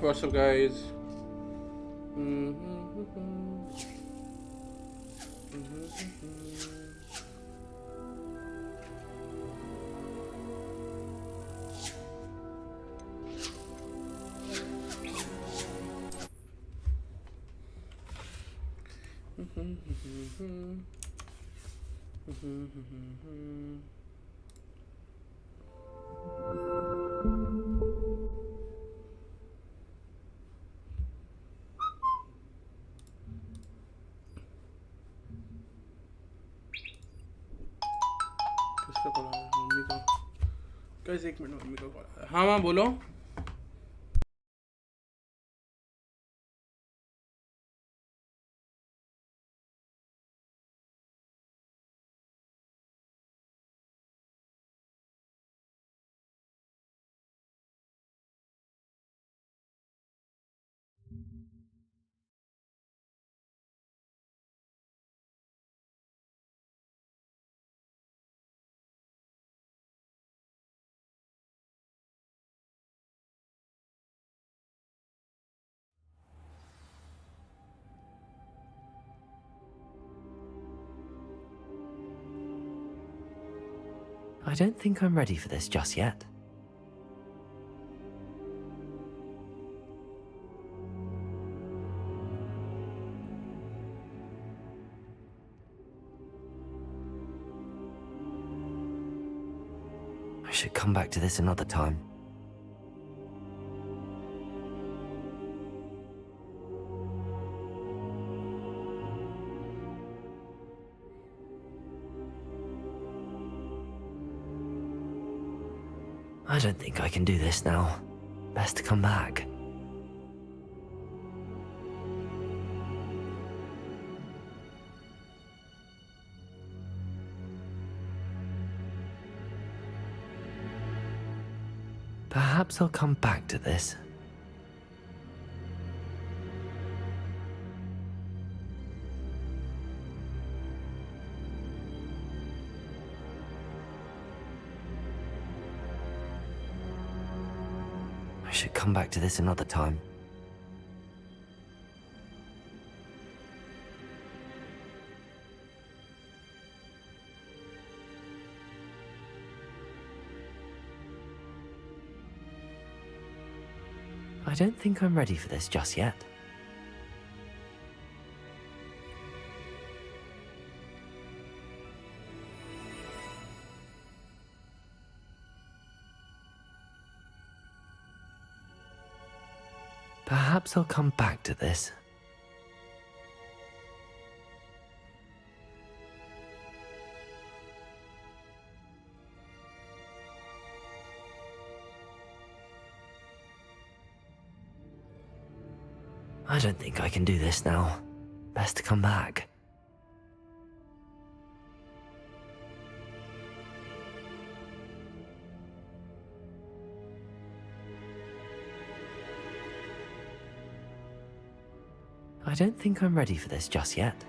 What's up, guys? किसका call आ रहा है? मम्मी का। कैसे 1 मिनट, मम्मी का कॉल आ रहा है। हाँ माँ बोलो। I don't think I'm ready for this just yet. I should come back to this another time. I don't think I can do this now. Best to come back. Perhaps I'll come back to this. I should come back to this another time. I don't think I'm ready for this just yet. Perhaps I'll come back to this. I don't think I can do this now. Best to come back. I don't think I'm ready for this just yet.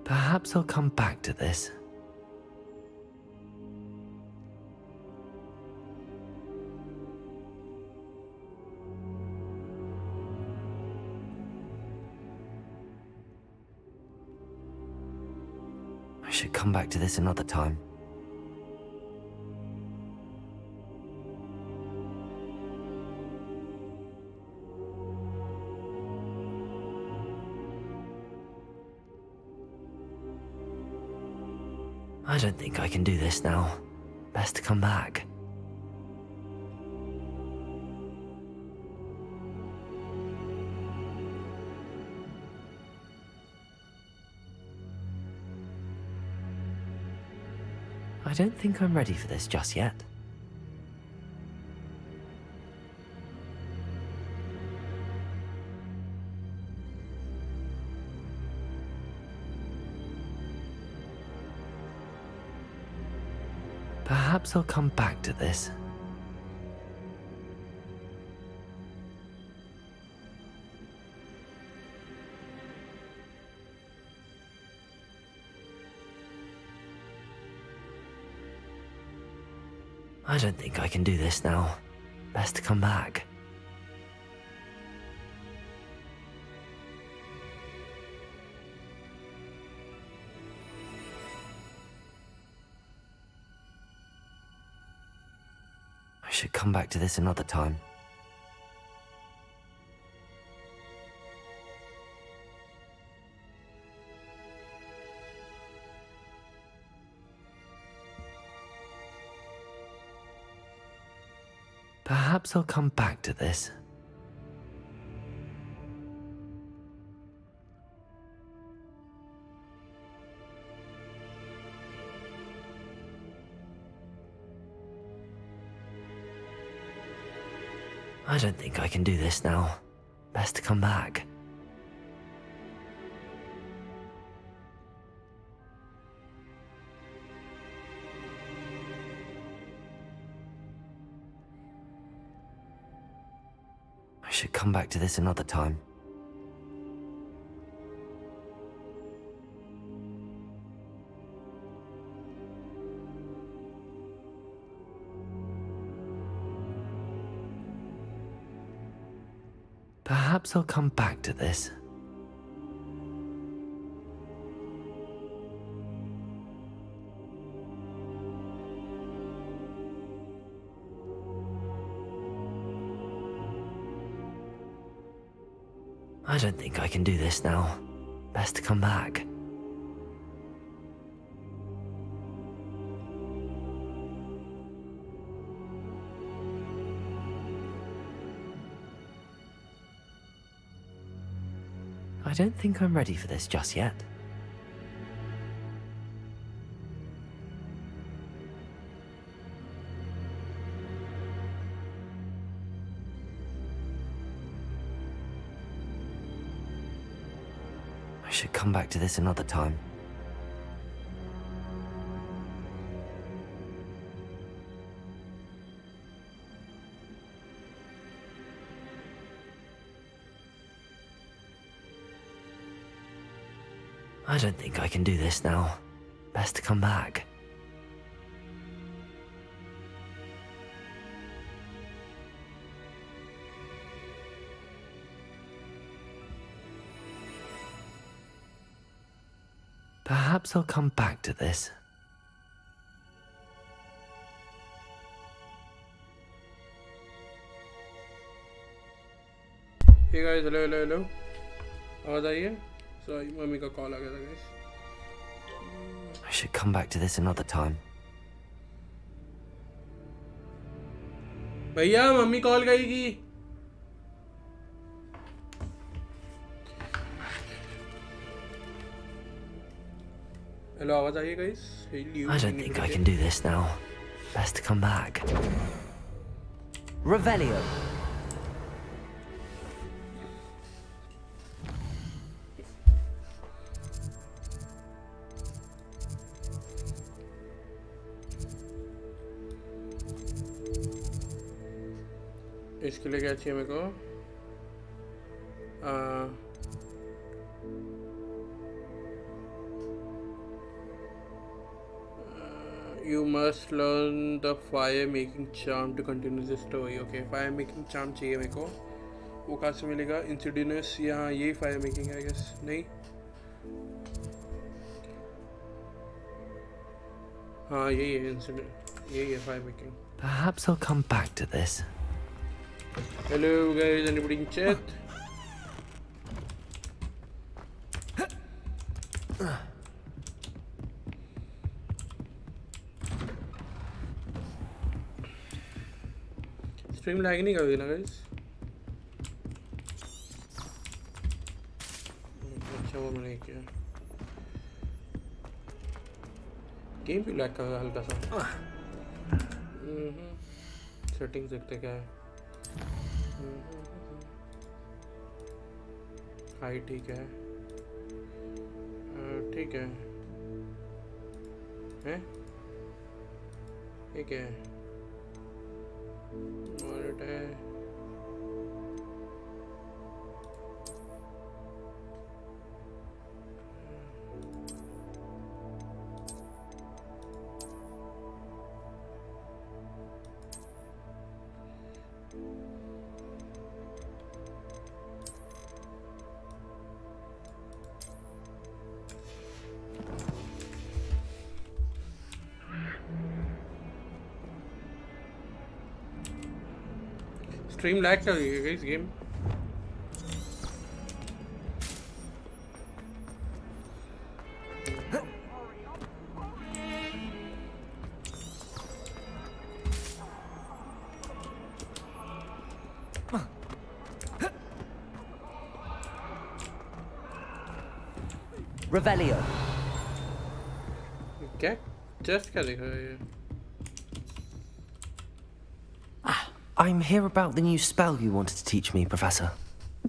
Perhaps I'll come back to this. I should come back to this another time. I don't think I can do this now. Best to come back. I don't think I'm ready for this just yet. Perhaps I'll come back to this. I don't think I can do this now. Best to come back. I should come back to this another time. Perhaps I'll come back to this. I don't think I can do this now. Best to come back. I should come back to this another time. Perhaps I'll come back to this. I don't think I can do this now. Best to come back. I don't think I'm ready for this just yet. I should come back to this another time. I don't think I can do this now. Best to come back. Perhaps I'll come back to this. Hey guys, hello. आवाज आई है? Sorry, mummy का call आ गया था guys. I should come back to this another time. भैया mummy call करेगी. Hello, आवाज आई है guys? I don't think I can do this now. Best to come back. Revelio. इसके लिए क्या चाहिए मेरे को? You must learn the fire making charm to continue the story. Okay, fire making charm चाहिए मेरे को. वो कहाँ से मिलेगा? Insidious या यही fire making है I guess. नहीं? हाँ यही है Insidious. यही है fire making. Perhaps I'll come back to this. Hello guys, anybody in chat? Stream lag नहीं करोगे ना guys? अच्छा वो मैंने किया. गेम भी lag कर रहा है हल्का सा. सेटिंग्स देखते क्या है. हाई ठीक है. ठीक है. हैं? ठीक है. मॉनिटर है. stream lag कर रही है guys game. Revelio. क्या? Just क्या लिखा है ये? I'm here about the new spell you wanted to teach me, Professor.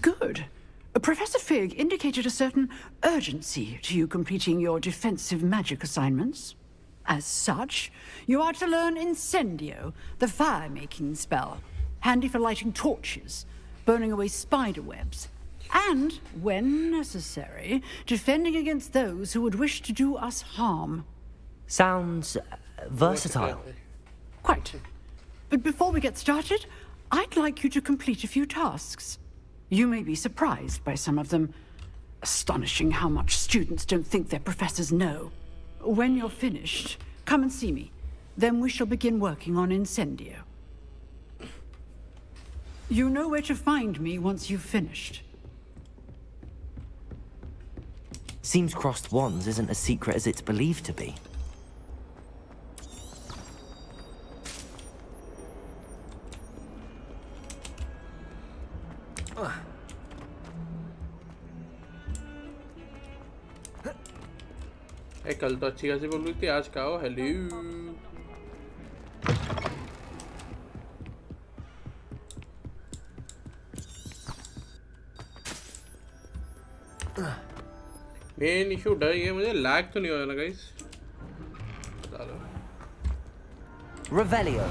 Good. Professor Fig indicated a certain urgency to you completing your defensive magic assignments. As such, you are to learn Incendio, the fire-making spell, handy for lighting torches, burning away spider webs, and, when necessary, defending against those who would wish to do us harm. Sounds versatile. Quite. But before we get started, I'd like you to complete a few tasks. You may be surprised by some of them. Astonishing how much students don't think their professors know. When you're finished, come and see me. Then we shall begin working on Incendio. You know where to find me once you've finished. Seems crossed wands isn't as secret as it's believed to be. कल तो अच्छी खासी बोल रही थी आज का हो हेलो मेन इशू डर ये मुझे लैग तो नहीं हो रहा ना गाइस बता दो Revelio.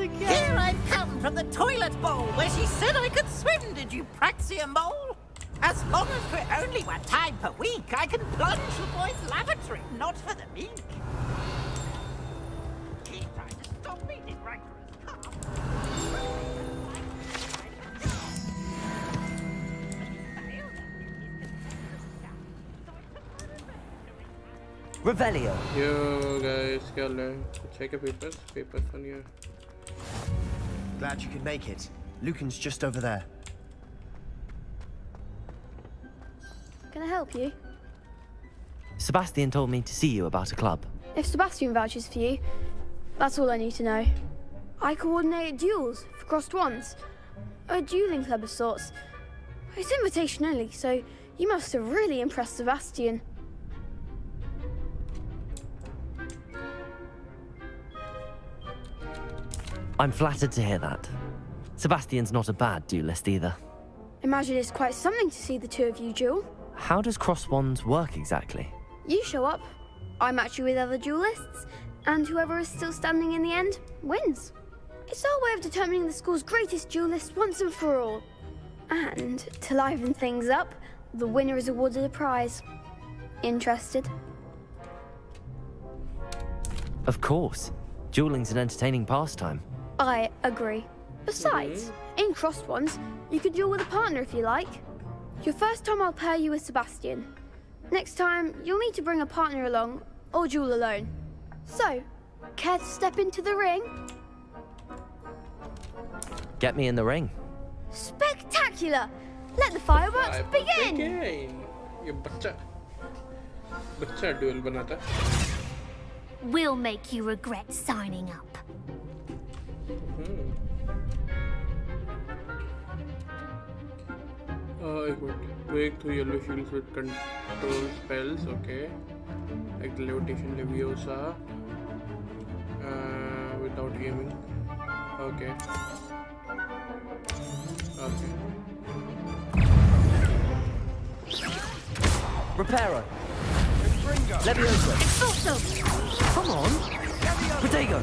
Here I've come from the toilet bowl where she said I could swim, did you praxia mole? As long as for only 1 time per week, I can plunge the boys' lavatory, not for the meek. Keep trying to stop me, did rancorous come. Revelio. Yo guys, क्या ले? Check your papers on here. Glad you could make it. Lucan's just over there. Can I help you? Sebastian told me to see you about a club. If Sebastian vouches for you, that's all I need to know. I coordinate duels for crossed wands. A dueling club of sorts. It's invitation only, so you must have really impressed Sebastian. I'm flattered to hear that. Sebastian's not a bad duelist either. Imagine it's quite something to see the two of you duel. How does cross wands work exactly? You show up, I match you with other duelists, and whoever is still standing in the end wins. It's our way of determining the school's greatest duelist once and for all. And to liven things up, the winner is awarded a prize. Interested? Of course. Dueling's an entertaining pastime. I agree. Besides, in crossed ones, you could duel with a partner if you like. Your first time I'll pair you with Sebastian. Next time, you'll need to bring a partner along, or duel alone. So, care to step into the ring? Get me in the ring. Spectacular! Let the fireworks begin! ये बच्चा duel बनाता We'll make you regret signing up. एक minute break through yellow shields with control spells, okay. Like levitation leviosa without aiming. Okay. Reparo. Leviosa. Come on. Protego.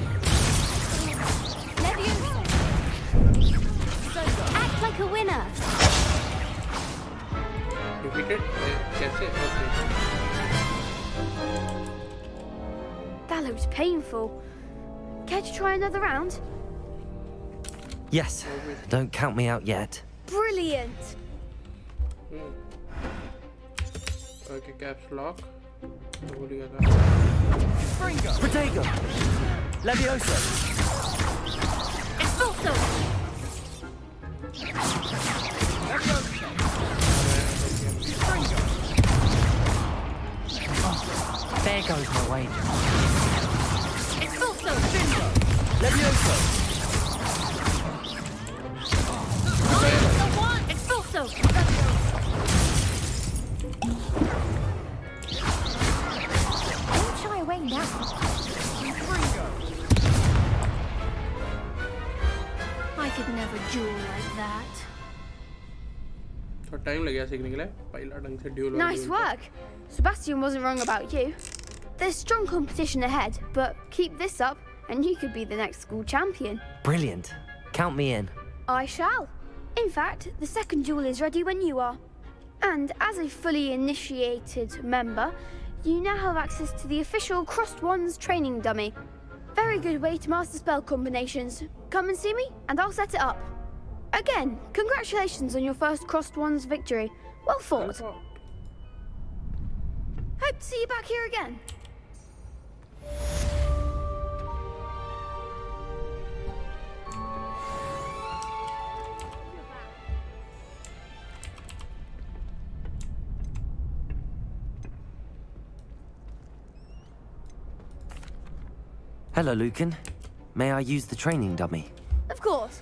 Act like a winner. Defeated? कैसे? Okay. That looks painful. Care to try another round? Yes. Don't count me out yet. Brilliant! Okay, caps lock. भूल गया था। Protego! Levioso! Expulso! There goes my wager. Expulso! Levioso! Expulso! Don't shy away now. I could never duel like that. थोड़ा time लग गया सीखने के लिए पहला ढंग से dual Nice work. Sebastian wasn't wrong about you. There's strong competition ahead, but keep this up and you could be the next school champion. Brilliant. Count me in. I shall. In fact, the second duel is ready when you are. And as a fully initiated member, you now have access to the official Crossed Wands training dummy. Very good way to master spell combinations. Come and see me, and I'll set it up. Again, congratulations on your first Crossed Wands victory. Well fought. Hope to see you back here again. Hello, Lucan. May I use the training dummy? Of course.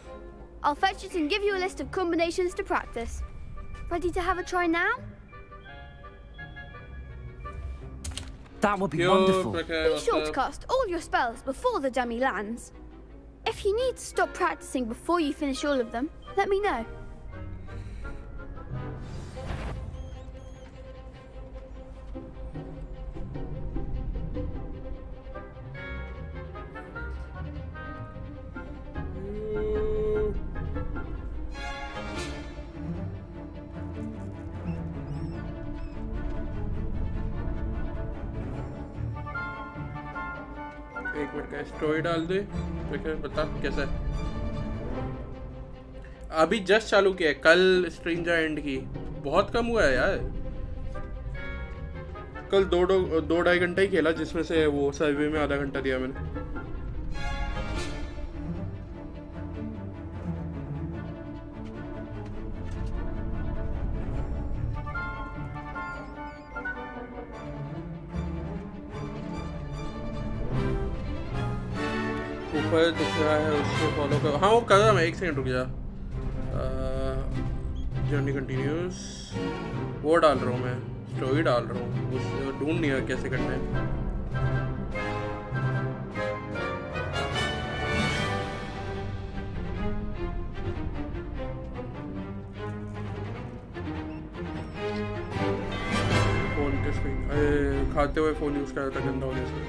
I'll fetch it and give you a list of combinations to practice. Ready to have a try now? That would be wonderful. Be sure to cast all your spells before the dummy lands. If you need to stop practicing before you finish all of them, let me know. एक minute का story डाल दे देखे बता कैसा है अभी just चालू किया है कल स्ट्रेंजर एंड की बहुत कम हुआ है यार कल दो ढाई घंटा ही खेला जिसमें से वो सर्वे में आधा घंटा दिया मैंने ऊपर दिख रहा है उसको फॉलो कर हाँ वो कर रहा मैं एक सेकंड रुक जा जर्नी कंटिन्यूस वो डाल रहा हूँ मैं स्टोरी डाल रहा हूँ उस ढूंढ नहीं रहा कैसे करना है फोन के स्क्रीन खाते हुए फोन यूज कर रहा था गंदा होने से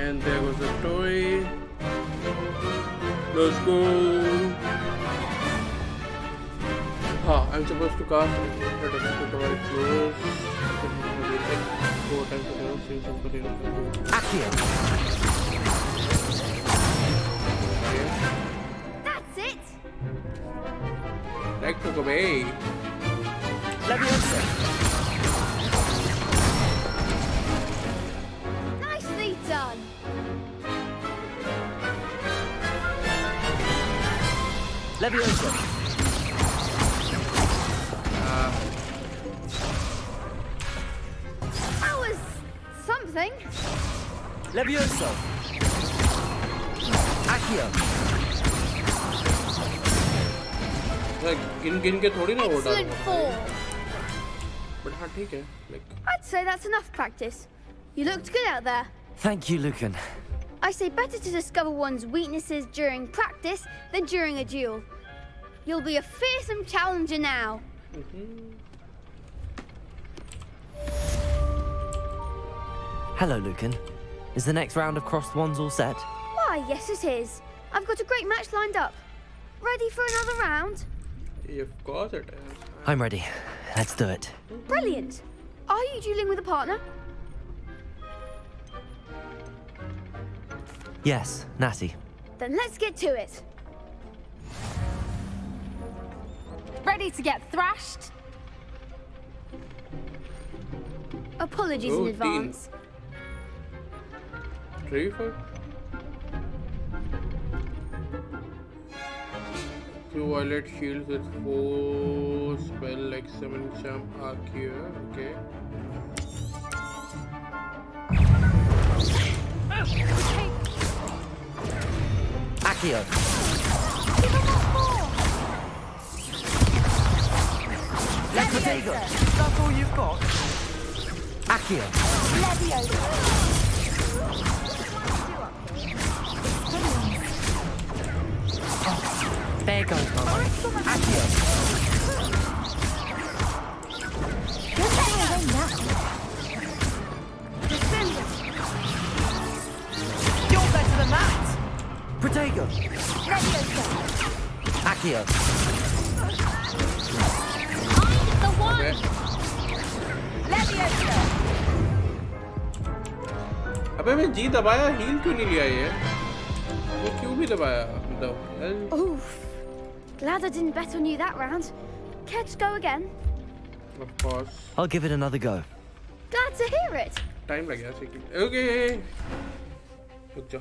And there was a toy. Let's go. I'm supposed to cast it. Let us put our close. Go time to go. See something. Accio. That's it! Like to go away. Leviosa! Nicely done! Leviosa! That was something. Levioso! Accio! गिन के थोड़ी ना वो डाल Excellent form. But हाँ ठीक है I'd say that's enough practice. You looked good out there. Thank you, Lucan. I say better to discover one's weaknesses during practice than during a duel. You'll be a fearsome challenger now. Hello, Lucan. Is the next round of Crossed Wands all set? Why, yes it is. I've got a great match lined up. Ready for another round? Of course it is. I'm ready. Let's do it. Brilliant. Are you dueling with a partner? Yes, Natty. then, let's get to it. Ready to get thrashed? Apologies in advance. Reaver. Two violet shields with 4 spell like summon charm arc here. Okay. Accio. Leviosa. That's all you've got? Accio. Leviosa. There goes my way. Accio. You're getting away now. You're better than that. Protego. Leviosa. Accio. I'm the one. Okay. Leviosa. अबे मैं जी दबाया heal क्यों नहीं लिया ये? वो क्यों भी दबाया? The hell? Oof. Glad I didn't bet on you that round. Care to go again? Of course. I'll give it another go. Glad to hear it. Time लग गया सीखने. Okay. रुक जा.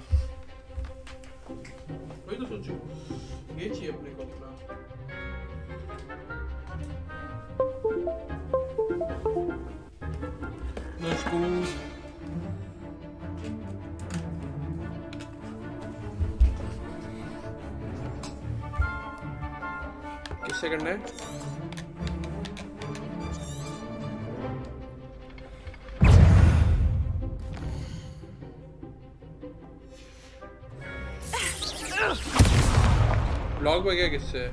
वही तो सोचूं. ये चाहिए अपने को अपना. Let's go. किससे करना है? ब्लॉक में गया किससे?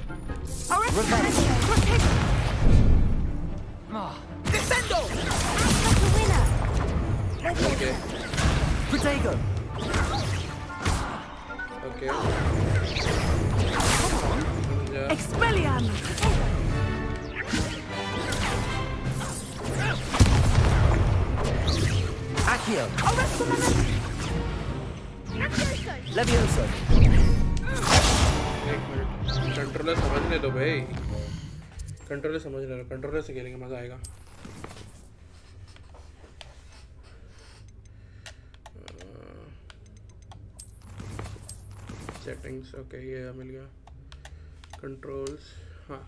Descendo! Okay. Protego. Okay. Yeah. Expelliarmus! Accio. Leviosa. एक मिनट. कंट्रोलर समझने दो भाई. कंट्रोलर समझने दो. कंट्रोलर से खेलेंगे मजा आएगा. सेटिंग्स. ओके ये मिल गया. कंट्रोल्स. हाँ.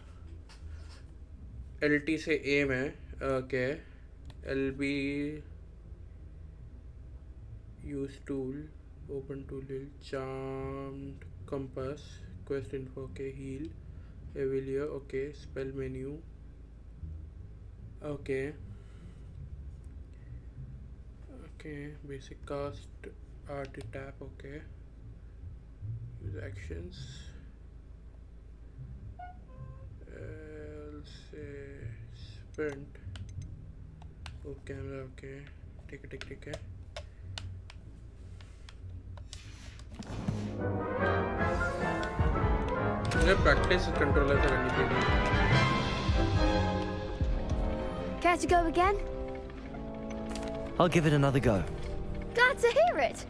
LT से एम है. Okay. LB use tool. Open tool. Charmed compass. Quest info. Okay. Heal. एविलियर. Okay. Spell menu. Okay. Okay. Basic cast. Art tap. Okay. use actions. I'll say sprint. Oh, camera. Okay. ठीक है. मुझे practice controller से करनी चाहिए. Care to go again? I'll give it another go. Glad to hear it.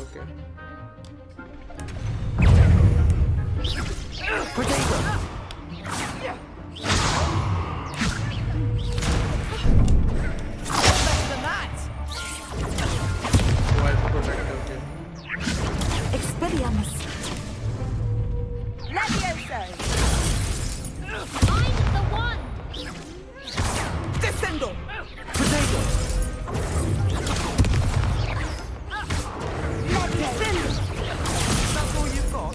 Okay. Protego. Why protect? Okay. Expelliarmus. Leviosa. I'm the one. Descendo. Protego. Leviosa. That's all you've got?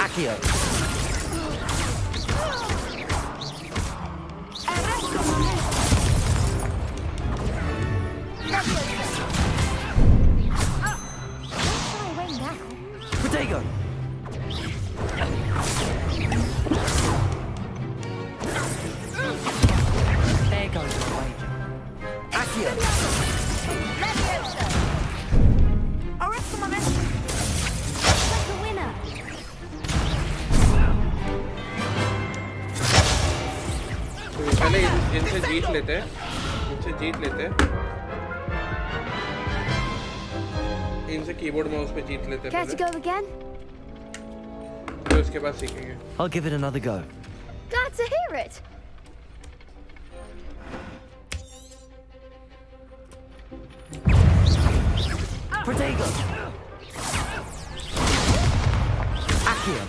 Accio. Protego. There goes the wager. Accio. Leviosa. Like a winner. जीत लेते हैं, इनसे keyboard mouse पे जीत लेते हैं Care to go again? फिर उसके बाद सीखेंगे. I'll give it another go. Glad to hear it. Protego. Accio.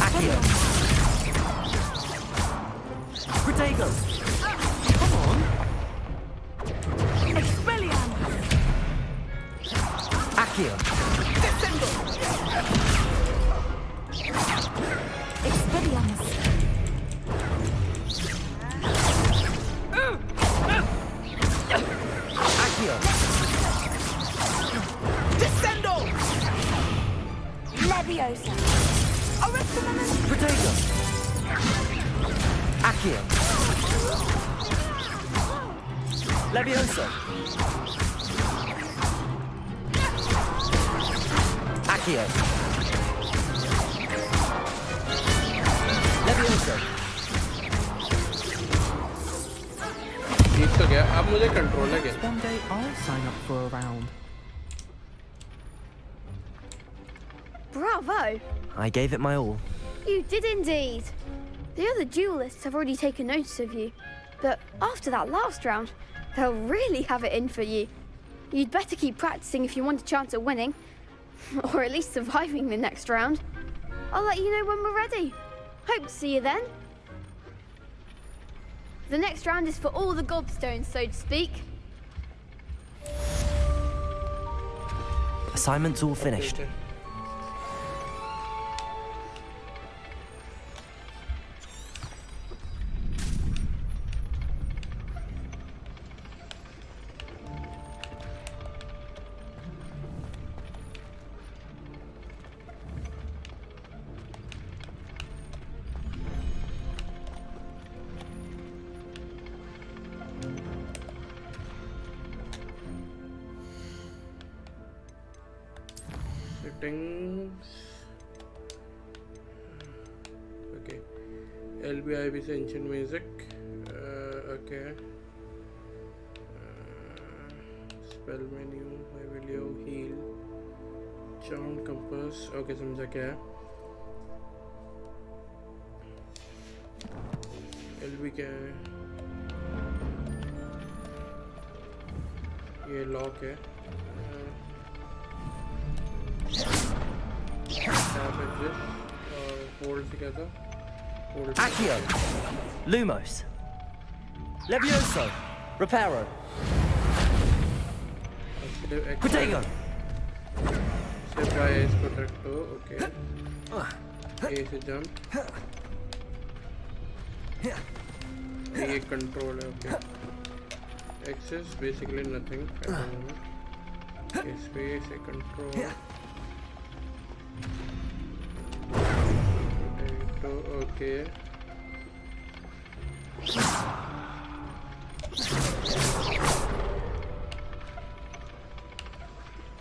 Accio. Protego. Come on. Expelliarmus! Accio. Expelliarmus! Accio. Descendo! Leviosa! Protego. Accio. Leviosa. Accio. Leviosa. जीत तो गया. अब मुझे कंट्रोल है क्या? One day I'll sign up for a round. Bravo! I gave it my all. You did indeed. The other duelists have already taken notice of you, but after that last round, they'll really have it in for you. You'd better keep practicing if you want a chance at winning, or at least surviving the next round. I'll let you know when we're ready. Hope to see you then. The next round is for all the gobstones, so to speak. Assignment's all finished. Settings. Okay. LBIB से ancient music. Okay. Spell menu. My video heal. Charm compass. Okay, समझा क्या है. LB क्या है? ये lock है. Hold से क्या था? Accio. Lumos. Levioso. Reparo. Protego. Step by is protecto. Okay. A से jump. ये control है. Okay. X is basically nothing at the moment. Space a control. Okay.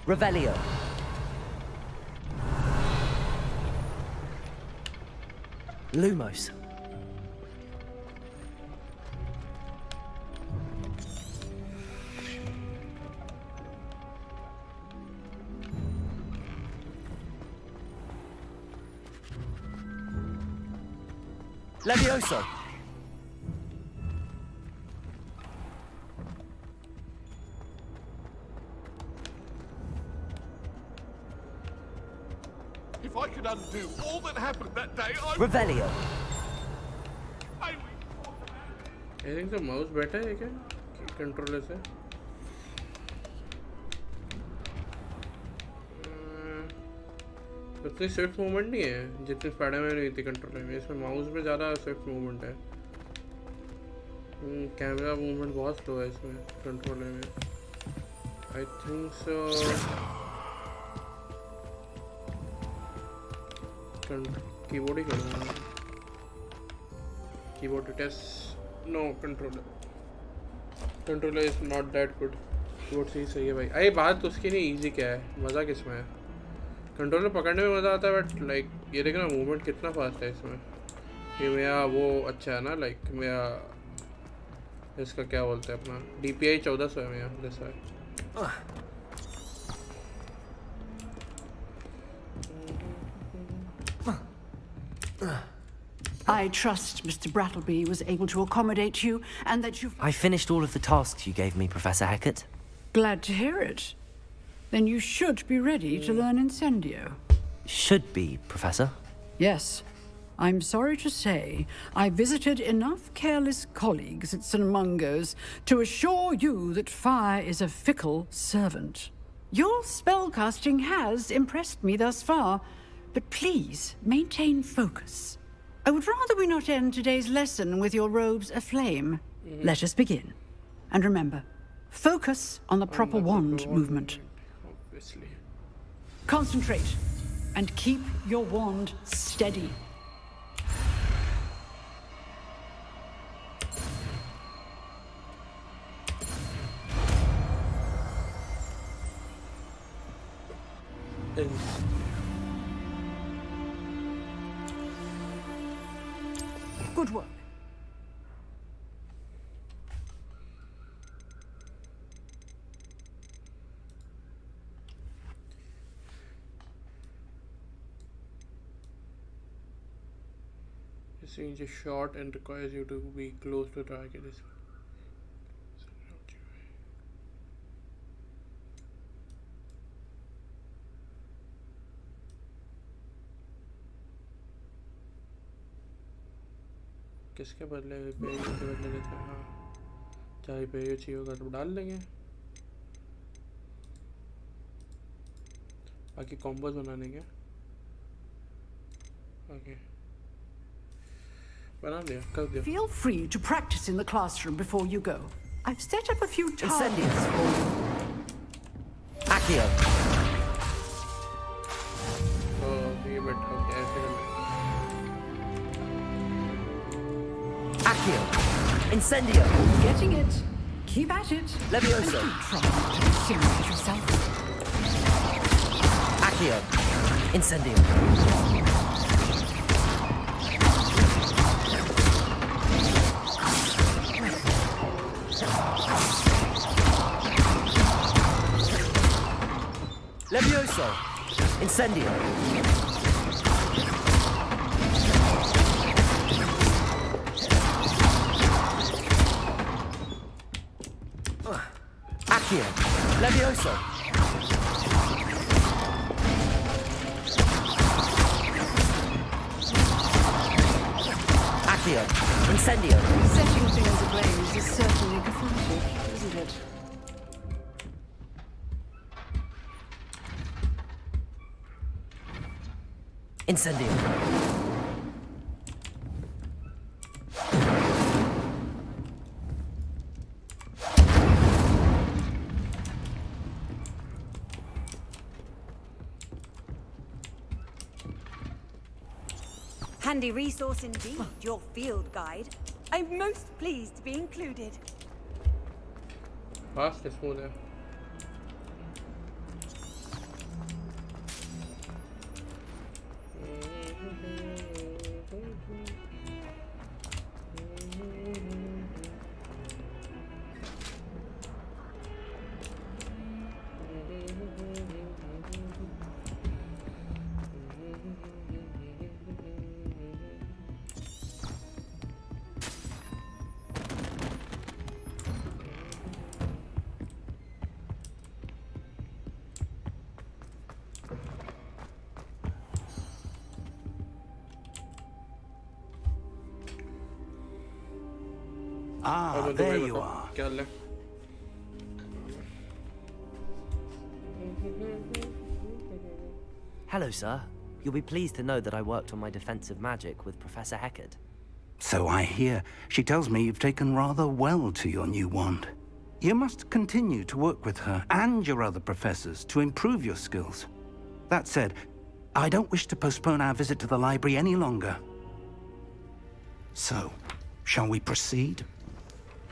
Revelio. Lumos. Levioso. If I could undo all that happened that day, I Revelio. I think the mouse better है क्या? Controller से. उतनी Swift movement नहीं है जितनी Spiderman में हुई थी कंट्रोलर में. इसमें माउस में ज़्यादा स्विफ्ट मूवमेंट है. कैमरा मूवमेंट बहुत स्लो है इसमें कंट्रोलर में. I think so. कीबोर्ड ही करूँगा. Keyboard test. No controller. Controller is not that good. वो सही है भाई। अरे बात उसकी नहीं, इजी क्या है, मज़ा किसमें है? कंट्रोलर पकड़ने में मज़ा आता है, बट लाइक ये देखना मूवमेंट कितना फास्ट है इसमें। ये मेरा वो अच्छा है ना, लाइक मेरा इसका क्या बोलते हैं अपना DPI 1400 है मेरा, जैसा है। I trust Mr. Brattleby was able to accommodate you and that you've... I finished all of the tasks you gave me, Professor Hecat. Glad to hear it. Then you should be ready to learn Incendio. Should be, Professor. Yes. I'm sorry to say, I visited enough careless colleagues at St. Mungo's to assure you that fire is a fickle servant. Your spellcasting has impressed me thus far, but please maintain focus. I would rather we not end today's lesson with your robes aflame. Let us begin. And remember, focus on the proper wand movement. Obviously. Concentrate and keep your wand steady. Good work. This range is short and requires you to be close to target. किसके बदले repair के बदले देते हैं? हाँ, चाहे repair चाहिए होगा तो डाल देंगे, बाकी कॉम्बोज बना देंगे। ओके, बना दिया, कर दिया। Feel free to practice in the classroom before you go. I've set up a few targets for you. Accio. तो ये बैठा हो गया ऐसे करना। Accio. Incendio. Getting it. Keep at it. Levioso. Try not to be serious with yourself. Accio. Incendio. Levioso. Incendio. Accio. Levioso. Accio. Incendio. Setting things ablaze is certainly cathartic, isn't it? Incendio. Handy resource indeed, your field guide. I'm most pleased to be included. Fast is smooth है। Ah, there you are. क्या हाल है? Hello, sir. You'll be pleased to know that I worked on my defensive magic with Professor Hecat. So I hear. She tells me you've taken rather well to your new wand. You must continue to work with her and your other professors to improve your skills. That said, I don't wish to postpone our visit to the library any longer. So, shall we proceed?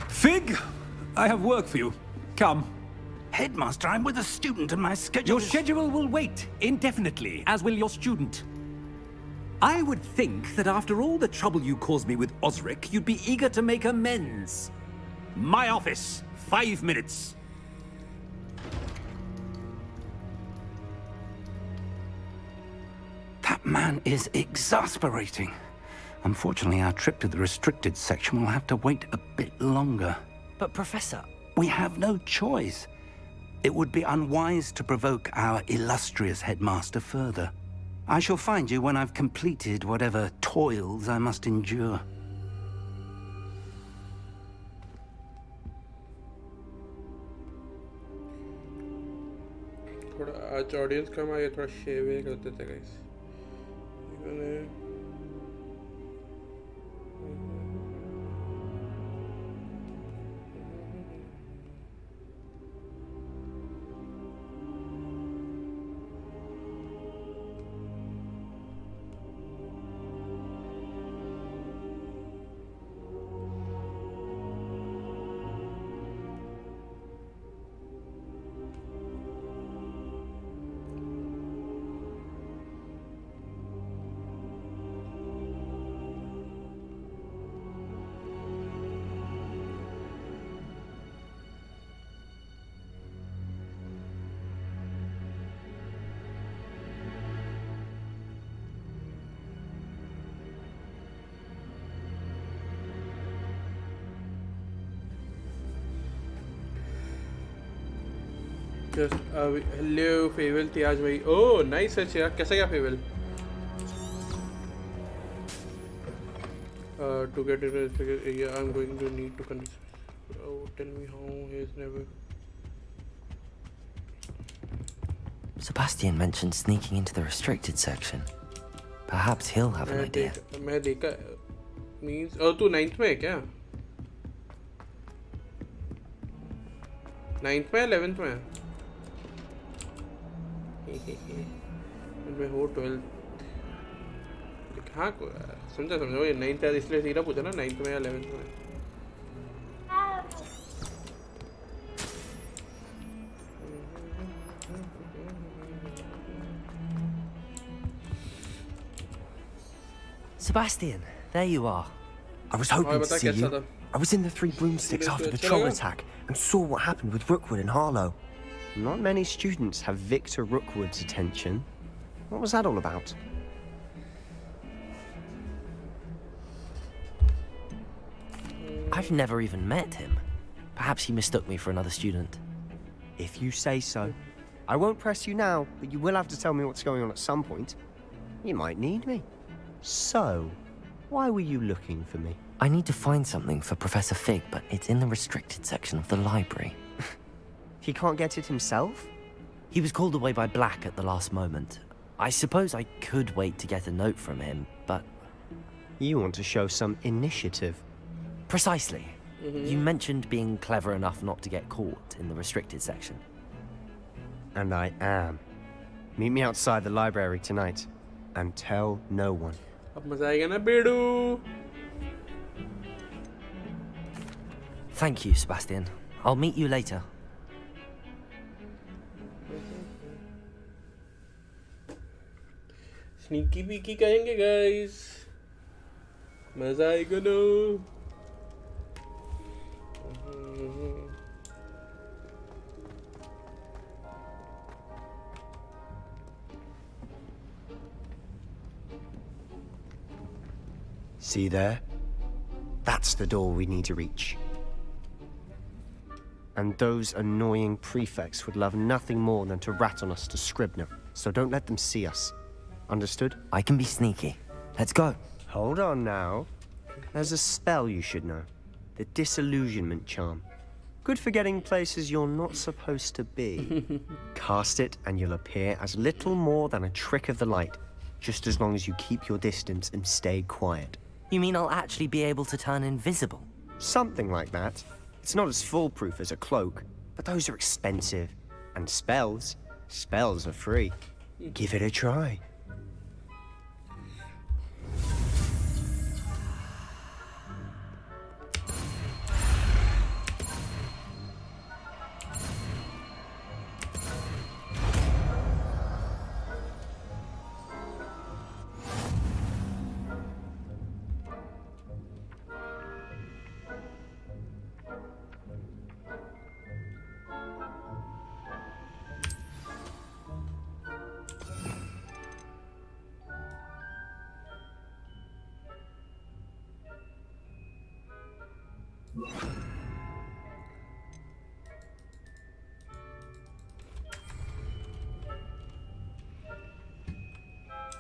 Fig, I have work for you. Come. Headmaster, I'm with a student and my schedule... Your schedule will wait indefinitely, as will your student. I would think that after all the trouble you caused me with Osric, you'd be eager to make amends. My office, 5 minutes. That man is exasperating. Unfortunately, our trip to the restricted section will have to wait a bit longer. But Professor... We have no choice. It would be unwise to provoke our illustrious headmaster further. I shall find you when I've completed whatever toils I must endure. थोड़ा आज audience कम आ गया थोड़ा शेव कर देते guys hello फेवल थी आज भाई oh nice अच्छा कैसा गया फेवल to get into this area I'm going to need to convince tell me how he is never Sebastian mentioned sneaking into the restricted section. Perhaps he'll have an idea. मैं देखा means तू 9th में है क्या 9th में 11th में मैं हो 12th हाँ समझा ये 9th है इसलिए सीधा पूछा ना 9th में या 11th में Sebastian, there you are. I was hoping to see you. I was in the Three Broomsticks after the troll attack and saw what happened with Rookwood and Harlow. Not many students have Victor Rookwood's attention. What was that all about? I've never even met him. Perhaps he mistook me for another student. If you say so. I won't press you now, but you will have to tell me what's going on at some point. You might need me. So, why were you looking for me? I need to find something for Professor Fig, but it's in the restricted section of the library. He can't get it himself? He was called away by Black at the last moment. I suppose I could wait to get a note from him, but... You want to show some initiative. Precisely. You mentioned being clever enough not to get caught in the restricted section. And I am. Meet me outside the library tonight. And tell no one. अब मजा आएगा ना बेडू Thank you, Sebastian. I'll meet you later. Sneaky Peaky करेंगे guys मजा आएगा ना See there? That's the door we need to reach. And those annoying prefects would love nothing more than to rat on us to Scribner, so don't let them see us. Understood? I can be sneaky. Let's go. Hold on now. There's a spell you should know. The Disillusionment Charm. Good for getting places you're not supposed to be. Cast it and you'll appear as little more than a trick of the light, just as long as you keep your distance and stay quiet. You mean I'll actually be able to turn invisible? Something like that. It's not as foolproof as a cloak, but those are expensive. And spells are free. Give it a try.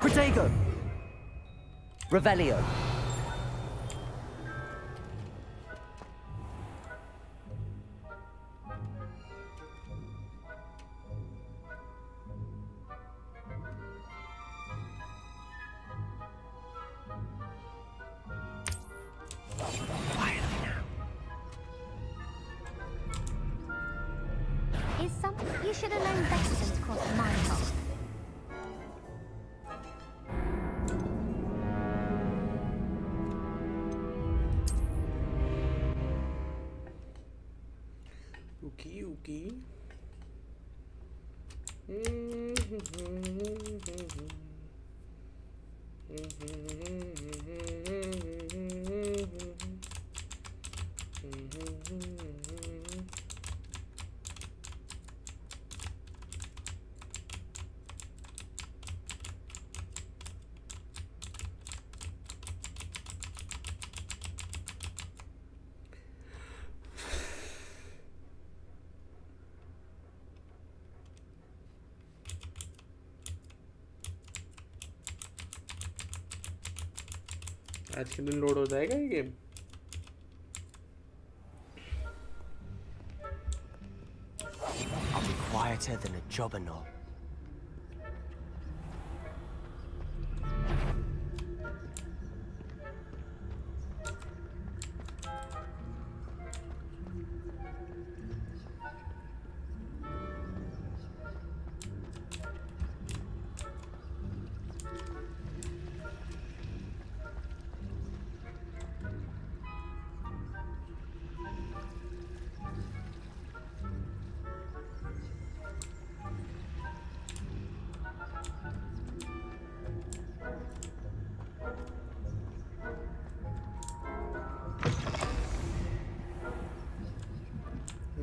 Protego! Revelio. Is someone you should have known better than to cross my path? Okay, okay. आज के दिन load हो जाएगा ये game I'll be quieter than a jobberknoll.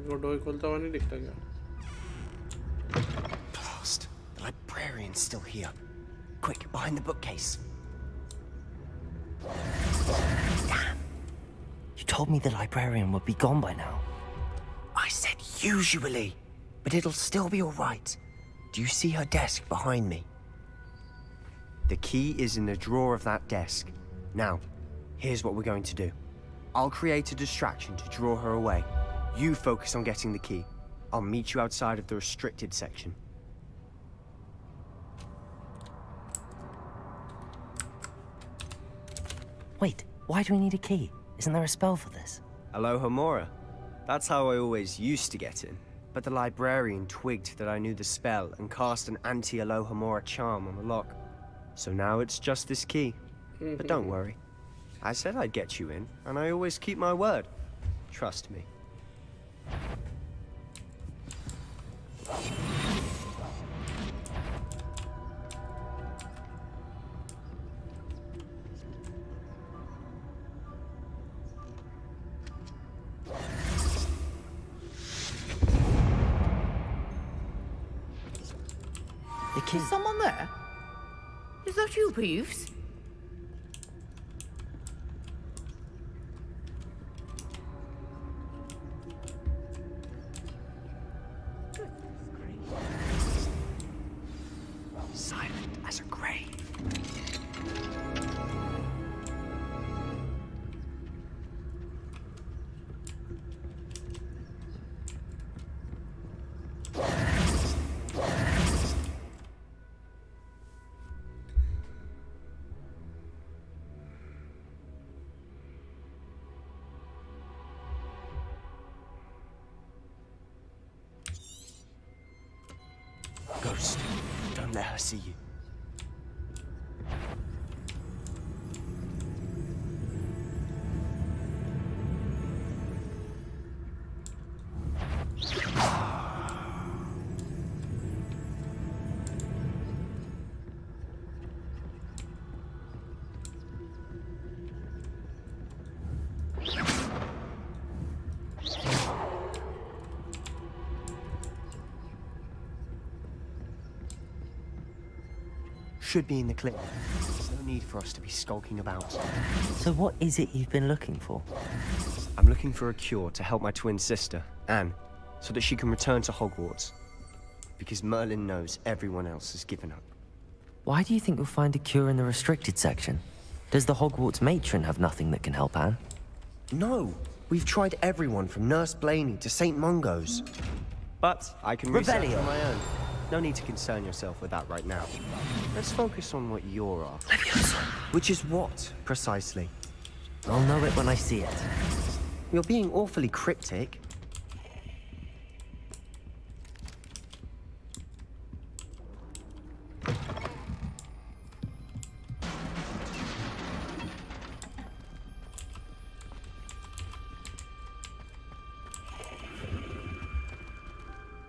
वो door खोलता हुआ नहीं दिखता क्या Blast! The librarian's still here. Quick, behind the bookcase. Damn. You told me the librarian would be gone by now. I said usually, but it'll still be all right. Do you see her desk behind me? The key is in the drawer of that desk. Now, here's what we're going to do. I'll create a distraction to draw her away. You focus on getting the key. I'll meet you outside of the restricted section. Wait, why do we need a key? Isn't there a spell for this? Aloha Mora. That's how I always used to get in. But the librarian twigged that I knew the spell and cast an anti-Aloha Mora charm on the lock. So now it's just this key. But don't worry. I said I'd get you in, and I always keep my word. Trust me. The key. Is someone there? Is that you, Peeves? Silent as a grave. Ghost, don't let her see you. Should be in the clip. There's no need for us to be skulking about. So what is it you've been looking for? I'm looking for a cure to help my twin sister, Anne, so that she can return to Hogwarts. Because Merlin knows everyone else has given up. Why do you think you'll find a cure in the restricted section? Does the Hogwarts matron have nothing that can help Anne? No, we've tried everyone from Nurse Blaney to St. Mungo's. But I can research on my own. No need to concern yourself with that right now. Let's focus on what you're after. Which is what, precisely? I'll know it when I see it. You're being awfully cryptic.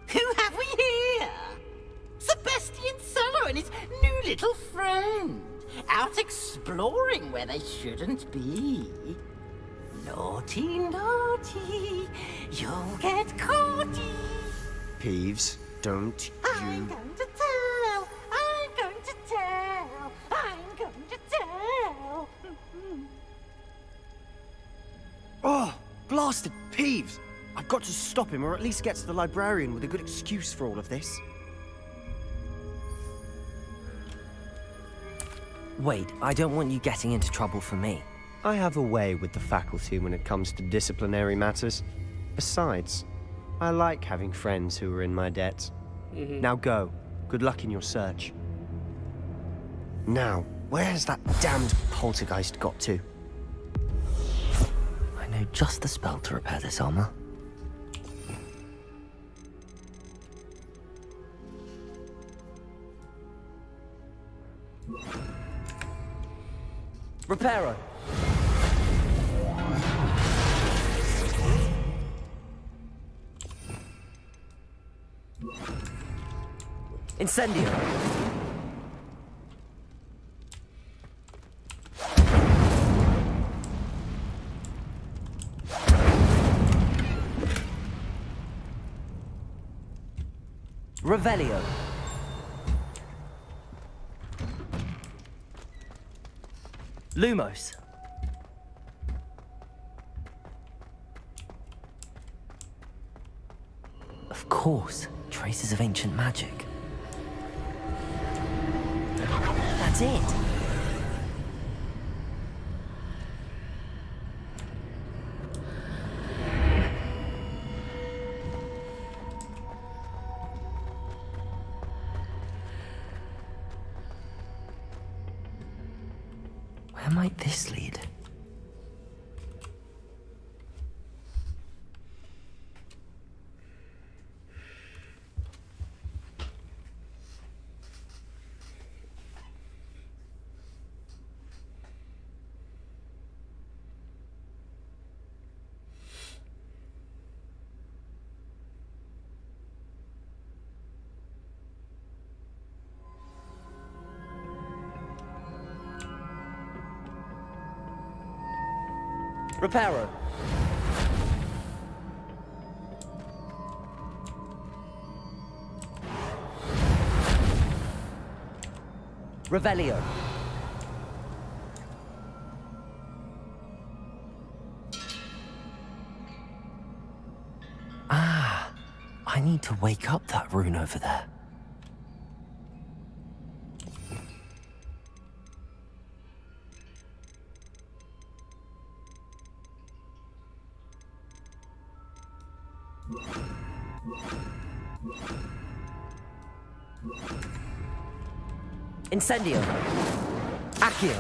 Who have we here? Sebastian Cello and his new little friend. Out exploring where they shouldn't be. Naughty, naughty, you'll get caughty. Peeves, don't I'm going to tell, I'm going to tell, I'm going to tell. Oh, blasted Peeves! I've got to stop him, or at least get to the librarian with a good excuse for all of this. Wait, I don't want you getting into trouble for me. I have a way with the faculty when it comes to disciplinary matters. Besides, I like having friends who are in my debt. Now go. Good luck in your search. Now, where has that damned poltergeist got to? I know just the spell to repair this armor. Reparo! Incendio! Revelio! Lumos! Of course, traces of ancient magic. That's it! Where might this lead? Reparo. Revelio. Ah, I need to wake up that rune over there. Incendio. Accio.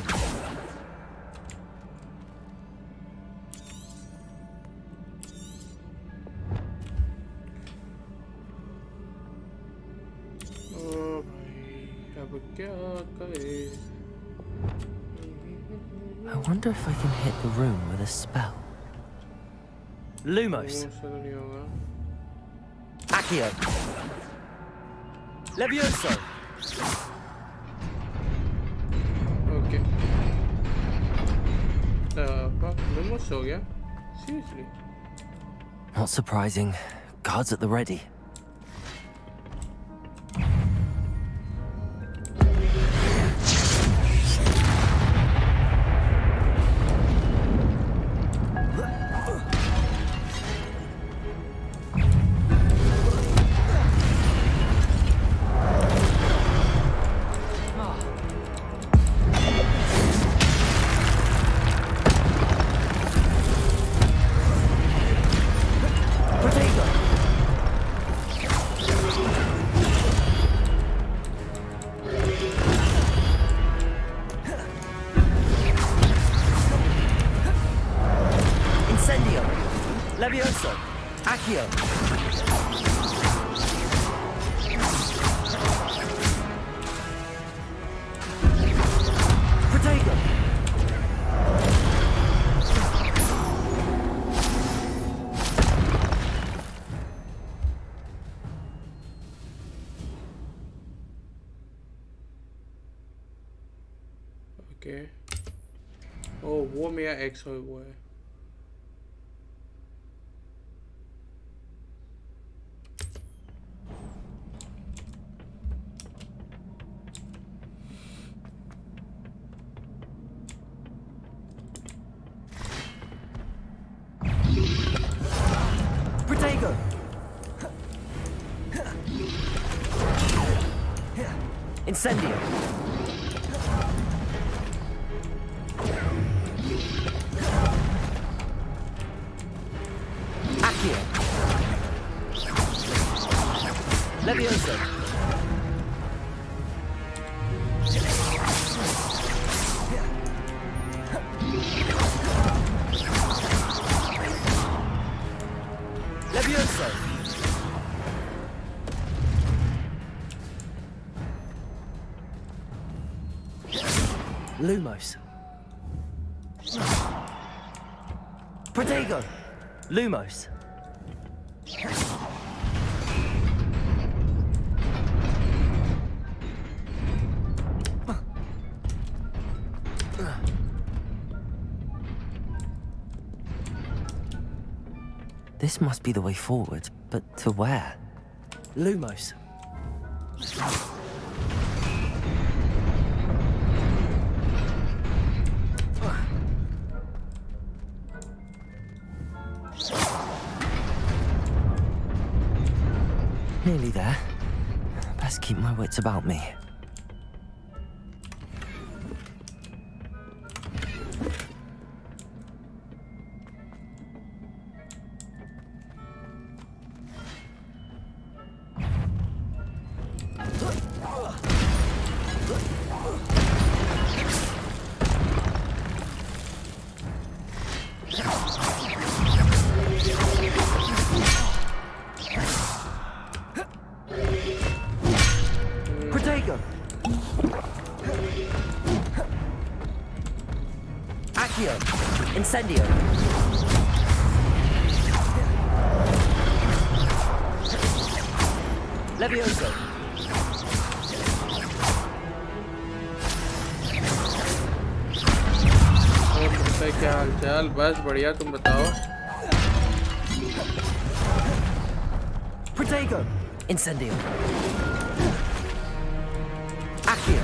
Oh भाई अब क्या करे? I wonder if I can hit the room with a spell. Lumos. Accio. Levioso. Okay. Fuck, almost हो गया. Seriously. Not surprising. Guards at the ready. Accio. Protego. Okay oh वो मेरा x हुआ है Protego. Incendio. Accio. Levioso. Levioso. Lumos. Protego. Lumos. This must be the way forward, but to where? Lumos. Nearly there. Best keep my wits about me. Protego. Accio. Incendio. Levioso. क्या हाल चाल बस बढ़िया तुम बताओ Protego. Incendio. Accio.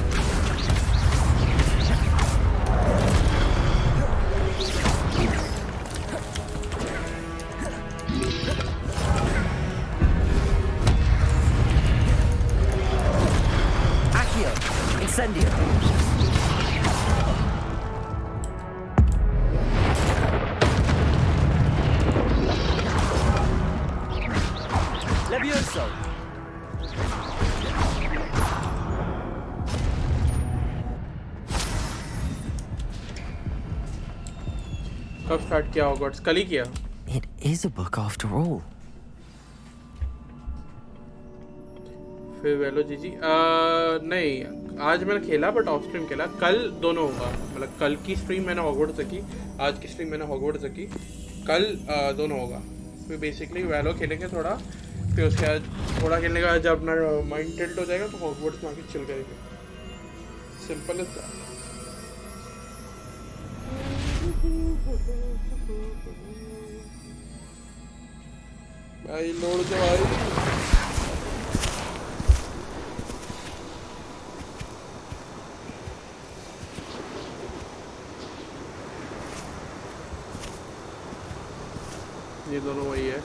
Accio. Incendio. Levioso. कब start किया Hogwarts कल ही किया It is a book after all. फिर वेलो जी नहीं आज मैंने खेला बट ऑफ स्ट्रीम खेला कल दोनों होगा मतलब कल की स्ट्रीम मैंने हॉगवर्ट्स की आज की स्ट्रीम मैंने हॉगवर्ट्स की कल दोनों होगा फिर बेसिकली वेलो खेलेंगे थोड़ा फिर उसके बाद थोड़ा खेलने के बाद जब अपना माइंड टिल्ट हो जाएगा तो हॉगवर्ट्स में आके चिल करेंगे सिंपल इज दैट भाई लोड तो भाई ये दोनों वही है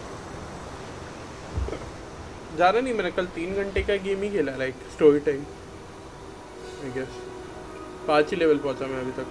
ज़्यादा नहीं मैंने कल 3 घंटे का गेम ही खेला like story time I guess 5 ही लेवल पहुंचा मैं अभी तक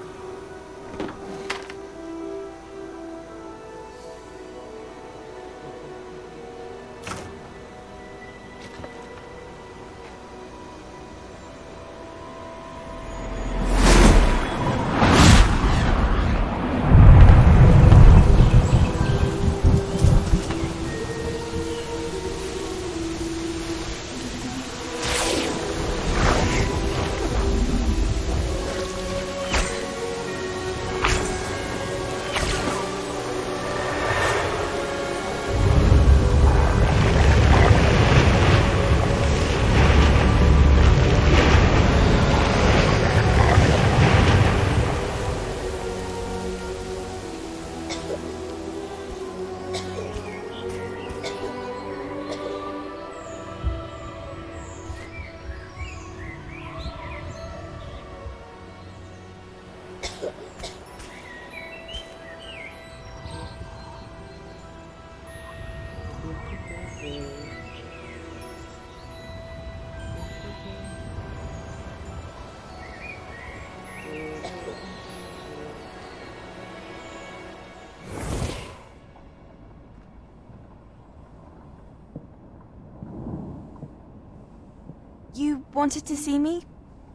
wanted to see me?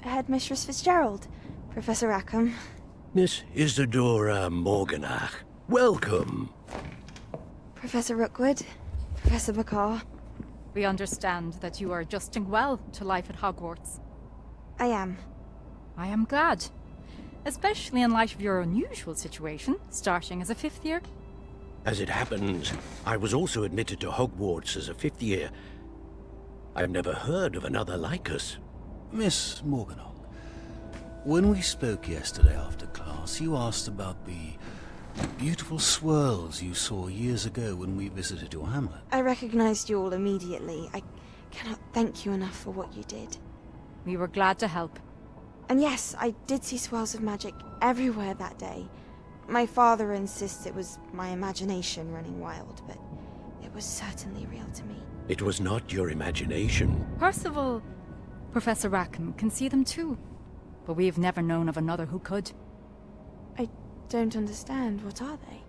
Headmistress Fitzgerald, Professor Rackham. Miss Isadora Morganach, welcome. Professor Rookwood, Professor Bakar. We understand that you are adjusting well to life at Hogwarts. I am. I am glad. Especially in light of your unusual situation, starting as a 5th year. As it happens, I was also admitted to Hogwarts as a 5th year. I've never heard of another like us. Miss Morganach, when we spoke yesterday after class, you asked about the beautiful swirls you saw years ago when we visited your hamlet. I recognized you all immediately. I cannot thank you enough for what you did. We were glad to help. And yes, I did see swirls of magic everywhere that day. My father insists it was my imagination running wild, but it was certainly real to me. It was not your imagination. Percival, Professor Rackham can see them too. But we've never known of another who could. I don't understand. What are they?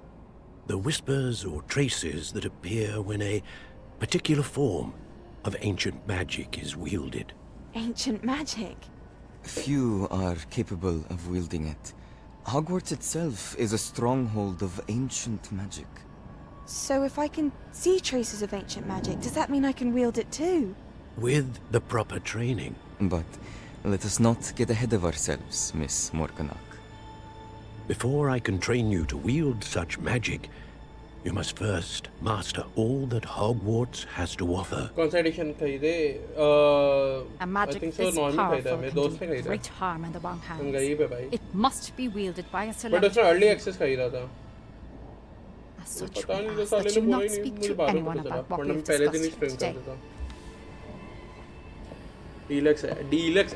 The whispers or traces that appear when a particular form of ancient magic is wielded. Ancient magic? Few are capable of wielding it. Hogwarts itself is a stronghold of ancient magic. So if I can see traces of ancient magic, does that mean I can wield it too? With the proper training. But let us not get ahead of ourselves, Miss Morganach. Before I can train you to wield such magic, you must first master all that Hogwarts has to offer. कौन सा edition खरीदे? A magic I think so this normal powerful खरीदा, मेरे can दोस्त ने do खरीदा. great harm in the wrong तुम hands. गरीब है भाई. It must be wielded by a But select. उसने early access खरीदा था. As such, पता we नहीं तो ask साले that ने you बोला not ही नहीं, speak मुझे to बाद में anyone पता चला. about what वरना we've मैं पहले दिन ही discussed stream here कर today. देता. Deluxe है. Deluxe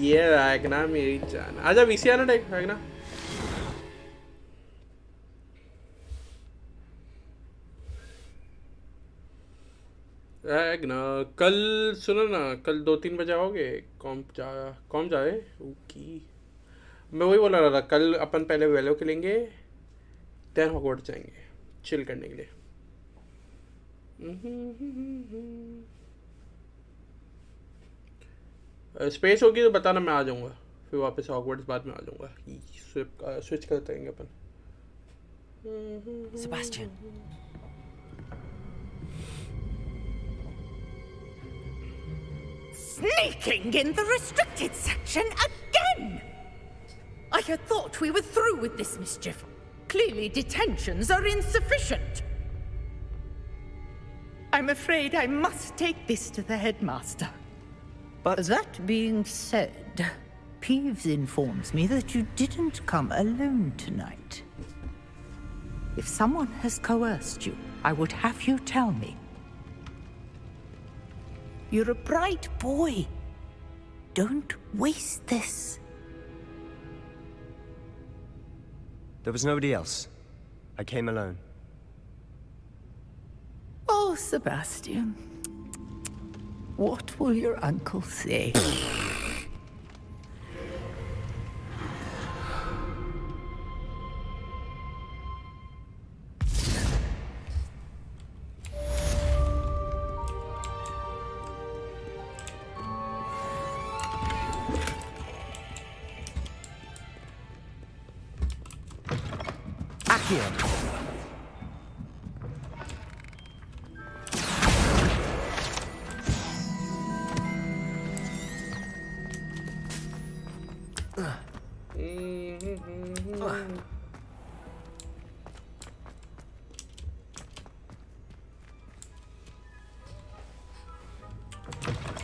ये रैगना मेरी जान. आजा VC आना टाइप रैगना. रैगना कल सुनो ना, कल 2-3 बजे आओगे? कॉम जाए? ओके. मैं वही बोल रहा था, कल अपन पहले वेलो खेलेंगे, देन हॉगवर्ट्स जाएंगे चिल करने के लिए. स्पेस होगी तो बताना, मैं आ जाऊंगा. फिर वापस हॉगवर्ट्स बाद में आ जाऊंगा. स्विच करते रहेंगे अपन. Sebastian. Sneaking in the restricted section again! I had thought we were through with this mischief. Clearly detentions are insufficient. I'm afraid I must take this to the headmaster. But that being said, Peeves informs me that you didn't come alone tonight. If someone has coerced you, I would have you tell me. You're a bright boy. Don't waste this. There was nobody else. I came alone. Oh, Sebastian. What will your uncle say?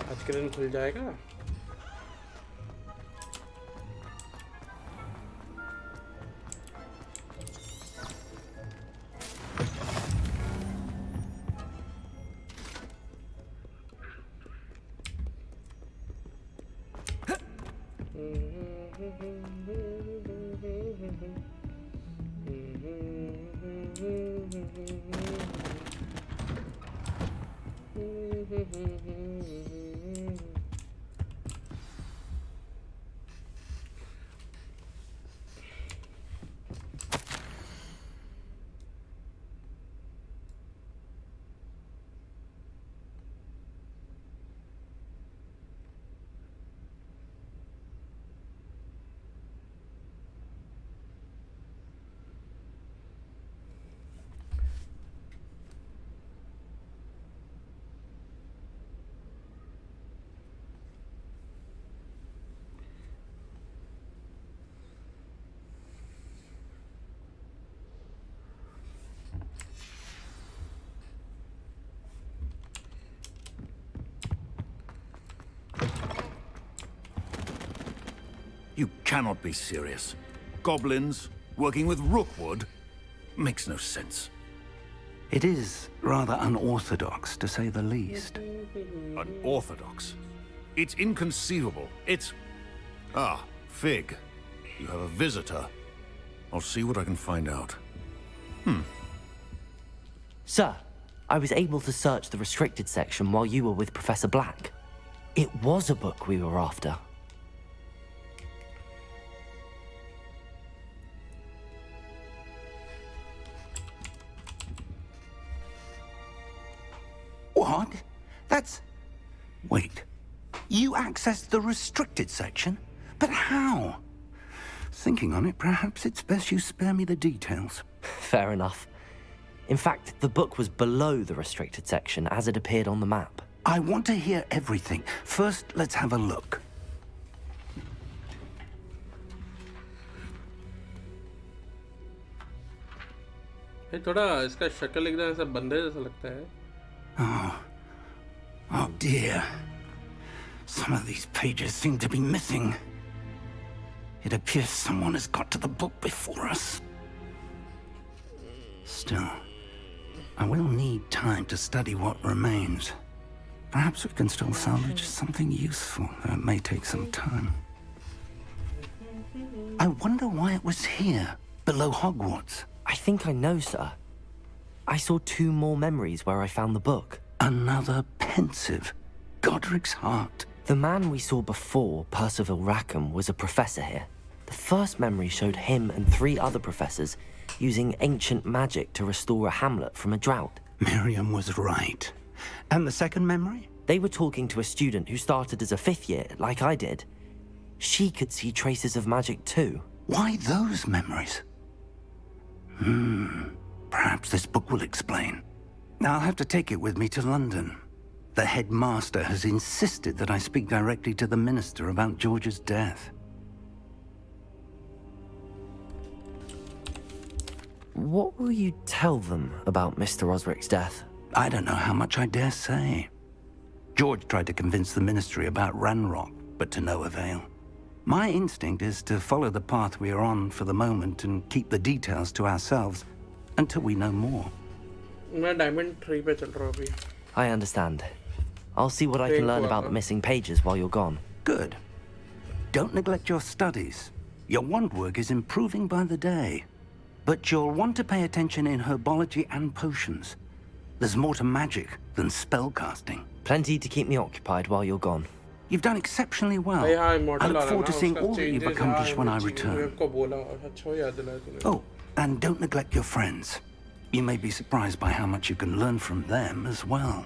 आज के दिन खुल जाएगा. You cannot be serious. Goblins working with Rookwood makes no sense. It is rather unorthodox, to say the least. Unorthodox? It's inconceivable. It's... Ah, Fig. You have a visitor. I'll see what I can find out. Sir, I was able to search the restricted section while you were with Professor Black. It was a book we were after. What? That's... Wait. You accessed the restricted section? But how? Thinking on it, perhaps it's best you spare me the details. Fair enough. In fact, the book was below the restricted section as it appeared on the map. I want to hear everything. First, let's have a look. ये थोड़ा इसका शक्ल एकदम ऐसा बंदे जैसा लगता है. Oh dear. Some of these pages seem to be missing. It appears someone has got to the book before us. Still, I will need time to study what remains. Perhaps we can still salvage something useful, though it may take some time. I wonder why it was here, below Hogwarts. I think I know, sir. I saw 2 more memories where I found the book. Another pensive. Godric's heart. The man we saw before, Percival Rackham, was a professor here. The first memory showed him and 3 other professors using ancient magic to restore a hamlet from a drought. Miriam was right. And the second memory? They were talking to a student who started as a 5th year, like I did. She could see traces of magic too. Why those memories? Perhaps this book will explain. I'll have to take it with me to London. The headmaster has insisted that I speak directly to the minister about George's death. What will you tell them about Mr. Osric's death? I don't know how much I dare say. George tried to convince the ministry about Ranrock, but to no avail. My instinct is to follow the path we are on for the moment and keep the details to ourselves until we know more. मैं Diamond 3 पे चल रहा हूँ अभी. I understand. I'll see what I can learn about the missing pages while you're gone. Good. Don't neglect your studies. Your wand work is improving by the day. But you'll want to pay attention in herbology and potions. There's more to magic than spellcasting. Plenty to keep me occupied while you're gone. You've done exceptionally well. I look forward to seeing all that you've accomplished when I return. Oh, and don't neglect your friends. You may be surprised by how much you can learn from them as well.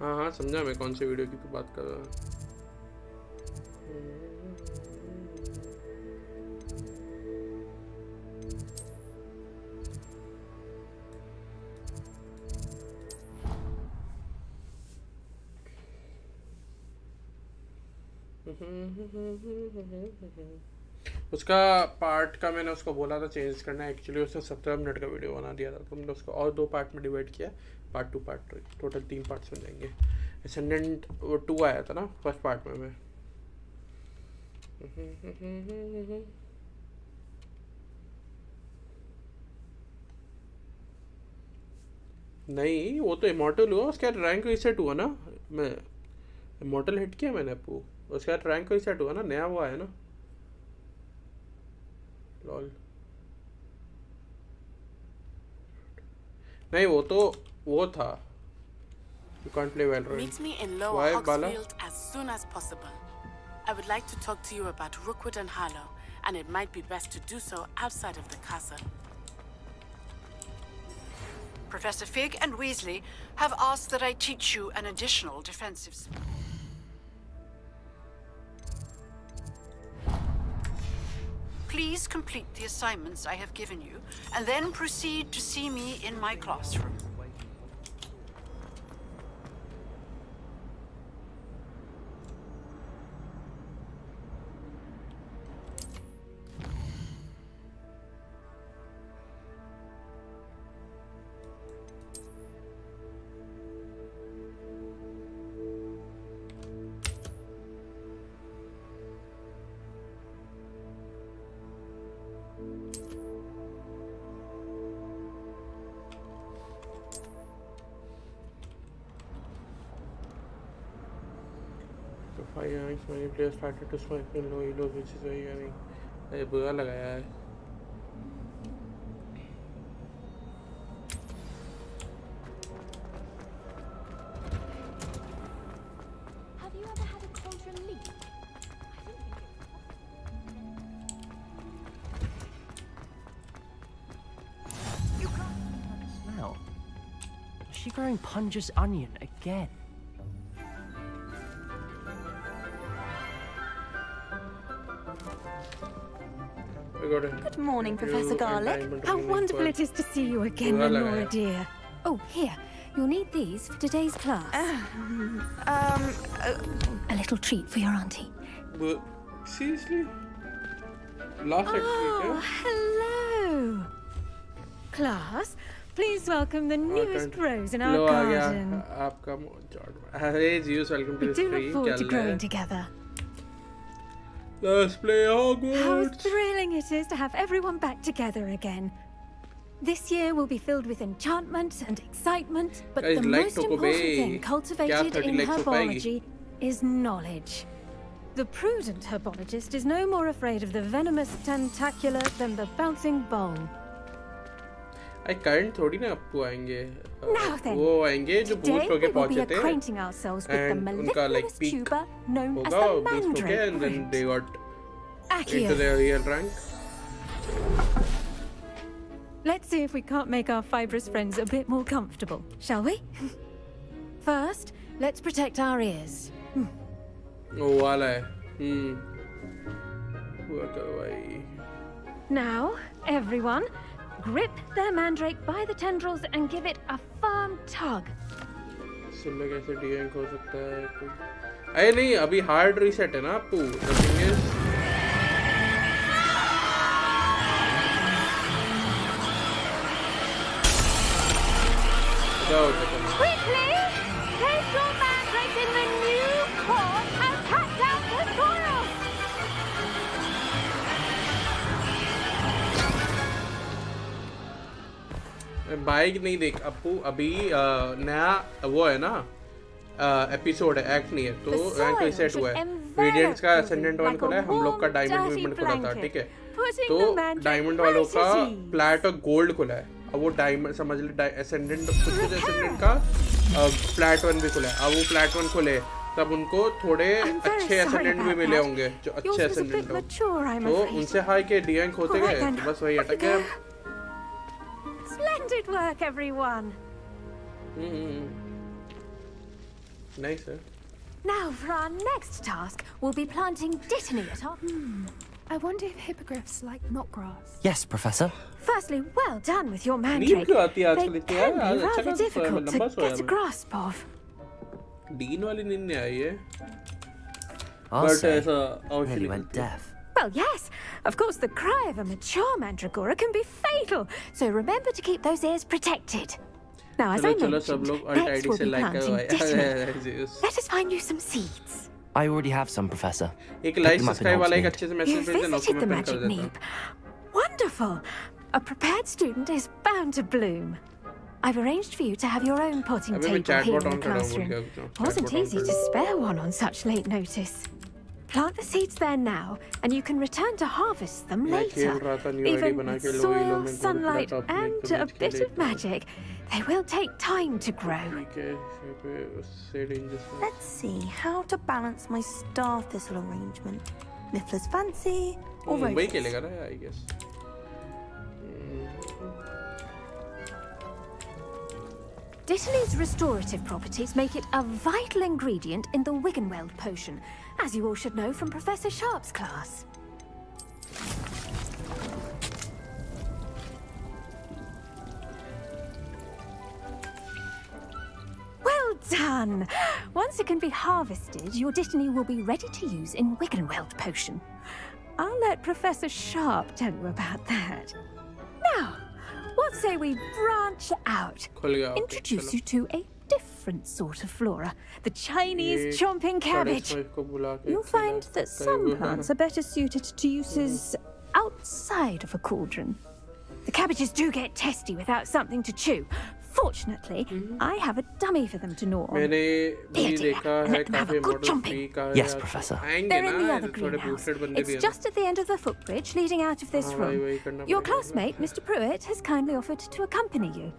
हाँ समझा मैं कौन सी video की तू बात कर रहा है. उसका पार्ट का मैंने उसको बोला था चेंज करना है. एक्चुअली उसने 17 मिनट का वीडियो बना दिया था, तो हमने उसको और 2 पार्ट में डिवाइड किया. पार्ट 2 पार्ट 3 टोटल 3 पार्ट्स में जाएंगे. एसेंडेंट वो 2 आया था ना फर्स्ट पार्ट में. मैं नहीं वो तो इमॉर्टल हुआ, उसका रैंक रीसेट हुआ ना. मैं इमॉर्टल हिट किया मैंने आपको, उसका रैंक रीसेट हुआ ना, नया वो आया ना. लॉल नहीं वो तो वो था. You can't play Valorant. Meet me in Lower Why, Hogsfield as soon as possible. I would like to talk to you about Rookwood and Harlow, and it might be best to do so outside of the castle. Professor Fig and Weasley have asked that I teach you an additional defensive spell. please complete the assignments I have given you, and then proceed to see me in my classroom. Many players started to smoke in low elos, which is very yummy. ये बुरा लगाया है. Have you ever had a quantum leap? You can't smell. Is she growing Punja's onion again? Good morning, Professor Garlick. How wonderful it is to see you again, Lenora dear. Oh, here. You'll need these for today's class. A little treat for your auntie. But seriously? Last week, hello. Class, please welcome the newest rose in our garden. Hey, Zeus, welcome to the stream. We do look forward to growing together. Let's play Hogwarts! How thrilling it is to have everyone back together again. This year will be filled with enchantment and excitement, but the most important thing cultivated in herbology is knowledge. The prudent herbologist is no more afraid of the venomous tentacular than the bouncing bowl. I current थोड़ी ना आपको आएंगे. Now then, वो आएंगे जो boost होके पहुंचे थे. Acquainting ourselves with the mellifluous tuber known as the होगा mandrake. and then they got Accio. into their real rank. Let's see if we can't make our fibrous friends a bit more comfortable, shall we? First, let's protect our ears. Oh, वाला है. Now, everyone, grip their mandrake by the tendrils and give it a firm tug. सुन लो कैसे डियांक हो सकता है. अरे नहीं, अभी hard reset है ना आपको. The thing is, quickly, place your mandrake in the new court and cut down the soil. Bike नहीं देख अपू अभी नया वो है ना एपिसोड है एक्ट नहीं है तो रैंक रीसेट हुआ है. रेडिएंट्स का असेंडेंट 1 खुला है, हम लोग का डायमंड मूवमेंट खुला था. ठीक है, तो डायमंड वालों का प्लैट और गोल्ड खुला है. अब वो डायमंड समझ ले असेंडेंट कुछ असेंडेंट का प्लैट 1 भी खुला है. अब वो प्लैट 1 खुले तब उनको थोड़े अच्छे असेंडेंट भी मिले होंगे जो अच्छे असेंडेंट हो, तो उनसे हाई के डियांक होते गए, बस वही अटक गया. Splendid work, everyone. Nice, sir. Now, for our next task, we'll be planting dittany at our... I wonder if hippogriffs like knotgrass. Yes, Professor. Firstly, well done with your mandrake. They can be rather difficult to get a grasp of. Dean वाली नींद नहीं आई है. But nearly went deaf. Well, yes. Of course, the cry of a mature mandragora can be fatal, so remember to keep those ears protected. Now, as I mentioned, next we'll be planting dittany. Let us find you some seeds. I already have some, Professor. एक like subscribe वाला एक अच्छे से message भेज देना, visited the magic neep. Wonderful. A prepared student is bound to bloom. I've arranged for you to have your own potting table here in the classroom. Wasn't easy to spare one on such late notice. Plant the seeds there now, and you can return to harvest them later. Even with soil, sunlight, and a bit of magic, they will take time to grow. Let's see how to balance my star thistle arrangement. Niffler's fancy or roses? I guess. Dittany's restorative properties make it a vital ingredient in the Wiggenweld potion, as you all should know from Professor Sharp's class. done. Once it can be harvested, your dittany will be ready to use in Wiggenweld potion. I'll let Professor Sharp tell you about that. Now, what say we branch out? Introduce you to a different sort of flora, the Chinese chomping cabbage. You'll find that some plants are better suited to uses outside of a cauldron. The cabbages do get testy without something to chew. Fortunately, I have a dummy for them to gnaw on. Here, dear, and let them have a good chomping. Yes, Professor. They're in the other greenhouse. It's just at the end of the footbridge leading out of this room. Your classmate, Mr. Pruitt, has kindly offered to accompany you.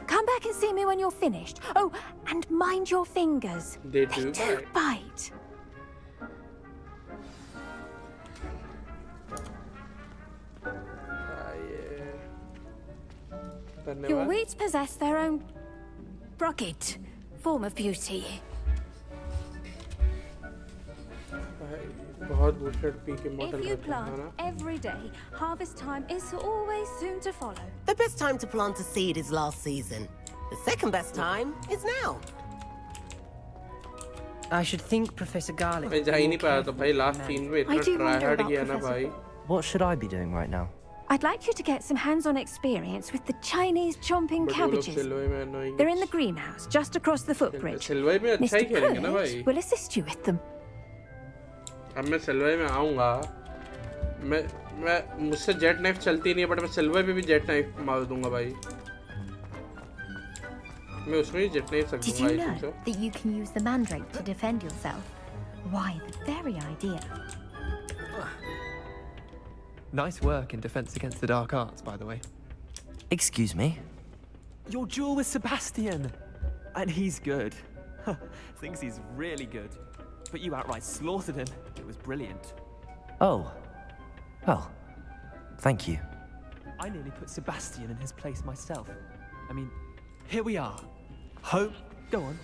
Come back and see me when you're finished. Oh, and mind your fingers. They do bite. Your weeds possess their own rugged form of beauty. If you plant every day, harvest time is always soon to follow. The best time to plant a seed is last season. The second best time is now. I should think Professor Garlic. What should I be doing right now? I'd like you to get some hands-on experience with the Chinese chomping cabbages. They're in the greenhouse, just across the footbridge. Mr. Pruitt will assist you with them. अब मैं सिल्वे में आऊँगा मैं मुझसे jet knife चलती नहीं है but मैं सिल्वे पे भी जेट नाइफ मार दूँगा भाई मैं उसमें ही jet knife Did you know that you can use the mandrake to defend yourself? Why, the very idea. Nice work in defense against the dark arts, by the way. Excuse me? Your duel with Sebastian! And he's good. Thinks he's really good. But you outright slaughtered him. It was brilliant. Oh. Well, thank you. I nearly put Sebastian in his place myself. I mean, here we are. Hope. Go on.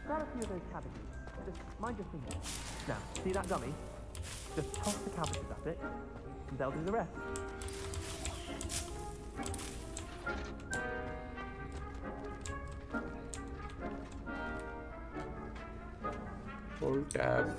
Grab a few of those cabbages. Just mind your fingers. Now, see that dummy? Just toss the cabbages at it, and they'll do the rest. Hold tab.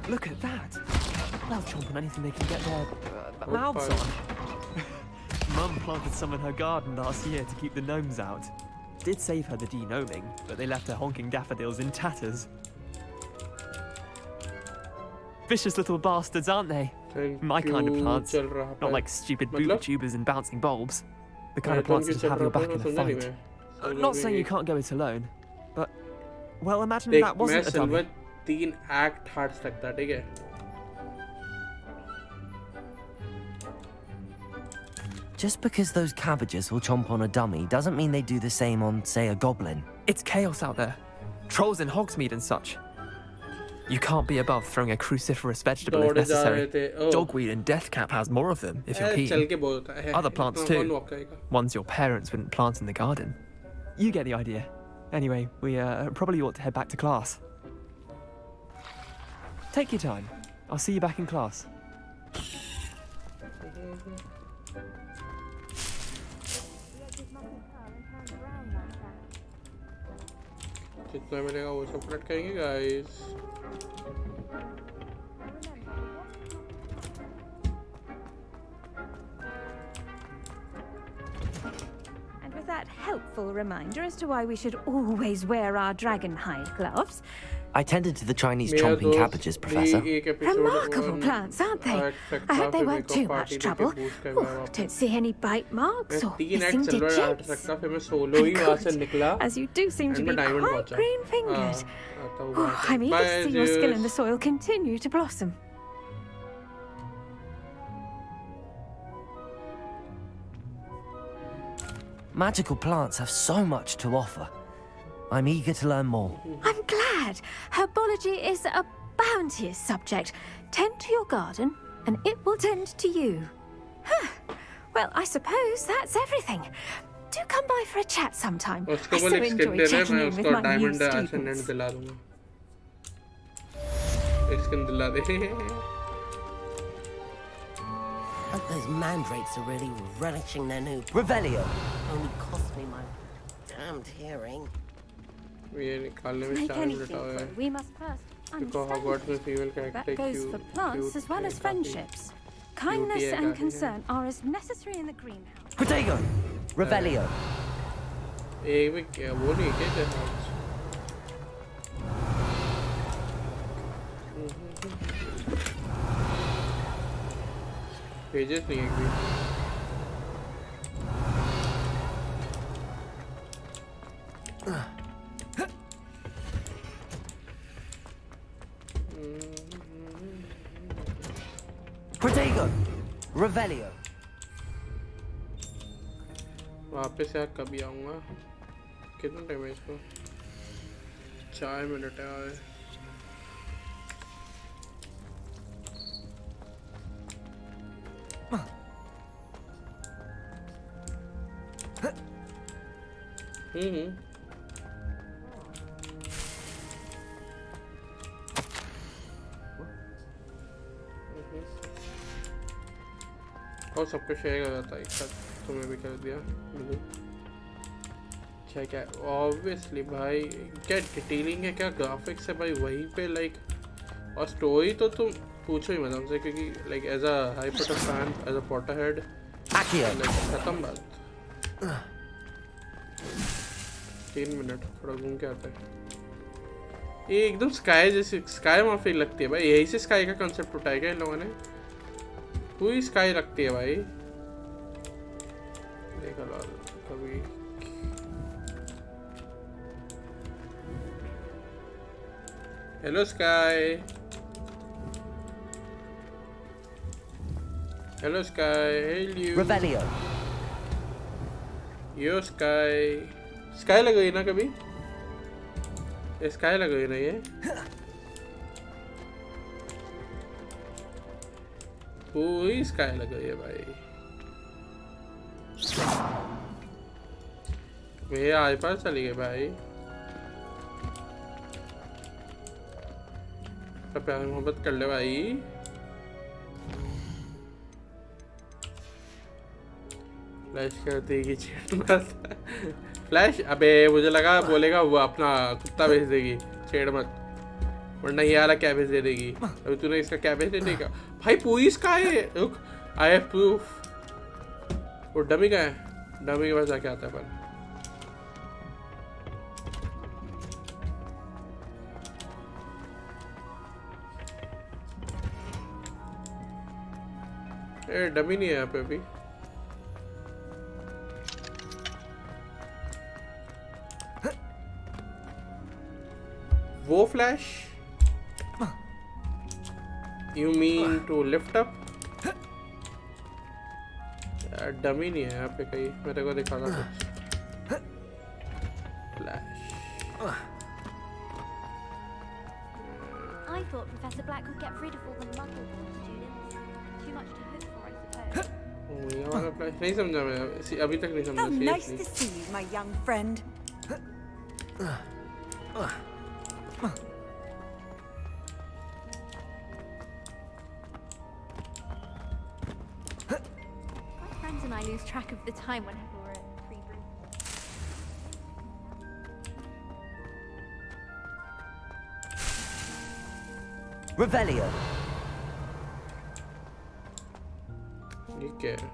Look at that! They'll chomp on anything they can get their mouths on. Mum planted some in her garden last year to keep the gnomes out. Did save her the de-gnoming, but they left her honking daffodils in tatters. Vicious little bastards, aren't they? My kind of plants. Not like stupid booby tubers and bouncing bulbs. The kind of plants that have your back in a fight. Not saying you can't go it alone, but... Well, imagine that wasn't a dummy. 3 act hearts लगता है ठीक है Just because those cabbages will chomp on a dummy doesn't mean they do the same on, say, a goblin. It's chaos out there. Trolls in Hogsmeade and such. You can't be above throwing a cruciferous vegetable if necessary. Dogweed and deathcap has more of them, if you're keen. Other plants too. Ones your parents wouldn't plant in the garden. You get the idea. Anyway, we probably ought to head back to class. Take your time. I'll see you back in class. जितना मिलेगा वो सब collect करेंगे guys And with that helpful reminder as to why we should always wear our dragon hide gloves. I tended to the Chinese chomping cabbages, Professor. Remarkable plants, aren't they? I hope they weren't too much trouble. Ooh, don't see any bite marks or missing digits. Good, as you do seem to be quite green-fingered. I'm eager to see your skill in the soil continue to blossom. Magical plants have so much to offer. I'm eager to learn more. I'm glad. Herbology is a bounteous subject. Tend to your garden, and it will tend to you. Huh. Well, I suppose that's everything. Do come by for a chat sometime. I so enjoy checking in with my new students. Skin दिला दे। But those mandrakes are really relishing their new Revelio. Only cost me my damned hearing. ये निकालने में Make time anything लगा हुआ है। grow, we must first देखो understand Hogwarts में female it. That character goes for plants as well as friendships. Kindness and concern are as necessary in the greenhouse. Protego. Revelio. एक भी क्या वो नहीं क्या जहाँ पेजेस नहीं है भी Protego. Revelio. वापस यार कभी आऊँगा कितना टाइम है इसको 4 मिनट है यार और सबको शेयर कर रहा था एक साथ तुम्हें भी कर दिया क्या ऑब्वियसली भाई क्या डिटेलिंग है क्या ग्राफिक्स है भाई वहीं पे लाइक और स्टोरी तो तुम पूछो ही मत हमसे क्योंकि like as a Harry Potter fan as a Potterhead खत्म बात 3 मिनट थोड़ा घूम के आता है ये एकदम स्काई जैसी स्काई माफी लगती है भाई यही से स्काई का कंसेप्ट उठाया गया इन लोगों ने पूरी स्काई लगती है भाई देखा लो कभी hello sky hello sky hello Revelio. यो स्काई स्काई लग गई ना कभी स्काई लग गई ना ये पूरी स्काई लग गई है भाई मेरे आस पास चली गई भाई तो प्यार मोहब्बत कर ले भाई फ्लैश कर देगी चैट मत फ्लैश अबे मुझे लगा बोलेगा वो अपना कुत्ता भेज देगी छेड़ मत वरना ये वाला क्या भेज दे देगी अभी तूने इसका क्या भेज देगा भाई पूरी इसका है रुक आई हैव प्रूफ वो डमी का है डमी के पास जाके आता है पर ए डमी नहीं है यहाँ पे अभी वो flash You mean to lift up? Dummy नहीं है यहाँ पे कहीं मेरे को दिखाना कुछ flash I thought Professor Black could get rid of all the muddle students. Too much to hope for, I suppose. ये वाला फ्लैश नहीं समझा मैं अभी तक नहीं समझा How nice to see you, my young friend. And I lose track of the time whenever we're at pre-brew. Revelio. ये क्या है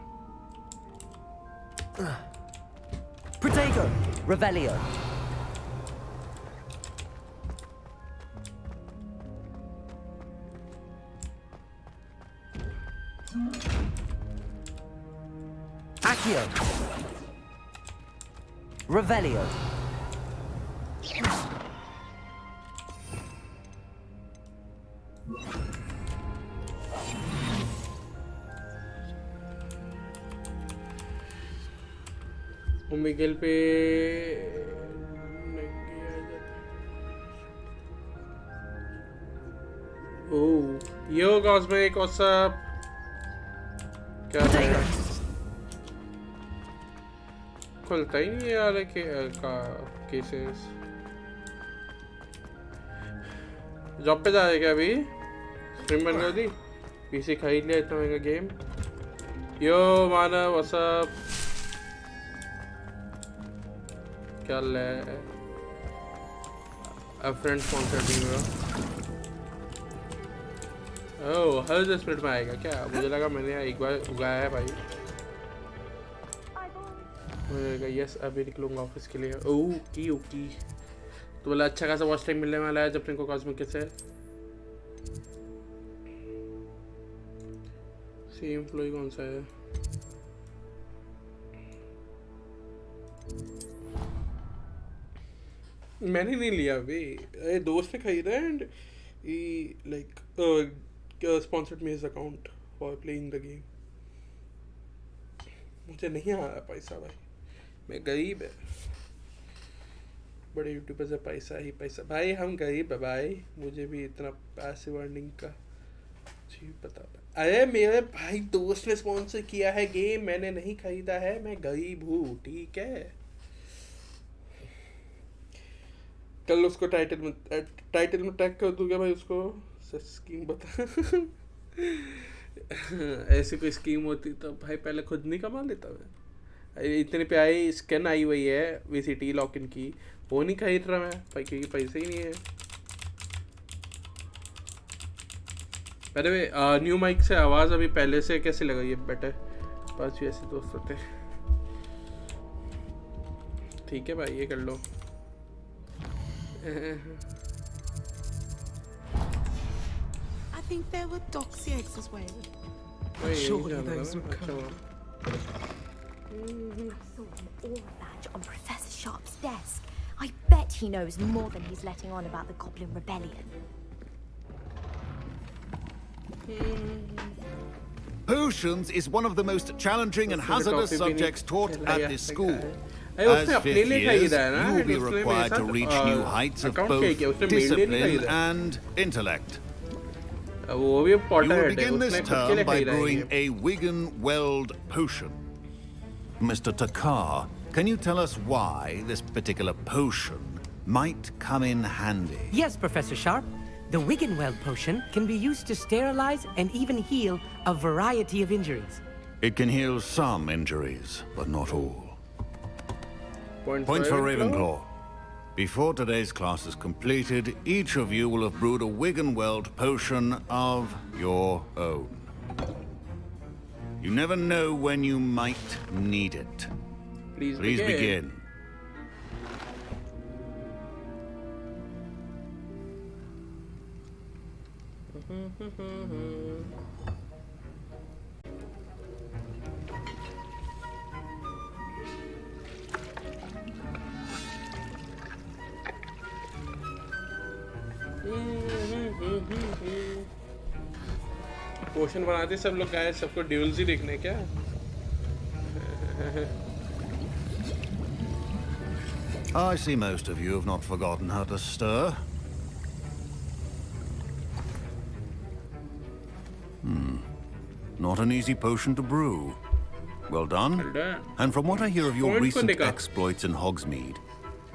Protego. Revelio. Accio. Revelio. Miguel पे ओह यो कॉस्मिक व्हाट्सअप क्या है खुलता ही नहीं यार का केसेस जॉब पे जा रहे क्या अभी स्ट्रीम बंद कर दी पीसी खरीद लिया इतना महंगा गेम यो मानव व्हाट्स अप क्या ले अ फ्रेंड स्पॉन्सर्ड मेरा ओह हर 10 मिनट में आएगा क्या मुझे लगा मैंने एक बार उगाया है भाई मुझे यस अभी निकलूंगा ऑफिस के लिए ओके ओके तो बोला अच्छा खासा वॉच टाइम मिलने वाला है जब तुमको कॉस्मिक से सेम एम्प्लॉय कौन सा है मैंने नहीं लिया अभी दोस्त ने खरीदा and he like sponsored me his account for playing the game मुझे नहीं आ रहा पैसा भाई मैं गरीब है बड़े यूट्यूबर से पैसा ही पैसा भाई हम गरीब है भाई मुझे भी इतना पैसिव अर्निंग का जी पता अरे मेरे भाई दोस्त ने स्पॉन्सर किया है गेम मैंने नहीं खरीदा है मैं गरीब हूँ ठीक है कल उसको टाइटल में टैग कर दूंगा भाई उसको स्कीम बता ऐसी कोई स्कीम होती तो भाई पहले खुद नहीं कमा लेता मैं इतने पे आई स्कैन आई हुई है वीसीटी लॉक इन की वो नहीं खरीद रहा मैं भाई क्योंकि पैसे ही नहीं है अरे न्यू माइक से आवाज़ अभी पहले से कैसे लगा ये बेटर पास भी ऐसे दोस्त होते ठीक है भाई ये कर लो I think there were doxy eggs as well. Surely those would come. I saw an aura badge on Professor Sharp's desk. I bet he knows more than he's letting on about the Goblin Rebellion. Potions is one of the most challenging and hazardous subjects taught at this school. As fifth years, you will be required to reach new heights of both discipline and intellect. You will begin this term by brewing a Wigan-Weld potion. Mr. Takar, can you tell us why this particular potion might come in handy? Yes, Professor Sharp. The Wigan-Weld potion can be used to sterilize and even heal a variety of injuries. It can heal some injuries, but not all. Point for Ravenclaw. Before today's class is completed, each of you will have brewed a Wigan-Weld potion of your own. You never know when you might need it. Please begin. पोशन बनाते सब लोग गए सबको duels ही देखने क्या I see most of you have not forgotten how to stir. Not an easy potion to brew. Well done. Well done. And from what I hear of your Point recent Kundika. exploits in Hogsmeade,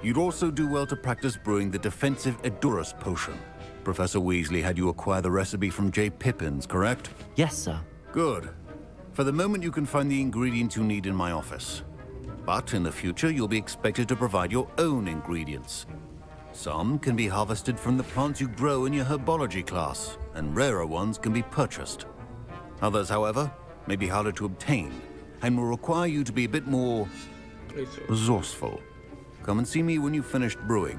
you'd also do well to practice brewing the defensive Edurus potion. Professor Weasley had you acquire the recipe from J. Pippin's, correct? Yes, sir. Good. For the moment, you can find the ingredients you need in my office. But in the future, you'll be expected to provide your own ingredients. Some can be harvested from the plants you grow in your herbology class, and rarer ones can be purchased. Others, however, may be harder to obtain, and will require you to be a bit more resourceful. Come and see me when you've finished brewing,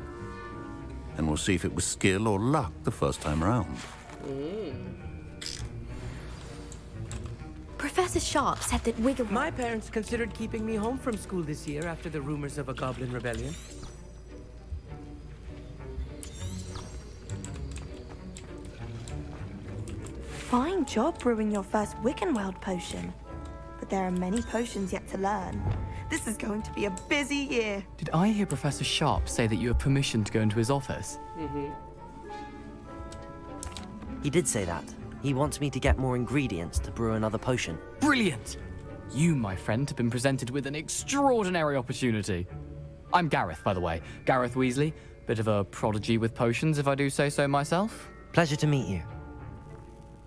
and we'll see if it was skill or luck the first time around. Professor Sharp said that Wigan... My parents considered keeping me home from school this year after the rumors of a Goblin Rebellion. Fine job brewing your first Wigan-Weld potion. But there are many potions yet to learn. This is going to be a busy year. Did I hear Professor Sharp say that you have permission to go into his office? He did say that. He wants me to get more ingredients to brew another potion. Brilliant! You, my friend, have been presented with an extraordinary opportunity. I'm Gareth, by the way. Gareth Weasley. Bit of a prodigy with potions, if I do say so myself. Pleasure to meet you.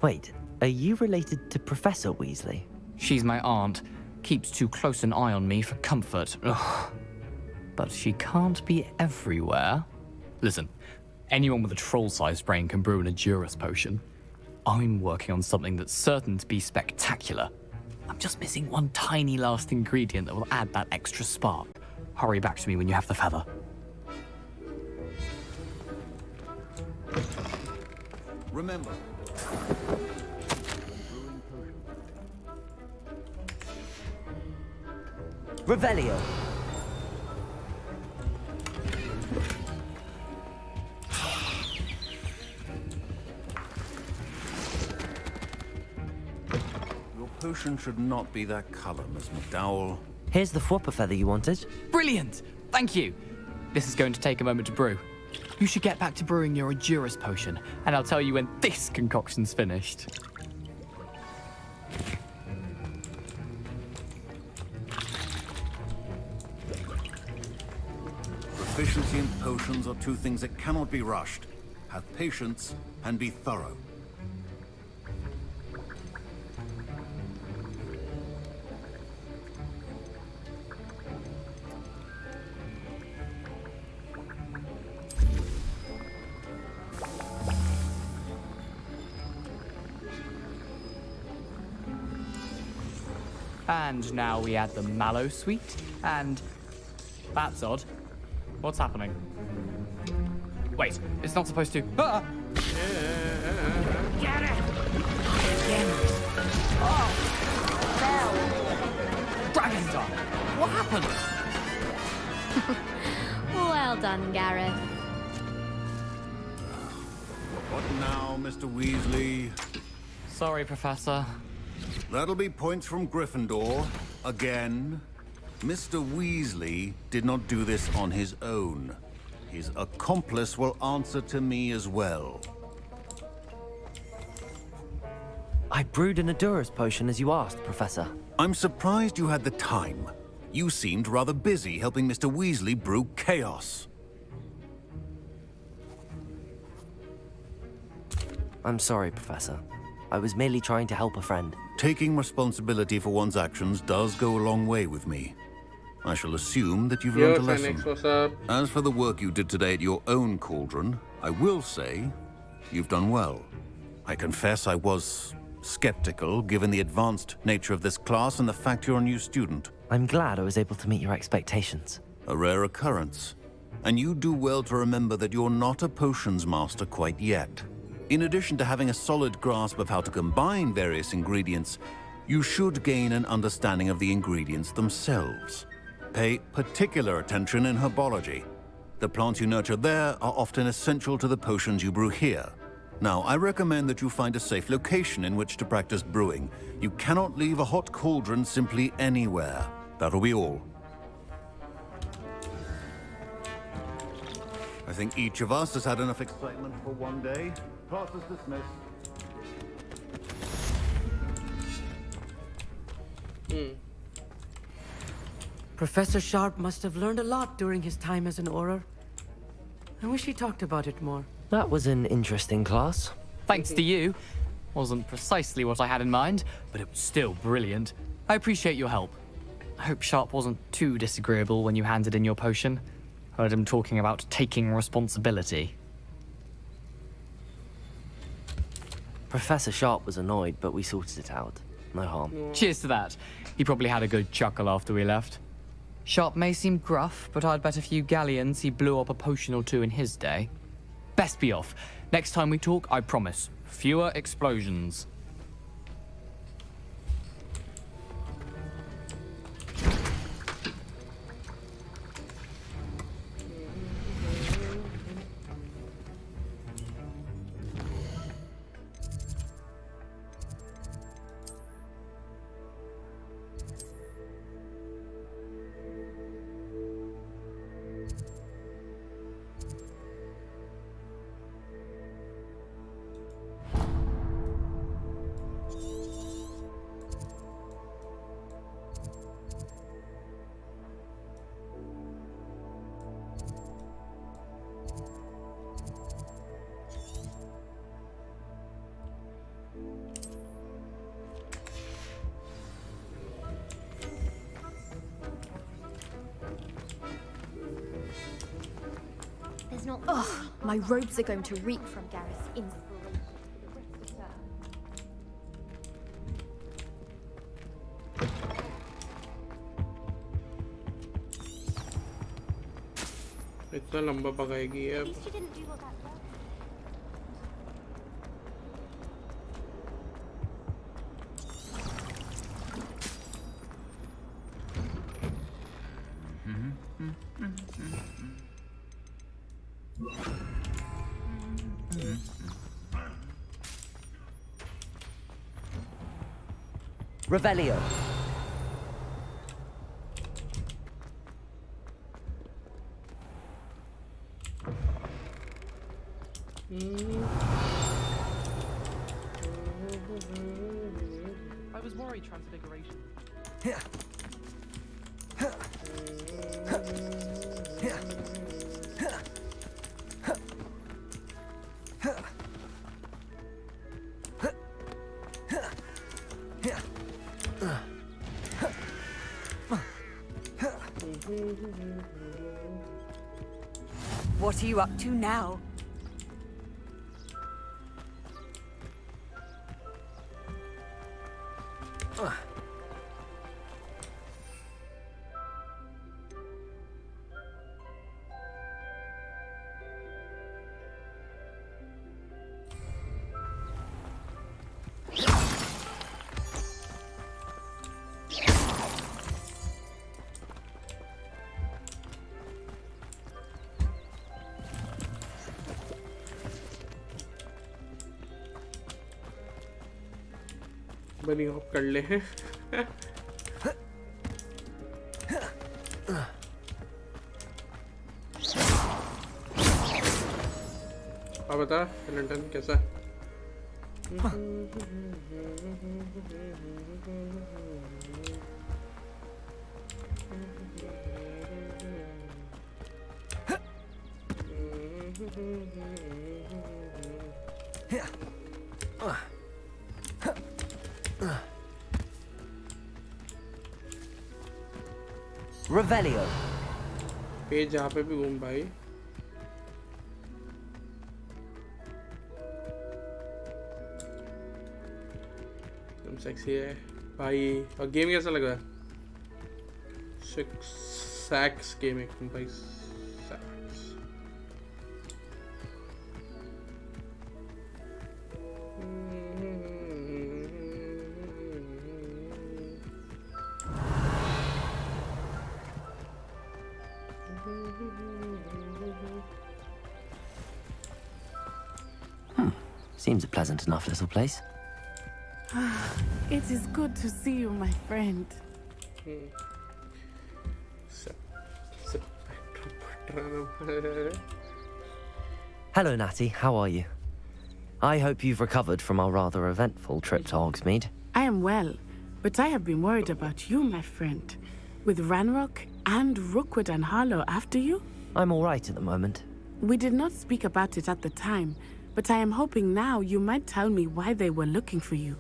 Wait, are you related to Professor Weasley? She's my aunt. Keeps too close an eye on me for comfort. Ugh. But she can't be everywhere. Listen, anyone with a troll-sized brain can brew an Edurus potion. I'm working on something that's certain to be spectacular. I'm just missing one tiny last ingredient that will add that extra spark. Hurry back to me when you have the feather. Remember. Revelio. Your potion should not be that color, Miss McDowell. Here's the Fwopper feather you wanted. Brilliant! Thank you! This is going to take a moment to brew. You should get back to brewing your Edurus potion, and I'll tell you when this concoction's finished. Proficiency and potions are two things that cannot be rushed. Have patience and be thorough. And now we add the mallow sweet, and... That's odd. What's happening? Wait, it's not supposed to... Ah! Get it! Oh! Dragon Dog! What happened? Well done, Gareth. What now, Mr. Weasley? Sorry, Professor. That'll be points from Gryffindor. Again. Mr. Weasley did not do this on his own. His accomplice will answer to me as well. I brewed an Edurus potion as you asked, Professor. I'm surprised you had the time. You seemed rather busy helping Mr. Weasley brew chaos. I'm sorry, Professor. I was merely trying to help a friend. Taking responsibility for one's actions does go a long way with me. I shall assume that you've learned a lesson. What's up? As for the work you did today at your own cauldron, I will say you've done well. I confess I was skeptical, given the advanced nature of this class and the fact you're a new student. I'm glad I was able to meet your expectations. A rare occurrence. And you do well to remember that you're not a potions master quite yet. In addition to having a solid grasp of how to combine various ingredients, you should gain an understanding of the ingredients themselves. Pay particular attention in herbology. The plants you nurture there are often essential to the potions you brew here. Now, I recommend that you find a safe location in which to practice brewing. You cannot leave a hot cauldron simply anywhere. That'll be all. I think each of us has had enough excitement for one day. Class is dismissed. Professor Sharp must have learned a lot during his time as an Auror. I wish he talked about it more. That was an interesting class. Thanks to you. Wasn't precisely what I had in mind, but it was still brilliant. I appreciate your help. I hope Sharp wasn't too disagreeable when you handed in your potion. Heard him talking about taking responsibility. Professor Sharp was annoyed, but we sorted it out. No harm. Cheers to that. He probably had a good chuckle after we left. Sharp may seem gruff, but I'd bet a few galleons he blew up a potion or two in his day. Best be off. Next time we talk, I promise. Fewer explosions. not. Ugh, my robes are going to reek from Gareth's inspiration. इतना लंबा पकाएगी ये अब Revelio. I was worried transfiguration. What are you up to now? बनी hop कर ले अब बता London कैसा Revelio. पेज जहाँ पे भी घूम भाई तुम सेक्सी है भाई और गेम कैसा लग रहा है सैक्स गेमिंग भाई सैक्स Seems a pleasant enough little place. It is good to see you, my friend. Hello, Natty. How are you? I hope you've recovered from our rather eventful trip to Hogsmeade. I am well, but I have been worried about you, my friend. With Ranrock and Rookwood and Harlow after you? I'm all right at the moment. We did not speak about it at the time, but I am hoping now you might tell me why they were looking for you.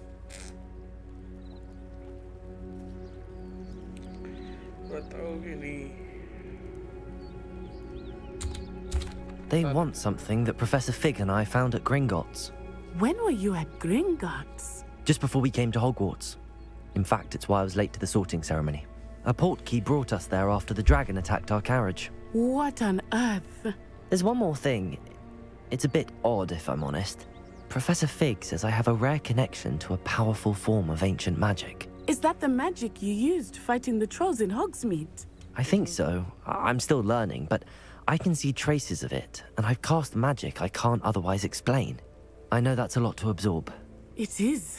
They want something that Professor Fig and I found at Gringotts. When were you at Gringotts? Just before we came to Hogwarts. In fact, it's why I was late to the sorting ceremony. A portkey brought us there after the dragon attacked our carriage. What on earth? There's one more thing. It's a bit odd, if I'm honest. Professor Fig says I have a rare connection to a powerful form of ancient magic. Is that the magic you used fighting the trolls in Hogsmeade? I think so. I'm still learning, but I can see traces of it, and I've cast magic I can't otherwise explain. I know that's a lot to absorb. It is.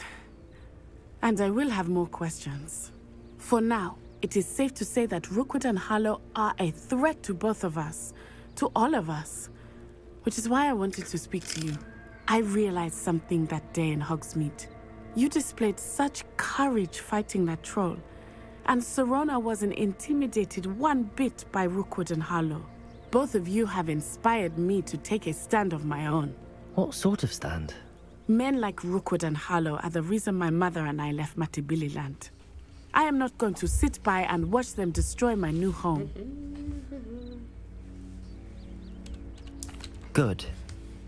And I will have more questions. For now, it is safe to say that Rookwood and Harlow are a threat to both of us. To all of us. Which is why I wanted to speak to you. I realized something that day in Hogsmeade. You displayed such courage fighting that troll. And Serona wasn't intimidated one bit by Rookwood and Harlow. Both of you have inspired me to take a stand of my own. What sort of stand? Men like Rookwood and Harlow are the reason my mother and I left Matibili land. I am not going to sit by and watch them destroy my new home. Good.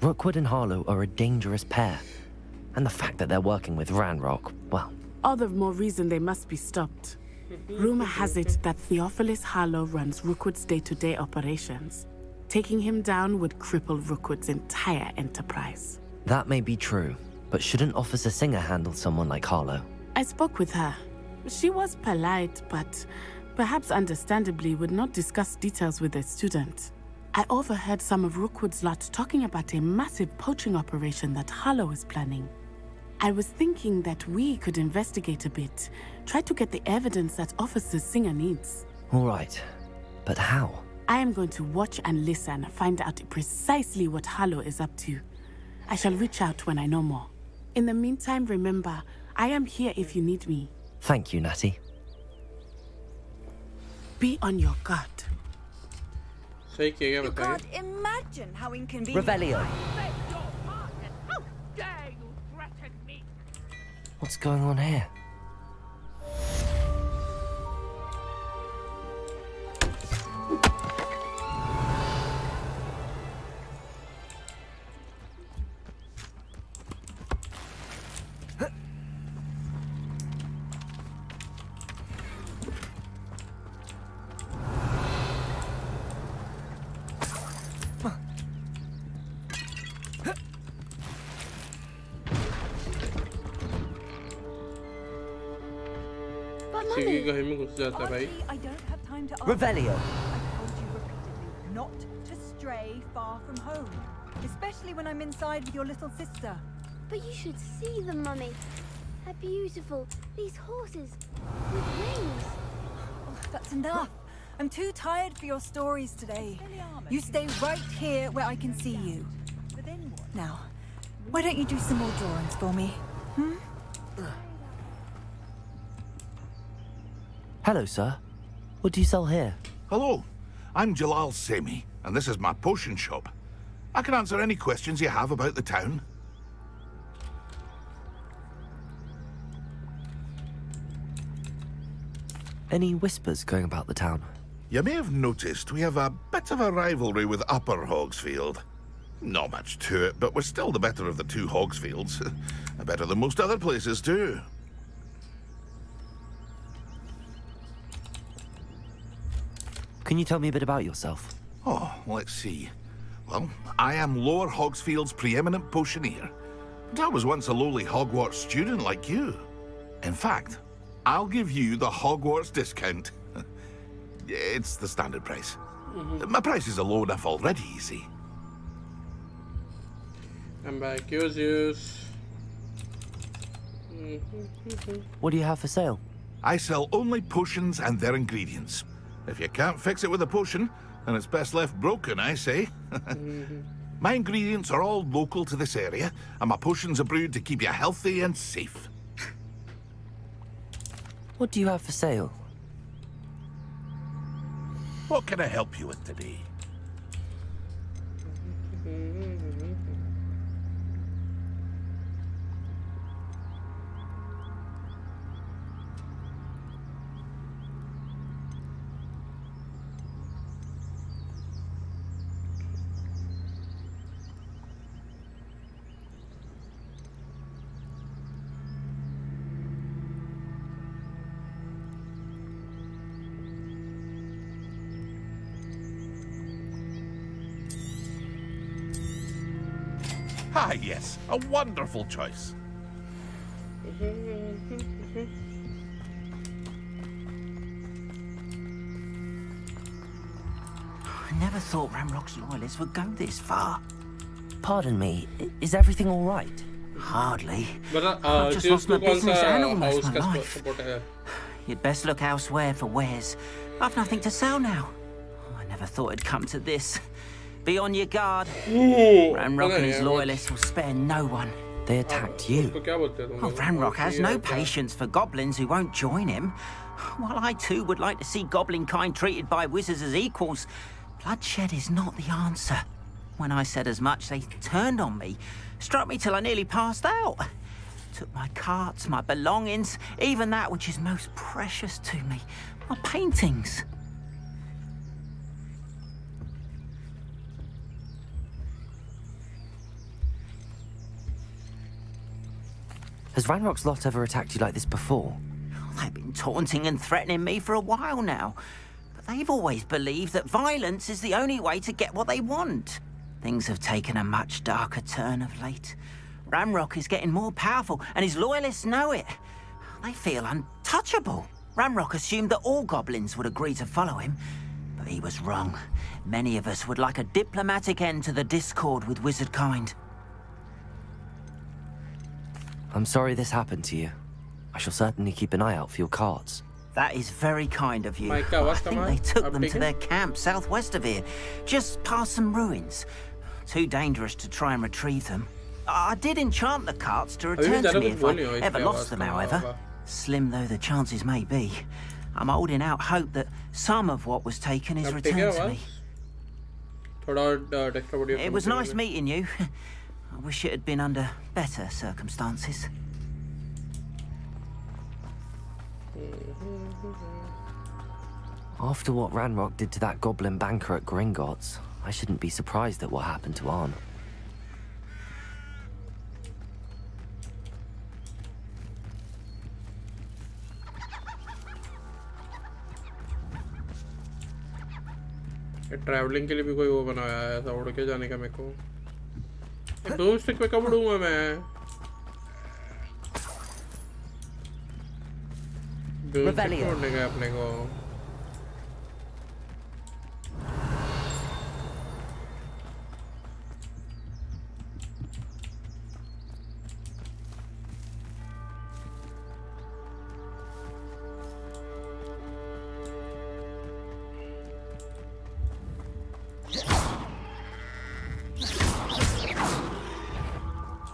Rookwood and Harlow are a dangerous pair. And the fact that they're working with Ranrock, well... All the more reason they must be stopped. Rumor has it that Theophilus Harlow runs Rookwood's day-to-day operations. Taking him down would cripple Rookwood's entire enterprise. That may be true, but shouldn't Officer Singer handle someone like Harlow? I spoke with her. She was polite, but perhaps understandably would not discuss details with a student. I overheard some of Rookwood's lot talking about a massive poaching operation that Harlow is planning. I was thinking that we could investigate a bit, try to get the evidence that Officer Singer needs. All right, but how? I am going to watch and listen, find out precisely what Harlow is up to. I shall reach out when I know more. In the meantime, remember, I am here if you need me. Thank you, Natty. Be on your guard. You can't imagine how inconvenient. Revelio. How dare you threaten me? What's going on here? I don't have time to Revelio. I told you repeatedly not to stray far from home, especially when I'm inside with your little sister. But you should see them, Mummy. They're beautiful. These horses with wings. Oh, that's enough. I'm too tired for your stories today. You stay right here where I can see you. Now, why don't you do some more drawings for me? Hmm? Hello, sir. What do you sell here? Hello, I'm Jalal Semi, and this is my potion shop. I can answer any questions you have about the town. Any whispers going about the town? You may have noticed we have a bit of a rivalry with Upper Hogsfield. Not much to it, but we're still the better of the two Hogsfields. Better than most other places, too. Can you tell me a bit about yourself? Oh, let's see. Well, I am Lower Hogsfield's preeminent potioneer. But I was once a lowly Hogwarts student like you. In fact, I'll give you the Hogwarts discount. It's the standard price. My prices are low enough already, you see. I'm back. Use. What do you have for sale? I sell only potions and their ingredients. If you can't fix it with a potion, then it's best left broken, I say. My ingredients are all local to this area, and my potions are brewed to keep you healthy and safe. What do you have for sale? What can I help you with today? Ah, yes, a wonderful choice. I never thought Ranrock's loyalists would go this far. Pardon me, is everything all right? Hardly. But I've just lost my business and almost my house life. का You'd best look elsewhere for wares. I've nothing to sell now. I never thought it'd come to this. Be on your guard. Ranrock and his loyalists will spare no one. They attacked you. Oh, Ranrock has no patience for goblins who won't join him. While I too would like to see goblin kind treated by wizards as equals, bloodshed is not the answer. When I said as much, they turned on me, struck me till I nearly passed out. Took my carts, my belongings, even that which is most precious to me, my paintings. Has Ranrock's lot ever attacked you like this before? They've been taunting and threatening me for a while now. But they've always believed that violence is the only way to get what they want. Things have taken a much darker turn of late. Ranrock is getting more powerful, and his loyalists know it. They feel untouchable. Ranrock assumed that all goblins would agree to follow him, but he was wrong. Many of us would like a diplomatic end to the discord with wizard kind. I'm sorry this happened to you. I shall certainly keep an eye out for your cards. That is very kind of you. I think they took them to their camp southwest of here, just past some ruins. Too dangerous to try and retrieve them. I did enchant the carts to return to me if I ever lost them, however. Slim though the chances may be, I'm holding out hope that some of what was taken is returned to me. It was nice meeting you. I wish it had been under better circumstances. After what Ranrock did to that goblin banker at Gringotts, I shouldn't be surprised at what happened to Arn. Travelling के लिए भी कोई वो बनाया है ऐसा उड़ के जाने का मेरे को दो स्टिक पे कब उड़ूंगा मैं उड़ने का अपने को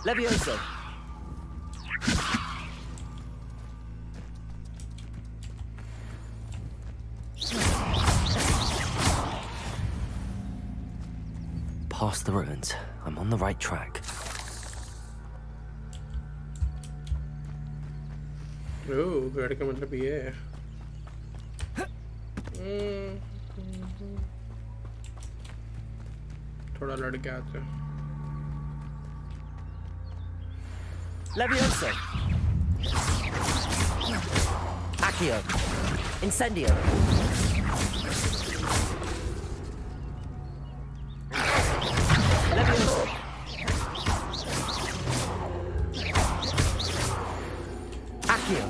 Levioso. Past the ruins. I'm on the right track. Oh, पेड़ का मतलब ये है थोड़ा लड़के आते हैं Levioso. Accio. Incendio. Levioso. Accio.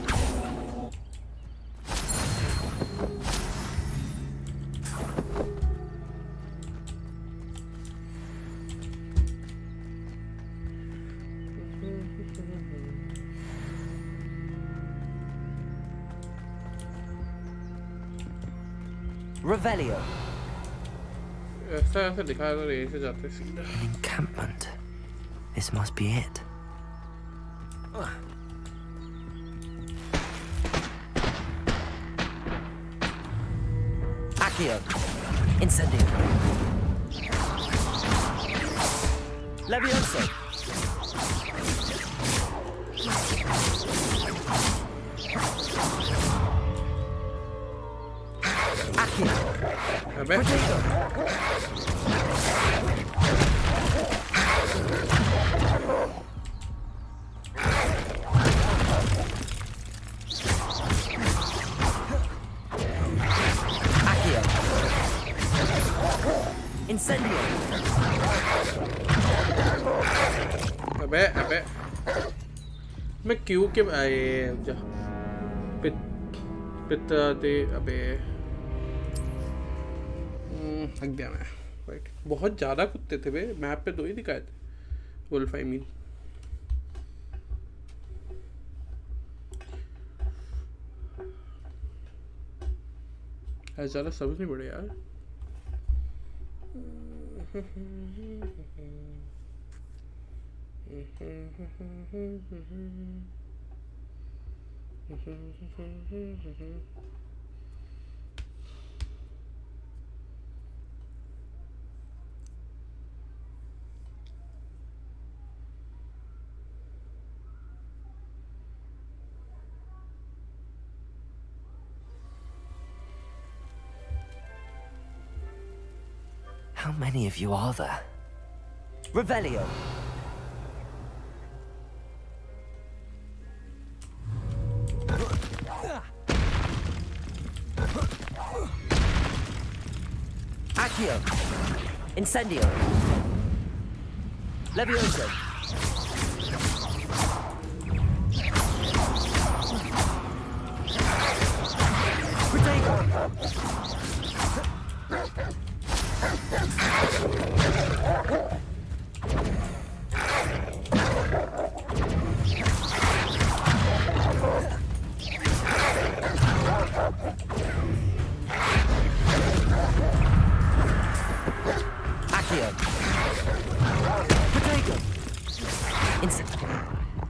Revelio. An encampment. This must be it. Accio. Incendio. Levioso. अबे Accio. Incendio. अबे मैं क्यों के आए पिता दे अबे थक गया मैं राइट बहुत ज़्यादा कुत्ते थे बे मैप पे दो ही दिखाए थे वुल्फ आई मीन ज़्यादा समझ नहीं पड़े यार How many of you are there? Revelio. Accio. Incendio. Levioso. Protego.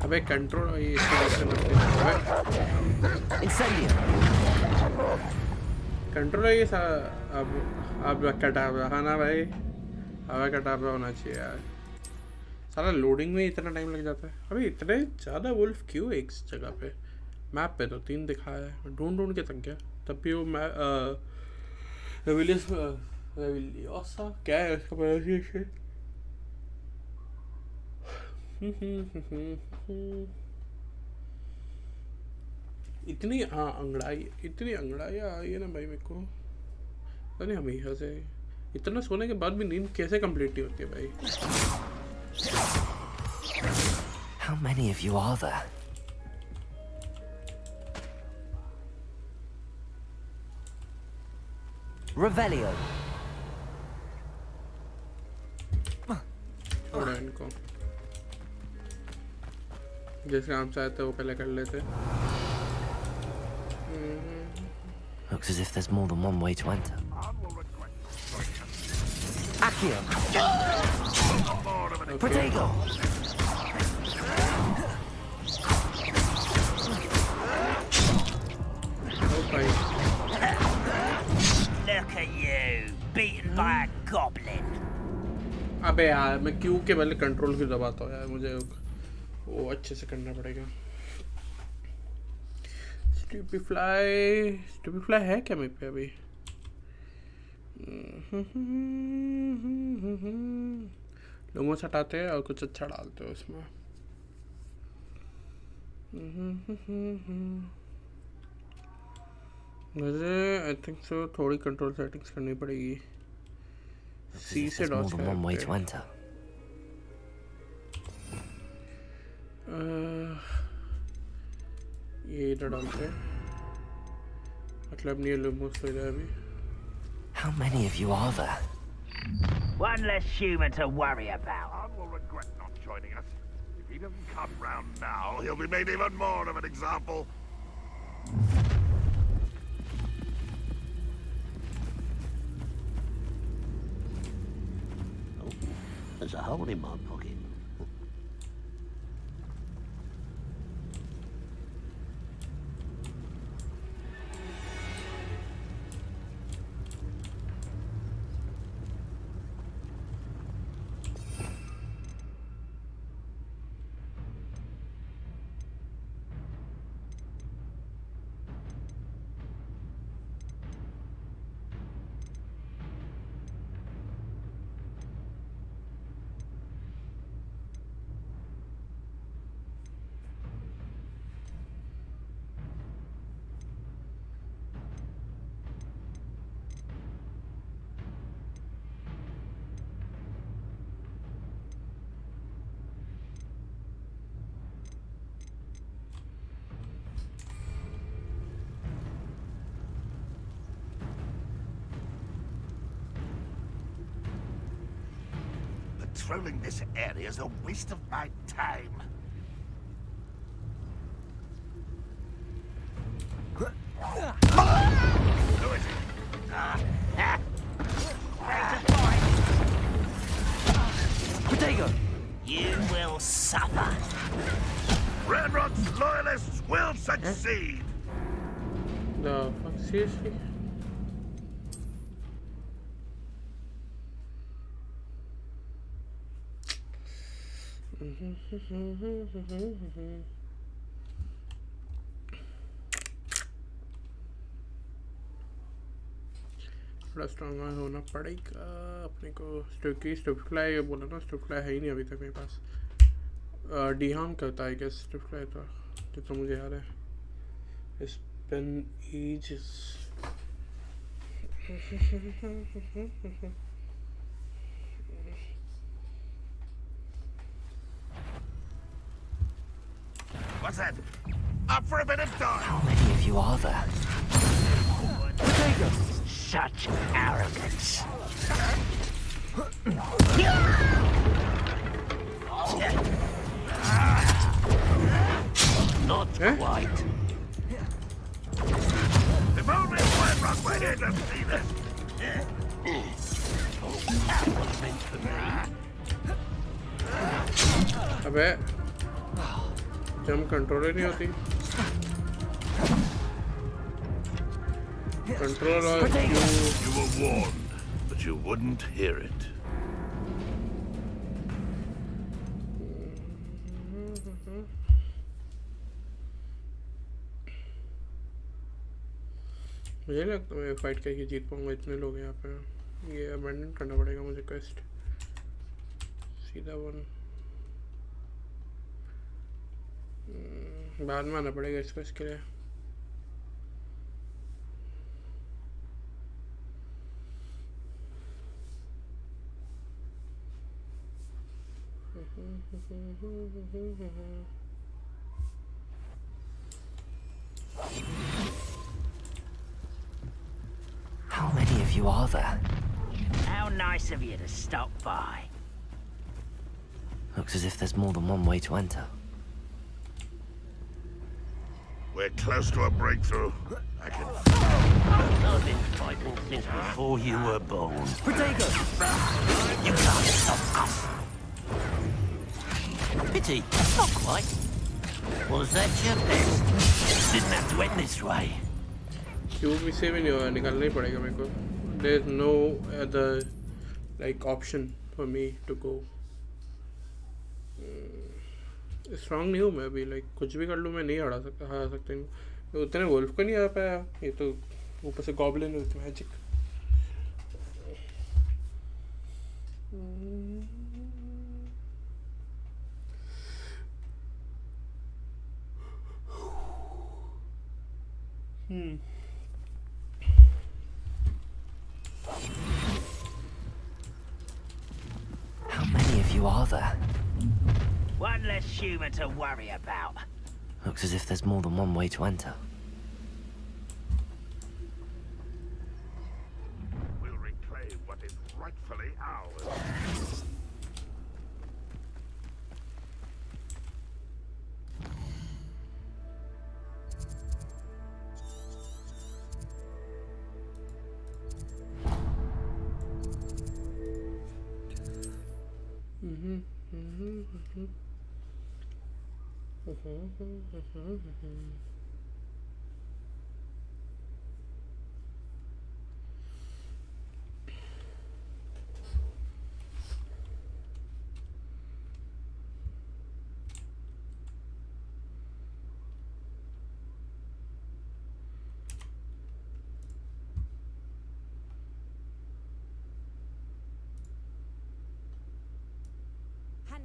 अबे कंट्रोल ये इंसेंडियो कंट्रोल ये अब कटाव है ना भाई, अब कटाव होना चाहिए यार। सारा लोडिंग में इतना टाइम लग जाता है। अबे इतने ज़्यादा वुल्फ क्यों एक जगह पे? मैप पे तो 3 दिखाया है, ढूंढ के तक गया तब भी वो रेविलियोसा क्या है उसका प्रोनाउंसिएशन? इतनी इतनी अंगड़ाई आ रही है ना भाई मेरे को, अरे हमेशा से इतना सोने के बाद भी नींद कैसे कंप्लीट नहीं होती है भाई? How many of you are there? Revelio. और इनको जैसे हम चाहते वो पहले कर लेते। Looks as if there's more than one way to enter. Accio. Protego. Look at you, beaten by a goblin. अबे यार मैं क्यों के पहले कंट्रोल क्यों दबाता हूँ यार, मुझे वो अच्छे से करना पड़ेगा। स्टूपिफ्लाई है क्या मेरे पे अभी? लोगों से हटाते हैं और कुछ अच्छा डालते हैं उसमें। मुझे आई थिंक सो थोड़ी कंट्रोल सेटिंग्स करनी पड़ेगी। सी से डॉच ये इधर डालते हैं, मतलब नहीं लुमोस हो जाए अभी। How many of you are there? One less human to worry about. Khan will regret not joining us. If he doesn't come round now, he'll be made even more of an example. Oh, there's a hole in my pocket. Patrolling this area is a waste of my time. Who is it? Protego. You will suffer. Ramrod's loyalists will succeed. The fuck, seriously? थोड़ा strong होना पड़ेगा अपने को। स्टूफ्लाई बोला ना, स्टूफ्लाई है ही नहीं अभी तक मेरे पास। डिहाम करता है क्या स्टूफ्लाई तो, जितना मुझे याद है। Spain ages What's that? Up for a bit of time. How many of you are there? Such arrogance. Not quite. If only Rock were here to see this. That was meant for me. अबे jump control ही नहीं होती control और You were warned, but you wouldn't hear it. मुझे नहीं लगता मैं fight करके जीत पाऊंगा इतने लोग हैं यहाँ पे ये अबैंडन करना पड़ेगा मुझे क्वेस्ट सीधा वन बाद में आना पड़ेगा इस क्वेस्ट के लिए How many of you are there? How nice of you to stop by. Looks as if there's more than one way to enter. We're close to a breakthrough. I can. I've been fighting since before you were born. You can't stop us. Pity, not quite. Was that your best? Didn't have to end this way. Cube इसे भी नहीं निकालना ही पड़ेगा मेरे को. There's no other like option for me to go. Strong नहीं हूँ मैं अभी लाइक कुछ भी कर लूँ मैं नहीं हरा सकता हूँ उतने वुल्फ को नहीं हरा पाया ये तो ऊपर से goblin with magic How many of you are there? One less human to worry about. Looks as if there's more than one way to enter. We'll reclaim what is rightfully ours.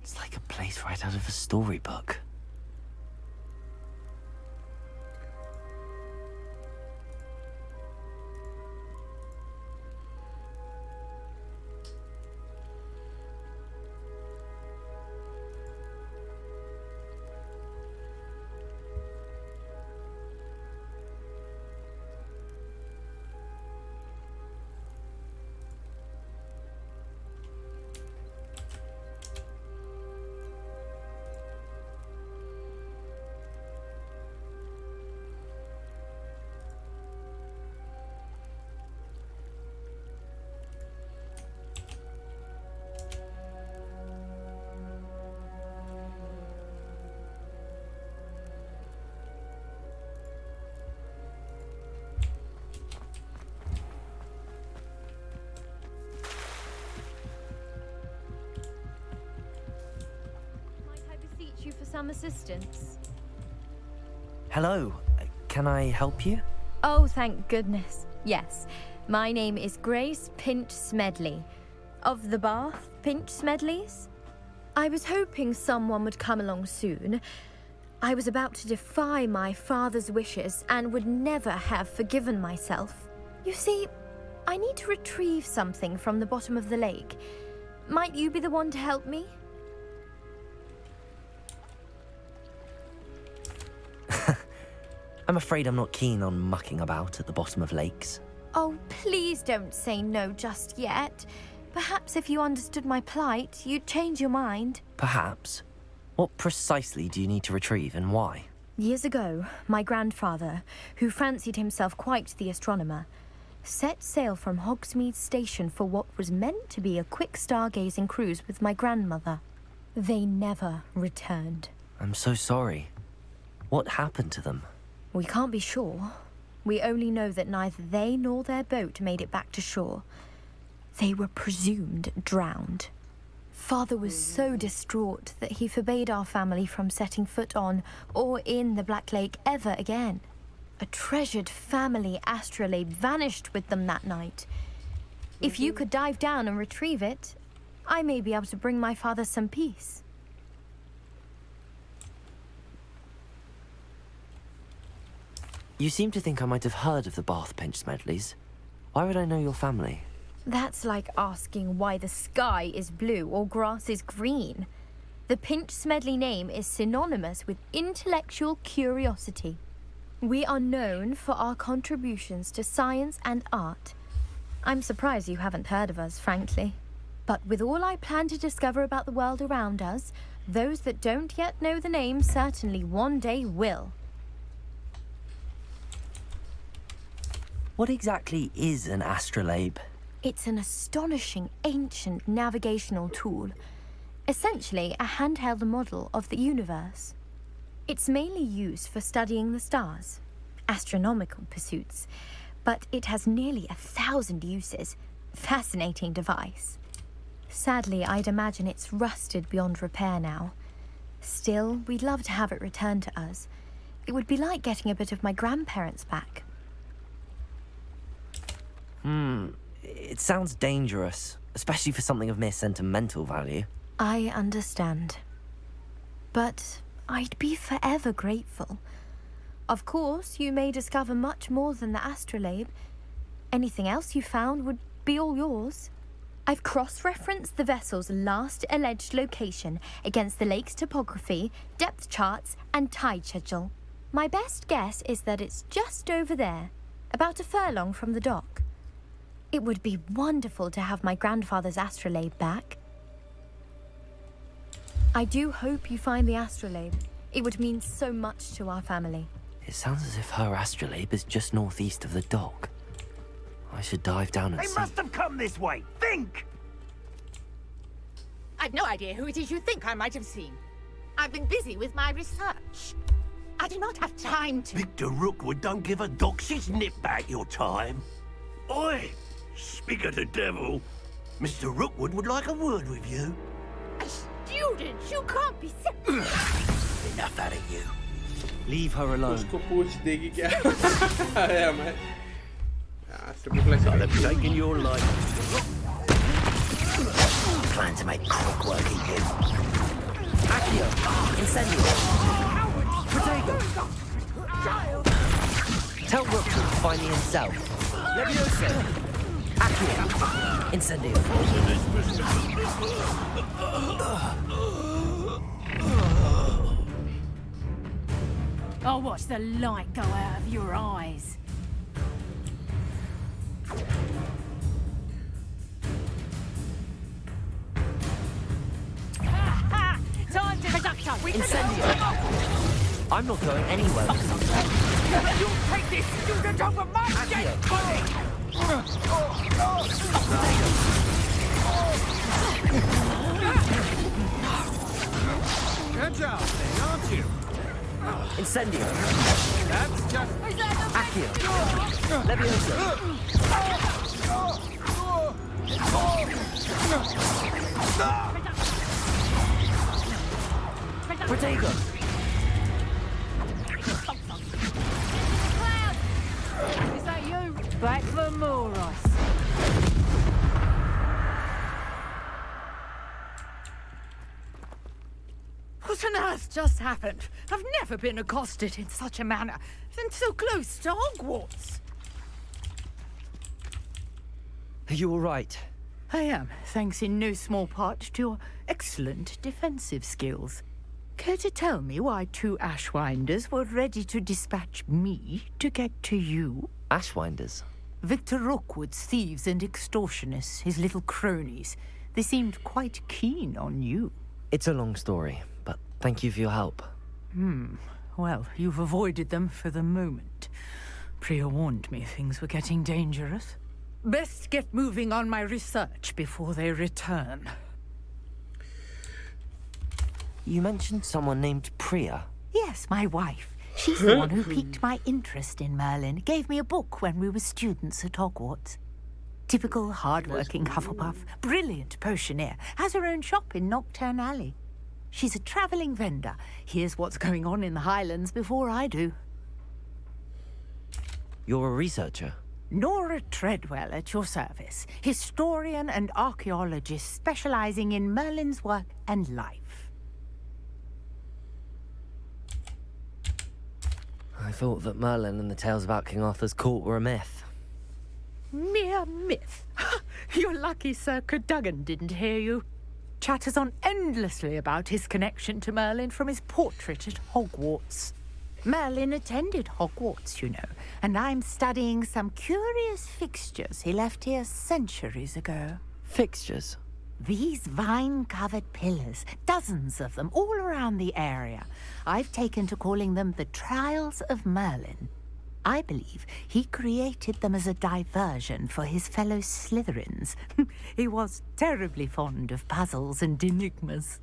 It's like a place right out of a storybook. You for some assistance? Hello, can I help you? Oh, thank goodness. Yes, my name is Grace Pinch Smedley, of the Bath Pinch Smedleys. I was hoping someone would come along soon. I was about to defy my father's wishes and would never have forgiven myself. You see, I need to retrieve something from the bottom of the lake. Might you be the one to help me? I'm afraid I'm not keen on mucking about at the bottom of lakes. Oh, please don't say no just yet. Perhaps if you understood my plight, you'd change your mind. Perhaps. What precisely do you need to retrieve and why? Years ago, my grandfather, who fancied himself quite the astronomer, set sail from Hogsmeade Station for what was meant to be a quick stargazing cruise with my grandmother. They never returned. I'm so sorry. What happened to them? We can't be sure. We only know that neither they nor their boat made it back to shore. They were presumed drowned. Father was so distraught that he forbade our family from setting foot on or in the Black Lake ever again. A treasured family astrolabe vanished with them that night. If you could dive down and retrieve it, I may be able to bring my father some peace. You seem to think I might have heard of the Bath Pinch Smedleys. Why would I know your family? That's like asking why the sky is blue or grass is green. The Pinch Smedley name is synonymous with intellectual curiosity. We are known for our contributions to science and art. I'm surprised you haven't heard of us, frankly. But with all I plan to discover about the world around us, those that don't yet know the name certainly one day will. What exactly is an astrolabe? It's an astonishing ancient navigational tool. Essentially, a handheld model of the universe. It's mainly used for studying the stars, astronomical pursuits, but it has nearly 1,000 uses. Fascinating device. Sadly, I'd imagine it's rusted beyond repair now. Still, we'd love to have it returned to us. It would be like getting a bit of my grandparents back. It sounds dangerous, especially for something of mere sentimental value. I understand. But I'd be forever grateful. Of course, you may discover much more than the astrolabe. Anything else you found would be all yours. I've cross-referenced the vessel's last alleged location against the lake's topography, depth charts, and tide schedule. My best guess is that it's just over there, about a furlong from the dock. It would be wonderful to have my grandfather's astrolabe back. I do hope you find the astrolabe. It would mean so much to our family. It sounds as if her astrolabe is just northeast of the dock. I should dive down and see. They must have come this way. Think! I've no idea who it is you think I might have seen. I've been busy with my research. I do not have time to... Victor Rookwood don't give a doxy's nip back your time. Oi! Speak of the devil. Mr. Rookwood would like a word with you. A student? You can't be... Enough out of you. Leave her alone. उसको पूछ देगी क्या? अरे मैं I'll have taken your life. Plan to make quick work of you. Accio! Incendio! Protego! Tell Rookwood to find me himself. Levioso! Accio! Incendio! I'll watch the light go out of your eyes. Time to conductor! Incendio! I'm not going anywhere. You'll take this student over my dead body! Good job, Singh, aren't you? Incendio! That's just... Accio! Levioso! Protego! Is that you? Back for more ice. What on earth just happened? I've never been accosted in such a manner, and so close to Hogwarts. Are you all right? I am, thanks in no small part to your excellent defensive skills. Care to tell me why 2 Ashwinders were ready to dispatch me to get to you? Ashwinders? Victor Rookwood's thieves and extortionists, his little cronies. They seemed quite keen on you. It's a long story, but thank you for your help. Well, you've avoided them for the moment. Priya warned me things were getting dangerous. Best get moving on my research before they return. You mentioned someone named Priya. Yes, my wife. She's the one who piqued my interest in Merlin. Gave me a book when we were students at Hogwarts. Typical hard-working Hufflepuff, brilliant potioneer, has her own shop in Knockturn Alley. She's a travelling vendor. Hears what's going on in the Highlands before I do. You're a researcher? Nora Treadwell at your service. Historian and archaeologist specialising in Merlin's work and life. I thought that Merlin and the tales about King Arthur's court were a myth. Mere myth. You're lucky Sir Cadogan didn't hear you. Chatters on endlessly about his connection to Merlin from his portrait at Hogwarts. Merlin attended Hogwarts, you know, and I'm studying some curious fixtures he left here centuries ago. Fixtures? These vine-covered pillars, dozens of them, all around the area. I've taken to calling them the Trials of Merlin. I believe he created them as a diversion for his fellow Slytherins. He was terribly fond of puzzles and enigmas.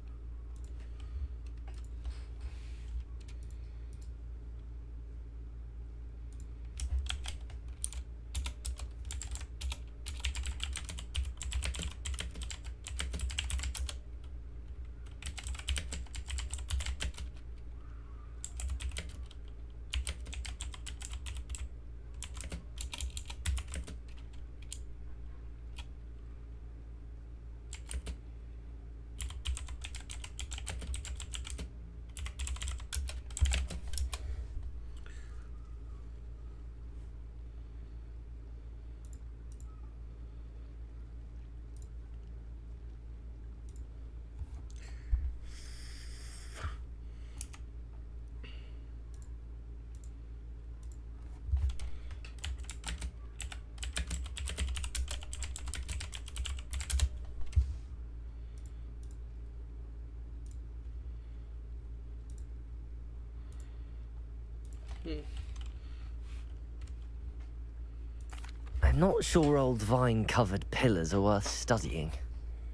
I'm not sure old vine-covered pillars are worth studying.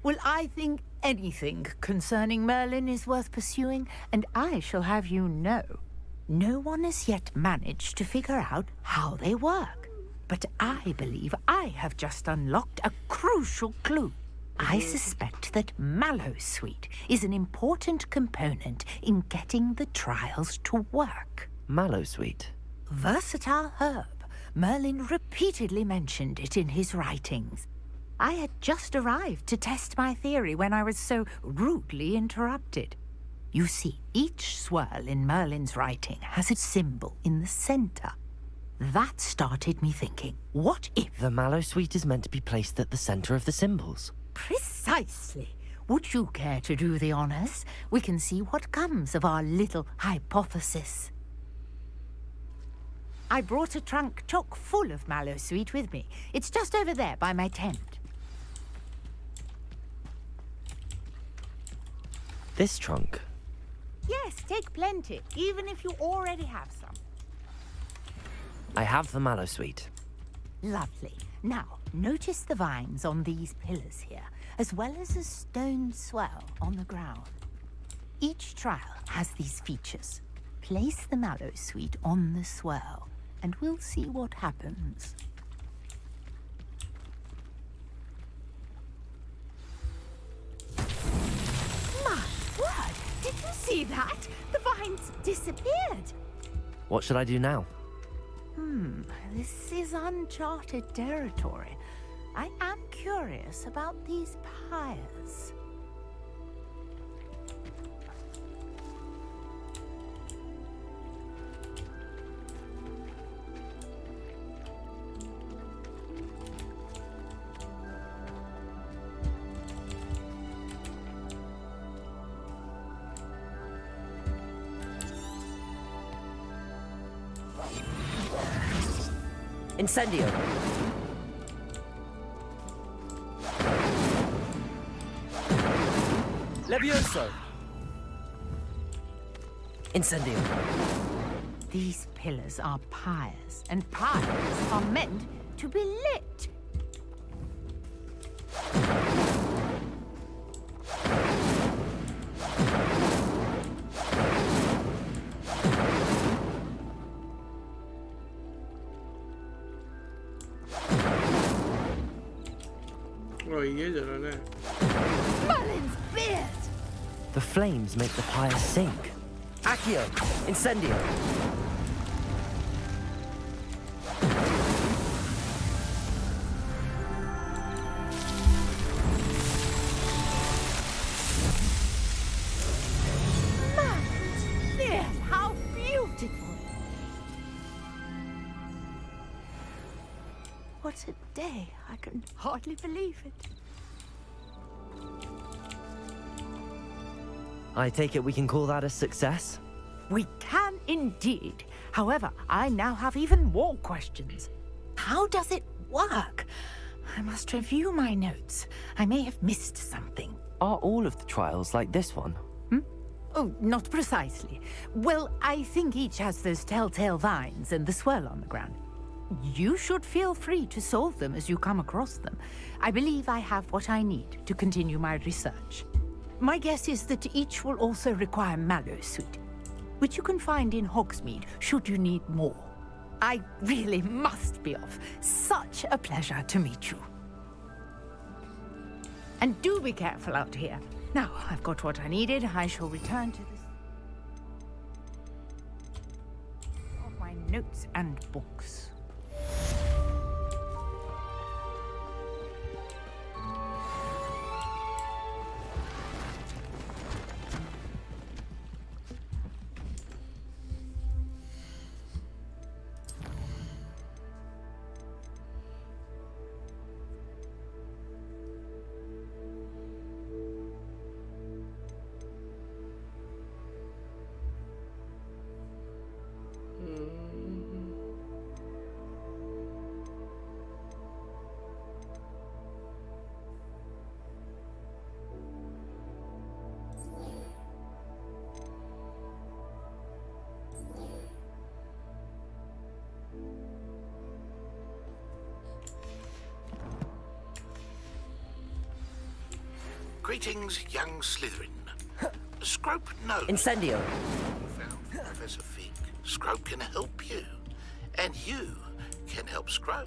Well, I think anything concerning Merlin is worth pursuing, and I shall have you know, no one has yet managed to figure out how they work. But I believe I have just unlocked a crucial clue. I suspect that mallowsweet is an important component in getting the trials to work. Mallowsweet? Versatile herb. Merlin repeatedly mentioned it in his writings. I had just arrived to test my theory when I was so rudely interrupted. You see, each swirl in Merlin's writing has a symbol in the center. That started me thinking, what if... The mallowsweet is meant to be placed at the center of the symbols. Precisely. Would you care to do the honors? We can see what comes of our little hypothesis. I brought a trunk chock full of mallowsweet with me. It's just over there by my tent. This trunk? Yes, take plenty, even if you already have some. I have the mallowsweet. Lovely. Now, notice the vines on these pillars here, as well as a stone swell on the ground. Each trial has these features. Place the mallowsweet on the swell, and we'll see what happens. My word! Did you see that? The vines disappeared! What should I do now? This is uncharted territory. I am curious about these pyres. Incendio. Levioso. Incendio. These pillars are pyres, and pyres are meant to be lit. Oh, ये जलन है. Mullins beard! The flames make the pyre sink. Accio. Incendio. Mullins beard! How beautiful! What a day. I can hardly believe it. I take it we can call that a success? We can indeed. However, I now have even more questions. How does it work? I must review my notes. I may have missed something. Are all of the trials like this one? Oh, not precisely. Well, I think each has those telltale vines and the swirl on the ground. You should feel free to solve them as you come across them. I believe I have what I need to continue my research. My guess is that each will also require mallow suit, which you can find in Hogsmeade should you need more. I really must be off. Such a pleasure to meet you. And do be careful out here. Now, I've got what I needed. I shall return to this of my notes and books. Greetings, young Slytherin. Scrope knows. Incendio. You found Professor Fig. Scrope can help you. And you can help Scrope.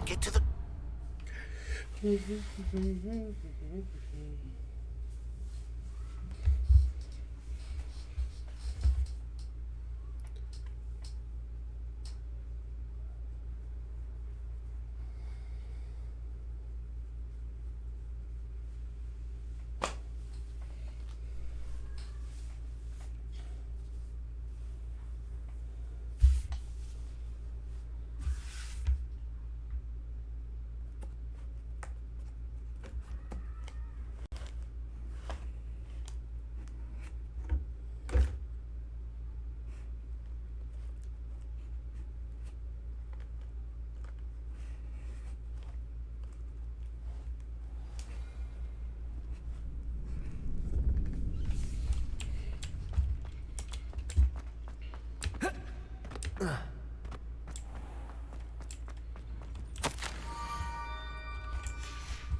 Get to the...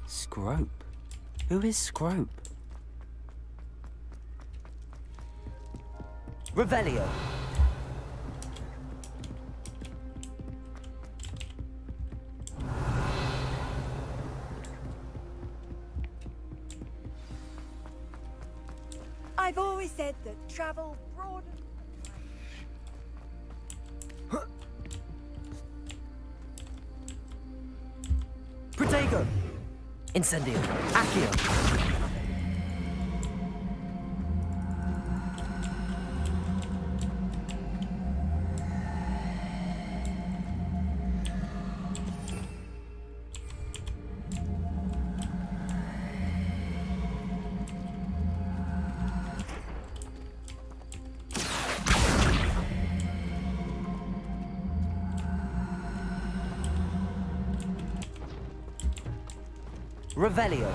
Scrope? Who is Scrope? Revelio. I've always said that travel broadens. Protego. Incendio. Accio. Revelio.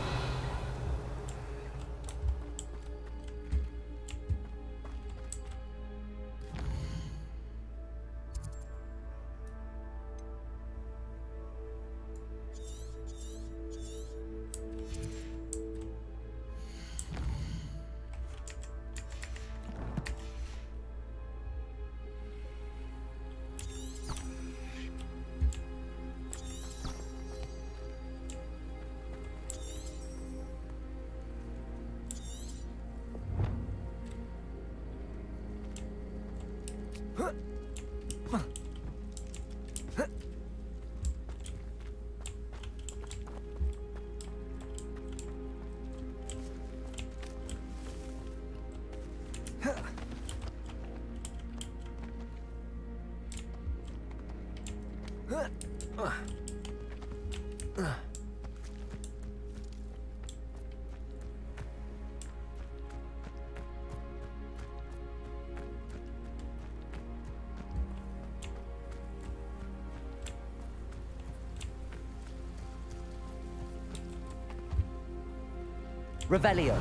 Revelio.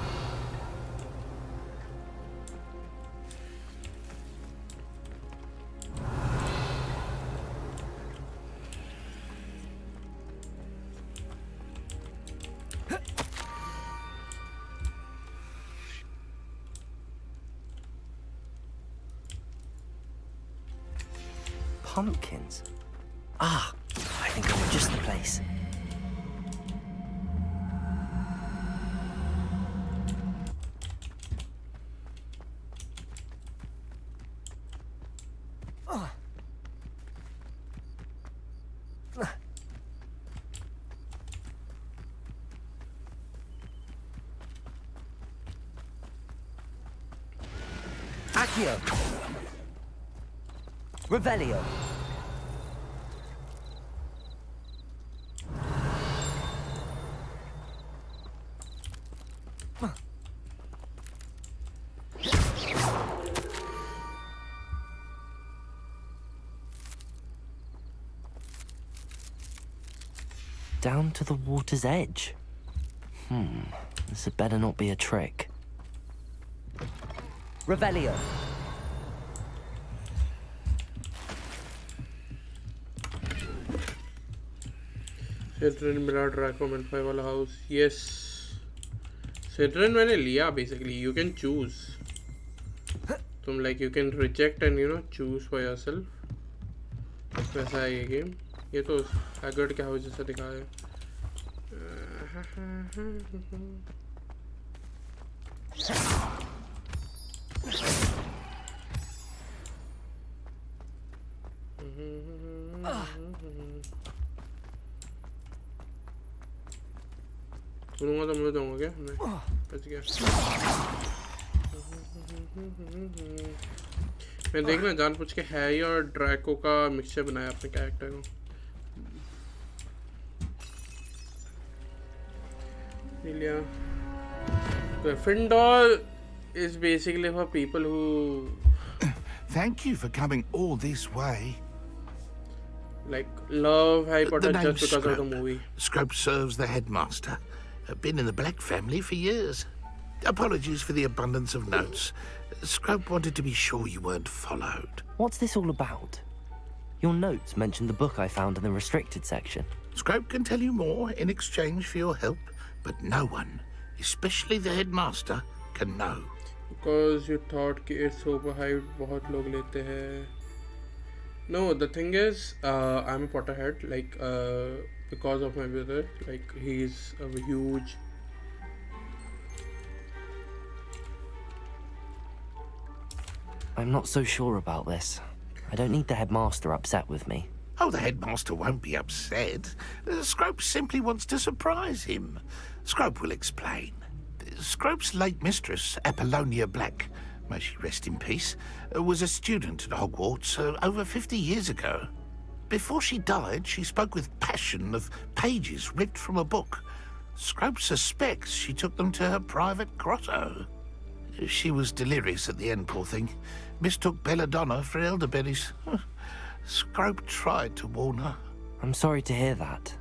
Pumpkins. Ah, I think I'm just the place. Accio. Revelio. Down to the water's edge. This had better not be a trick. Revelio. Citron मिला Draco मिनफाई वाला house. Yes. Citron मैंने लिया basically. You can choose. तुम like you can reject and you know choose for yourself. वैसा है ये game. ये तो हैगर्ड के हाउस जैसा दिखा है. बोलूँगा तो मैं दूँगा क्या? नहीं, बच गया. मैं देखना जानबूझ के हैरी और ड्रैको का मिक्सचर बनाया अपने कैरेक्टर को. Lilia. Gryffindor is basically for people who. Thank you for coming all this way. Like love Harry Potter just because Scrope. of the movie. Scrope serves the headmaster. Been in the Black family for years. Apologies for the abundance of notes. Scrope wanted to be sure you weren't followed. What's this all about? Your notes mentioned the book I found in the restricted section. Scrope can tell you more in exchange for your help, but no one, especially the headmaster, can know. Because you thought कि it's overhyped, बहुत लोग लेते हैं. No, the thing is, I'm a Potterhead. Like, because of my brother, like he's a huge. I'm not so sure about this. I don't need the headmaster upset with me. Oh, the headmaster won't be upset. Scrope simply wants to surprise him. Scrope will explain. Scrope's late mistress, Apollonia Black, may she rest in peace, was a student at Hogwarts over 50 years ago. Before she died, she spoke with passion of pages ripped from a book. Scrope suspects she took them to her private grotto. She was delirious at the end, poor thing. Mistook belladonna for elderberries. Scrope tried to warn her. I'm sorry to hear that.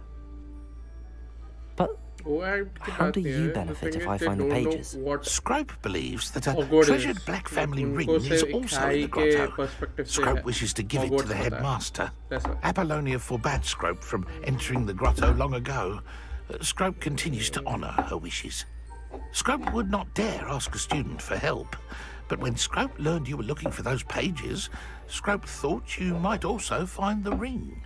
But How do you benefit if I find the pages? Scrope believes that a Hogwarts treasured is. black family उनको ring से is एक also in the खाई के grotto. perspective से Scrope wishes to give it to Hogwarts the पता है. headmaster. That's right. Apollonia forbade Scrope from entering the grotto long ago. Scrope continues to honour her wishes. Scrope would not dare ask a student for help, but when Scrope learned you were looking for those pages, Scrope thought you might also find the ring.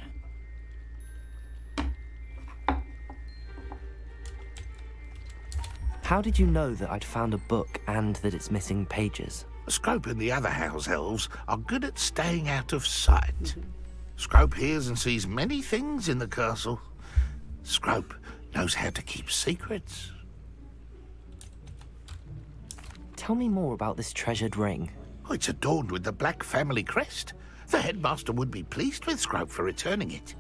How did you know that I'd found a book and that it's missing pages? Scrope and the other house elves are good at staying out of sight. Scrope hears and sees many things in the castle. Scrope knows how to keep secrets. Tell me more about this treasured ring. Oh, it's adorned with the black family crest. The headmaster would be pleased with Scrope for returning it.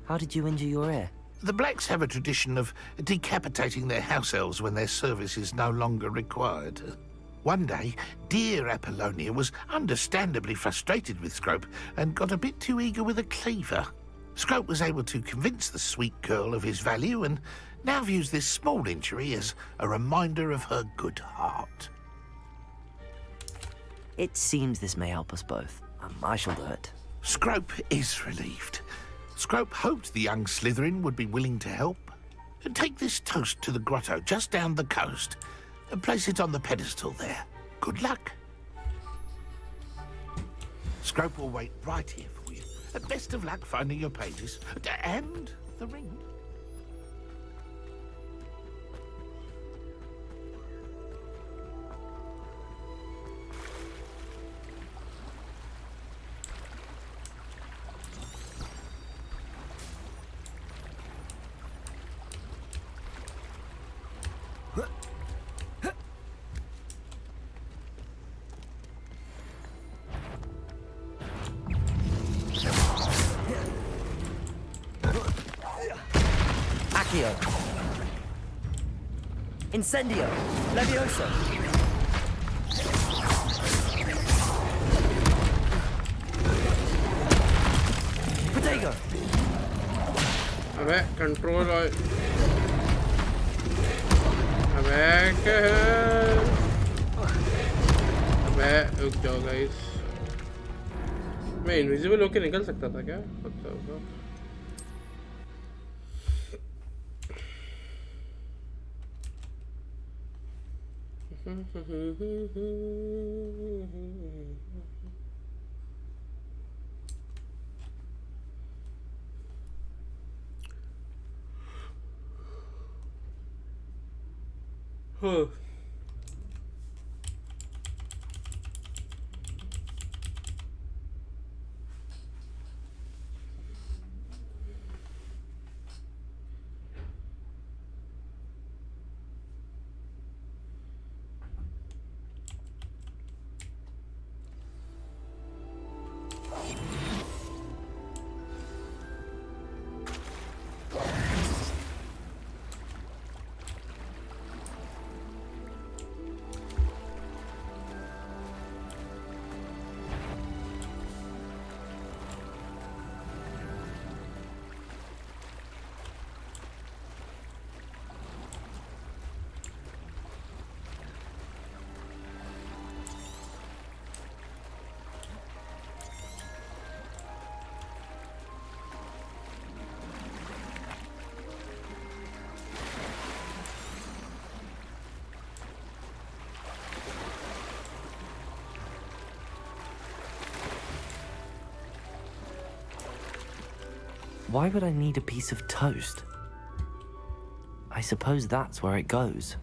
How did you injure your ear? The Blacks have a tradition of decapitating their house elves when their service is no longer required. One day, dear Apollonia was understandably frustrated with Scrope and got a bit too eager with a cleaver. Scrope was able to convince the sweet girl of his value and now views this small injury as a reminder of her good heart. It seems this may help us both. I shall do it. Scrope is relieved. Scrope hoped the young Slytherin would be willing to help. Take this toast to the grotto just down the coast and place it on the pedestal there. Good luck. Scrope will wait right here for you. Best of luck finding your pages and the ring. Incendio! Levioso! Protego! अबे control और अबे क्या है अबे रुक जाओ guys मैं invisible होके निकल सकता था क्या पता होगा Huh. Why would I need a piece of toast? I suppose that's where it goes.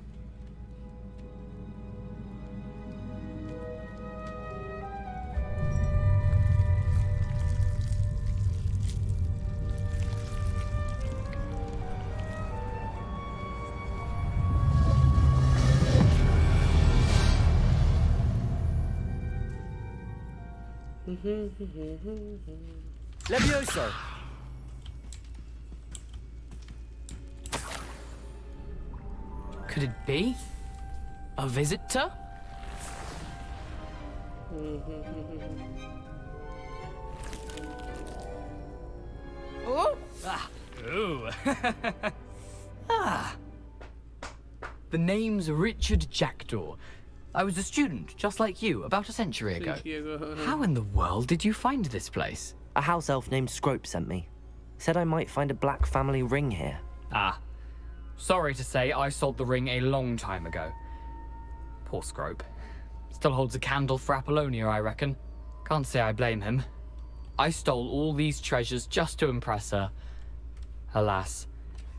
Levioso! Could it be? A visitor? Oh! Ah, Ooh. The name's Richard Jackdaw. I was a student, just like you, about a century ago. How in the world did you find this place? A house elf named Scrope sent me. Said I might find a black family ring here. Ah. Sorry to say, I sold the ring a long time ago. Poor Scrope. Still holds a candle for Apollonia, I reckon. Can't say I blame him. I stole all these treasures just to impress her. Alas,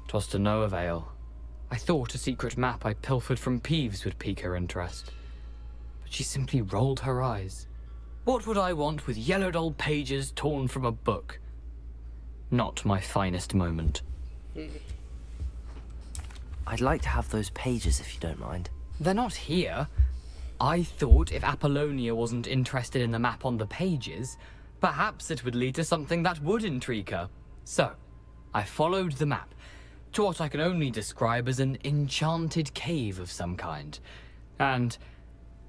'twas to no avail. I thought a secret map I pilfered from Peeves would pique her interest. But she simply rolled her eyes. What would I want with yellowed old pages torn from a book? Not my finest moment. I'd like to have those pages if you don't mind. They're not here. I thought if Apollonia wasn't interested in the map on the pages, perhaps it would lead to something that would intrigue her. So, I followed the map to what I can only describe as an enchanted cave of some kind. And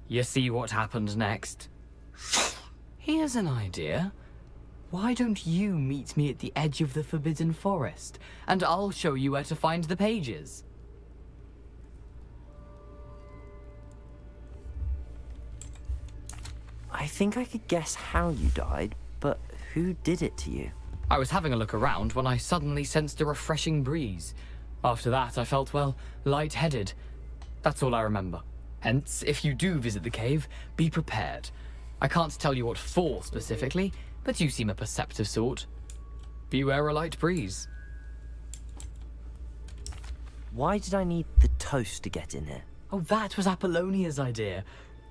you see what happened next? Here's an idea. Why don't you meet me at the edge of the Forbidden Forest, and I'll show you where to find the pages. I think I could guess how you died, but who did it to you? I was having a look around when I suddenly sensed a refreshing breeze. After that, I felt, well, lightheaded. That's all I remember. Hence, if you do visit the cave, be prepared. I can't tell you what for specifically, but you seem a perceptive sort. Beware a light breeze. Why did I need the toast to get in here? Oh, that was Apollonia's idea.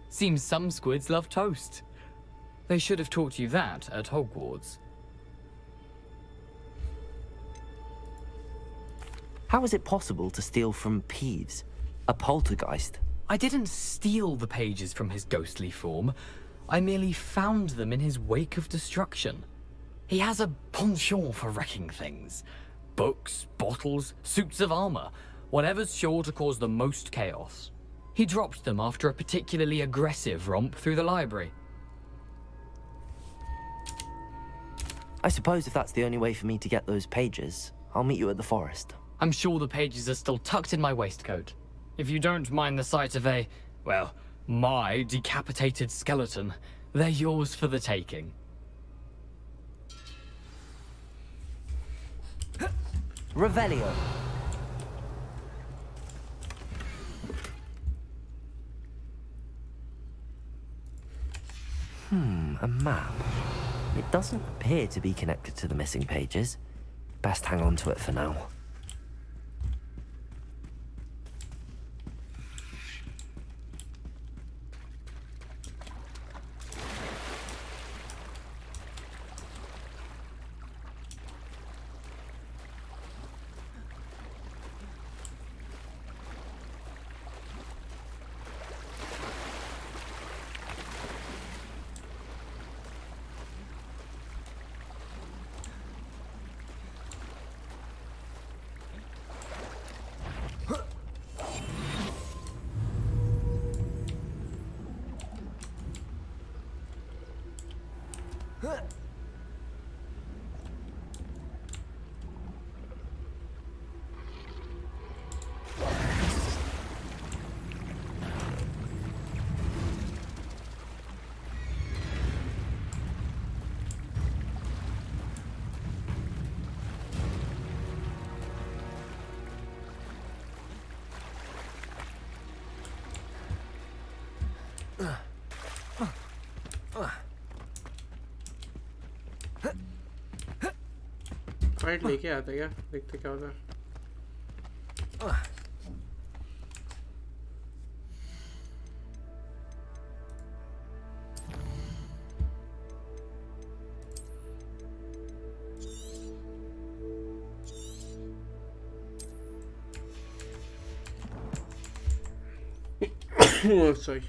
Seems some squids love toast. They should have taught you that at Hogwarts. How is it possible to steal from Peeves? A poltergeist? I didn't steal the pages from his ghostly form. I merely found them in his wake of destruction. He has a penchant for wrecking things. Books, bottles, suits of armor, whatever's sure to cause the most chaos. He dropped them after a particularly aggressive romp through the library. I suppose if that's the only way for me to get those pages, I'll meet you at the forest. I'm sure the pages are still tucked in my waistcoat. If you don't mind the sight of a, well, my decapitated skeleton, they're yours for the taking. Revelio. A map. It doesn't appear to be connected to the missing pages. Best hang on to it for now. Fight लेके आते क्या देखते क्या होता है Oh, sorry.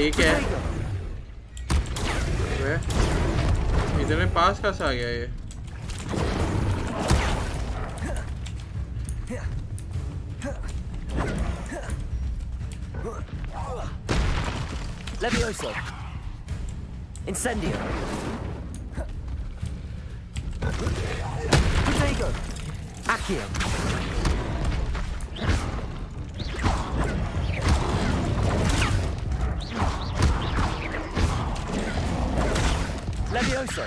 ये क्या है? इतने पास कैसे आ गया ये? Levioso. Incendio. Protego. Accio. Levioso.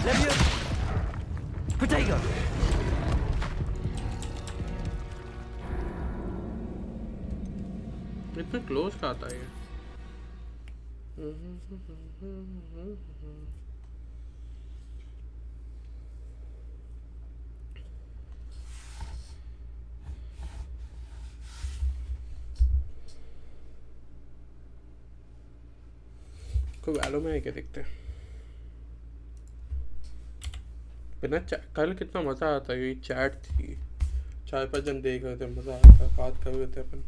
Levioso. Protego. इतना क्लोज का आता है कोई वैलो में है क्या देखते हैं बिना कल कितना मजा आता है ये चैट थी 4-5 जन देख रहे थे मजा आता बात कर रहे थे अपन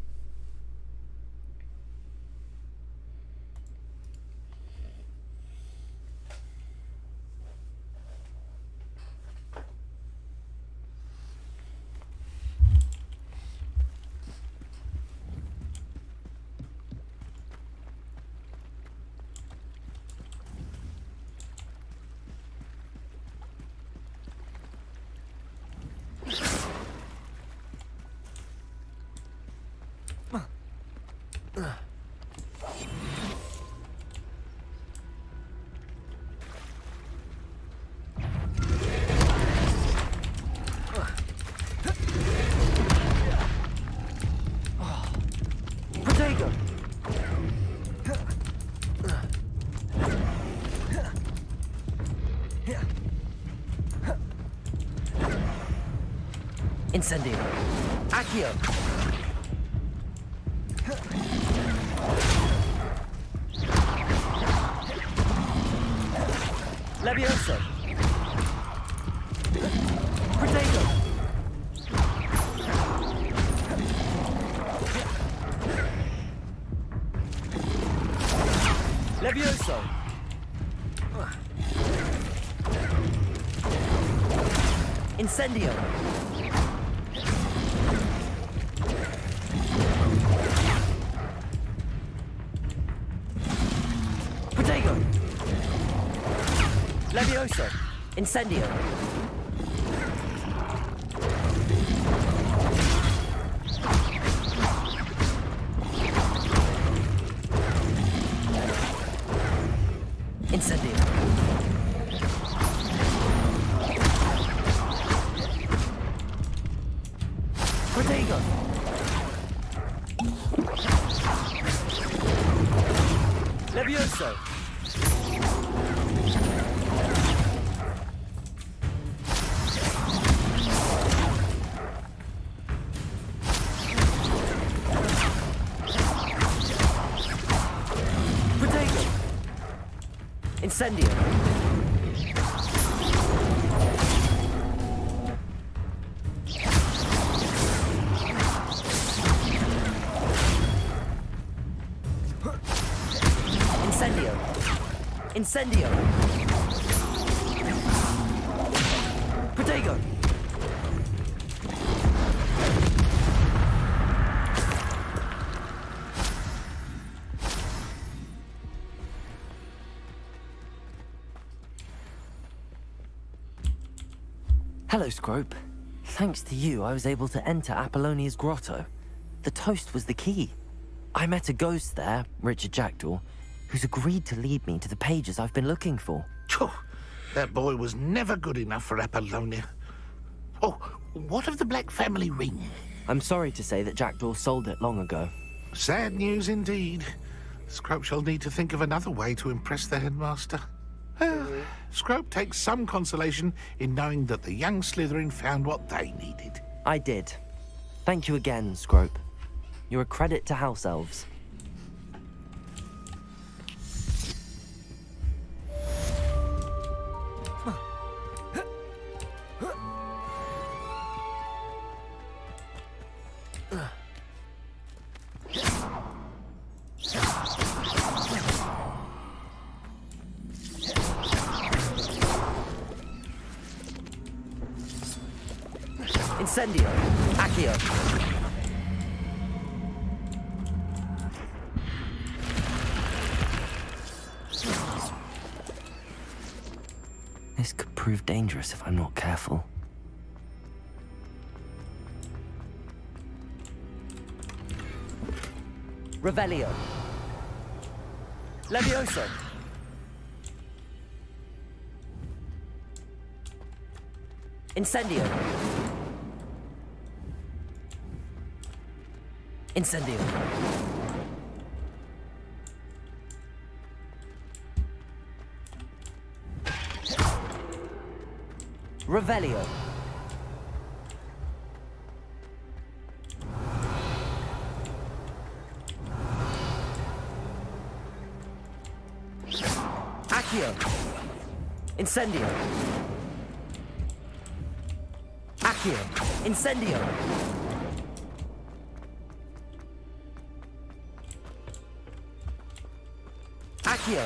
Incendio. Accio. Levioso. Protego. Levioso. Incendio. Protego. Levioso. Incendio. Incendio. Protego. Levioso. Protego. Incendio. Incendio. Incendio. Protego. Hello, Scrope. Thanks to you, I was able to enter Apollonia's grotto. The toast was the key. I met a ghost there, Richard Jackdaw, who's agreed to lead me to the pages I've been looking for. That boy was never good enough for Apollonia. Oh, what of the Black family ring? I'm sorry to say that Jackdaw sold it long ago. Sad news indeed. Scrope shall need to think of another way to impress the headmaster. Scrope takes some consolation in knowing that the young Slytherin found what they needed. I did. Thank you again, Scrope. You're a credit to House Elves. Incendio. Accio. This could prove dangerous if I'm not careful. Revelio. Levioso. Incendio. Incendio. Revelio. Accio. Incendio. Accio. Incendio. Accio.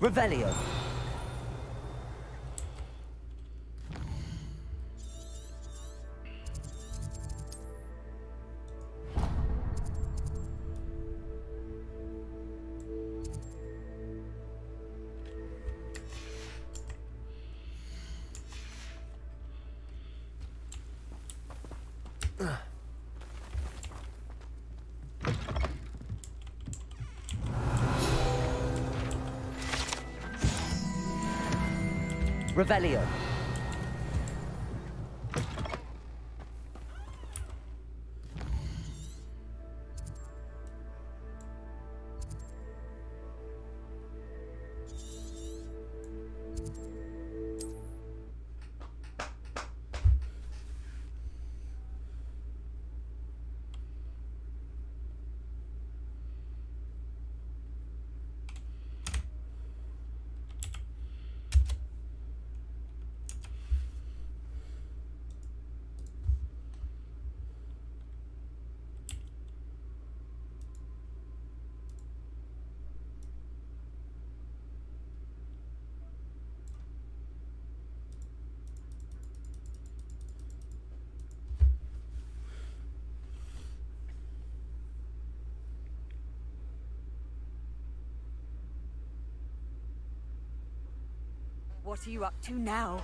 Revelio. Revelio. What are you up to now?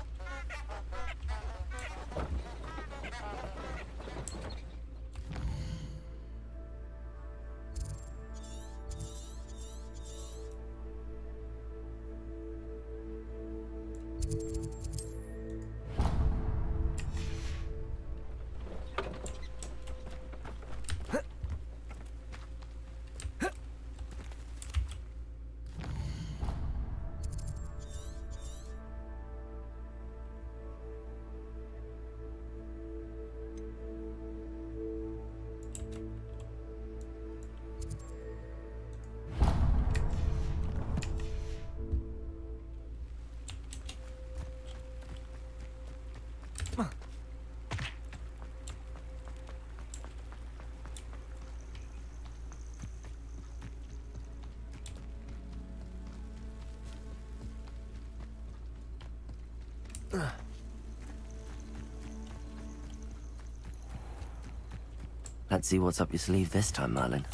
Let's see what's up your sleeve this time, Merlin.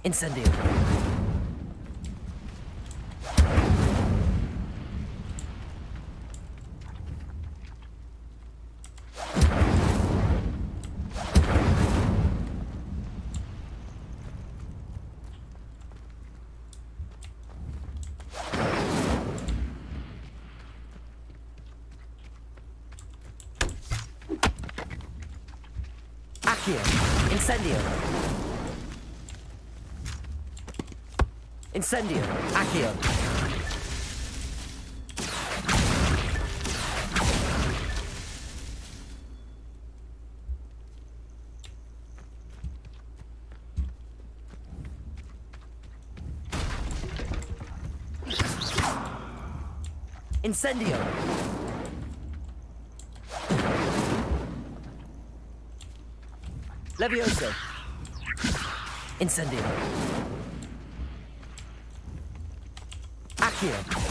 Incendio. Accio. Incendio. Incendio. Accio. Incendio. Levioso. Incendio. Accio.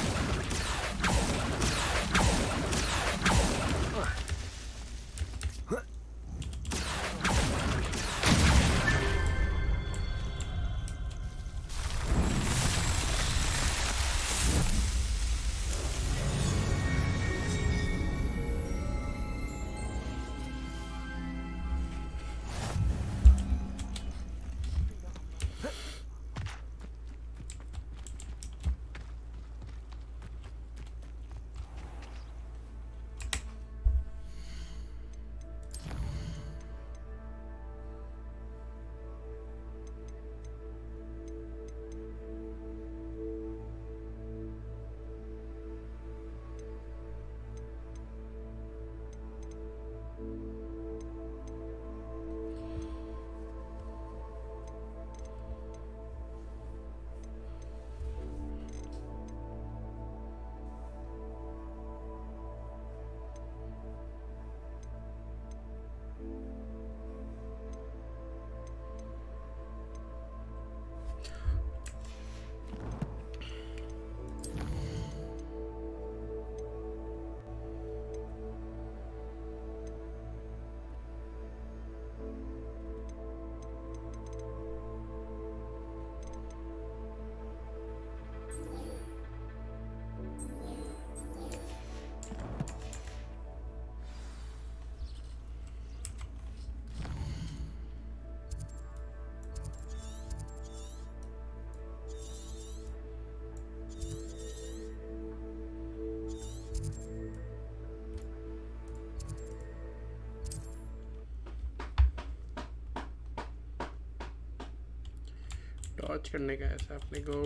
Torch करने का ऐसा अपने को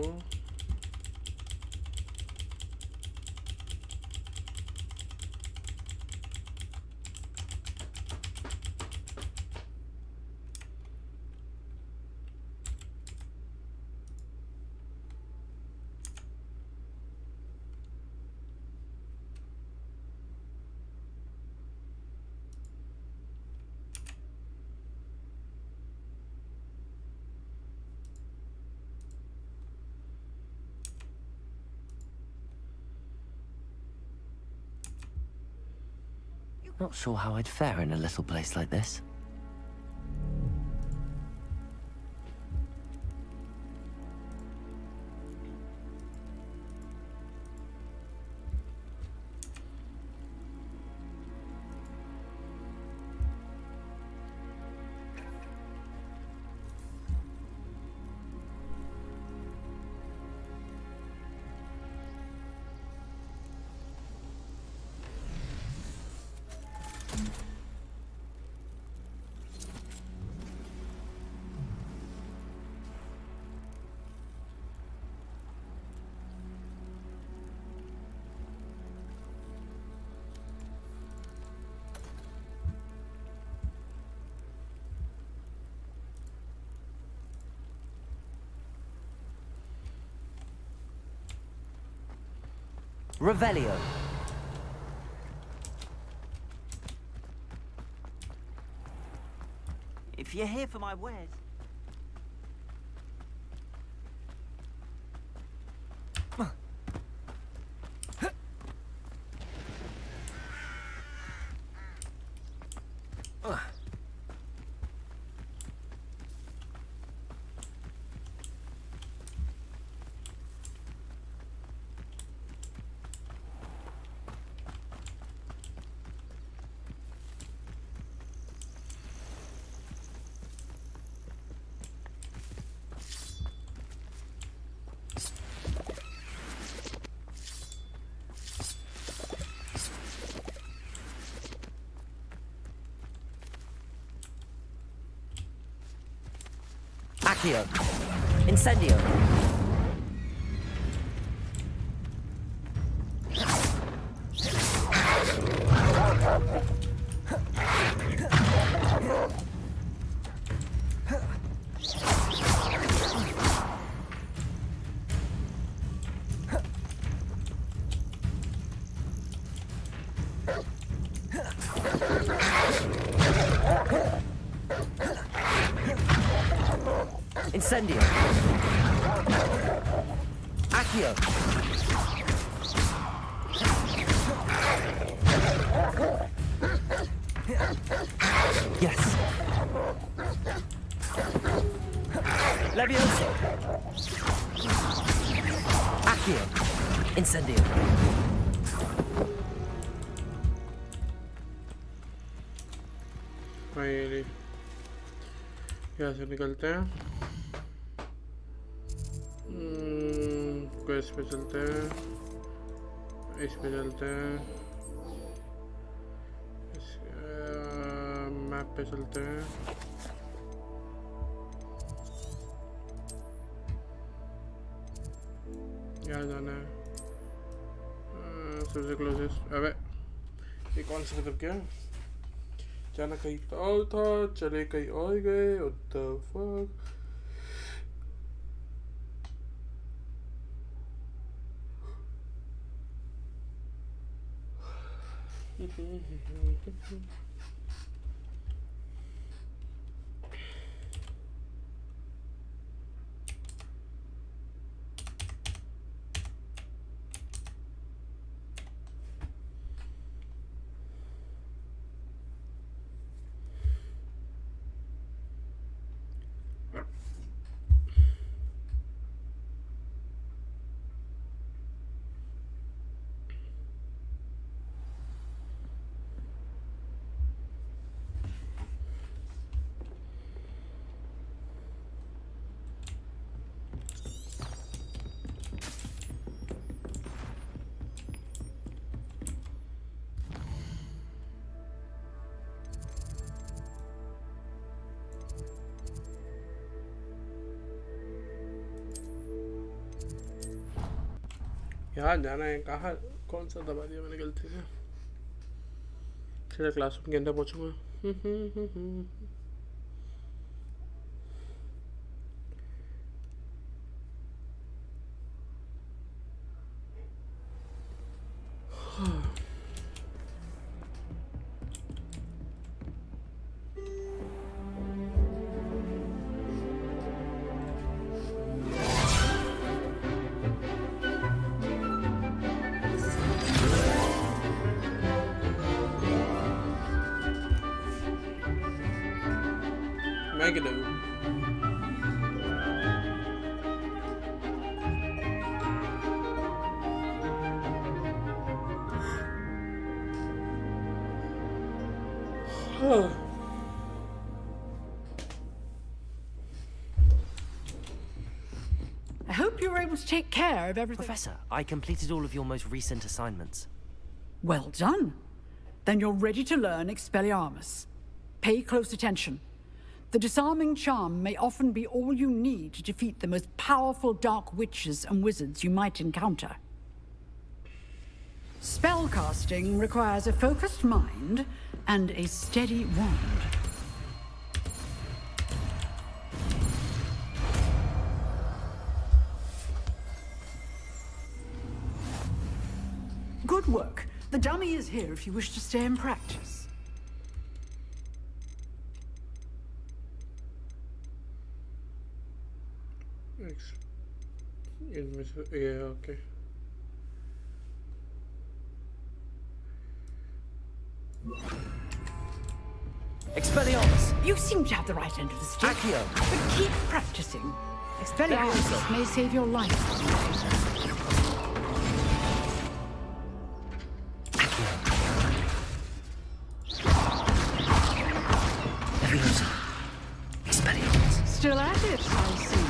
Not sure how I'd fare in a little place like this. Revelio. If you're here for my wares... Accio. Incendio. Incendio. Accio. Yes. Levioso. Accio. Incendio. Finally यहाँ से निकलते हैं। Quest पे चलते हैं, इस पे चलते हैं, मैप पे चलते हैं। यहाँ जाना है सबसे क्लोजेस्ट। अबे ये कौन सा मतलब क्या जाना कहीं और था, चले कहीं और गए। What the fuck? यहाँ जाना है। कहाँ कौन सा दबा दिया मैंने गलती से। सीधा क्लासरूम के अंदर पहुँचूँगा। I hope you were able to take care of everything. Professor, I completed all of your most recent assignments. Well done. Then you're ready to learn Expelliarmus. Pay close attention. The disarming charm may often be all you need to defeat the most powerful dark witches and wizards you might encounter. Spellcasting requires a focused mind and a steady wand. Good work. The dummy is here if you wish to stay and practice. Yeah, okay. Expelliarmus! You seem to have the right end of the stick. Accio! But keep practicing. Expelliarmus may save your life. Still at it, I see.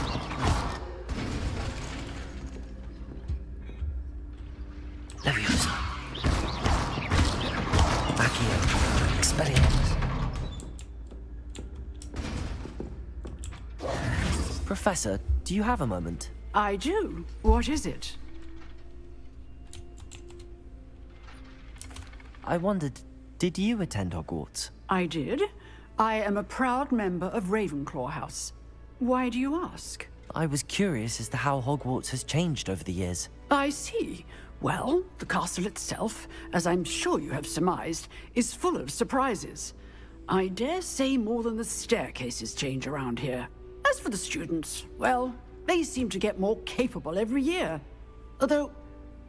Leviosa. Accio. Expelliarmus. Professor, do you have a moment? I do. What is it? I wondered, did you attend Hogwarts? I did. I am a proud member of Ravenclaw House. Why do you ask? I was curious as to how Hogwarts has changed over the years. I see. Well, the castle itself, as I'm sure you have surmised, is full of surprises. I dare say more than the staircases change around here. As for the students, well, they seem to get more capable every year. Although,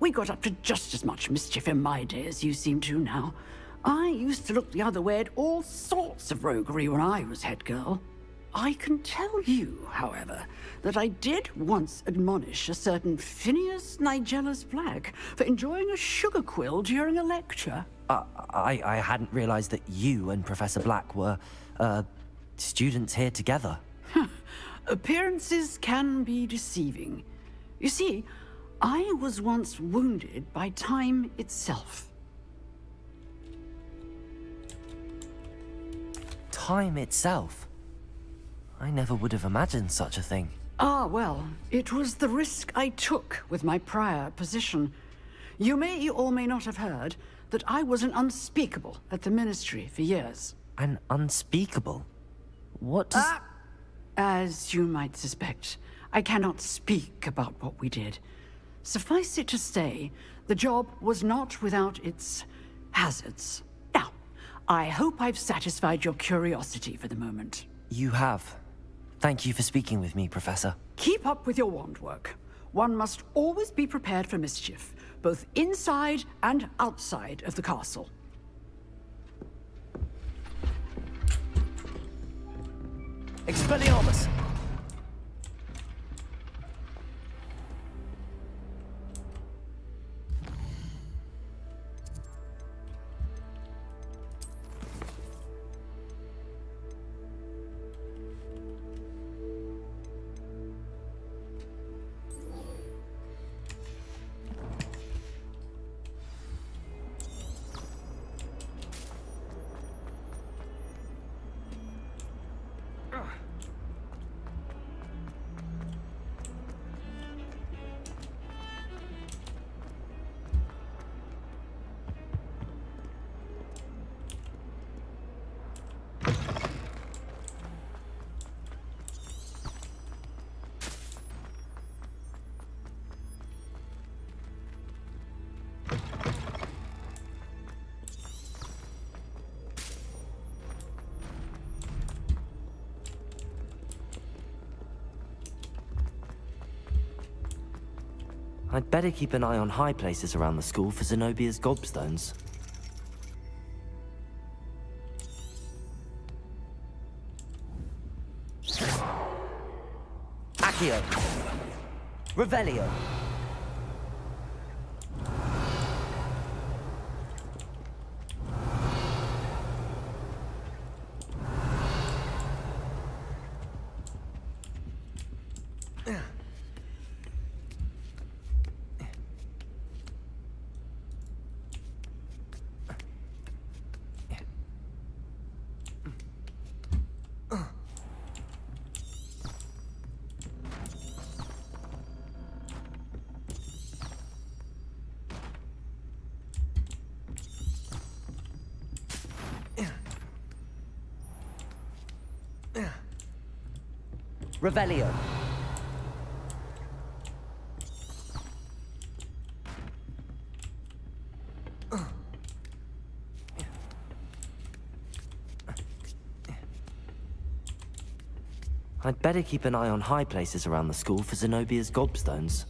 we got up to just as much mischief in my day as you seem to now. I used to look the other way at all sorts of roguery when I was head girl. I can tell you, however, that I did once admonish a certain Phineas Nigella's Black for enjoying a sugar quill during a lecture. I hadn't realized that you and Professor Black were, students here together. Appearances can be deceiving. You see, I was once wounded by time itself. Time itself? I never would have imagined such a thing. Ah, well, it was the risk I took with my prior position. You may or may not have heard that I was an unspeakable at the Ministry for years. An unspeakable? What does... As you might suspect, I cannot speak about what we did. Suffice it to say, the job was not without its hazards. Now, I hope I've satisfied your curiosity for the moment. You have. Thank you for speaking with me, Professor. Keep up with your wand work. One must always be prepared for mischief, both inside and outside of the castle. Expelliarmus! I'd better keep an eye on high places around the school for Zenobia's gobstones. Accio! Revelio! Revelio. I'd better keep an eye on high places around the school for Zenobia's gobstones.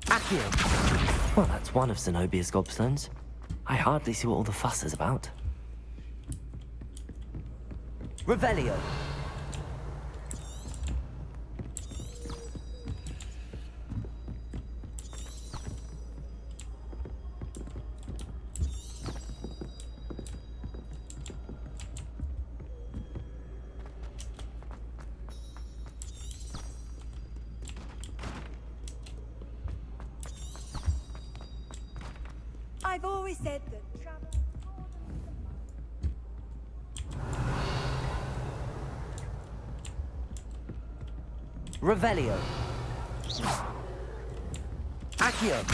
Accio! Well, that's one of Zenobia's gobstones. I hardly see what all the fuss is about. Revelio. I've always said that travel... Revelio. Accio.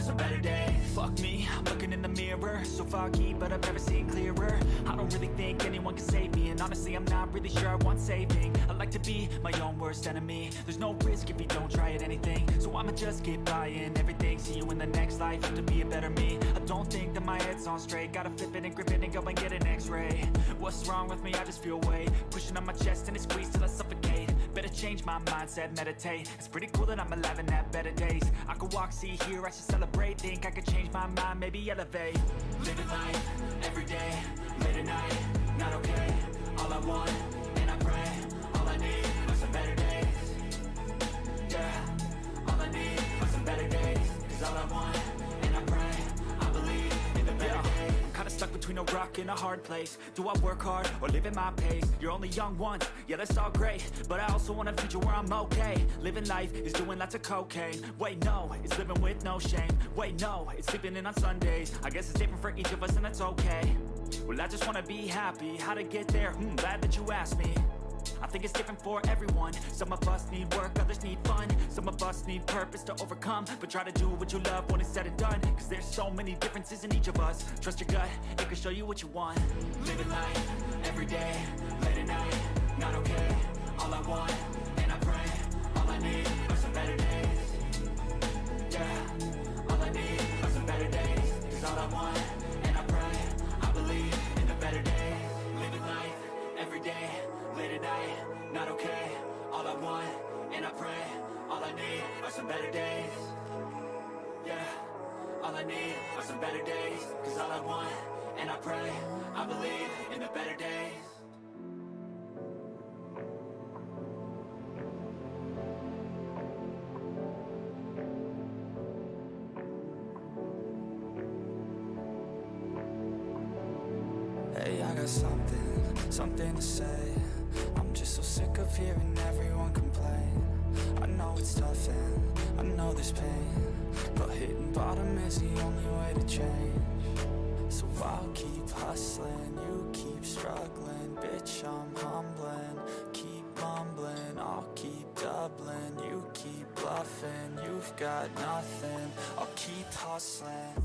some better days. Fuck me, I'm looking in the mirror, so foggy, but I've never seen clearer. I don't really think anyone can save me, and honestly I'm not really sure I want saving. I like to be my own worst enemy. There's no risk if you don't try at anything, so I'ma just get buying everything. See you in the next life, have to be a better me. I don't think that my head's on straight, gotta flip it and grip it and go and get an x-ray. What's wrong with me? I just feel weight pushing on my chest and it squeezes till I suffocate. Better change my mindset, meditate. It's pretty cool that I'm alive and have better days. I could walk, see, hear, I should celebrate. Think I could change my mind, maybe elevate. Living life, every day, late at night, not okay. All I want, and I pray, all I need are some better days. Yeah, all I need are some better days. Cause all I want, and I pray, I believe in the better days. I'm kinda stuck between a rock and a hard place. Do I work hard or live at my pace? You're only young once, yeah that's all great, but I also want a future where I'm okay. Living life is doing lots of cocaine. Wait no, it's living with no shame. Wait no, it's sleeping in on Sundays. I guess it's different for each of us and that's okay. Well I just wanna be happy, how to get there? Glad that you asked me. I think it's different for everyone. Some of us need work, others need fun. Some of us need purpose to overcome. But try to do what you love when it's said and done. Cause there's so many differences in each of us. Trust your gut, it can show you what you want. Living life, every day, late at night, not okay. All I want, and I pray, all I need are some better days. Yeah, all I need are some better days. Cause all I want, and I pray, I believe in the better days. Living life, every day, late at night, not okay. All I want, and I pray, all I need are some better days. Yeah, all I need are some better days. Cause all I want, and I pray, I believe in the better days. Hey, I got something to say. I'm just so sick of hearing everyone complain. I know it's tough and I know there's pain, but hitting bottom is the only way to change. So I'll keep hustling, you keep struggling. Bitch, I'm humbling, keep mumbling. I'll keep doubling, you keep bluffing. You've got nothing, I'll keep hustling.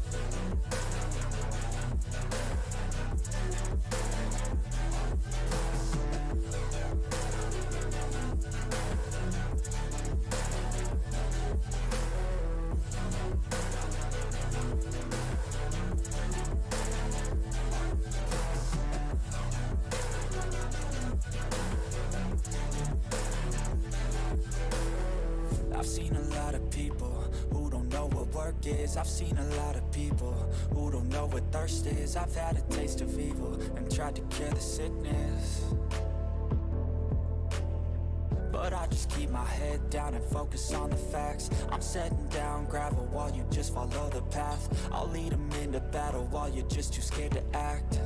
I've seen a lot of people who don't know what work is. I've seen a lot of people who don't know what thirst is. I've had a taste of evil and tried to cure the sickness, but I just keep my head down and focus on the facts. I'm setting down gravel while you just follow the path. I'll lead them into battle while you're just too scared to act.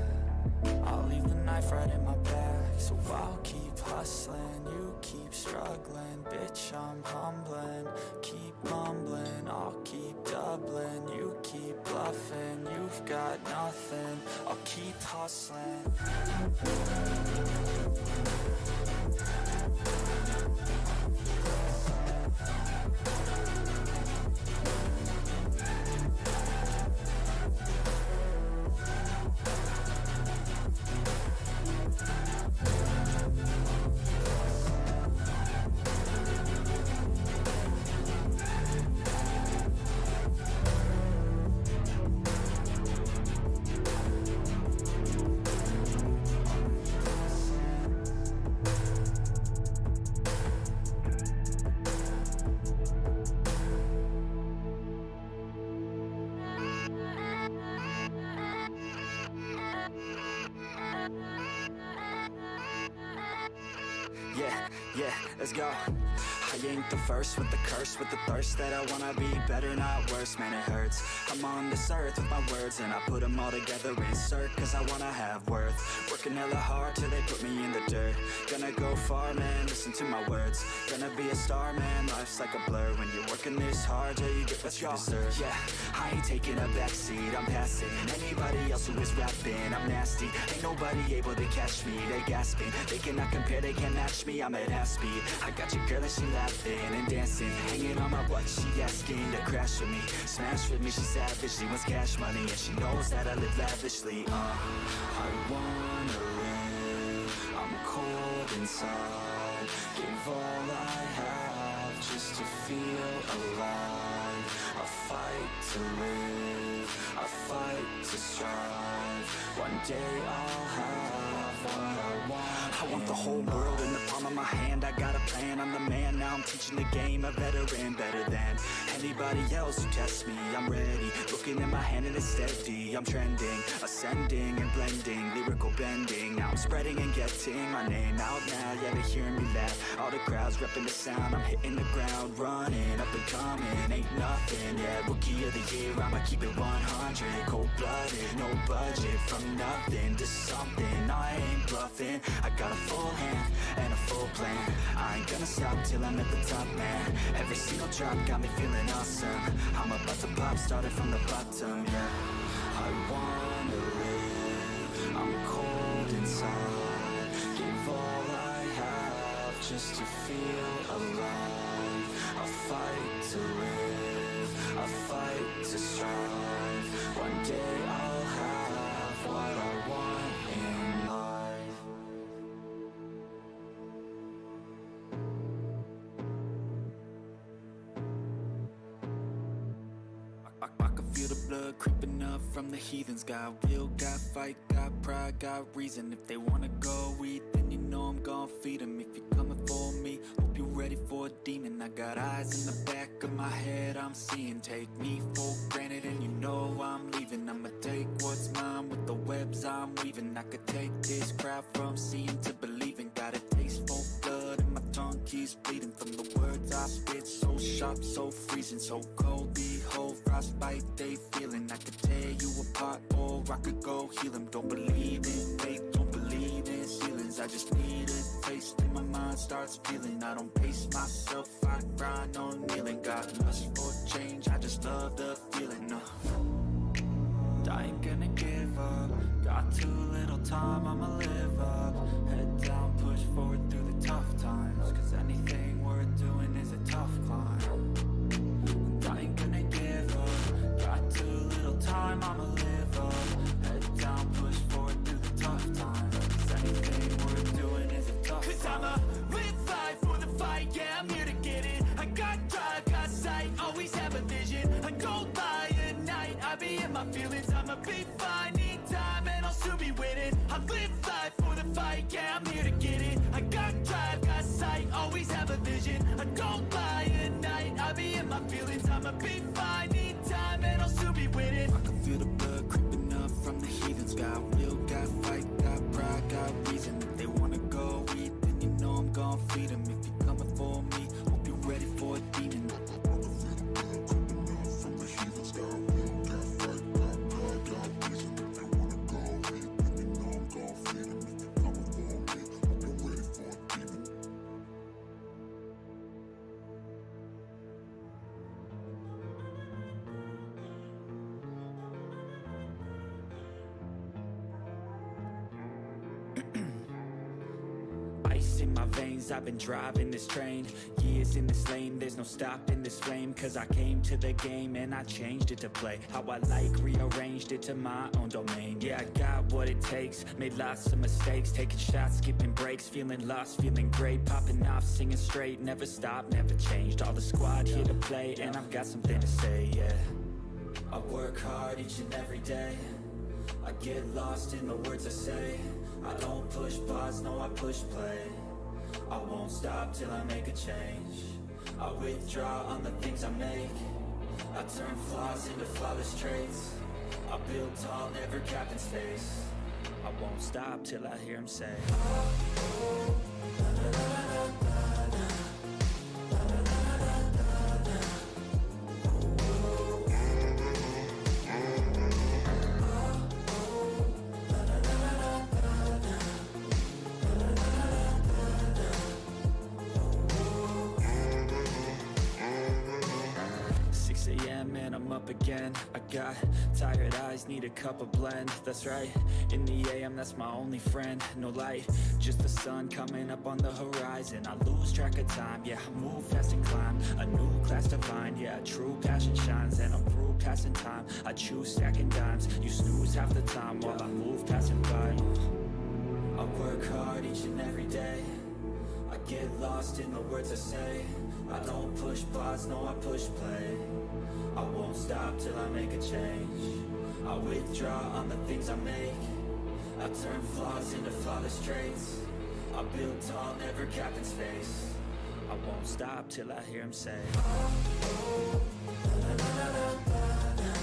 I'll leave the knife right in my back. So I'll keep hustling, you keep struggling. Bitch, I'm humbling, keep mumbling. I'll keep doubling, you keep bluffing. You've got nothing, I'll keep hustling. Yeah, let's go. I ain't the first with the curse, with the thirst that I wanna be better, not worse, man it hurts. I'm on this earth with my words and I put them all together, insert, cause I wanna have worth. Working hella hard till they put me in the dirt. Gonna go far, man, listen to my words. Gonna be a star, man, life's like a blur. When you're working this hard, yeah, you get what you deserve. Yeah, I ain't taking a backseat, I'm passing anybody else who is rapping. I'm nasty, ain't nobody able to catch me. They gasping, they cannot compare, they can't match me. I'm at half speed, I got your girl and she laughing and dancing, hanging on my butt. She asking to crash with me, smash with me. She's savage, she wants cash money, and she knows that I live lavishly. I wanna live, I'm cold inside. Give all I have just to feel alive. I fight to live, I fight to strive. One day I'll have what I want. I want the whole world in the palm of my hand. I got a plan, I'm the man. Now I'm teaching the game, a veteran, better than anybody else who tests me. I'm ready, looking at my hand and it's steady. I'm trending, ascending and blending, lyrical bending. Now I'm spreading and getting my name out now. Yeah, they hearing me laugh, all the crowds repping the sound. I'm hitting the ground, running, up and coming, ain't nothing. Yeah, rookie of the year, I'ma keep it 100. Cold-blooded, no budget, from nothing to something. I ain't bluffing, I got a full hand and a full plan. I ain't gonna stop till I'm at the top, man. Every single drop got me feeling awesome. I'm about to pop, started from the bottom, yeah. I wanna live, I'm cold inside. Give all I have just to feel alive. I fight to live, I fight to strive. One day I'll have what I want in life. I can feel the blood creeping up from the heathens. Got will, got fight, got pride, got reason. If they wanna go eat, then you know I'm gon' feed them. If you're coming for me, hope you're ready for a demon. I got eyes in the back of my head, I'm seeing. Take me for granted and you know I'm leaving. I'ma take what's mine with the webs I'm weaving. I could take this crowd from seeing to believing. Got a taste for blood and my tongue keeps bleeding from the words I spit. So sharp, so freezing, so cold. Behold, frostbite they feeling. I could tear you apart or I could go heal them. Don't believe in fate, don't believe in ceilings. I just need a taste and my mind starts feeling. I don't pace myself, I grind on kneeling. Got lust for change, I just love the feeling. I ain't gonna give up. Got too little time, I'ma live up. Head down, push forward through the tough times. Cause anything worth doing is a tough climb. And I ain't gonna give up. Got too little time, I'ma live up. Head down, push forward through the tough times. Cause anything worth doing is a tough climb. Cause I'ma live life for the fight, yeah, I'm here to get it. I got drive, got sight, always have a vision. I go by at night, I be in my feelings. I'ma be fine, need time and I'll soon be winning. I live life for the fight, yeah, I'm here to get it. I got drive, got sight, always have a vision. I don't lie at night, I be in my feelings. I'ma be fine, need time and I'll soon be winning. I can feel the blood creeping up from the heathens. Got will, got fight, got pride, got reason. If they wanna go eat, then you know I'm gon' feed them. If you're coming for me, hope you're ready for a demon. I've been driving this train, years in this lane, there's no stopping this flame. Cause I came to the game and I changed it to play how I like, rearranged it to my own domain. Yeah, I got what it takes, made lots of mistakes, taking shots, skipping breaks, feeling lost, feeling great, popping off, singing straight, never stopped, never changed. All the squad here to play and I've got something to say, yeah. I work hard each and every day, I get lost in the words I say. I don't push pause, no I push play. I won't stop till I make a change. I withdraw on the things I make. I turn flaws into flawless traits. I build tall, never capped in space. I won't stop till I hear him say, a.m. and I'm up again. I got tired eyes, need a cup of blend. That's right, in the AM, that's my only friend. No light, just the sun coming up on the horizon. I lose track of time, yeah, I move fast and climb. A new class divine, yeah, true passion shines. And I'm through passing time, I choose stacking dimes. You snooze half the time while I move passing by. I work hard each and every day. I get lost in the words I say. I don't push pause, no, I push play. I won't stop till I make a change. I withdraw on the things I make. I turn flaws into flawless traits. I build tall, never cap in space. I won't stop till I hear him say, oh, oh, la, la, la, la, la.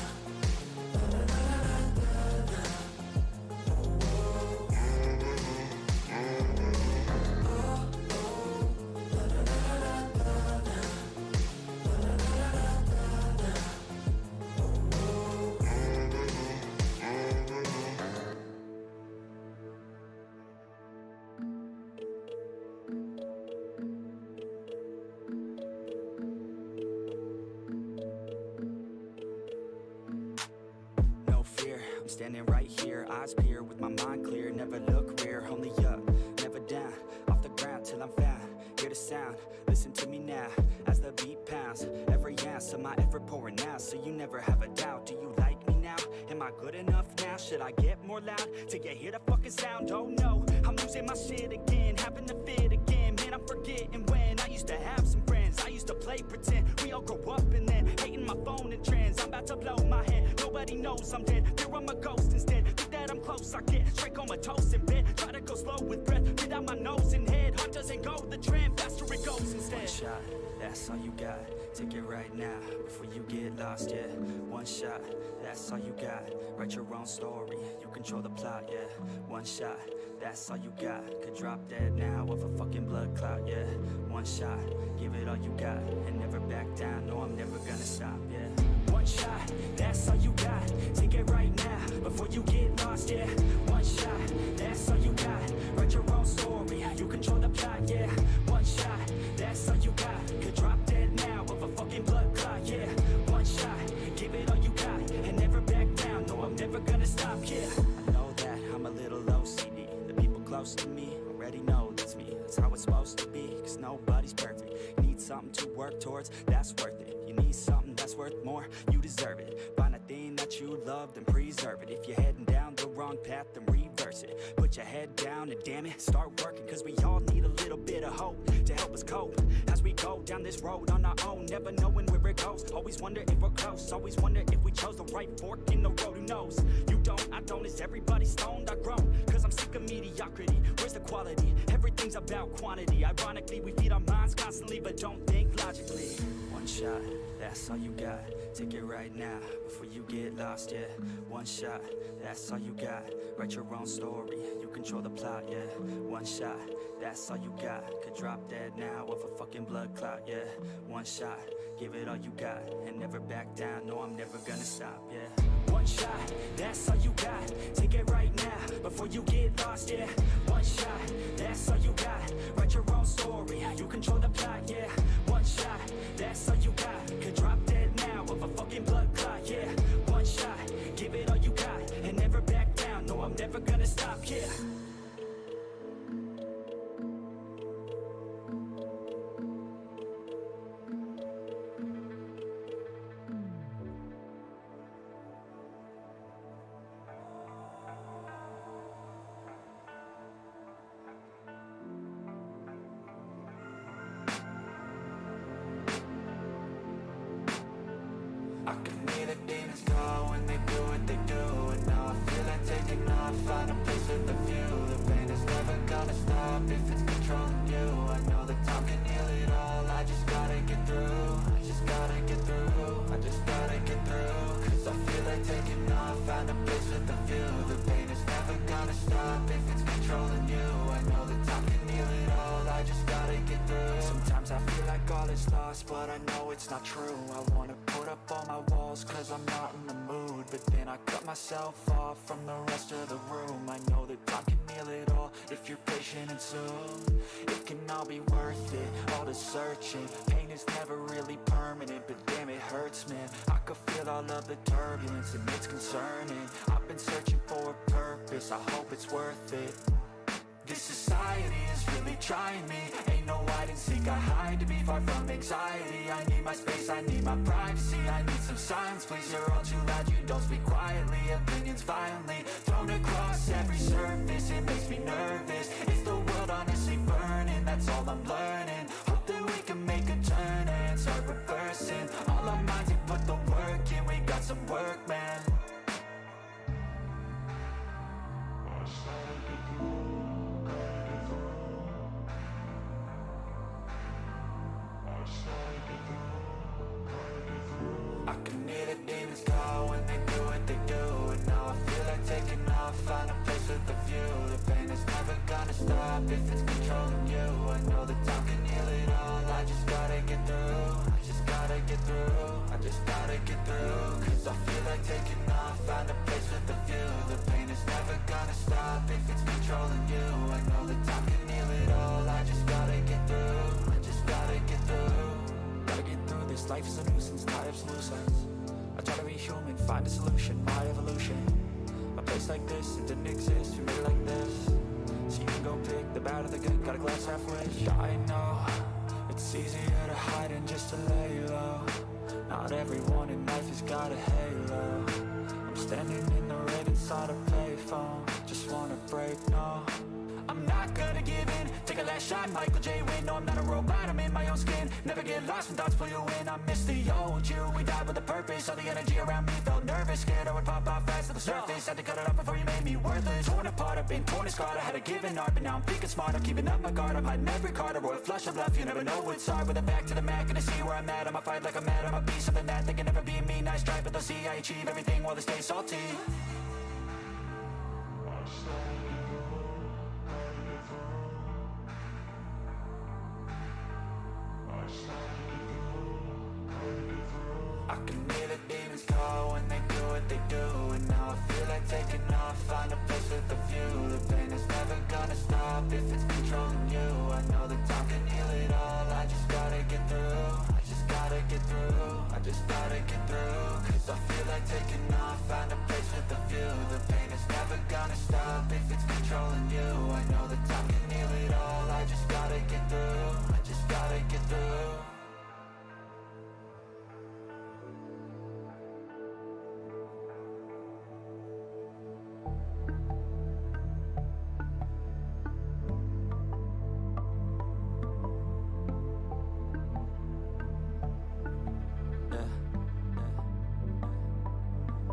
Standing right here, eyes peer with my mind clear. Never look rear, only up, never down. Off the ground till I'm found. Hear the sound, listen to me now. As the beat pounds, every ounce of my effort pouring out. So you never have a doubt, do you like me now? Am I good enough now? Should I get more loud to get hear the fucking sound? Oh no, I'm losing my shit again, having to fit again. Man, I'm forgetting when I used to have some friends. I used to play pretend, we all grow up and then hating my phone and trends. I'm about to blow my head, nobody knows I'm dead. Fear I'm a ghost instead, think that I'm close. I get straight comatose in bed, try to go slow with breath. Breathe out my nose and head, heart doesn't go the trend, faster it goes instead. One shot, that's all you got, take it right now, before you get lost, yeah. One shot, that's all you got, write your own story, you control the plot, yeah. One shot, that's all you got, could drop dead now of a fucking blood clot, yeah. One shot, give it all you got, and never back down, no I'm never gonna stop, yeah. One shot, that's all you got, take it right now, before you get lost, yeah. One shot, that's all you got, write your own story, you control the plot, yeah. One shot, that's all you got, could drop dead now of a fucking blood clot, yeah. One shot, give it all you got, and never back down, no I'm never gonna stop, yeah. I know that I'm a little OCD, the people close to me already know that's me. That's how it's supposed to be, cause nobody's perfect. You need something to work towards, that's worth it. You need something that's worth more, you deserve it. Find a thing that you love, then preserve it. If you're heading down the wrong path, then reverse it. Put your head down and damn it, start working. Cause we all need a little bit of hope to help us cope as we go down this road on our own, never knowing where it goes. Always wonder if we're close, always wonder if we chose the right fork in the road. Who knows? You don't, I don't, is everybody stoned? I grown, cause I'm sick of mediocrity. Where's the quality? Everything's about quantity. Ironically, we feed our minds constantly, but don't think logically. One shot, that's all you got, take it right now, before you get lost, yeah. One shot, that's all you got, write your own story, you control the plot, yeah. One shot, that's all you got, could drop dead now of a fucking blood clot, yeah. One shot, give it all you got, and never back down, no I'm never gonna stop, yeah. One shot, that's all you got, take it right now, before you get lost, yeah. One shot, that's all you got, write your own story, you control the plot, yeah. One shot, that's all you got, could drop dead now of a fucking blood clot, yeah. One shot, give it all you got, and never back down, no I'm never gonna stop, yeah. I can hear the demons call when they do what they do. And now I feel like taking off, find a place with a view. The pain is never gonna stop if it's controlling you. I know that time can heal it all, I just gotta get through. I just gotta get through, I just gotta get through. Cause I feel like taking off, find a place with a view. The pain is never gonna stop if it's controlling you. I know that time can heal it all, I just gotta get through. Sometimes I feel like all is lost, but I know it's not true. I wanna put up all my walls cause I'm not in the mood. but then I cut myself off from the rest of the room. I know that time can heal it all if you're patient and soon it can all be worth it, all the searching. Pain is never really permanent, but damn it hurts, man. I could feel all of the turbulence and it's concerning. I've been searching for a purpose, I hope it's worth it. This society is really trying me. Ain't no hide and seek, I hide to be far from anxiety. I need my space, I need my privacy. I need some silence, please, you're all too loud. You don't speak quietly, opinions violently thrown across every surface. It makes me nervous. Is the world honestly burning? That's all I'm learning. Hope that we can make a turn and start reversing all our minds and put the work in. We got some work, man. I can hear the demons call when they do what they do. And now I feel like taking off, find a place with a view. The pain is never gonna stop if it's controlling you. I know that time can heal it all. I just gotta get through. I just gotta get through. I just gotta get through. Cause I feel like taking off, find a place with a view. The pain is never gonna stop if it's controlling you. I know that time can heal it all. I just gotta get through. I just gotta get through. Gotta get through this, life is a nuisance, tie up some loose ends. I try to be human, find a solution, my evolution. A place like this, it didn't exist, we made it like this. So you can go pick the bad or the good, got a glass halfway. I know, it's easier to hide than just to lay low. Not everyone in life has got a halo. I'm standing in the red inside a payphone. Just wanna break, no, I'm not gonna give in. Take a last shot, Michael J. Win. No, I'm not a robot, I'm in my own skin. Never get lost when thoughts pull you in. I miss the old you, we died with a purpose. All the energy around me felt nervous, scared I would pop off fast to the surface. Had to cut it off before you made me worthless. Torn apart, I've been torn and scarred. I had a given art, but now I'm thinking smart. I'm keeping up my guard, I'm hiding every card. A royal flush of love, you never know what's hard. With a back to the mat, gonna see where I'm at. I'ma fight like I'm mad, I'ma be something that they can never be me. Nice try, but they'll see I achieve everything while they stay salty. I can hear the demons call when they do what they do. And now I feel like taking off, find a place with a view. The pain is never gonna stop if it's controlling you. I know that time can heal it all. I just gotta get through. I just gotta get through. I just gotta get through. Cause I feel like taking off, find a place with a view. The pain is never gonna stop if it's controlling you. I know that time can heal it all. I just gotta get through. I just gotta get through.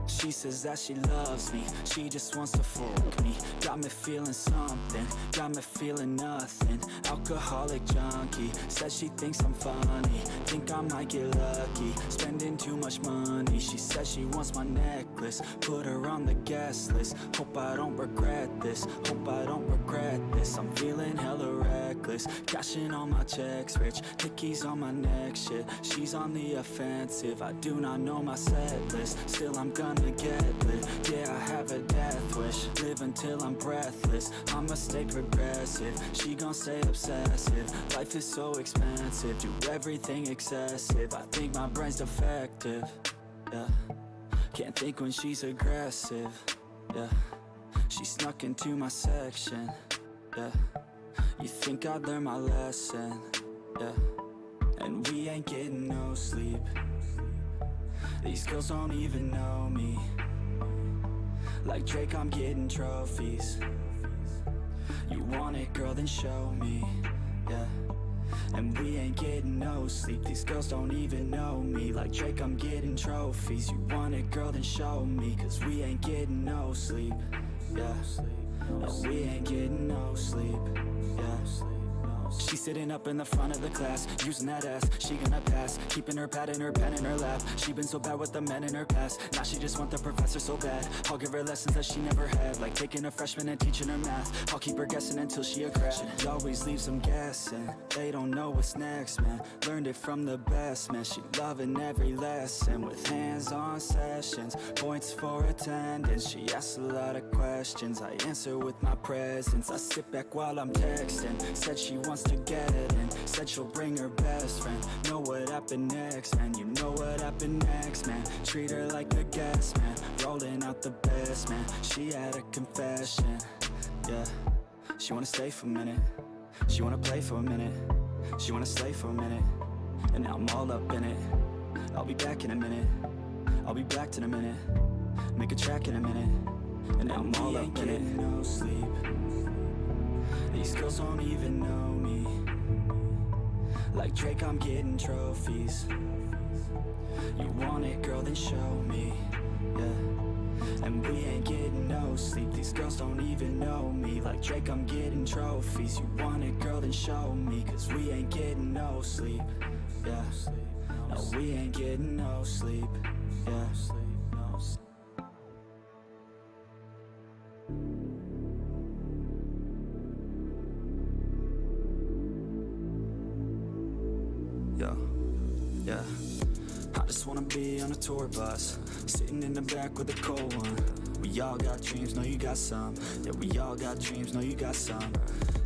She says that she loves me, she just wants to fuck me. Got me feeling something, got me feeling nothing. Alcoholic junkie, says she thinks I'm funny. Think I might get lucky, spending too much money. She says she wants my necklace, put her on the guest list. Hope I don't regret this, hope I don't regret this. I'm feeling hella reckless, cashing all my checks rich. Tickies on my neck, shit, she's on the offensive. I do not know my set list, still I'm gonna get lit. Yeah, I have a death wish, live until I'm breathless. I'ma stay progressive, she gon' stay obsessive. Life is so expensive, do everything excessive. I think my brain's defective, yeah. Can't think when she's aggressive, yeah. She snuck into my section, yeah. You think I'd learn my lesson, yeah. And we ain't getting no sleep. These girls don't even know me. Like Drake, I'm getting trophies. You want it, girl, then show me, yeah. And we ain't getting no sleep. These girls don't even know me. Like Drake, I'm getting trophies. You want it, girl, then show me. Cause we ain't getting no sleep, yeah. And we ain't getting no sleep, yeah. She's sitting up in the front of the class, using that ass, she gonna pass. Keeping her pad and her pen in her lap. She been so bad with the men in her past. Now she just want the professor so bad. I'll give her lessons that she never had, like taking a freshman and teaching her math. I'll keep her guessing until she a grad. She always leaves them guessing, they don't know what's next, man. Learned it from the best, man. She loving every lesson with hands-on sessions, points for attendance. She asks a lot of questions, I answer with my presence. I sit back while I'm texting. Said she wants to get in, said she'll bring her best friend. Know what happened next, man. You know what happened next, man. Treat her like a guest, man. Rolling out the best, man. She had a confession, yeah. She wanna stay for a minute, she wanna play for a minute, she wanna slay for a minute, and now I'm all up in it. I'll be back in a minute, I'll be back in a minute, make a track in a minute, and now I'm all up in it. No sleep, these girls don't even know me. Like Drake, I'm getting trophies. You want it, girl, then show me, yeah. And we ain't getting no sleep, these girls don't even know me. Like Drake, I'm getting trophies. You want it, girl, then show me. Cause we ain't getting no sleep, yeah. No, we ain't getting no sleep, yeah. Yeah, I just wanna be on a tour bus, sitting in the back with a cold one. We all got dreams, know you got some. Yeah, we all got dreams, know you got some.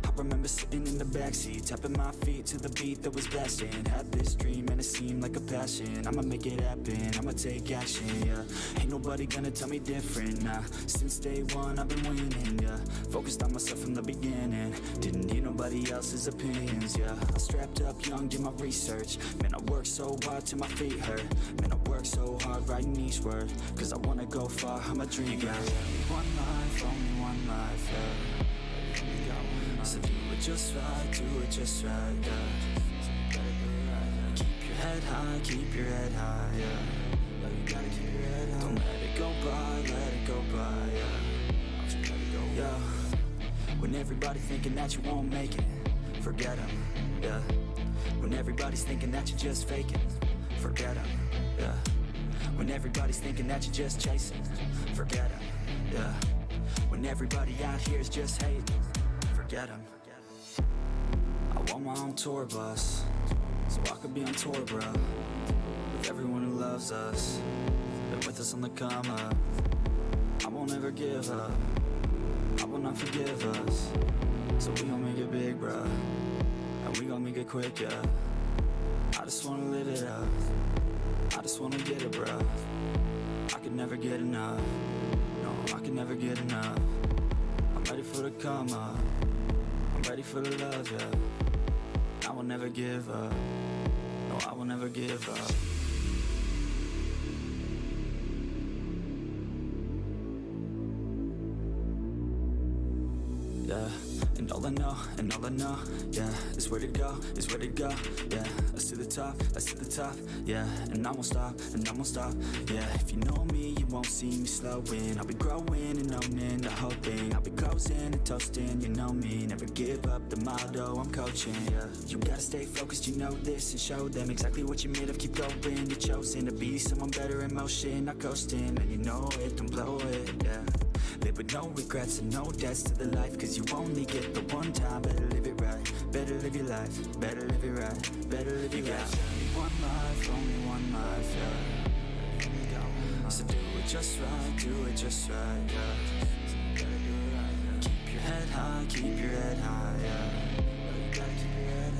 I remember sitting in the backseat, tapping my feet to the beat that was blasting. Had this dream and it seemed like a passion. I'ma make it happen, I'ma take action, yeah. Ain't nobody gonna tell me different, nah. Since day one I've been winning, yeah. Focused on myself from the beginning, didn't need nobody else's opinions, yeah. I strapped up young, did my research. Man, I worked so hard till my feet hurt. Man, I worked so hard writing each word, cause I wanna go far, I'm a dreamer, yeah. One life, only one life, yeah. So do it just right, do it just right, yeah. Keep your head high, keep your head high, yeah. Don't let it go by, let it go by, yeah. Yeah. When everybody's thinking that you won't make it, forget them, yeah. When everybody's thinking that you're just faking, forget them, yeah. When everybody's thinking that you're just chasing, forget them, yeah. When everybody out here is just hating, forget them. I want my own tour bus, so I could be on tour, bro. With everyone who loves us, been with us on the come up. I won't ever give up, I will not forgive us. So we gon' make it big, bro, and we gon' make it quick, yeah. I just wanna live it up, I just wanna get it, bro. I could never get enough, no, I could never get enough. I'm ready for the come up, I'm ready for the love, yeah. I will never give up, no, I will never give up. Yeah, and all I know, yeah, is where to go, yeah. Let's to the top, yeah. And I won't stop, yeah. If you know me, you won't see me slowing. I'll be growing and owning the whole thing. I'll be closing and toasting, you know me. Never give up the motto, I'm coaching, yeah. You gotta stay focused, you know this, and show them exactly what you're made of. Keep going, you're chosen to be someone better in motion, not coasting. And you know it, don't blow it, yeah. Live with no regrets and no debts to the life, cause you only get the one time. Better live it right, better live your life, better live it right, better live it right. One life, only one life, yeah. So do it just right, yeah. Keep your head high, yeah.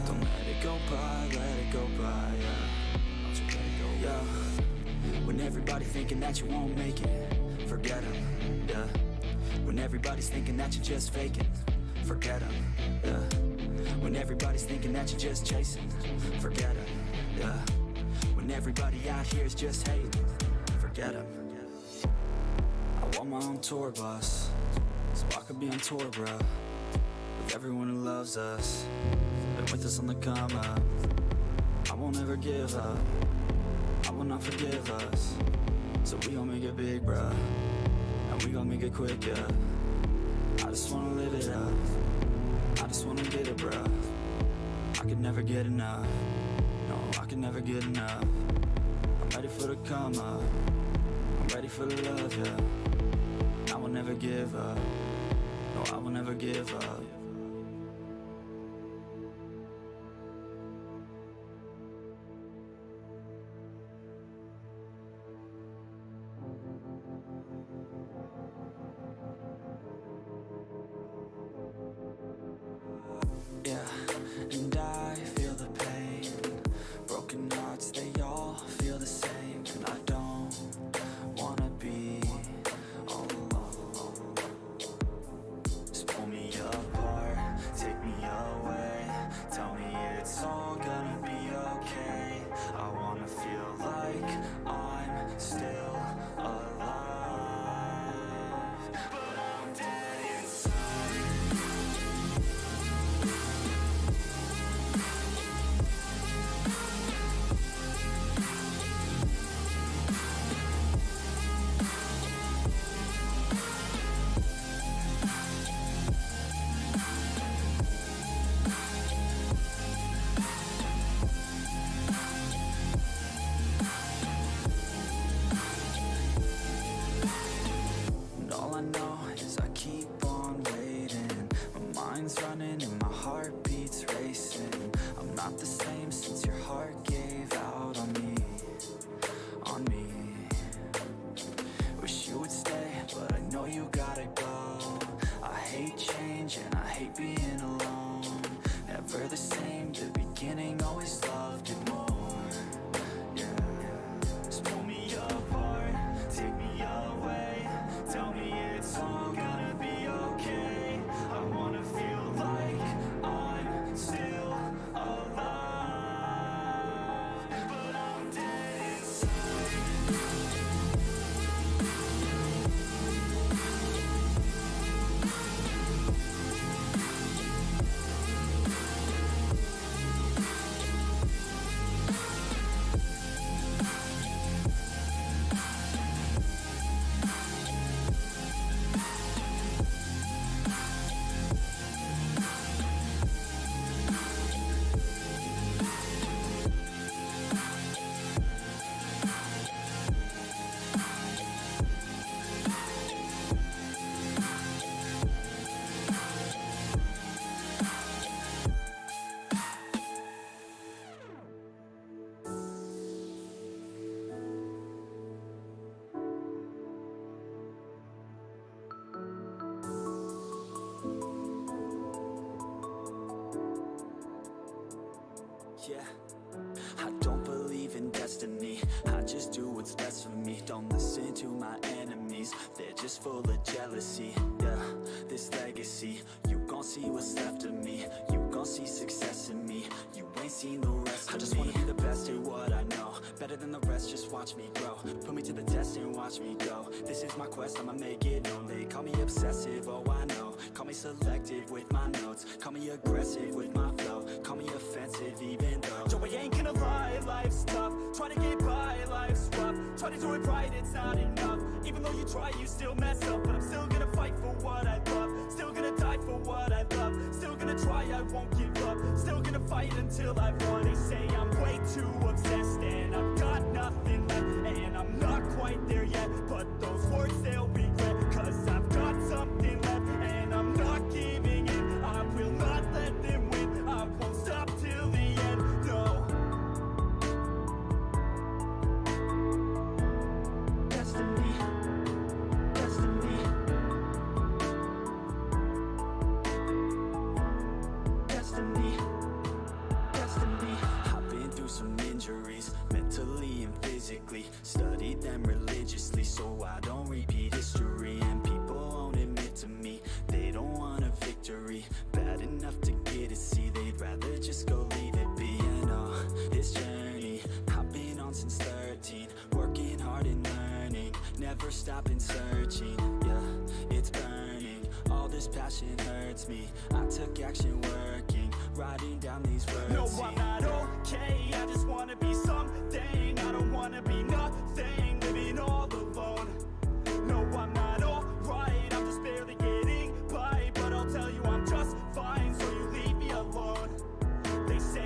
Don't let it go by, yeah. When everybody thinking that you won't make it, forget them, yeah. When everybody's thinking that you're just faking, forget them, yeah. When everybody's thinking that you're just chasing, forget them, yeah. When everybody out here is just hating, forget them. I want my own tour bus, so I could be on tour, bro. With everyone who loves us, been with us on the come up. I won't ever give up, I will not forgive us. So we gon' make it big, bro, and we gon' make it quick, yeah. I just wanna live it up, I just wanna get it, bro. I could never get enough. No, I could never get enough. I'm ready for the come up. I'm ready for the love, yeah. I will never give up. No, I will never give up. Yeah, and I feel the pain. Broken hearts, they all feel the same. And I don't wanna be all alone. Just pull me apart, take me away. Tell me it's all gonna be okay. I wanna feel like I'm still alive, but I'm dead inside. And all I know is I keep on waiting. My mind's running and my heart beats racing. I'm not the same since your heart gave out on me, on me. Wish you would stay, but I know you gotta go. I hate change and I hate being alone. Never the same, the beginning always loved it more. Yeah, just pull me apart, take me away. Tell me it's all gonna be okay. I wanna feel like I'm still alive, but I'm dead inside. Yeah, I don't believe in destiny. I just do what's best for me. Don't listen to my enemies, they're just full of jealousy. Yeah, this legacy, you gon' see what's left of me. You gon' see success in me. You ain't seen the rest of me. I just wanna be the best at what I know. Better than the rest, just watch me grow. Put me to the test and watch me go. This is my quest, I'ma make it known. They call me obsessive, oh I know. Call me selective with my notes. Call me aggressive with my flow. Call me offensive even though Joey ain't gonna lie, life's tough. Try to get by, life's rough. Try to do it right, it's not enough. Even though you try, you still mess up. But I'm still gonna fight for what I love. Still gonna die for what I love. Still gonna try, I won't give up. Still gonna fight until I've won. They say I'm way too obsessed and I've got nothing left. And I'm not quite there yet, but those words they'll regret. Cause I've got something left and I'm not giving in. I will not let them win. I won't stop till the end, no. Destiny, destiny, destiny, destiny. I've been through some injuries, mentally and physically. Studied them religiously so I don't repeat history. And people won't admit to me they don't want a victory. Bad enough to get a C, they'd rather just go leave it be. And this journey I've been on since 13. Working hard and learning, never stopping searching. Yeah, it's burning, all this passion hurts me. I took action working, writing down these words. No, I'm not okay, I just wanna be something. I don't wanna be nothing, living all alone. No, I'm not alright, I'm just barely getting by. But I'll tell you I'm just fine, so you leave me alone. They say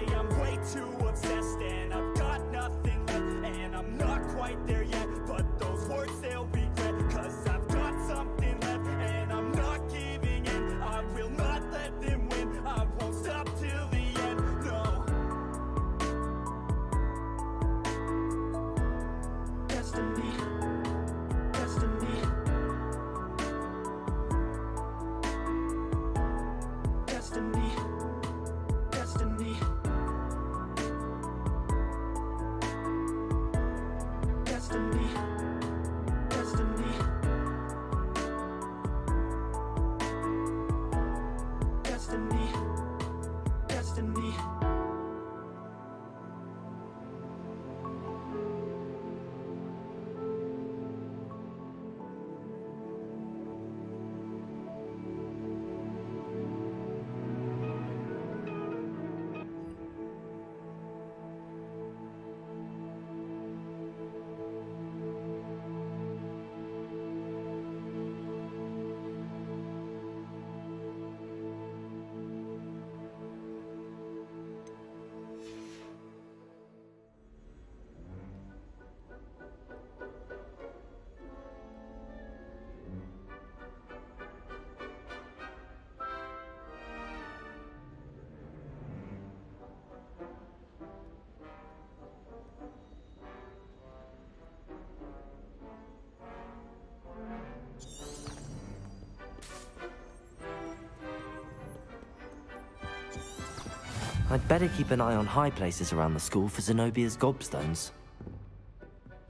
I'd better keep an eye on high places around the school for Zenobia's gobstones.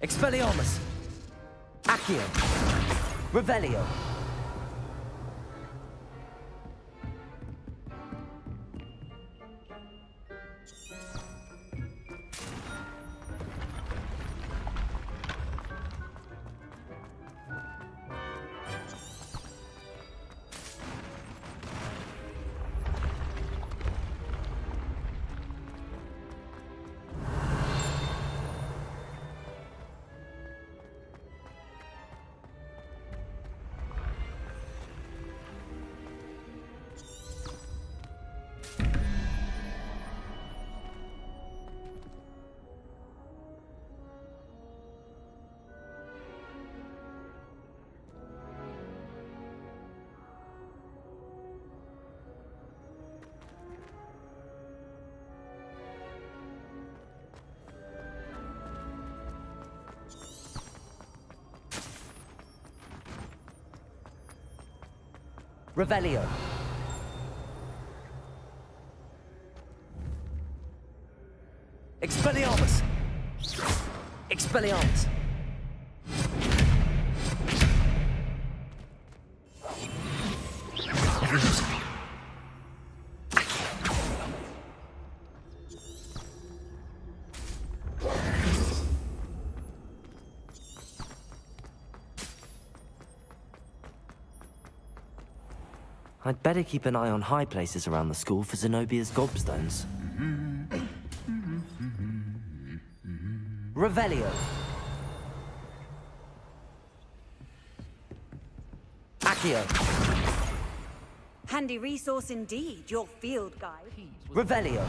Expelliarmus! Accio! Revelio! Revelio. Expelliarmus! Expelliarmus! I'd better keep an eye on high places around the school for Zenobia's gobstones. Revelio. Accio. Handy resource indeed, your field guide. Revelio.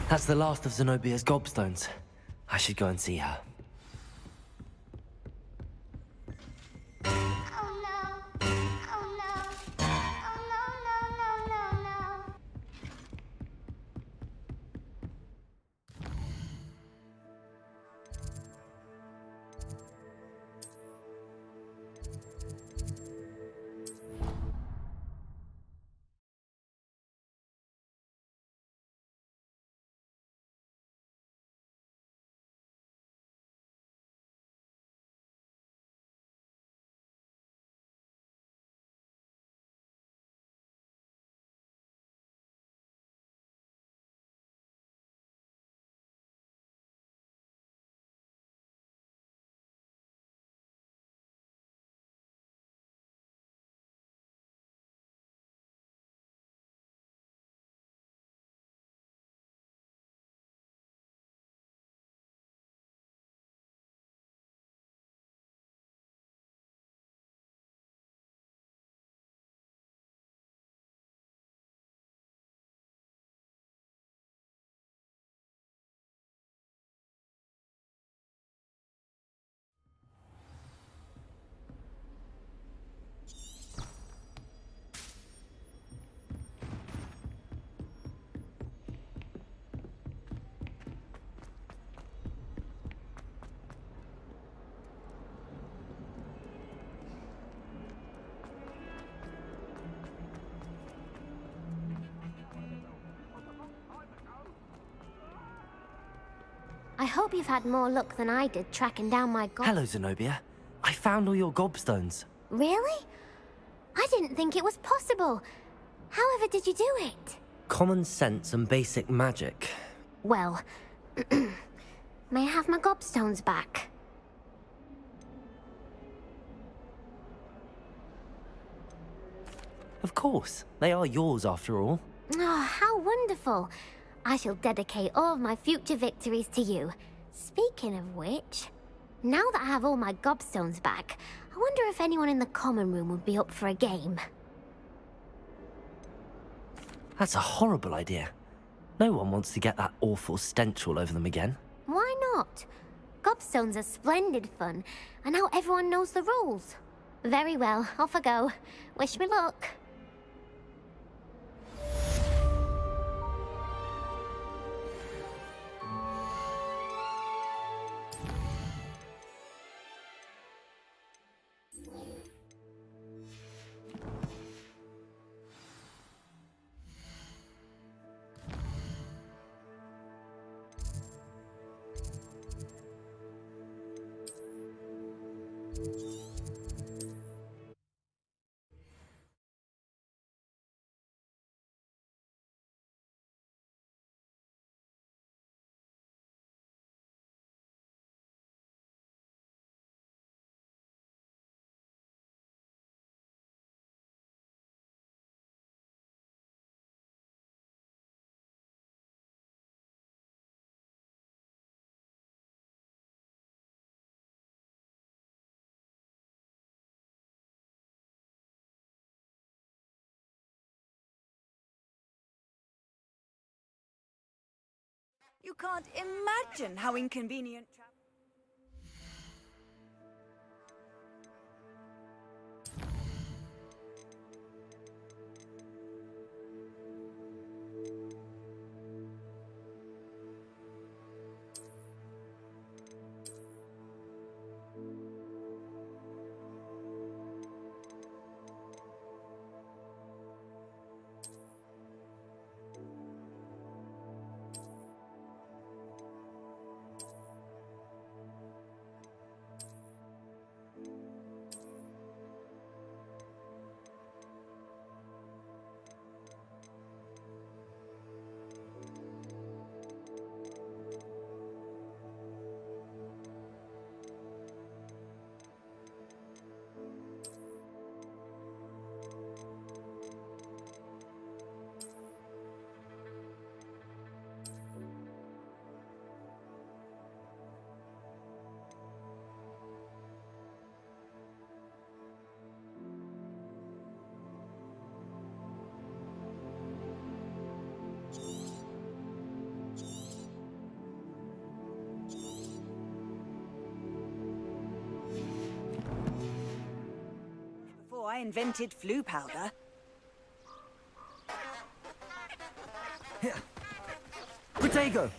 That's the last of Zenobia's gobstones. I should go and see her. I hope you've had more luck than I did tracking down my gob... Hello, Zenobia. I found all your gobstones. Really? I didn't think it was possible. However did you do it? Common sense and basic magic. Well, may I have my gobstones back? Of course. They are yours after all. Oh, how wonderful. I shall dedicate all of my future victories to you. Speaking of which, now that I have all my gobstones back, I wonder if anyone in the common room would be up for a game. That's a horrible idea. No one wants to get that awful stench all over them again. Why not? Gobstones are splendid fun, and now everyone knows the rules. Very well, off I go. Wish me luck. You can't imagine how inconvenient. Before I invented flu powder. Here. Protego!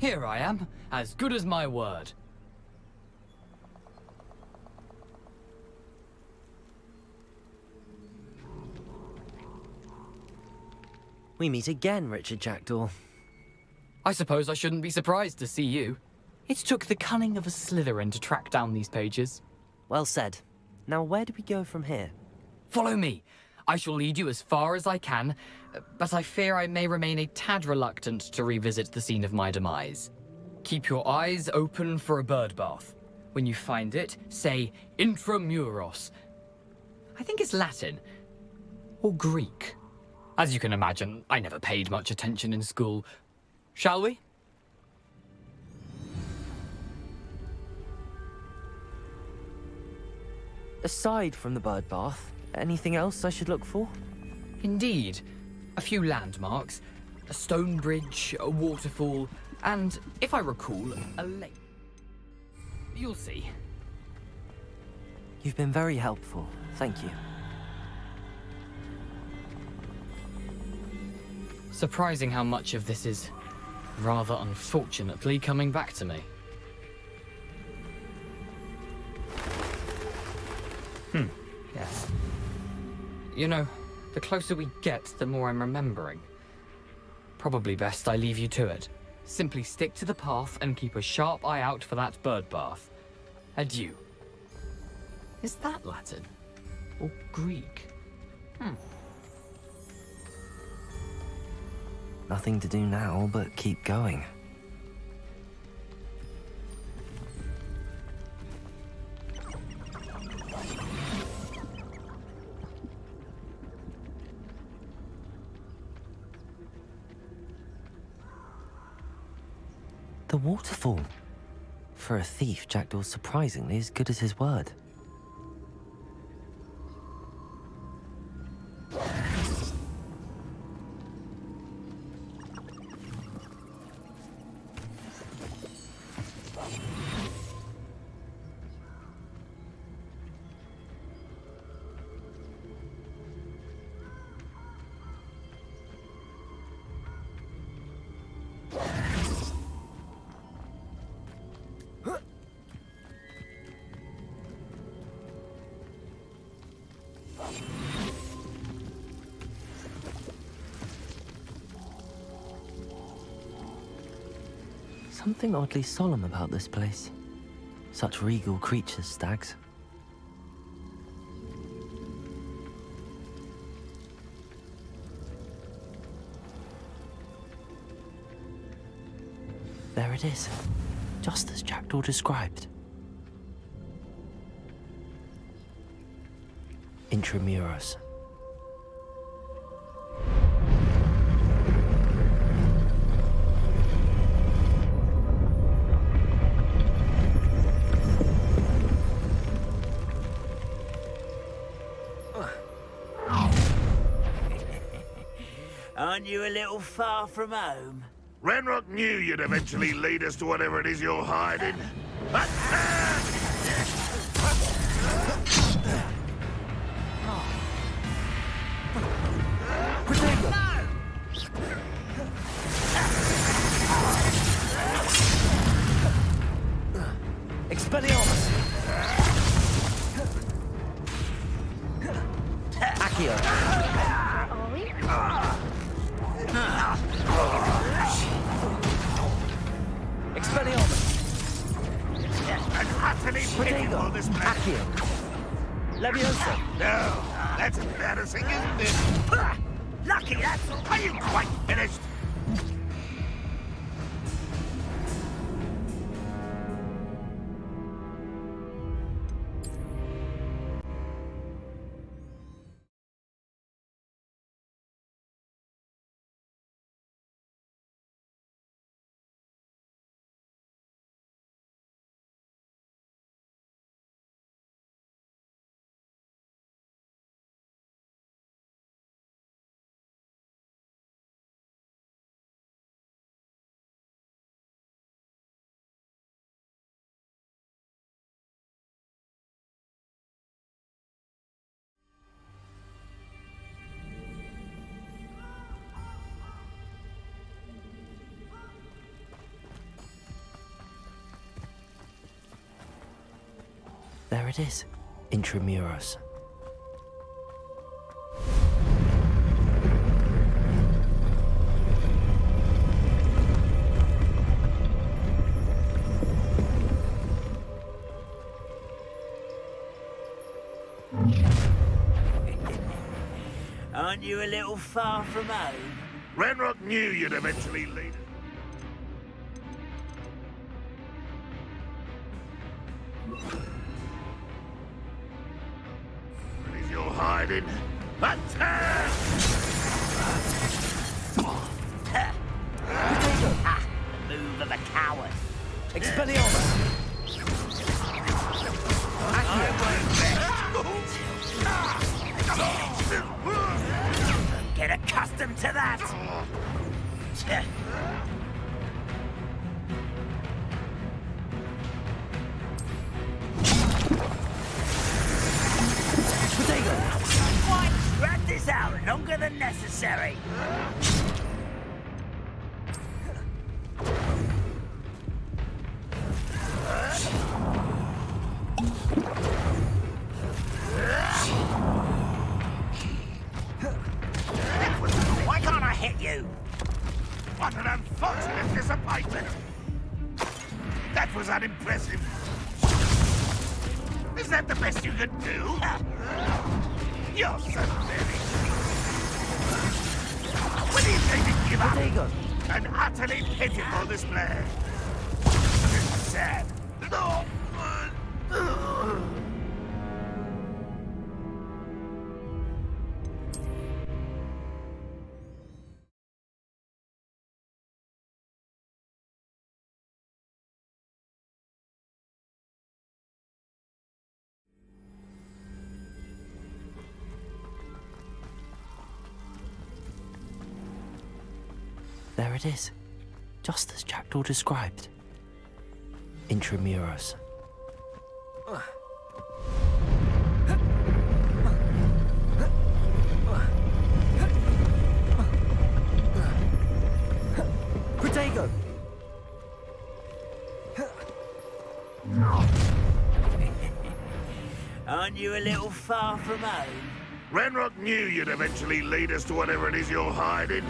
Here I am, as good as my word. We meet again, Richard Jackdaw. I suppose I shouldn't be surprised to see you. It took the cunning of a Slytherin to track down these pages. Well said. Now where do we go from here? Follow me. I shall lead you as far as I can, but I fear I may remain a tad reluctant to revisit the scene of my demise. Keep your eyes open for a bird bath. When you find it, say intramuros. I think it's Latin. Or Greek. As you can imagine, I never paid much attention in school. Shall we? Aside from the bird bath, anything else I should look for? Indeed. A few landmarks, a stone bridge, a waterfall, and, if I recall, a lake. You'll see. You've been very helpful. Thank you. Surprising how much of this is, rather unfortunately, coming back to me. Yes. You know, the closer we get, the more I'm remembering. Probably best I leave you to it. Simply stick to the path and keep a sharp eye out for that bird bath. Adieu. Is that Latin? Or Greek? Nothing to do now but keep going. The waterfall. For a thief, Jackdaw's surprisingly as good as his word. Something oddly solemn about this place. Such regal creatures, stags. There it is, just as Jackdaw described. Intramuros. Aren't you a little far from home? Ranrock knew you'd eventually lead us to whatever it is you're hiding. Expelliarmus! Accio! Expelliarmus! An utterly pitiful display. Accio! Leviosa! No, that's embarrassing, isn't it? Lucky that's all. Are you quite finished? There it is, Intramuros. Aren't you a little far from home? Renrock knew you'd eventually lead. Where is your hiding? Attack! The move of a coward. Expelliarmus! Get accustomed to that! Potato! What? Drag this out longer than necessary. Why can't I hit you? What an unfortunate disappointment! That was unimpressive. Is that the best you could do? You're so very... When are you going to give up? Potato! An utterly pitiful display. It's sad. No. There it is, just as Jackdaw described. Intramuros. Protego! Aren't you a little far from home? Renrock knew you'd eventually lead us to whatever it is you're hiding.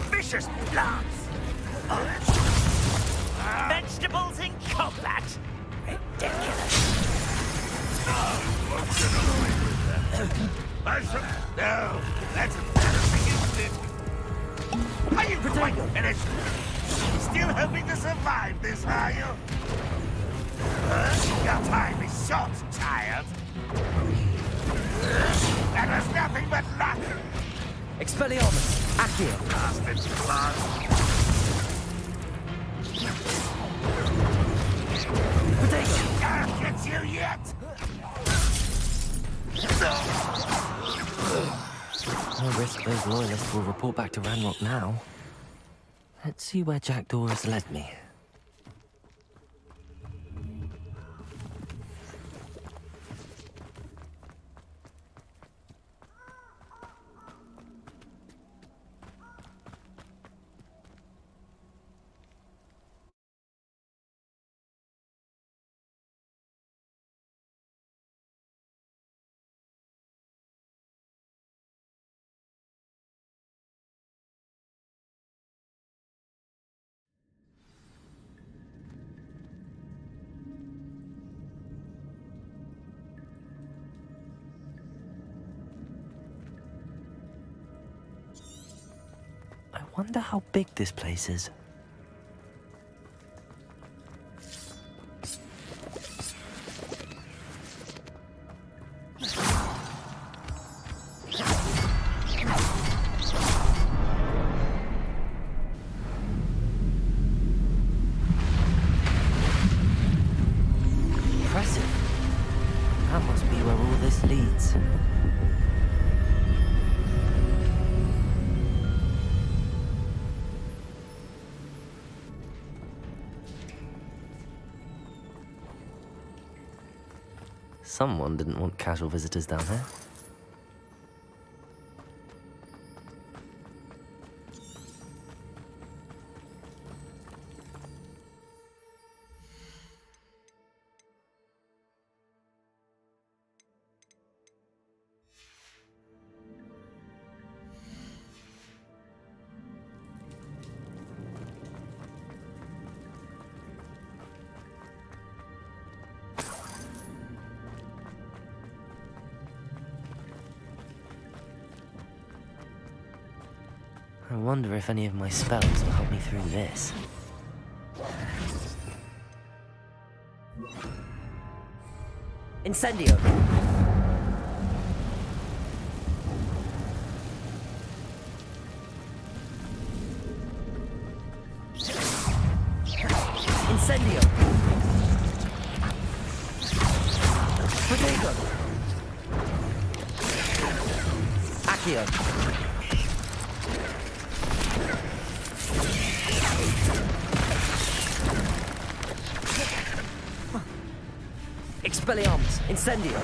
Vicious plants! Vegetables in combat! Ridiculous! No, that's embarrassing, isn't it? Are you quite finished? Still hoping to survive this, are you? Your time is short, child. That was nothing but luck. Expelliarmus! Accio! Bastard plant. Potato! I'll get you yet. No risk those loyalists will report back to Ranrock now. Let's see where Jackdaw has led me. I wonder how big this place is. Impressive. That must be where all this leads. Someone didn't want casual visitors down there. I wonder if any of my spells will help me through this. Incendio! Incendio! Potato! Accio! Expelliarmus! Incendio!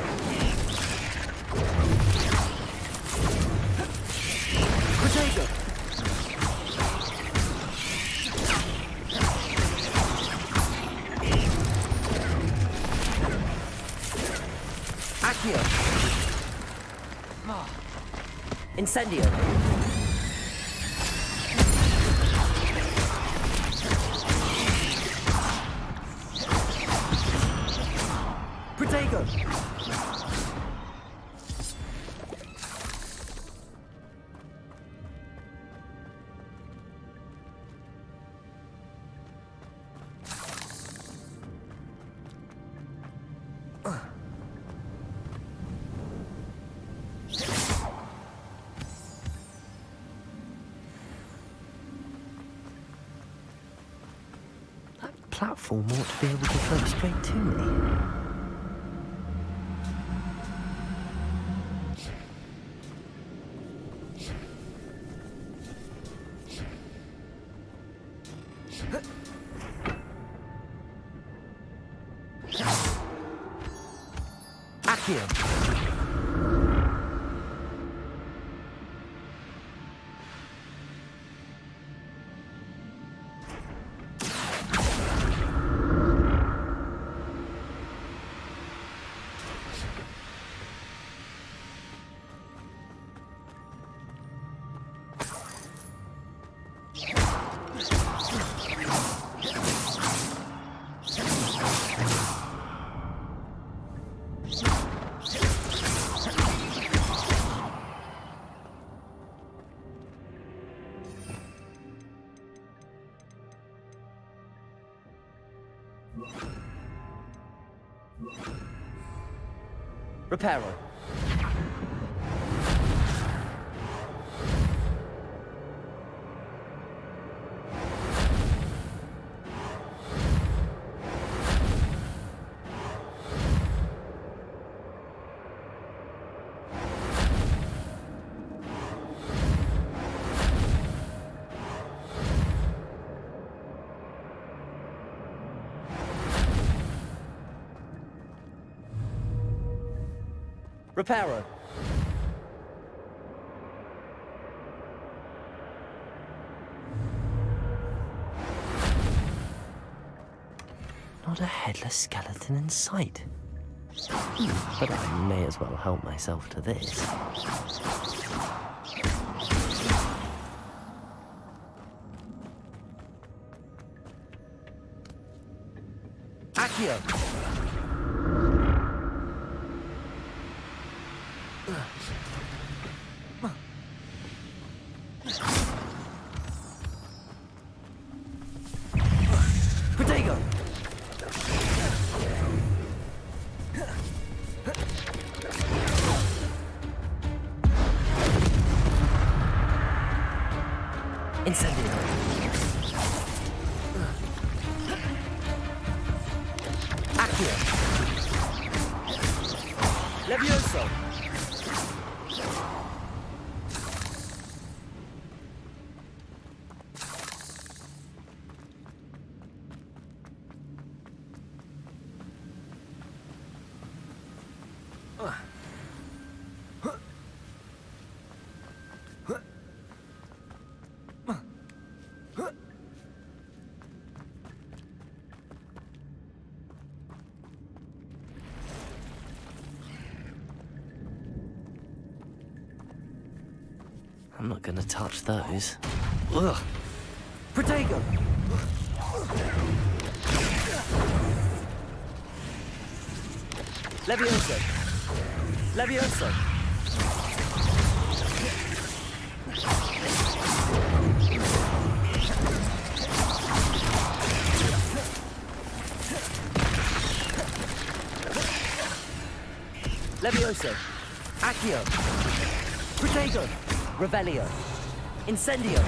Potato! Accio! Incendio! Protego! Platform ought to be able to float straight to me. Accio! Reparo. Reparo. Not a headless skeleton in sight. But I may as well help myself to this. Accio! Potato! Incendio! Accio! Levioso! I'm not gonna touch those. Ugh. Protego! Levioso! Levioso! Levioso, Accio, Protego, Revelio, Incendio.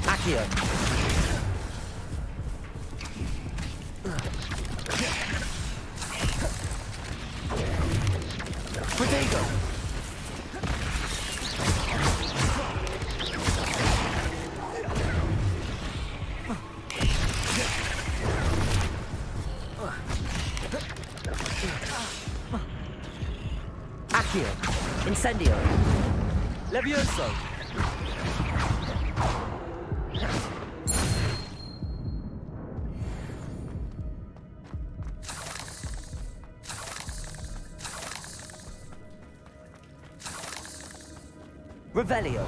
Accio. Protego. Accio, Incendio, Levioso. Revelio.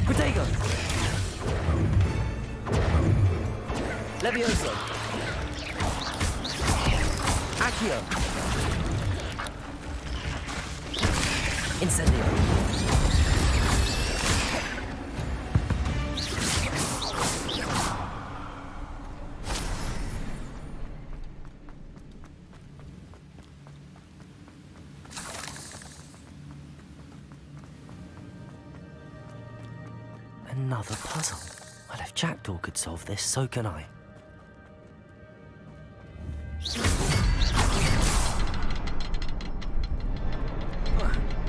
Protego. Levioso. Accio. Incendio. Another puzzle. Well, if Jackdaw could solve this, so can I.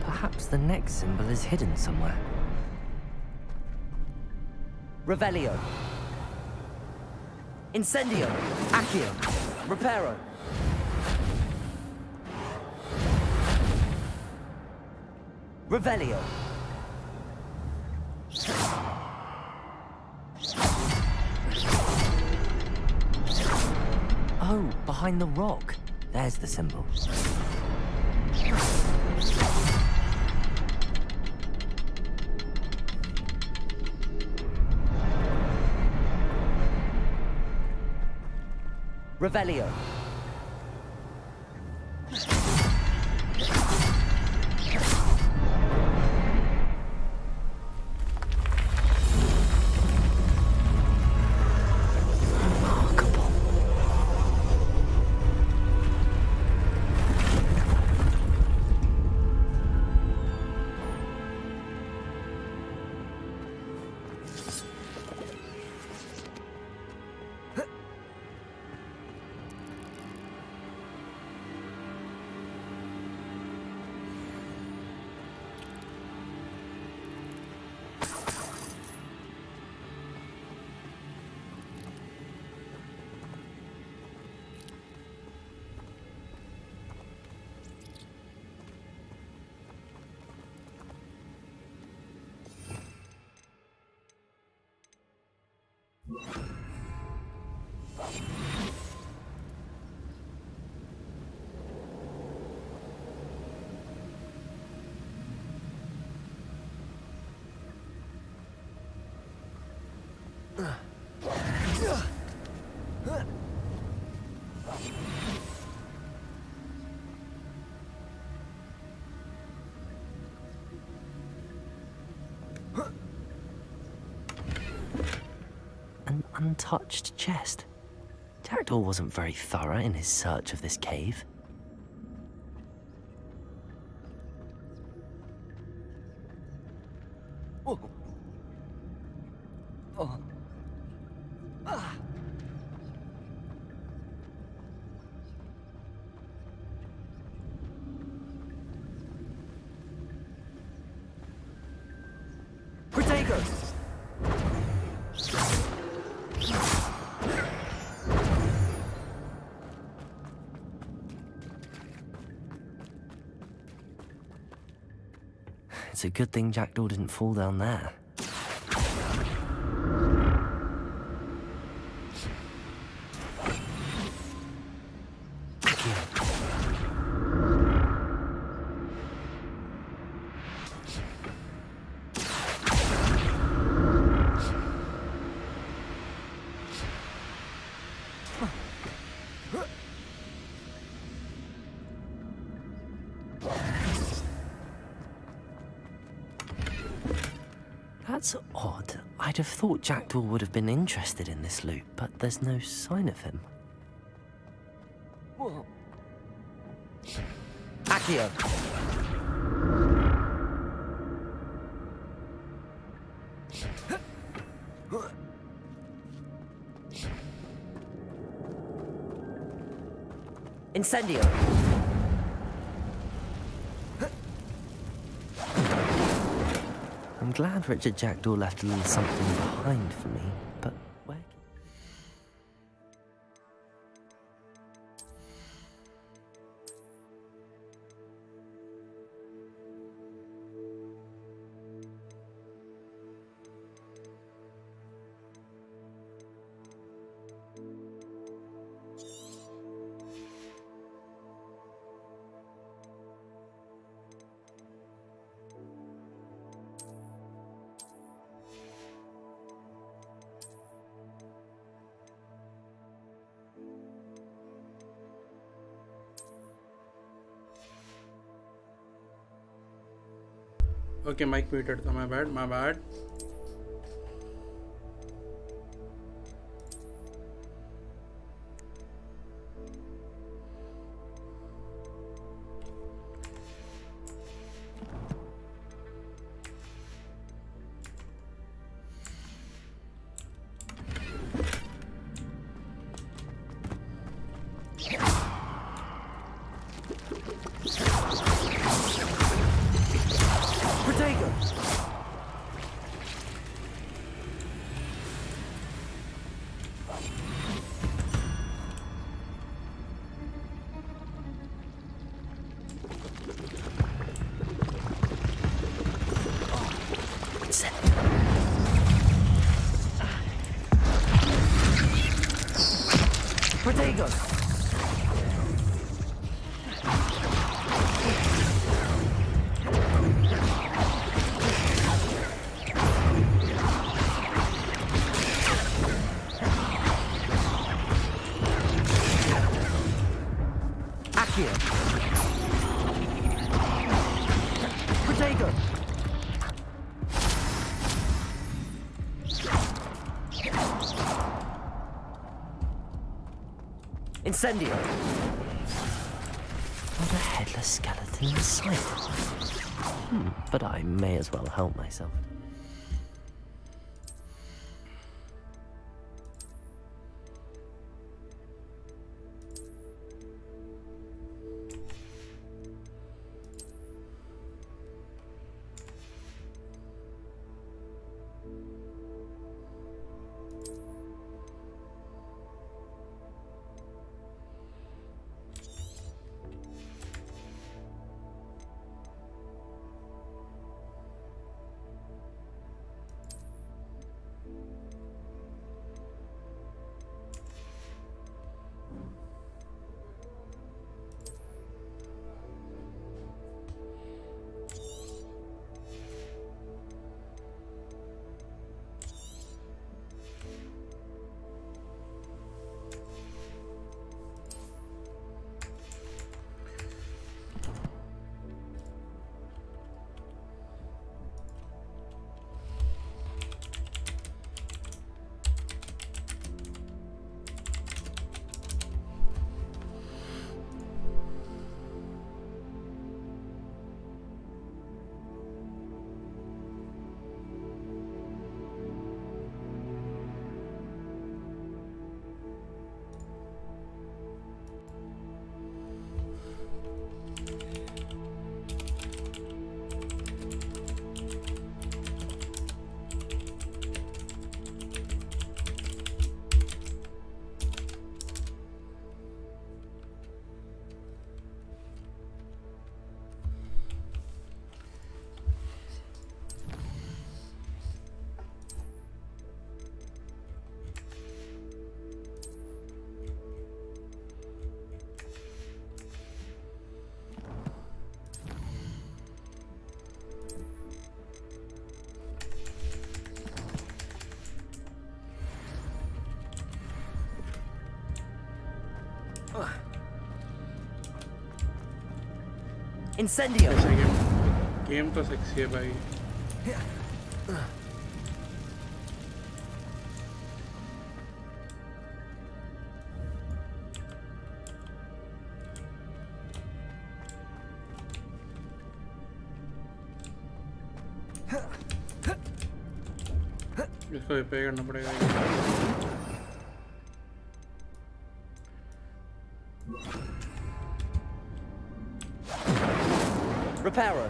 Perhaps the next symbol is hidden somewhere. Revelio. Incendio. Accio. Reparo. Revelio. Oh, behind the rock. There's the symbol. Revelio. untouched chest. Jackdaw wasn't very thorough in his search of this cave. Oh. Oh. Ah. Protego! It's a good thing Jackdaw didn't fall down there. That's odd. I'd have thought Jackdaw would have been interested in this loot, but there's no sign of him. Whoa. Accio! Incendio! I'm glad Richard Jackdaw left a little something behind for me, but where? Okay, mic muted. My bad. Incendio! What a headless skeleton in sight. But I may as well help myself. Incendio. Game तो sexy है भाई. इसको पे करना पड़ेगा. Reparo.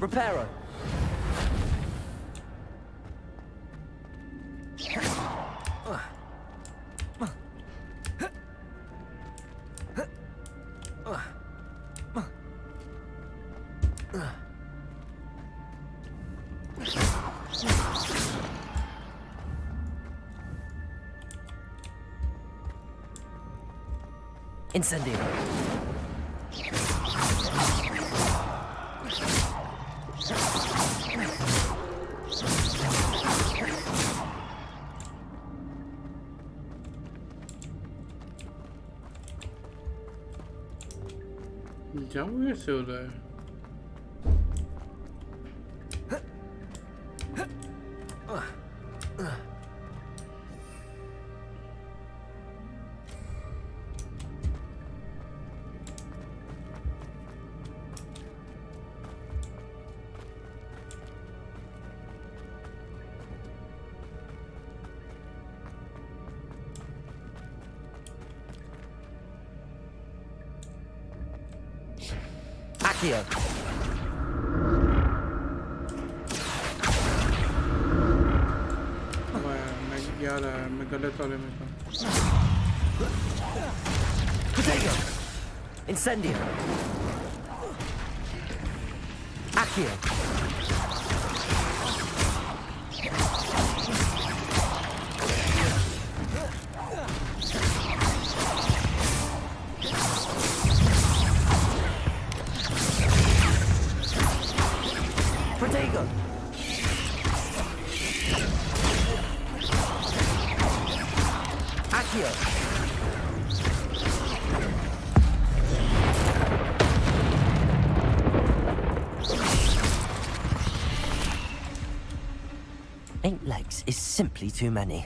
Reparo. Incendio. जाऊँ कैसे उधर? Accio. मैं याद आया, मैं गलत वाले में था. Potato. Incendio. Accio. Protego. Accio. Eight legs is simply too many.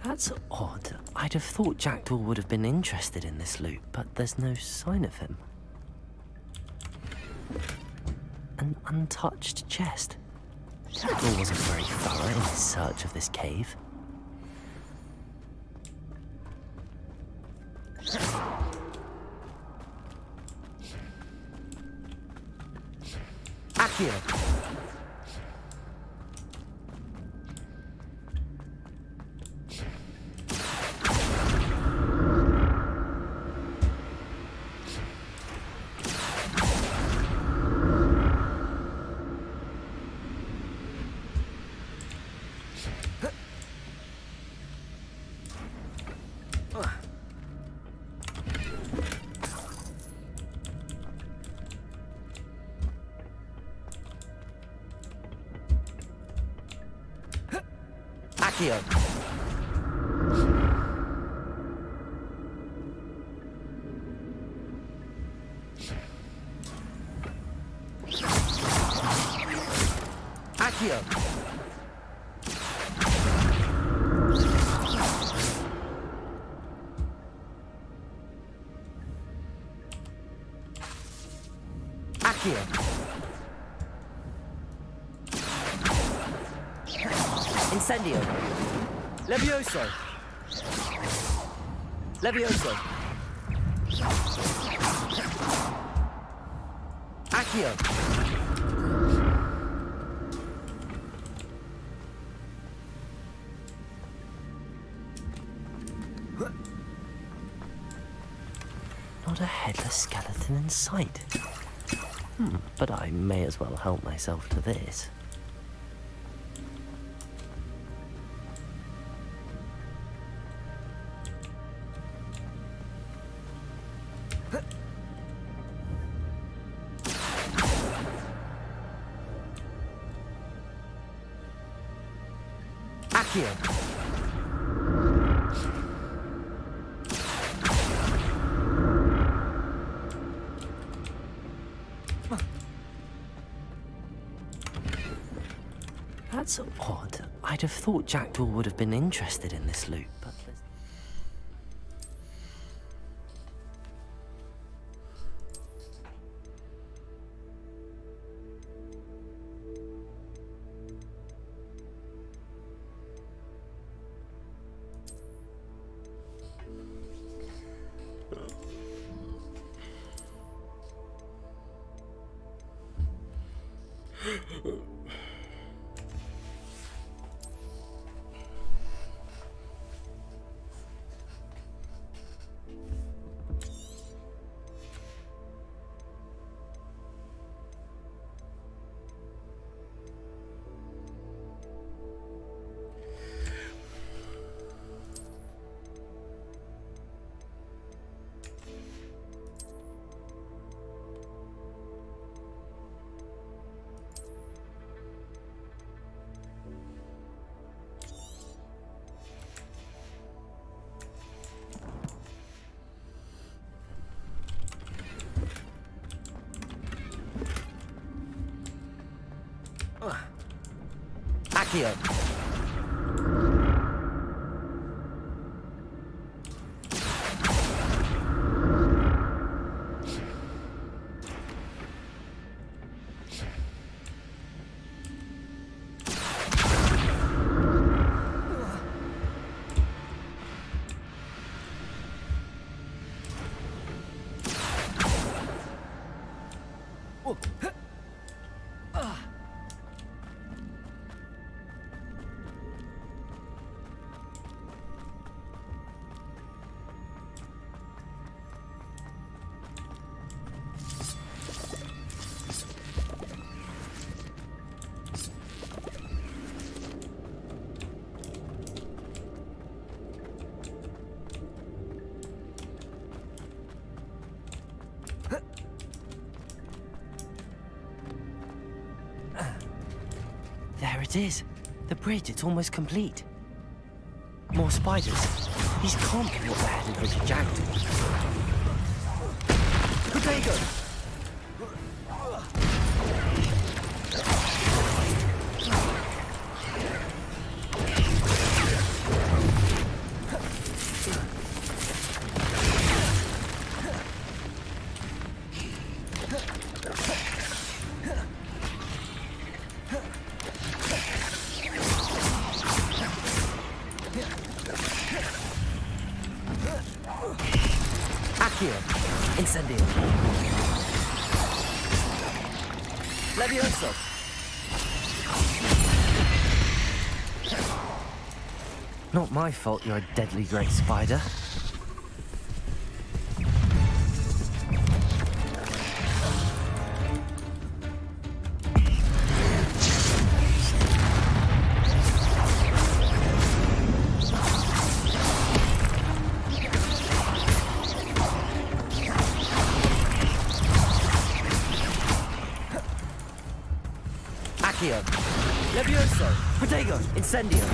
That's odd. I'd have thought Jackdaw would have been interested in this loot, but there's no sign of him. An untouched chest. Jackdaw wasn't very thorough in his search of this cave. Accio. Accio. Accio. Accio. Incendio. Levioso. Levioso. Accio. Not a headless skeleton in sight. But I may as well help myself to this. Accio. That's odd. I'd have thought Jackdaw would have been interested in this loot, but... Accio. There it is. The bridge, it's almost complete. More spiders. These can't be what the headed Richard Jackdaw. Potato! Incendio. Levioso. Not my fault you're a deadly great spider. Levioso! Protego! Incendio!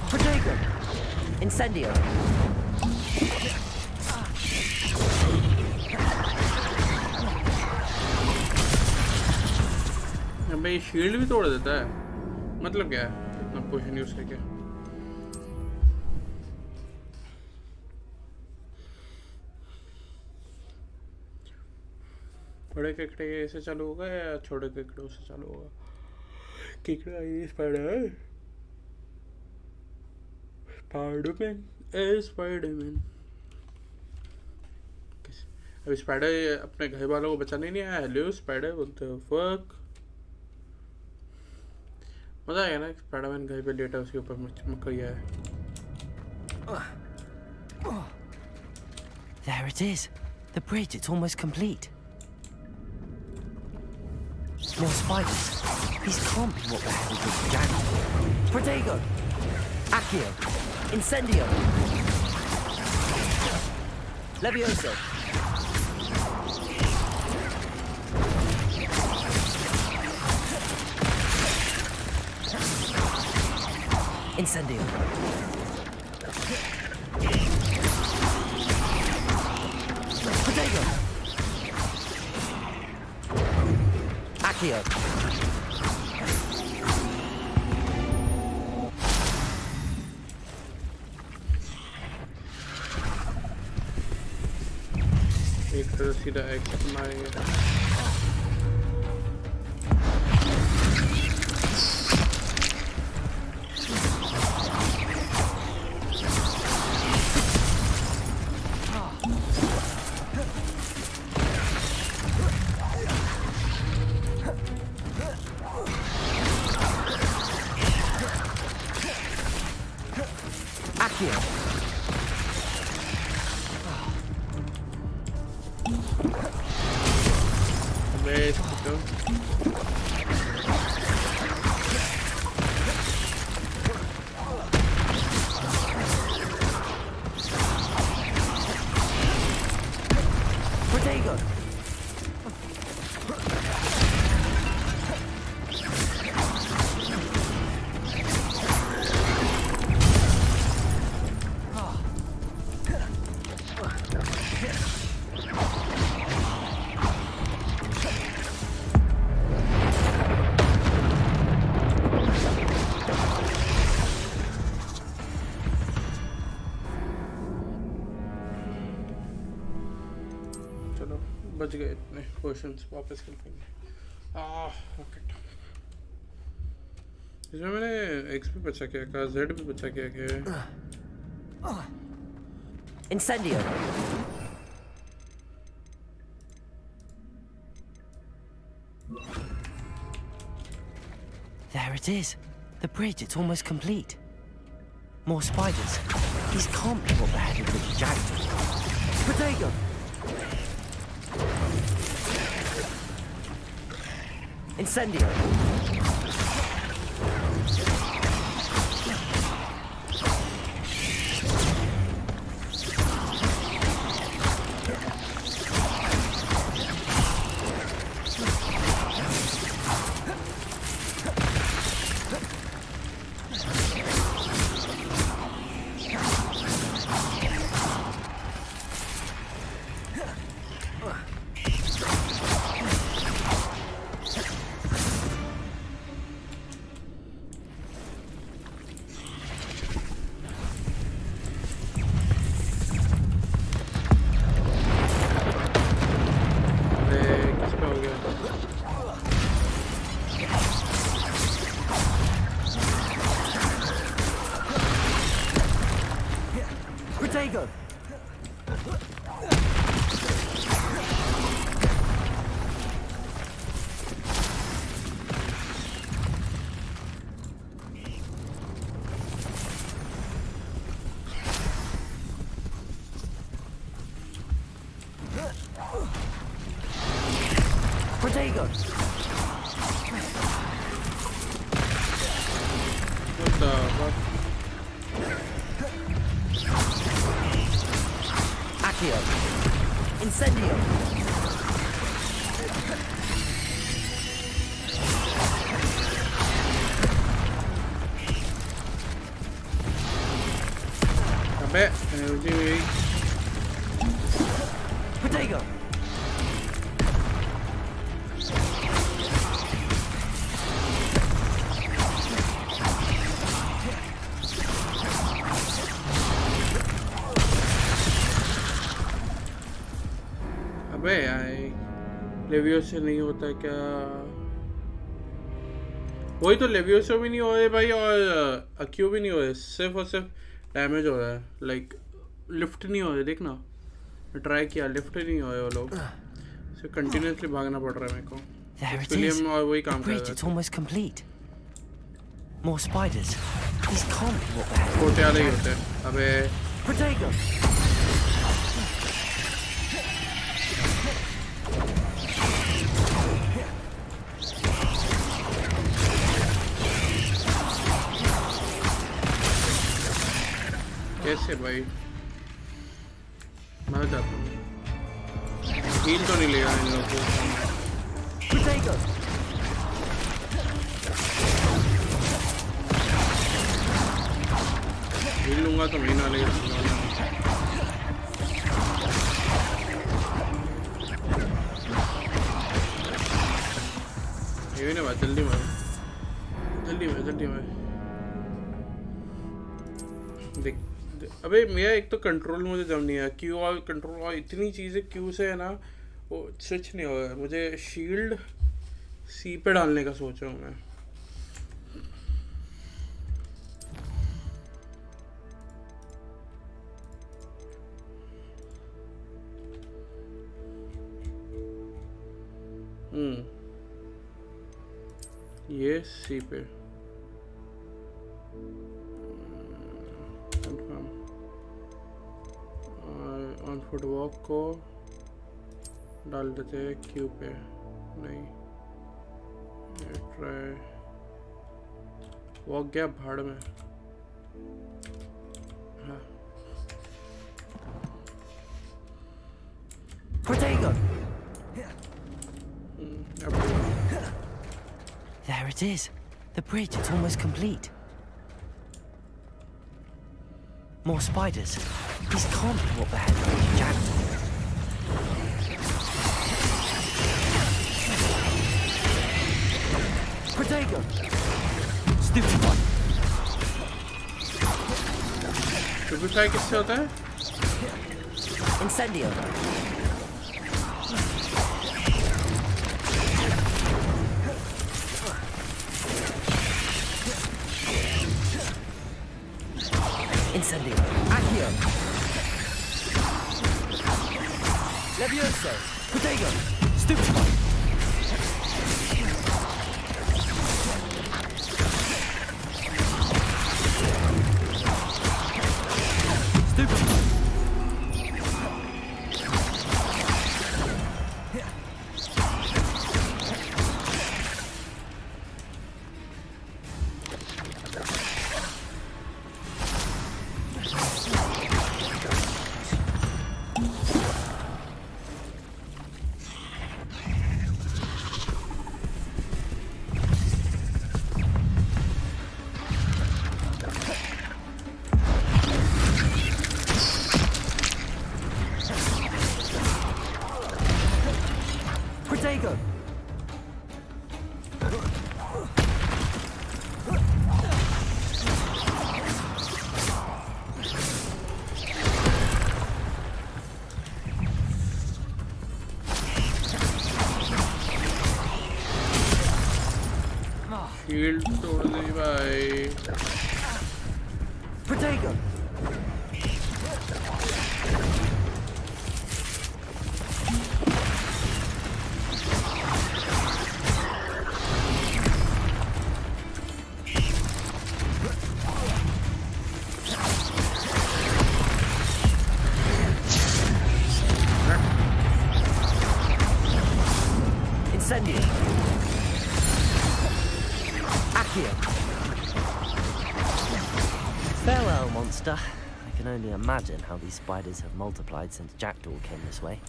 Protego! Incendio! भाई shield भी तोड़ देता है मतलब क्या है इतना पोशन use करके बड़े केकड़े से चालू होगा या छोटे केकड़ों से चालू होगा? केकड़ा is Spider-Man. Spider-Man is Spider-Man. अभी स्पाइडर अपने घर वालों को बचाने नहीं आया। हेलो स्पाइडर, बोलते हो फक। मजा आएगा ना स्पाइडरमैन घर पे लेटा उसके ऊपर मक्खी है। There it is. The bridge, it's almost complete. More spiders. These can't be what the hell did Jack. Protego! Accio! Incendio! Levioso! Incendio! Protego! Accio! एक तरह सीधा एक्स मारेंगे। बच गए इतने क्वेश्चंस वापस कर लेंगे। रॉकेट इसमें मैंने एक्स भी बचा किया का जेड भी बचा किया क्या? Incendio! There it is. The bridge, it's almost complete. More spiders. These can't be what the hell did Richard Jack do. Protego! Incendio! Protego! अबे लेवियोसा नहीं होता क्या? वही तो लेवियोसा भी नहीं हो रहे भाई और अक्यू भी नहीं हो रहे, सिर्फ और सिर्फ डैमेज हो रहा है. लाइक लिफ्ट नहीं हो रहे, देखना ट्राई किया, लिफ्ट नहीं हो रहे वो लोग, सिर्फ कंटिन्यूसली भागना पड़ रहा है मेरे को. इसलिए मैं और वही काम कर रहा था. It's almost complete. More spiders. These can't be what they're. छोटे वाले ही होते हैं. अबे Protego. कैसे भाई? मर जाता हूँ. हील तो नहीं लेगा इन लोगों को. Protego. हील लूँगा तो महीना लगेगा. ये भी ना बात, जल्दी मार, जल्दी मार. देख अबे मेरा एक तो कंट्रोल मुझे जम नहीं है. क्यू और कंट्रोल और इतनी चीज़ें क्यू से है ना, वो स्विच नहीं होगा. मुझे शील्ड सी पे डालने का सोच रहा हूँ मैं. ये सी पे ऑन फुट वॉक को डाल देते हैं क्यू पे. नहीं ट्राई वॉक गया भाड़ में. हाँ Protego. There it is. The bridge, it's almost complete. More spiders. These can't be what the heck is jacked. Protego. Stupefy. Stupefy किससे होता है? Incendio. Incendio. Accio. Levioso. Protego. Stupefy. Stupefy. Shield तोड़ दी भाई. Protego. Incendio. Accio. Farewell, monster. I can only imagine how these spiders have multiplied since Jackdaw came this way.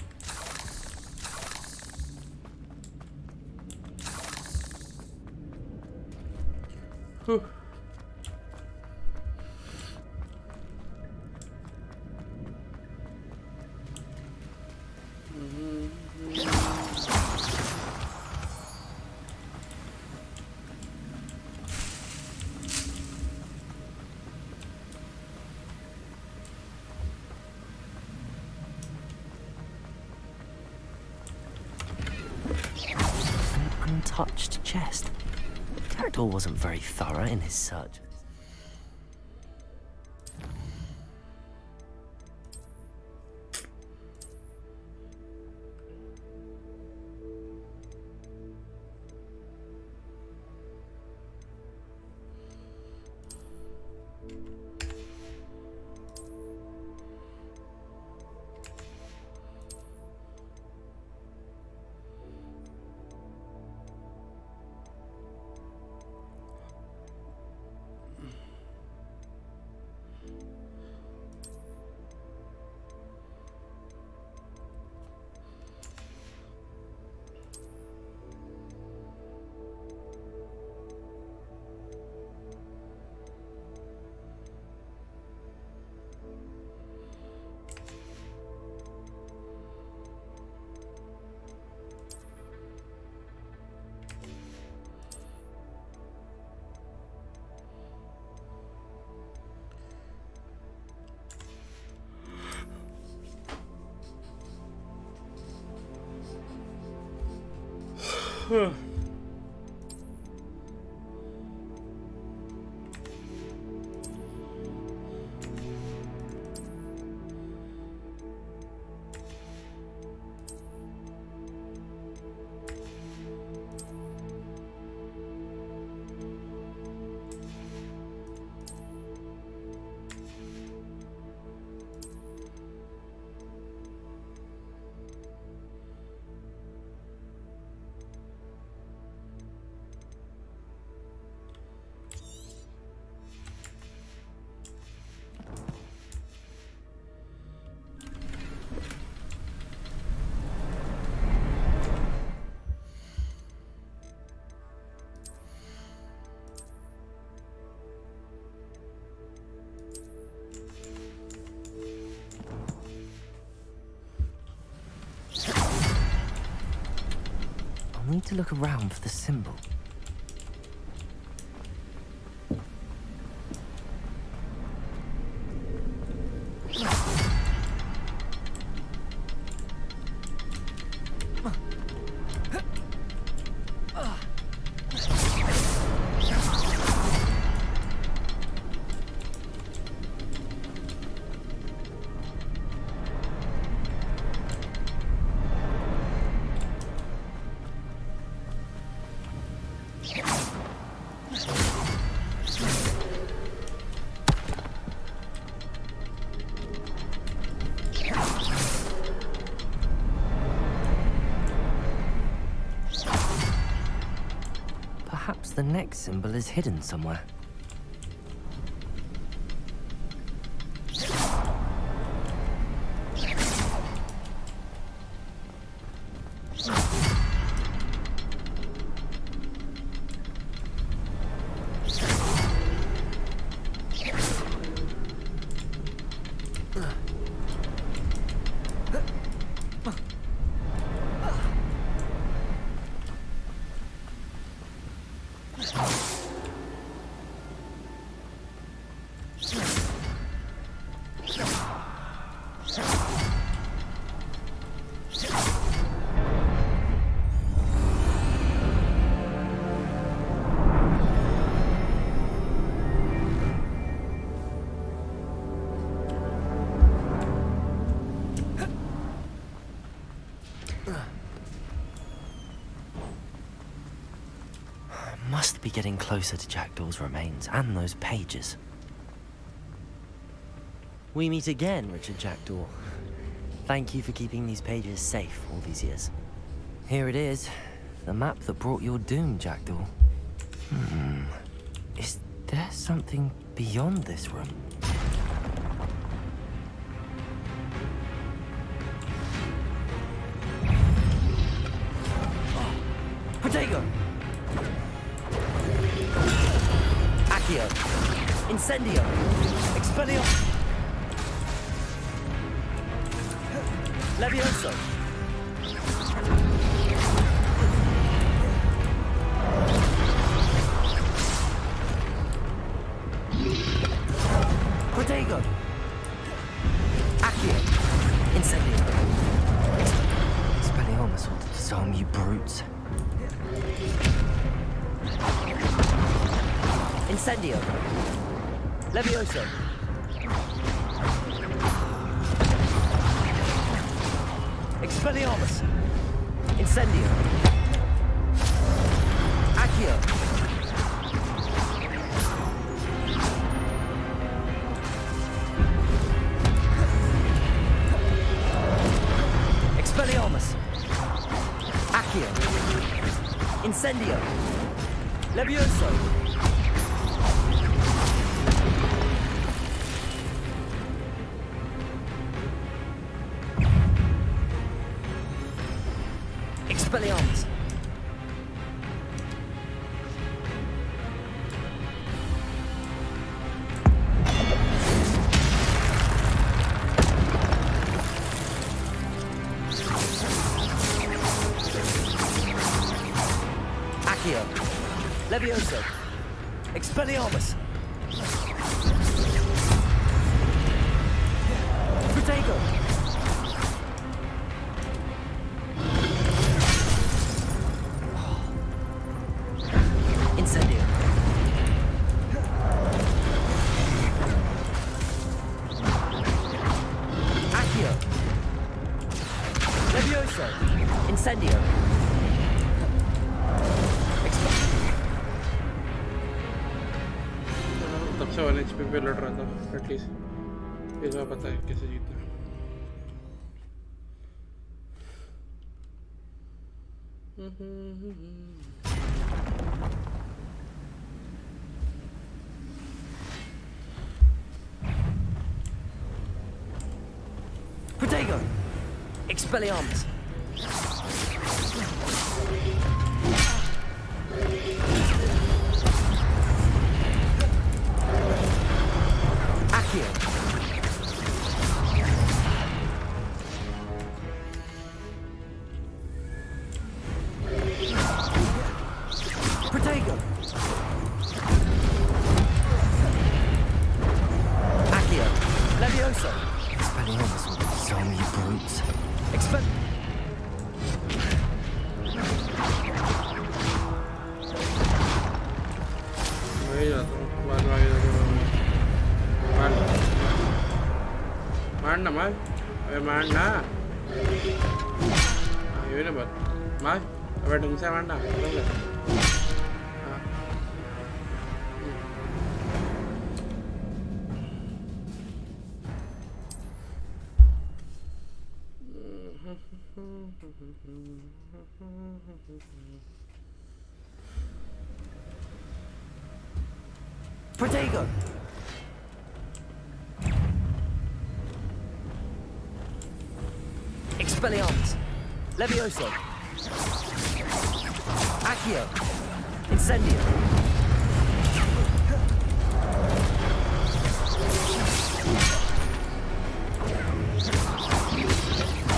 Whew. untouched chest. Jackdaw wasn't very thorough in his search. I need to look around for the symbol. Perhaps the next symbol is hidden somewhere. Must be getting closer to Jackdaw's remains and those pages. We meet again, Richard Jackdaw. Thank you for keeping these pages safe all these years. Here it is, the map that brought your doom, Jackdaw. Is there something beyond this room? Potato! Accio! Incendio! Expellium! Levioso! Protego! Accio! Incendio! Expelliarmus ought to disarm you brutes. Incendio. Levioso. Expelliarmus. Incendio. Accio. Expelliarmus. Accio. Incendio. Levioso. Expelliarmus. Accio. Levioso. Expelliarmus. Protego. Incendio. Accio. Levioso. Incendio. तब से 1 HP पे लड़ रहा था at least इस बार पता है कैसे जीतना है। Protego. Expelliarmus. Accio. Protego. Accio. Levioso. Expelliarmus will disarm you brutes. Expel... वही जाता हूँ बाद में आगे जाके मारना मार अबे मारना ये ना बात मार अबे ढंग से मारना Protego. Expelliarmus. Levioso. Accio. Incendio.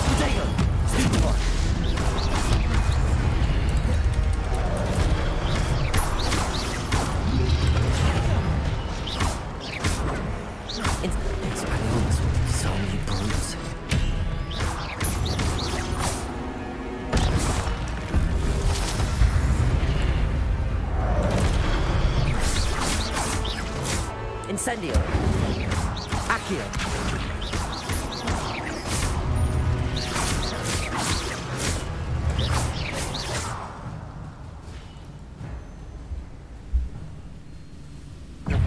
Protego. Stupefy. Expelliarmus will disarm you brutes. Incendio. Accio.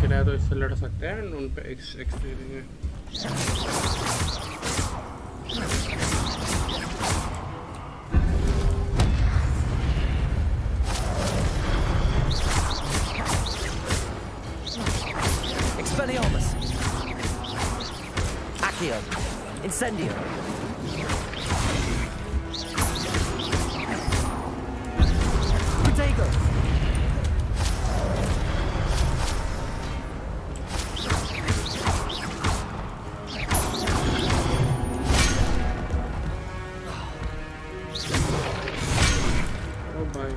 फिर तो इससे लड़ सकते हैं उन पे एक्स दे देंगे Expelliarmus. Accio. Incendio. Protego. Oh Bhai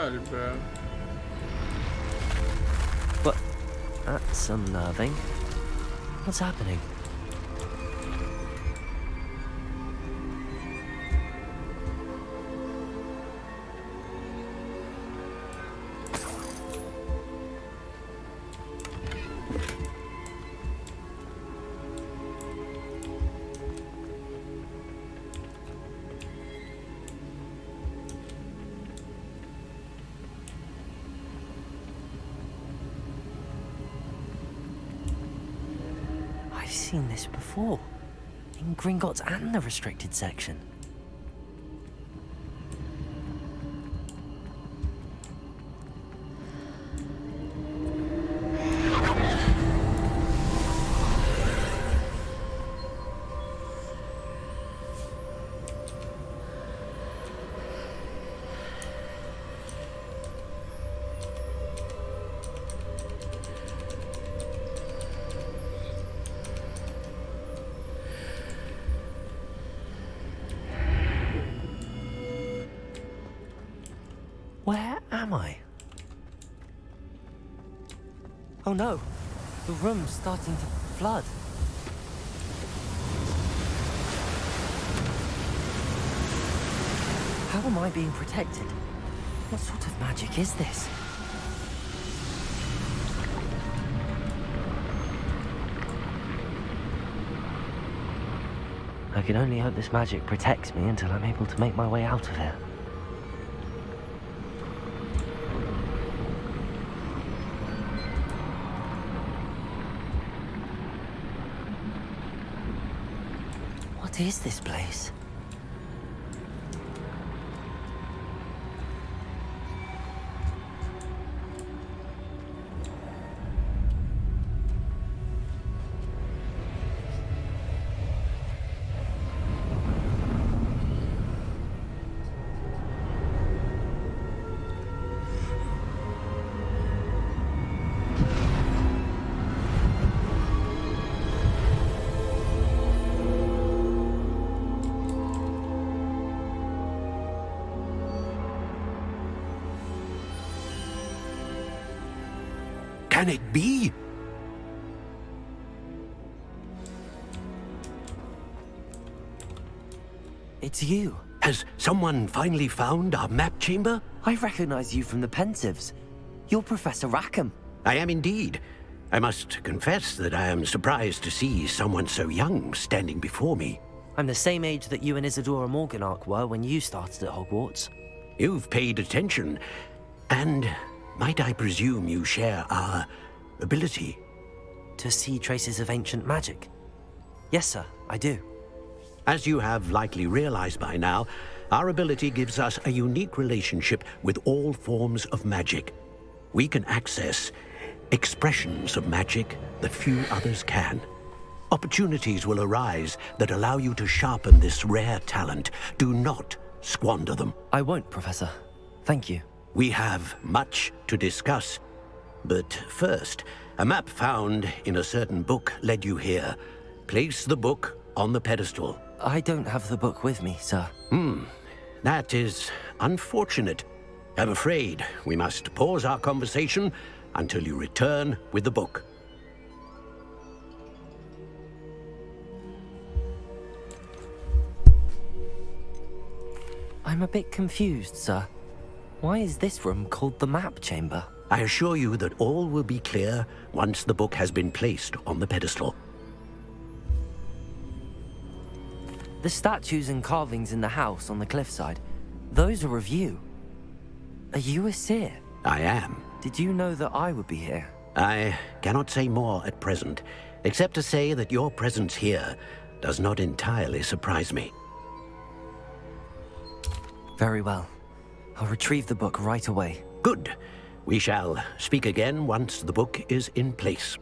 Vandal, bro. But that's unnerving. What's happening? I've seen this before, in Gringotts and the restricted section. Where am I? Oh no, the room's starting to flood. How am I being protected? What sort of magic is this? I can only hope this magic protects me until I'm able to make my way out of here. What is this place? Can it be? It's you. Has someone finally found our map chamber? I recognize you from the Pensives. You're Professor Rackham. I am indeed. I must confess that I am surprised to see someone so young standing before me. I'm the same age that you and Isadora Morganach were when you started at Hogwarts. You've paid attention, and might I presume you share our ability? To see traces of ancient magic? Yes, sir, I do. As you have likely realized by now, our ability gives us a unique relationship with all forms of magic. We can access expressions of magic that few others can. Opportunities will arise that allow you to sharpen this rare talent. Do not squander them. I won't, Professor. Thank you. We have much to discuss. But first, a map found in a certain book led you here. Place the book on the pedestal. I don't have the book with me, sir. That is unfortunate. I'm afraid we must pause our conversation until you return with the book. I'm a bit confused, sir. Why is this room called the map chamber? I assure you that all will be clear once the book has been placed on the pedestal. The statues and carvings in the house on the cliffside, those are of you. Are you a seer? I am. Did you know that I would be here? I cannot say more at present, except to say that your presence here does not entirely surprise me. Very well. I'll retrieve the book right away. Good. We shall speak again once the book is in place.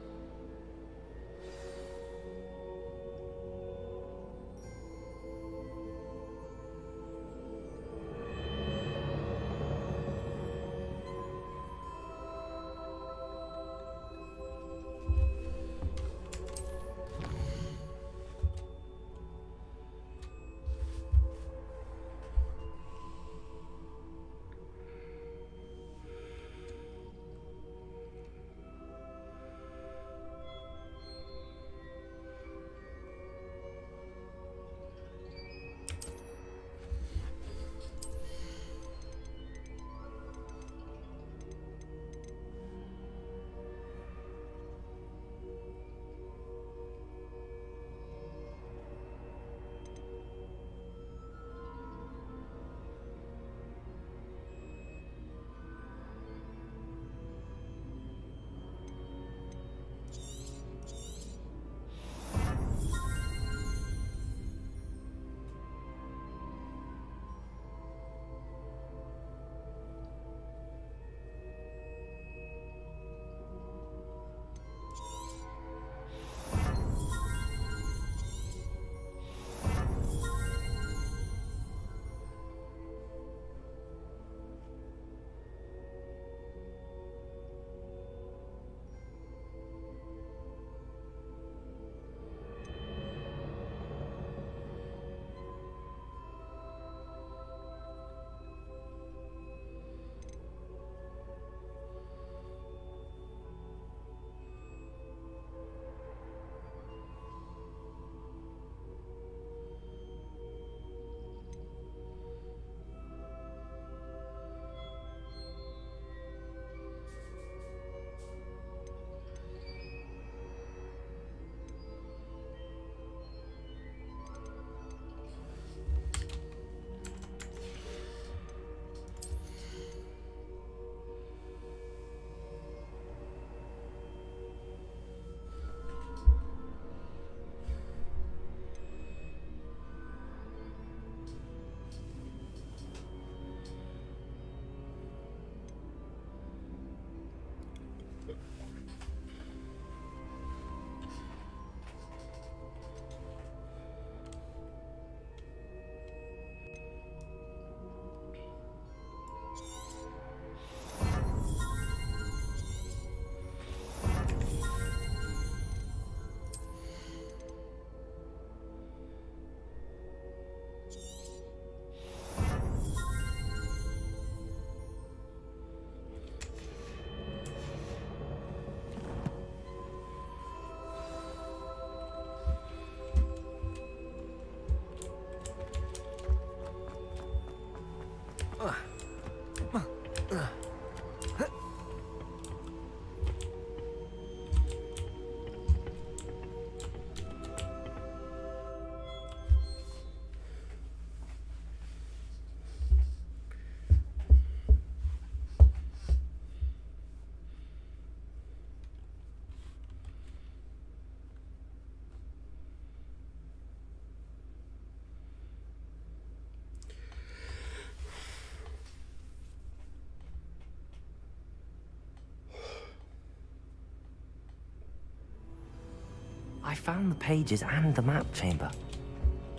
I found the pages and the map chamber.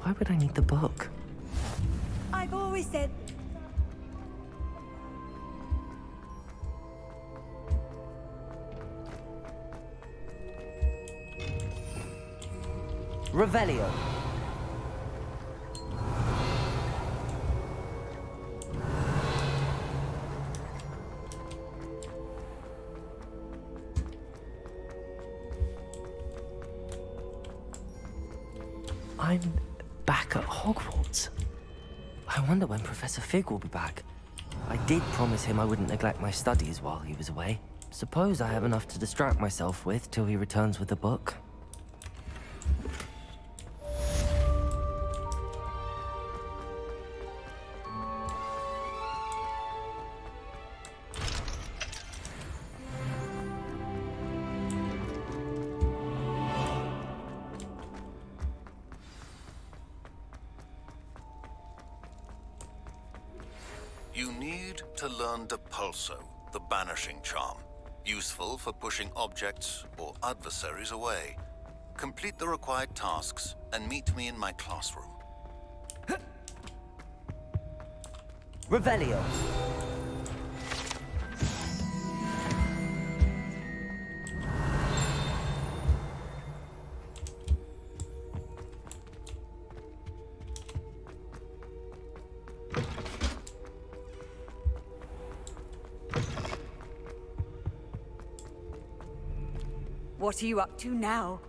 Why would I need the book? I've always said... Revelio. I'm back at Hogwarts. I wonder when Professor Fig will be back. I did promise him I wouldn't neglect my studies while he was away. Suppose I have enough to distract myself with till he returns with the book. You need to learn the Pulso, the banishing charm. Useful for pushing objects or adversaries away. Complete the required tasks and meet me in my classroom. Revelio. What are you up to now?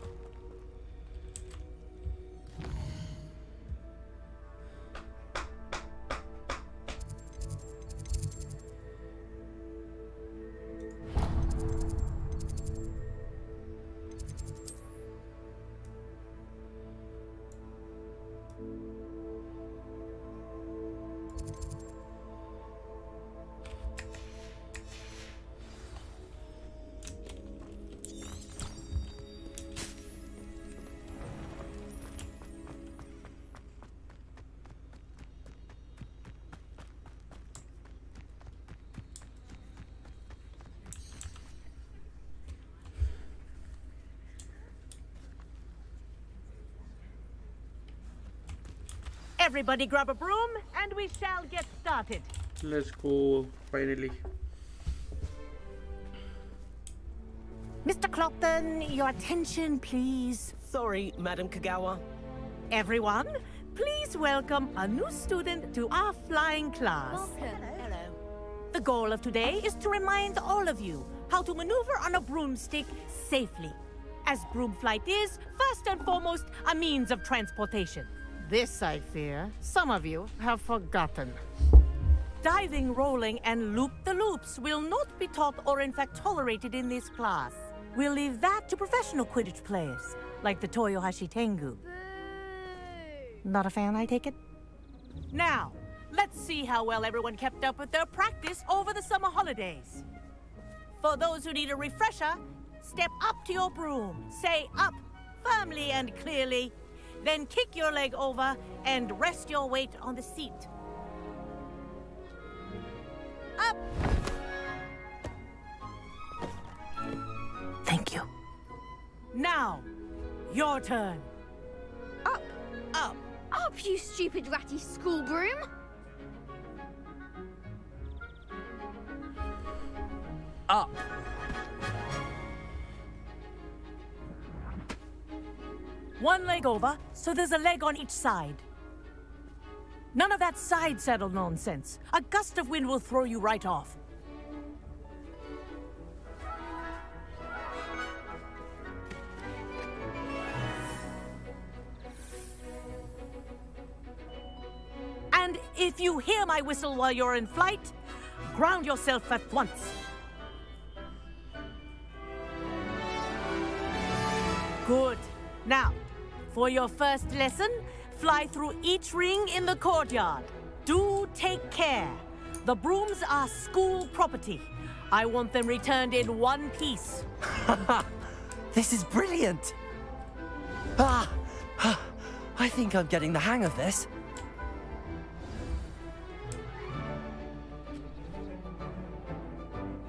Everybody grab a broom, and we shall get started. Let's go, finally. Mr. Clopton, your attention, please. Sorry, Madam Kagawa. Everyone, please welcome a new student to our flying class. Welcome. Hello. The goal of today is to remind all of you how to maneuver on a broomstick safely, as broom flight is, first and foremost, a means of transportation. This, I fear, some of you have forgotten. Diving, rolling, and loop-the-loops will not be taught or in fact tolerated in this class. We'll leave that to professional Quidditch players, like the Toyohashi Tengu. Not a fan, I take it? Now, let's see how well everyone kept up with their practice over the summer holidays. For those who need a refresher, step up to your broom, say up, firmly and clearly, then kick your leg over and rest your weight on the seat. Up! Thank you. Now, your turn. Up! Up! Up, you stupid ratty school broom! Up! One leg over, so there's a leg on each side. None of that side saddle nonsense. A gust of wind will throw you right off. And if you hear my whistle while you're in flight, ground yourself at once. Good. Now, for your first lesson, fly through each ring in the courtyard. Do take care. The brooms are school property. I want them returned in one piece. This is brilliant! I think I'm getting the hang of this.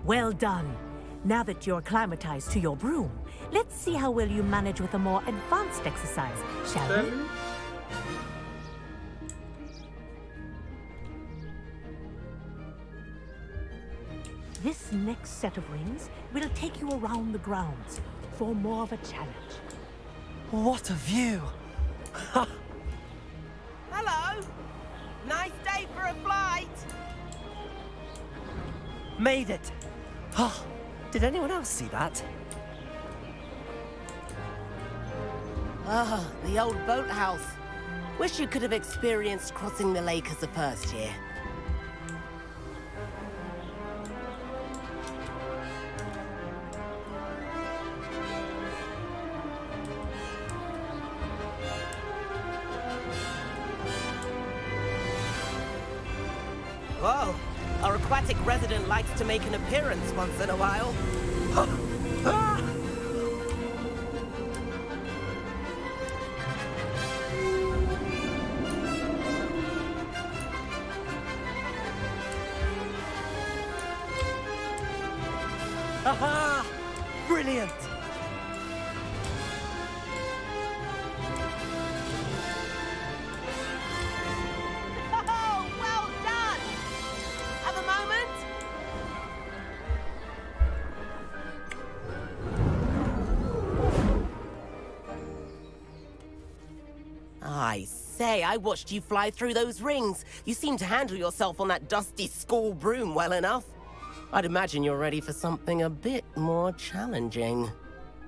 Well done. Now that you're acclimatized to your broom, Let's see how well you manage with a more advanced exercise, shall we? This next set of rings will take you around the grounds for more of a challenge. What a view! Hello! Nice day for a flight! Made it! Oh, did anyone else see that? Ah, the old boathouse. Wish you could have experienced crossing the lake as a first year. Whoa! Our aquatic resident likes to make an appearance once in a while. Aha! Brilliant! Oh, well done! Have a moment? I say, I watched you fly through those rings. You seem to handle yourself on that dusty school broom well enough. I'd imagine you're ready for something a bit more challenging.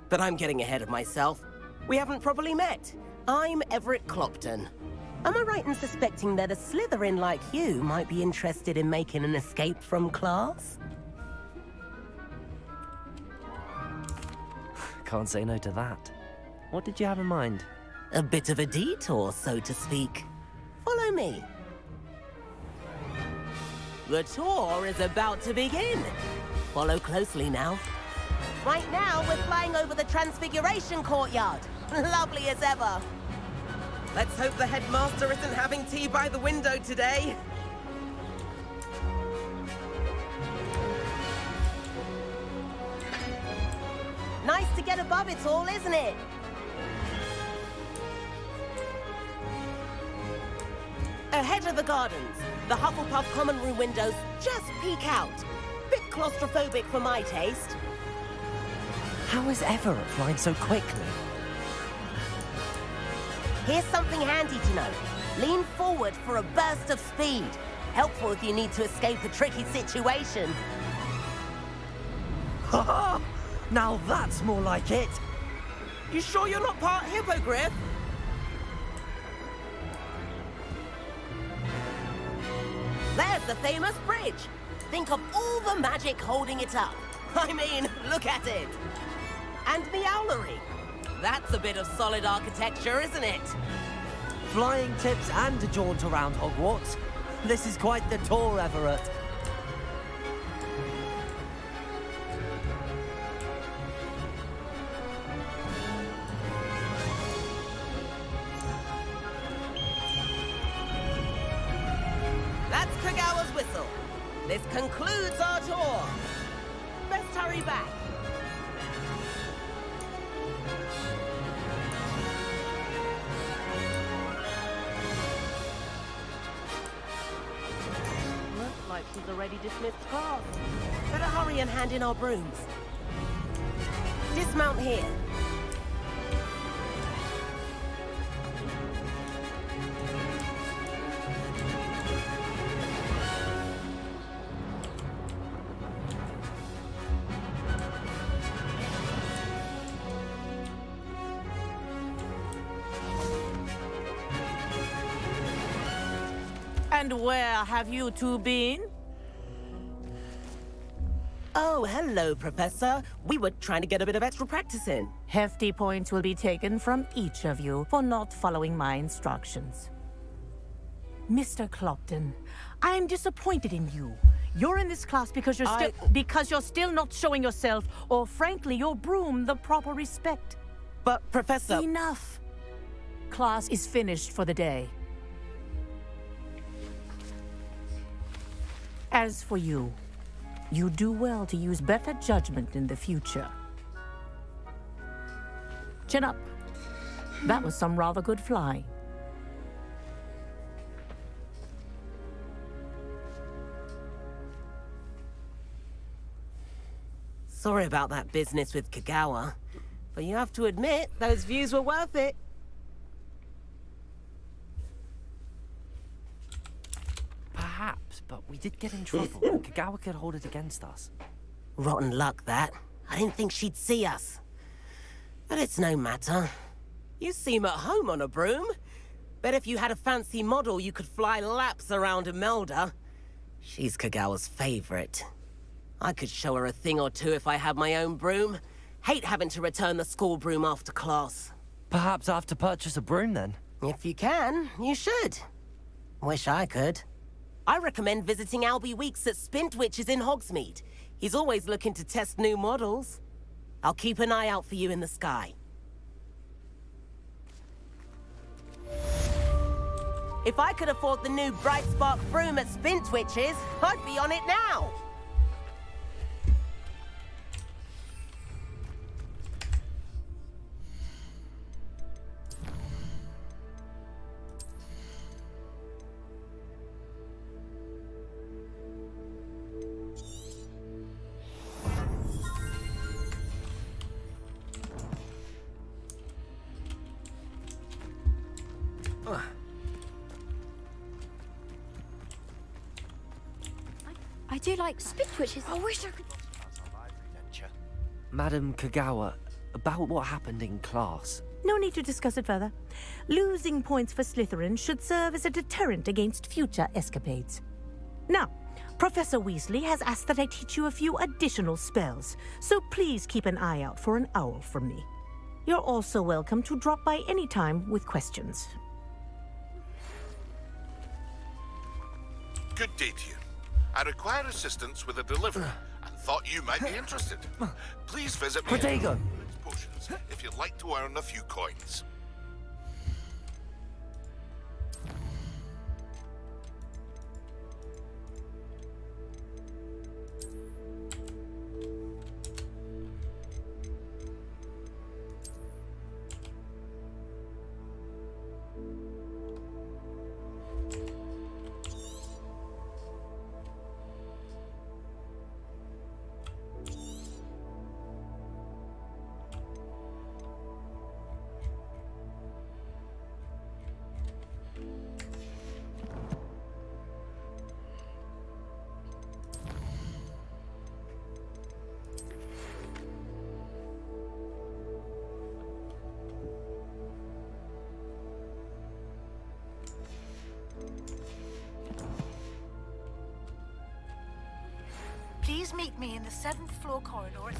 But I'm getting ahead of myself. We haven't properly met. I'm Everett Clopton. Am I right in suspecting that a Slytherin like you might be interested in making an escape from class? Can't say no to that. What did you have in mind? A bit of a detour, so to speak. Follow me. The tour is about to begin. Follow closely now. Right now, we're flying over the Transfiguration Courtyard. Lovely as ever. Let's hope the headmaster isn't having tea by the window today. Nice to get above it all, isn't it? Ahead of the gardens, the Hufflepuff common room windows just peek out. Bit claustrophobic for my taste. How is Everett flying so quickly? Here's something handy to know. Lean forward for a burst of speed. Helpful if you need to escape a tricky situation. Ha! Now that's more like it. You sure you're not part hippogriff? There's the famous bridge. Think of all the magic holding it up. I mean, look at it. And the owlery. That's a bit of solid architecture, isn't it? Flying tips and a jaunt around Hogwarts. This is quite the tour, Everett. That's Kagawa's whistle. This concludes our tour. Best hurry back. Looks like she's already dismissed class. Better hurry and hand in our brooms. Dismount here. And where have you two been? Oh, hello, Professor. We were trying to get a bit of extra practice in. Hefty points will be taken from each of you for not following my instructions. Mr. Clopton, I am disappointed in you. You're in this class because you're still not showing yourself, or frankly, your broom the proper respect. But, Professor... Enough. Class is finished for the day. As for you, you do well to use better judgment in the future. Chin up. That was some rather good flying. Sorry about that business with Kagawa, but you have to admit, those views were worth it. Perhaps, but we did get in trouble. Kagawa could hold it against us. Rotten luck, that. I didn't think she'd see us. But it's no matter. You seem at home on a broom. Bet if you had a fancy model, you could fly laps around Imelda. She's Kagawa's favorite. I could show her a thing or two if I had my own broom. Hate having to return the school broom after class. Perhaps I have to purchase a broom then? If you can, you should. Wish I could. I recommend visiting Albie Weeks at Spintwitches in Hogsmeade. He's always looking to test new models. I'll keep an eye out for you in the sky. If I could afford the new Bright Spark broom at Spintwitches, I'd be on it now. I do like Spintwitches. I wish I could. Madam Kagawa, about what happened in class. No need to discuss it further. Losing points for Slytherin should serve as a deterrent against future escapades. Now, Professor Weasley has asked that I teach you a few additional spells, so please keep an eye out for an owl from me. You're also welcome to drop by any time with questions. Good day to you. I require assistance with a delivery and thought you might be interested. Please visit me Protego. Potions if you'd like to earn a few coins. Please meet me in the 7th floor corridor.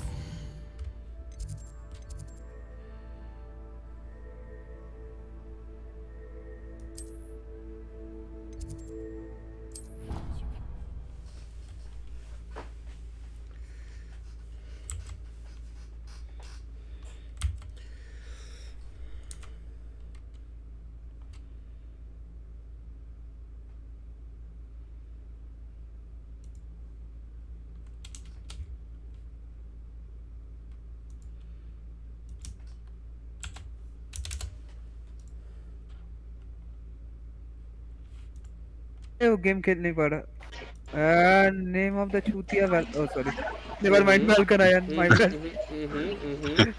वो game खेल नहीं पा रहा name of the चूतिया ओ sorry never mind Vulcan आया my bad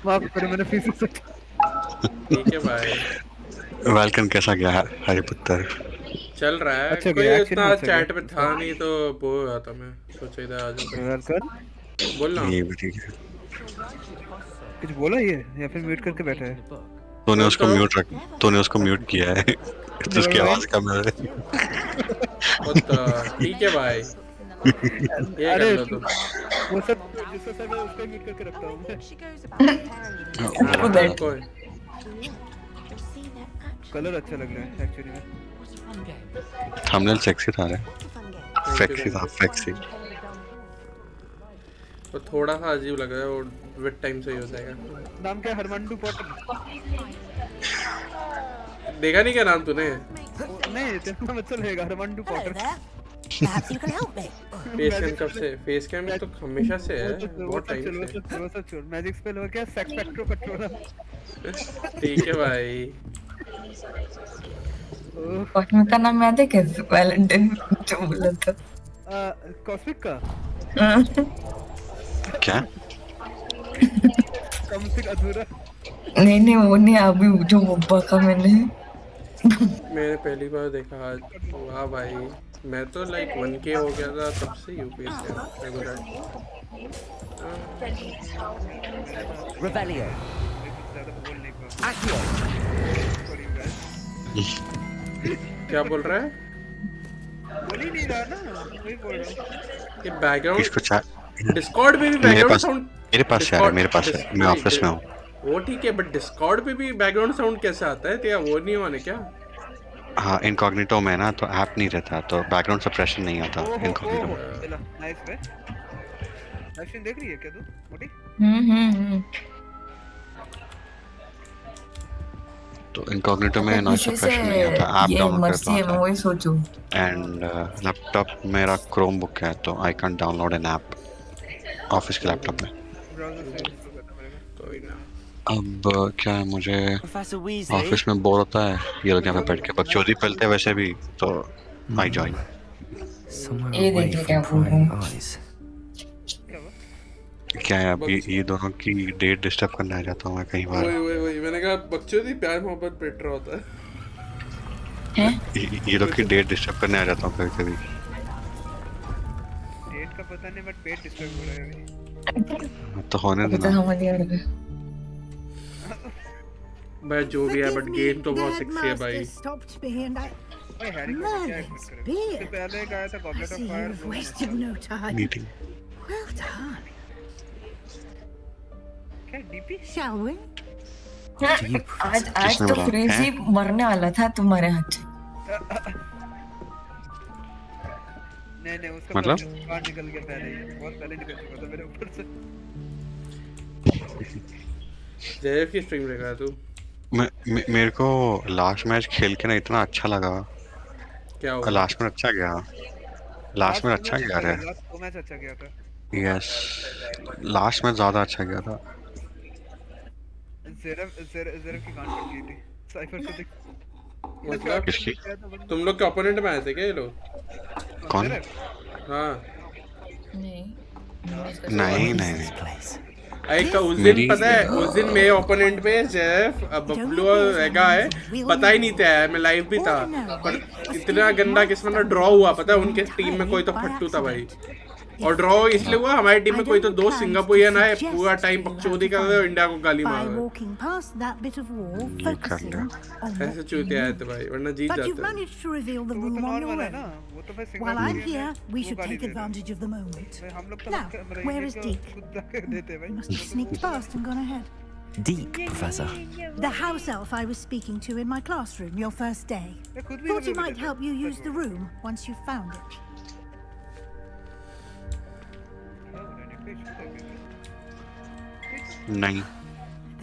माफ करो मैंने फिर से ठीक है भाई वेलकन कैसा गया है पुत्तर चल रहा है अच्छा, कोई इतना चैट पे था नहीं तो बोर हो रहा था मैं सोचा इधर आ जाऊं वेलकन बोल ना ये भी ठीक है कुछ बोला ये या फिर म्यूट करके बैठा है तूने उसको म्यूट किया है उसकी आवाज कम है ठीक है भाई ये कर लो तुम वो सब जिससे सब उसको म्यूट करके रखता हूं मैं कोई कलर अच्छा लग रहा है एक्चुअली में थंबनेल सेक्सी था रे सेक्सी तो थोड़ा सा अजीब लग रहा है वो विद टाइम से ही हो जाएगा नाम क्या हरमंडू पॉटर देखा नहीं क्या नाम तूने नहीं तेरा मतलब रहेगा हरमंडू Potter Perhaps you can help me. Face cam कब से? फेस कैम तो हमेशा से है, बहुत टाइम से। मैजिक स्पेल हो गया सेक्सपेक्ट्रो पेट्रोना। ठीक है भाई। कॉस्मिक का नाम याद है क्या? वैलेंटाइन जो बोला था। कॉस्मिक का? क्या? कॉस्मिक अधूरा। नहीं वो नहीं, अभी जो मुब्बा का मैंने पहली बार देखा आज। वाह भाई, मैं तो लाइक 1K हो गया था तब से यूपीएस का रेगुलर। Revelio. Accio. क्या बोल रहा है? बोल ही नहीं रहा ना, वही बोल रहा हूँ। ये बैकग्राउंड इसको डिस्कॉर्ड पे भी बैकग्राउंड साउंड मेरे पास है, मैं ऑफिस में हूँ। वो ठीक है, बट डिस्कॉर्ड पे भी बैकग्राउंड साउंड कैसे आता है? क्या वो नहीं होने क्या? हाँ, इनकॉग्निटो में ना तो ऐप नहीं रहता, तो बैकग्राउंड सप्रेशन नहीं आता इनकॉग्निटो में। Nice way. एक्शन देख रही है क्या तू मोटी? तो इनकॉग्निटो में नॉइस सप्रेशन नहीं आता, ऐप डाउनलोड करता हूँ। मैं वही सोचूं। एंड लैपटॉप मेरा क्रोम बुक है, तो I can download an app office के लैपटॉप में। अब क्या है, मुझे ऑफिस में बोर होता है, ये लोग यहाँ पे बैठ के बकचोदी फैलते हैं वैसे भी, तो आई जॉइन। ये देखिए क्या बोल रहा हूँ। क्या है, अब ये दोनों की डेट डिस्टर्ब करने आ जाता हूँ मैं कई बार। वही मैंने कहा बकचोदी प्यार मोहब्बत पेट रहा होता है। ये लोग की डेट डिस्टर्ब करने आ जाता हूँ कभी-कभी। डेट का पता नहीं, बट पेट डिस्टर्ब हो रहा है अभी। तो होने देना। भाई जो भी है, बट गेम तो बहुत सेक्सी है भाई। ओए हैरी को क्या एक्सपेक्ट करे? उससे पहले गया था goblet of fire. Meeting. Well done. क्या डीपी? Shall we? आज तो क्रेजी मरने वाला था तुम्हारे हाथ। नहीं उसका मतलब? बाहर निकल गया पहले ही, बहुत पहले निकल चुका था मेरे ऊपर से। जैव की स्ट्रीम देख रहा तू? मेरे को लास्ट मैच खेल के ना इतना अच्छा लगा। क्या हुआ? लास्ट में अच्छा गया। लास्ट में अच्छा गया रे। तो मैच अच्छा गया था। यस, लास्ट में ज्यादा अच्छा गया था। ज़ेरफ की गांड फट गई थी साइफर को देख। मतलब किसकी? तुम लोग के ओपोनेंट में आए थे क्या ये लोग? कौन? हाँ नहीं एक उस दिन पता है, उस दिन मेरे ओपोनेंट पे जेफ बबलू और रेगा है, पता ही नहीं था, मैं लाइव भी था, पर इतना गंदा किस्मत में ड्रॉ हुआ। पता है उनके टीम में कोई तो फट्टू था भाई, और ड्रॉ इसलिए हुआ हमारी टीम में कोई तो दो सिंगापुरियन आए, पूरा टाइम बकचोदी कर रहे और इंडिया को गाली मार रहे। ऐसे चूते आए थे भाई, वरना जीत जाते। While I'm here, we should take advantage of the moment. Now, where is Deke? He must have sneaked past and gone ahead. Deke, Professor. The house elf I was speaking to in my classroom your first day. Thought he might help you use the room once you've found it. नहीं,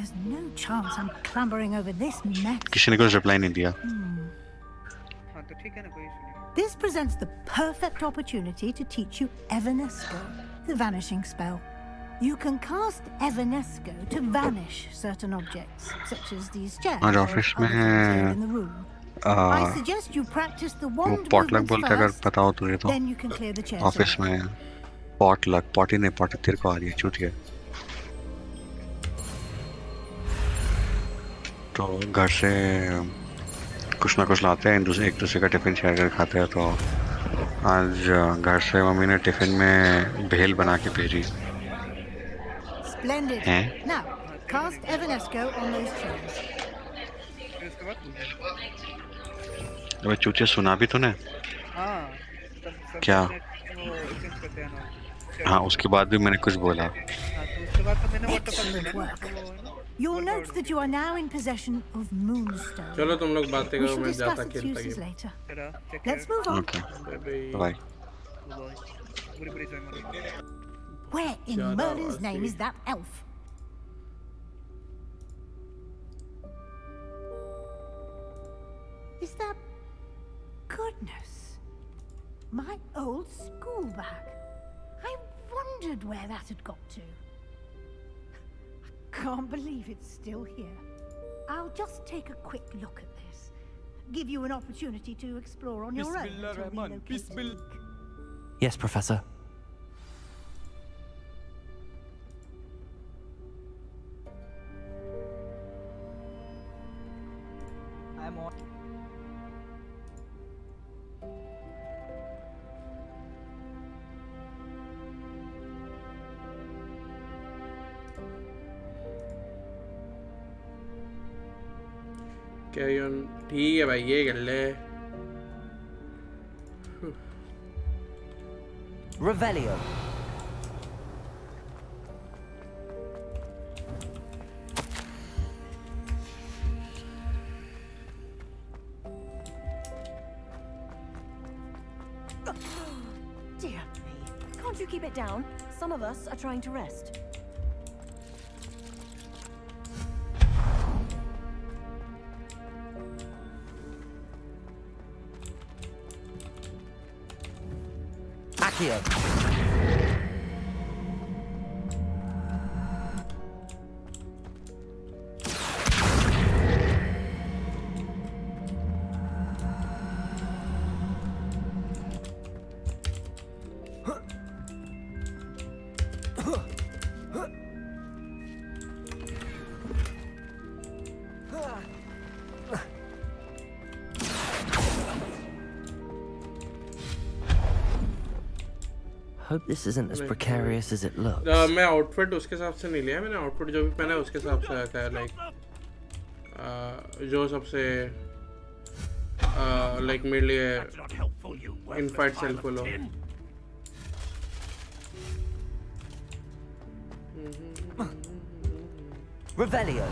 There's no chance I'm clambering over this mess. किसी ने कुछ reply नहीं दिया। हाँ तो ठीक है ना, कोई इशू नहीं। This presents the perfect opportunity to teach you Evanesco, the vanishing spell. You can cast Evanesco to vanish certain objects, such as these chairs आज or ऑफिस other में things here in the room. I suggest you practice the वो wand potluck बोल के अगर movements पता हो तुझे first, तो then you can clear the chairs office away. में पॉटलक, पॉटी नहीं, पॉटी तेरे को आ रही है, चूतिया। तो घर से कुछ ना कुछ लाते हैं, एक दूसरे का टिफिन शेयर कर खाते हैं। तो आज घर से मम्मी ने टिफिन में भेल बना के भेजी। Splendid. हैं? Now, cast Evanesco on those chairs. अबे चूतिया, सुना भी तूने? हाँ क्या? वो एक्सचेंज करते हैं ना। हाँ, उसके बाद भी मैंने कुछ बोला। हाँ तो उसके बाद तो मैंने what the Excellent work. You'll note that you are now in possession of Moonstone. चलो तुम लोग बातें We करो, shall मैं discuss जाता its खेलता uses game. later. Let's move on. Okay, bye. Where in Shut up, murder's Ozzy. name is that elf? Is that goodness? My old school bag. I wondered where that had got to. I can't believe it's still here. I'll just take a quick look at this. Give you an opportunity to explore on your own until we locate Deke. Yes, Professor. I'm on. Carry on. ठीक है भाई ये कर ले. Revelio. Dear me. Can't you keep it down? Some of us are trying to rest. Accio. Hope this isn't as precarious as it looks. मैं outfit उसके हिसाब से नहीं लिया. मैंने आउटफिट जो भी पहना है उसके हिसाब से रखा है. लाइक जो सबसे लाइक मेरे लिए इन फाइट हेल्पफुल हो. Revelio.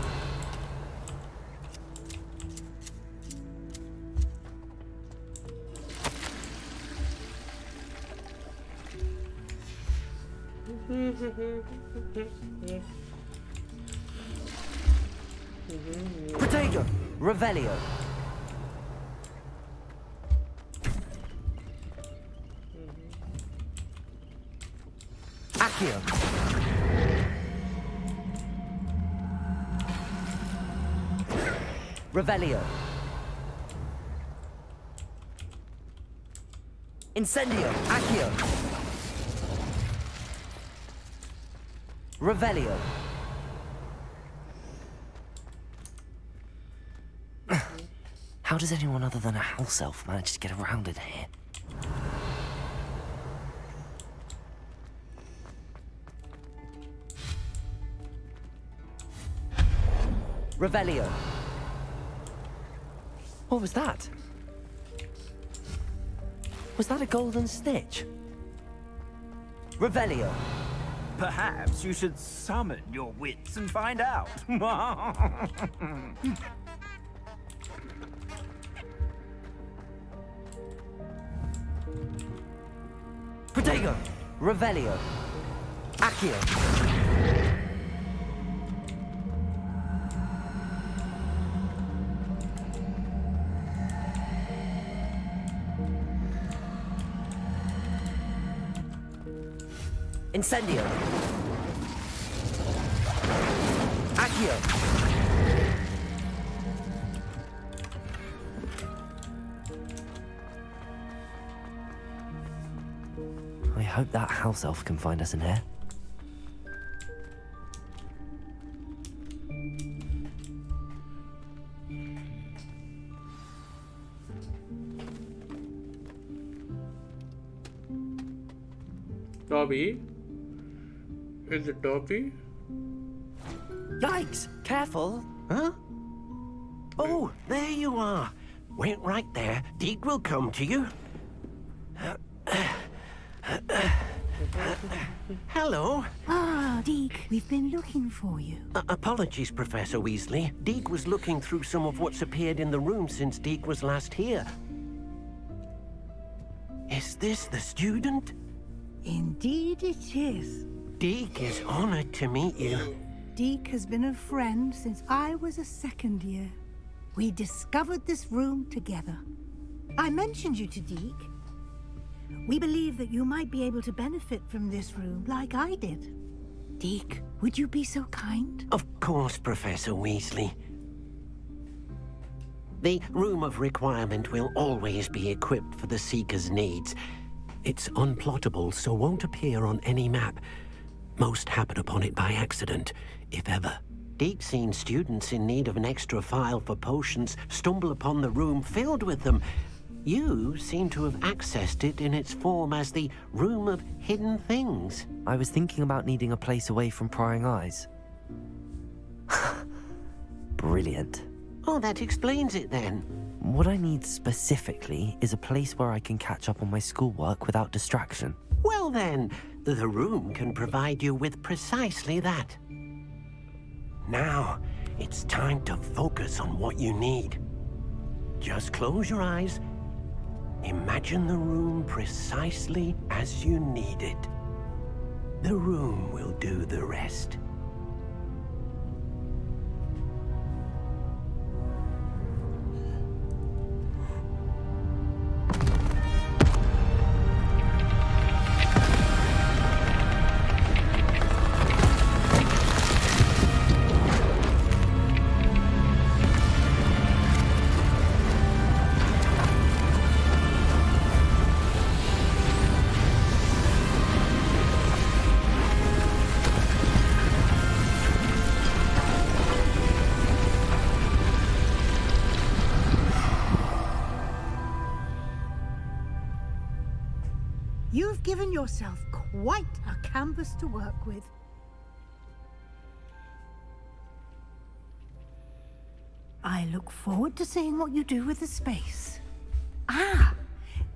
Protego. Revelio. Accio. Revelio. Incendio. Accio. Revelio. How does anyone other than a house elf manage to get around in here? Revelio. What was that? Was that a golden snitch? Revelio. Perhaps you should summon your wits and find out. Protego. Revelio. Accio. Incendio. Accio. I hope that house elf can find us in here. Dobby? Is it Dobby? Yikes! Careful! Huh? Oh, there you are. Wait right there. Deke will come to you. Hello. Ah, Deke, we've been looking for you. Apologies, Professor Weasley. Deke was looking through some of what's appeared in the room since Deke was last here. Is this the student? Indeed it is. Deke is honored to meet you. Deke has been a friend since I was a second year. We discovered this room together. I mentioned you to Deke. We believe that you might be able to benefit from this room like I did. Deke, would you be so kind? Of course, Professor Weasley. The Room of Requirement will always be equipped for the Seeker's needs. It's unplottable, so won't appear on any map. Most happen upon it by accident, if ever. Deke's seen students in need of an extra file for potions stumble upon the room filled with them. You seem to have accessed it in its form as the Room of Hidden Things. I was thinking about needing a place away from prying eyes. Brilliant. Oh, that explains it then. What I need specifically is a place where I can catch up on my schoolwork without distraction. Well then, the room can provide you with precisely that. Now, it's time to focus on what you need. Just close your eyes. Imagine the room precisely as you need it. The room will do the rest. You've given yourself quite a canvas to work with. I look forward to seeing what you do with the space. Ah,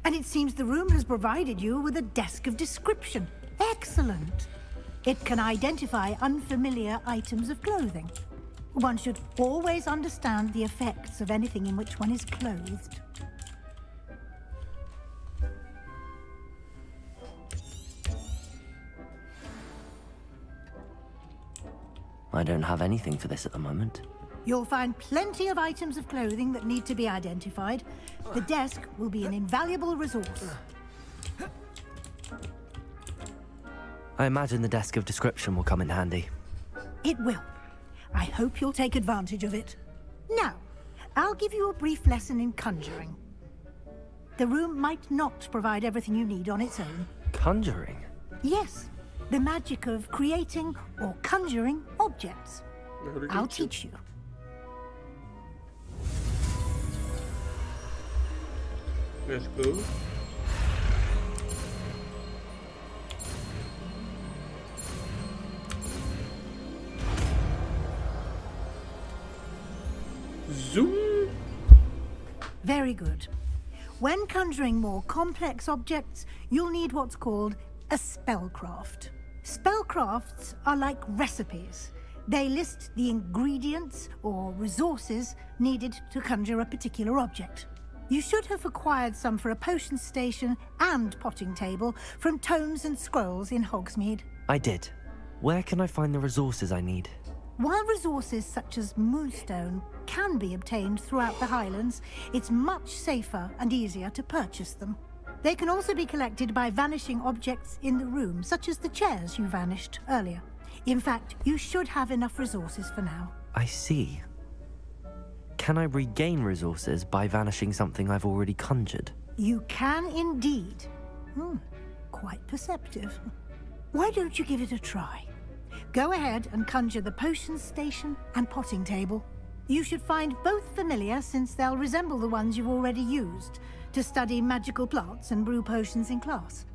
and it seems the room has provided you with a desk of description. Excellent. It can identify unfamiliar items of clothing. One should always understand the effects of anything in which one is clothed. I don't have anything for this at the moment. You'll find plenty of items of clothing that need to be identified. The desk will be an invaluable resource. I imagine the desk of description will come in handy. It will. I hope you'll take advantage of it. Now, I'll give you a brief lesson in conjuring. The room might not provide everything you need on its own. Conjuring? Yes, the magic of creating or conjuring objects. I'll teach you. Let's go. Zoom. Very good. When conjuring more complex objects, you'll need what's called a spellcraft. Spellcrafts are like recipes. They list the ingredients or resources needed to conjure a particular object. You should have acquired some for a potion station and potting table from tomes and scrolls in Hogsmeade. I did. Where can I find the resources I need? While resources such as moonstone can be obtained throughout the Highlands, it's much safer and easier to purchase them. They can also be collected by vanishing objects in the room, such as the chairs you vanished earlier. In fact, you should have enough resources for now. I see. Can I regain resources by vanishing something I've already conjured? You can indeed. Quite perceptive. Why don't you give it a try? Go ahead and conjure the potion station and potting table. You should find both familiar, since they'll resemble the ones you've already used to study magical plants and brew potions in class.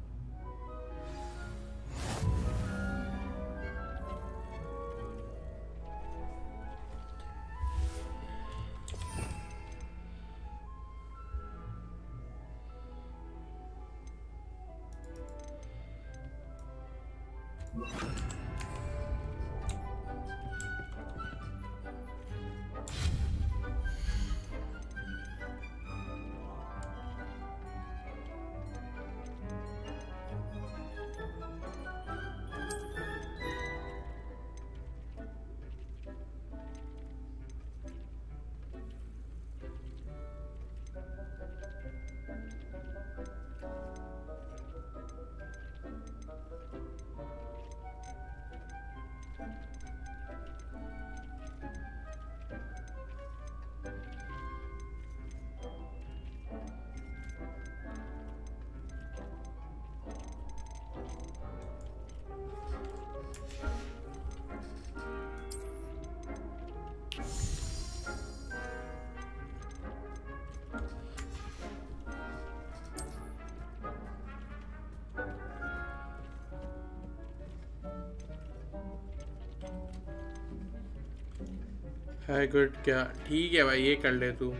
है good क्या ठीक है भाई ये कर ले तू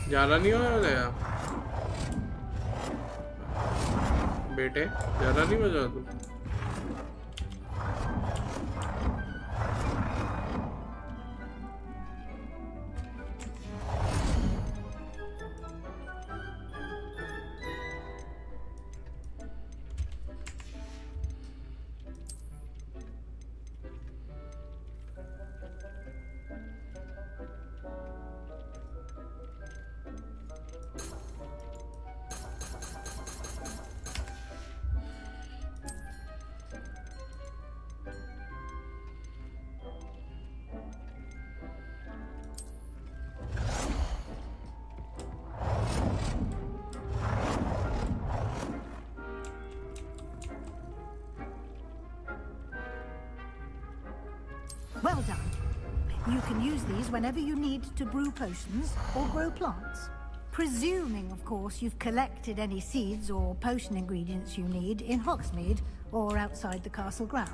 ज़्यादा नहीं हो रहा बेटे ज़्यादा नहीं बजा तू Well done. You can use these whenever you need to brew potions or grow plants. Presuming, of course, you've collected any seeds or potion ingredients you need in Hogsmeade or outside the castle grounds.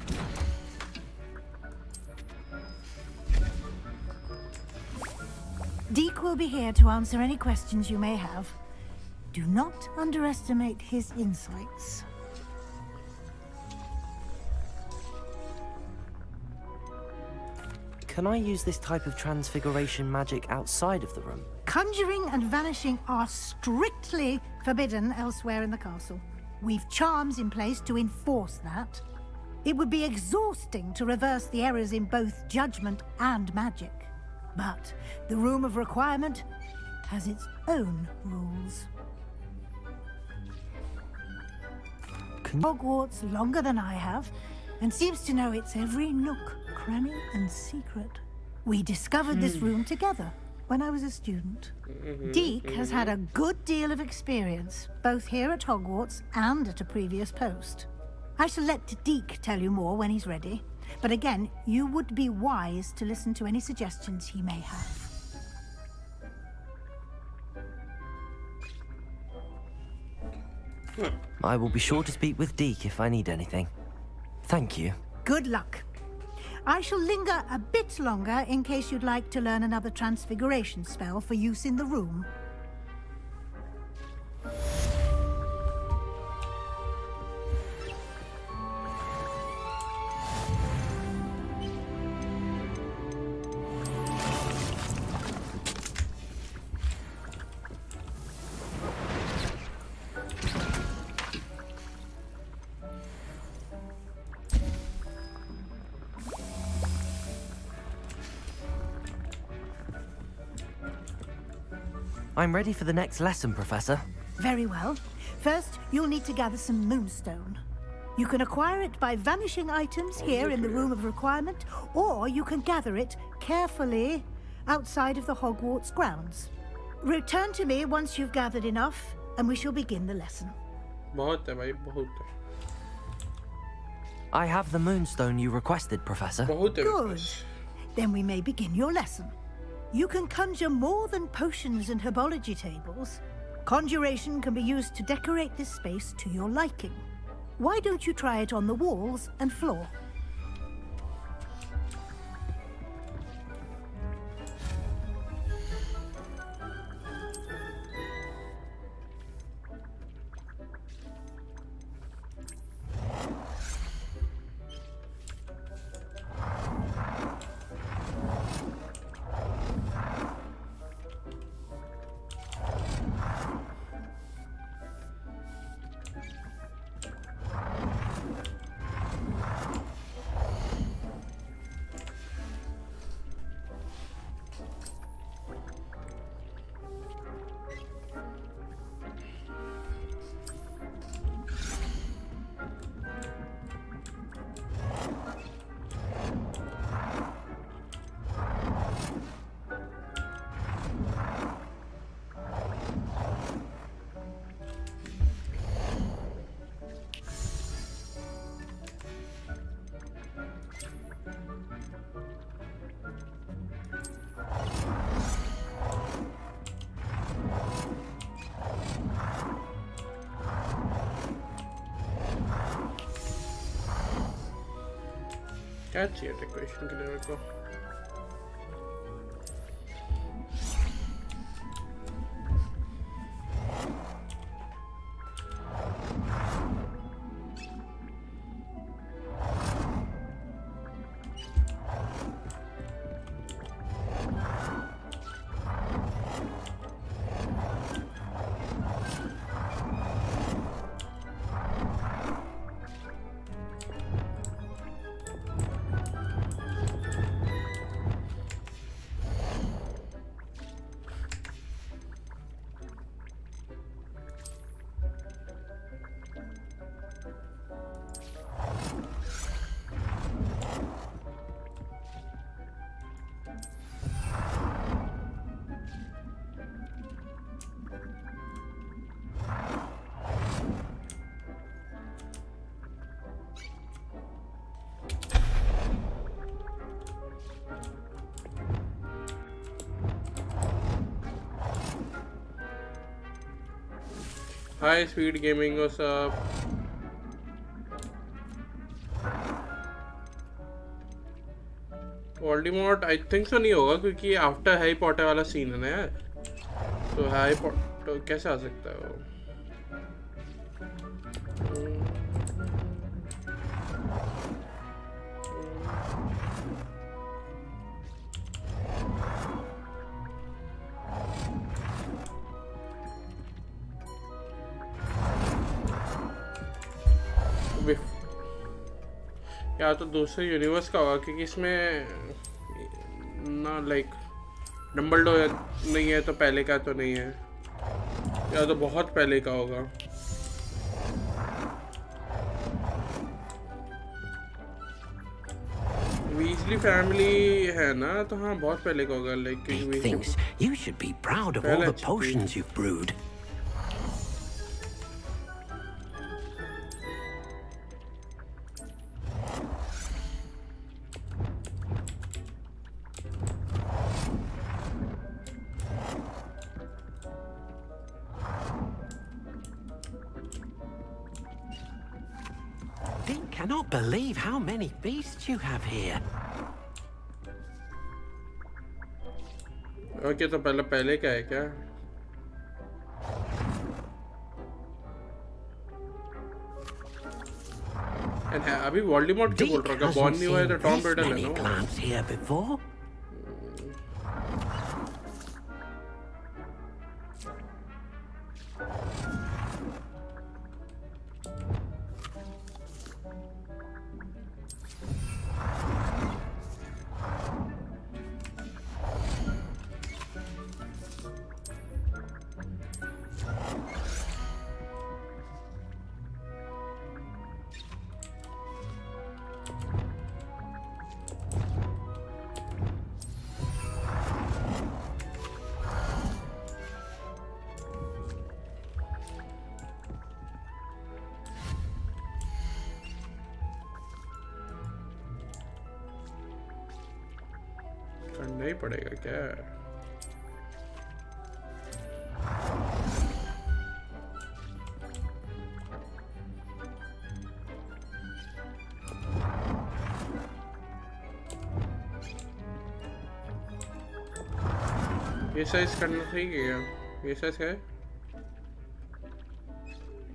Deke will be here to answer any questions you may have. Do not underestimate his insights. Can I use this type of transfiguration magic outside of the room? Conjuring and vanishing are strictly forbidden elsewhere in the castle. We've charms in place to enforce that. It would be exhausting to reverse the errors in both judgment and magic. But the Room of Requirement has its own rules. Hogwarts longer than I have, and seems to know its every nook, cranny and secret. We discovered this room together when I was a student. Deke has had a good deal of experience, both here at Hogwarts and at a previous post. I shall let Deke tell you more when he's ready, but again, you would be wise to listen to any suggestions he may have. I will be sure to speak with Deke if I need anything. Thank you. Good luck. I shall linger a bit longer in case you'd like to learn another transfiguration spell for use in the room. I'm ready for the next lesson, Professor. Very well. First, you'll need to gather some moonstone. You can acquire it by vanishing items here in the Room of Requirement, or you can gather it carefully outside of the Hogwarts grounds. Return to me once you've gathered enough, and we shall begin the lesson. बहुत है भाई, बहुत है. I have the moonstone you requested, Professor. बहुत है. Good. Then we may begin your lesson. You can conjure more than potions and herbology tables. Conjuration can be used to decorate this space to your liking. Why don't you try it on the walls and floor? क्या चाहिए decoration के लिए मेरे को? High speed gaming what's up? Voldemort I think so नहीं होगा क्योंकि after Harry Potter वाला सीन है ना यार, तो हैरी पॉटर कैसे आ सकता है वो? या तो दूसरे यूनिवर्स का होगा क्योंकि इसमें ना लाइक डम्बलडोर नहीं है तो पहले का तो नहीं है, या तो बहुत पहले का होगा। वीजली फैमिली है ना, तो हाँ बहुत पहले का होगा। Like you should be proud of all the potions you've brewed. Cannot believe how many beasts you have here. Okay तो पहले का है क्या? अभी वोल्डेमॉर्ट क्या बोल रहा है? बॉर्न नहीं हुआ है तो टॉम रिडल है ना? करना ही पड़ेगा क्या? ये साइज करना सही क्या? ये साइज है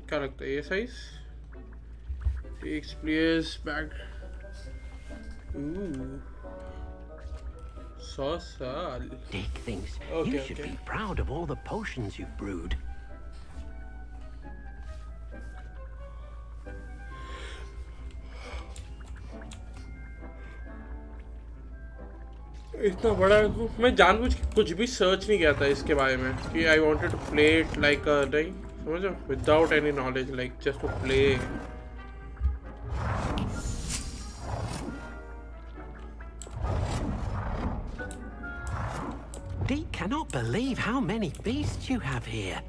क्या लगता है? ये साइज प्लेयर्स बैक 100 साल। Dick thinks you should be proud of all the potions you've brewed. इतना बड़ा मैं जानबूझ के कुछ भी सर्च नहीं किया था इसके बारे में कि I wanted to play it like नहीं समझो without any knowledge like just to play. Deke cannot believe how many beasts you have here.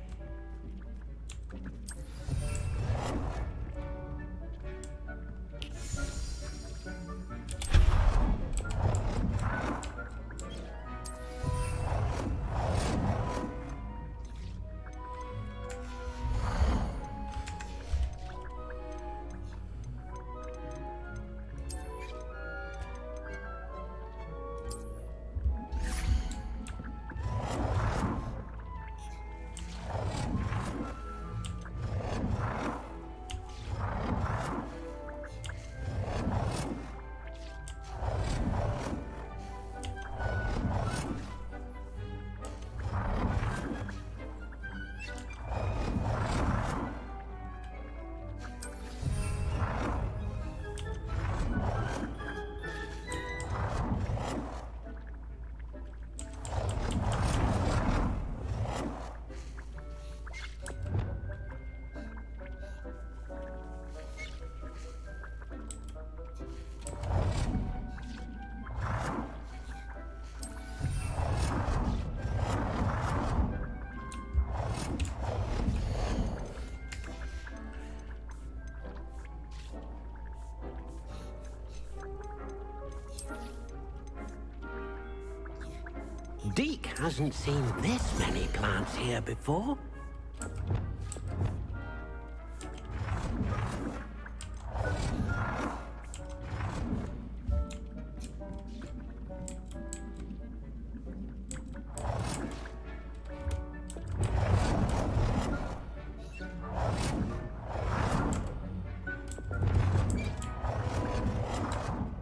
Deke hasn't seen this many plants here before.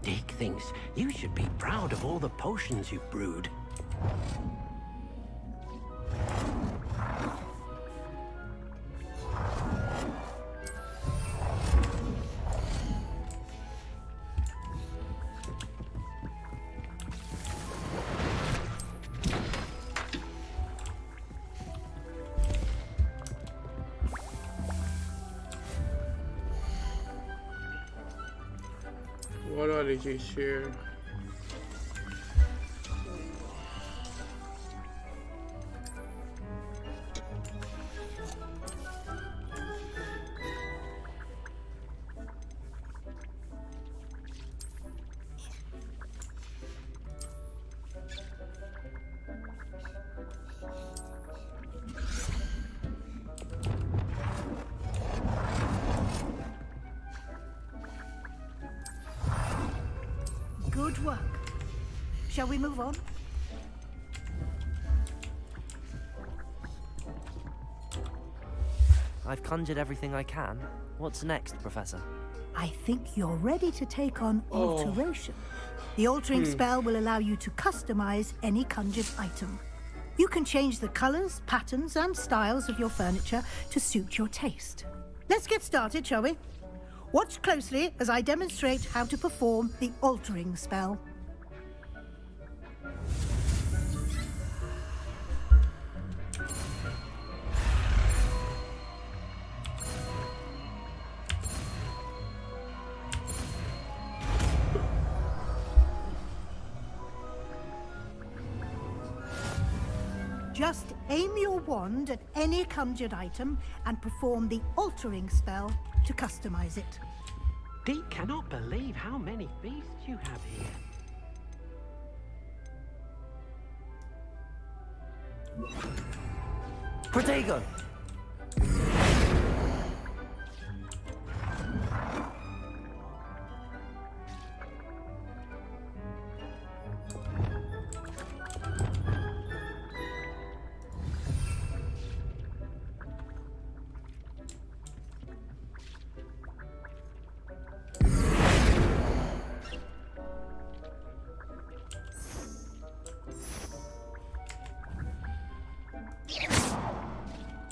Deke thinks you should be proud of all the potions you've brewed. What are these here? Good work. Shall we move on? I've conjured everything I can. What's next, Professor? I think you're ready to take on alteration. The altering spell will allow you to customize any conjured item. You can change the colors, patterns, and styles of your furniture to suit your taste. Let's get started, shall we? Watch closely as I demonstrate how to perform the altering spell. Just aim your wand at any conjured item and perform the altering spell to customize it. Deke cannot believe how many beasts you have here. Protego!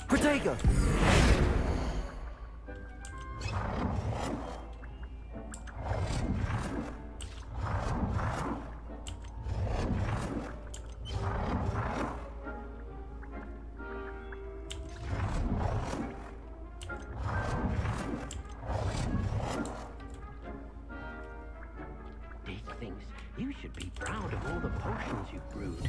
Protego! Deke thinks you should be proud of all the potions you've brewed.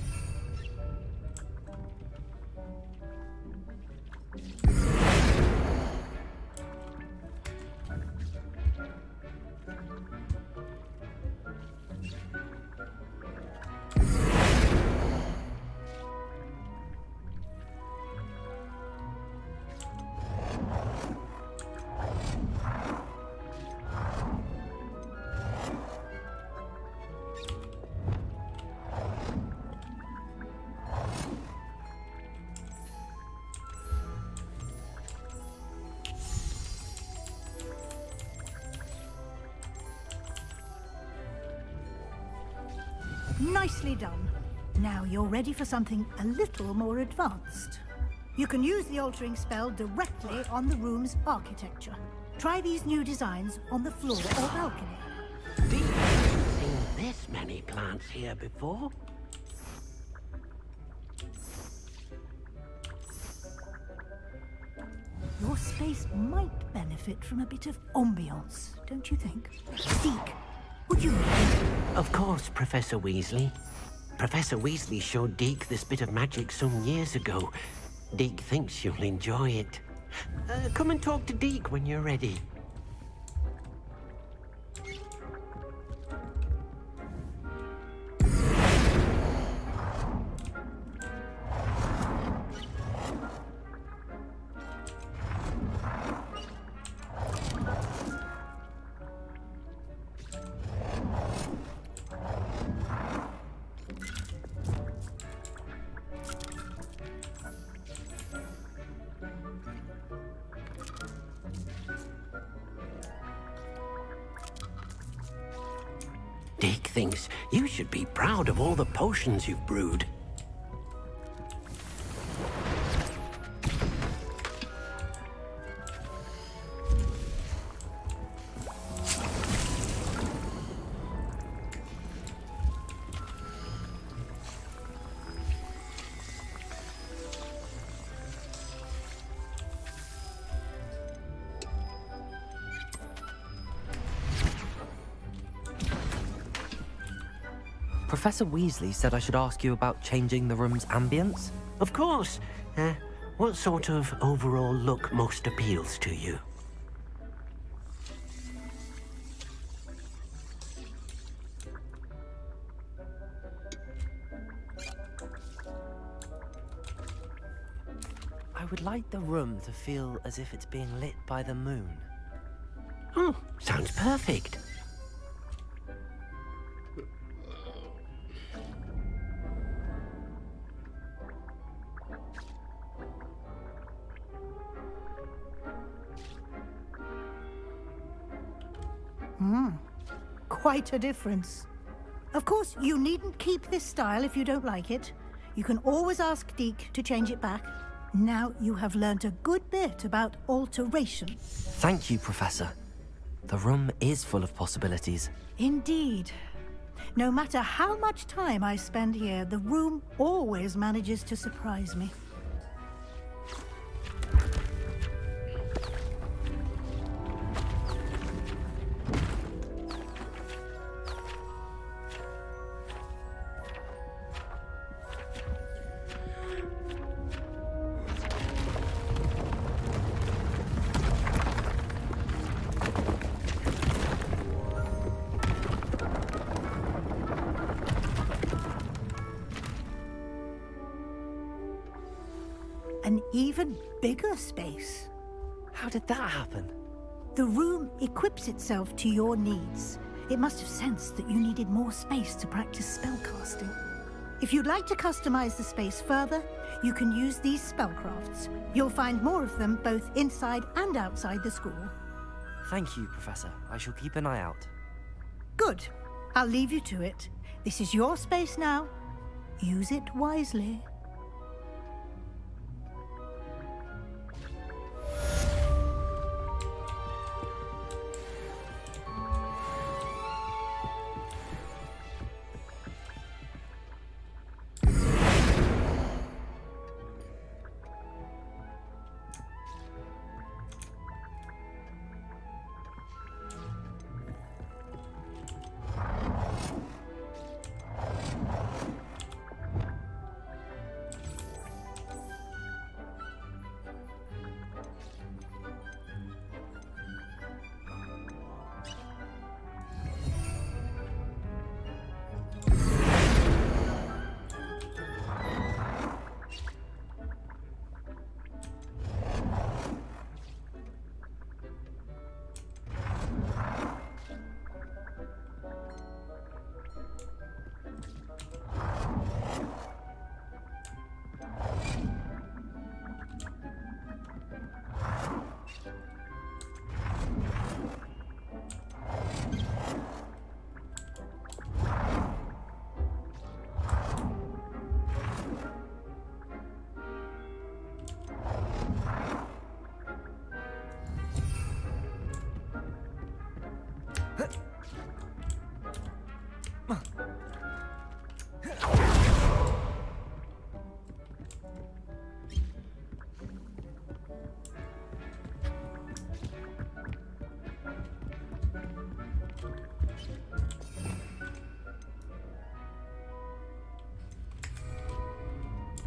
Nicely done. Now you're ready for something a little more advanced. You can use the altering spell directly on the room's architecture. Try these new designs on the floor or balcony. Deke hasn't seen this many plants here before. Your space might benefit from a bit of ambiance, don't you think? Deke, would you mind? Of course, Professor Weasley. Professor Weasley showed Deke this bit of magic some years ago. Deke thinks you'll enjoy it. Come and talk to Deke when you're ready. thinks you should be proud of all the potions you've brewed. Professor Weasley said I should ask you about changing the room's ambience. Of course. What sort of overall look most appeals to you? I would like the room to feel as if it's being lit by the moon. Oh, sounds perfect. Quite a difference. Of course, you needn't keep this style if you don't like it. You can always ask Deke to change it back. Now you have learnt a good bit about alteration. Thank you, Professor. The room is full of possibilities. Indeed. No matter how much time I spend here, the room always manages to surprise me. An even bigger space. How did that happen? The room equips itself to your needs. It must have sensed that you needed more space to practice spellcasting. If you'd like to customize the space further, you can use these spellcrafts. You'll find more of them both inside and outside the school. Thank you, Professor. I shall keep an eye out. Good. I'll leave you to it. This is your space now. Use it wisely.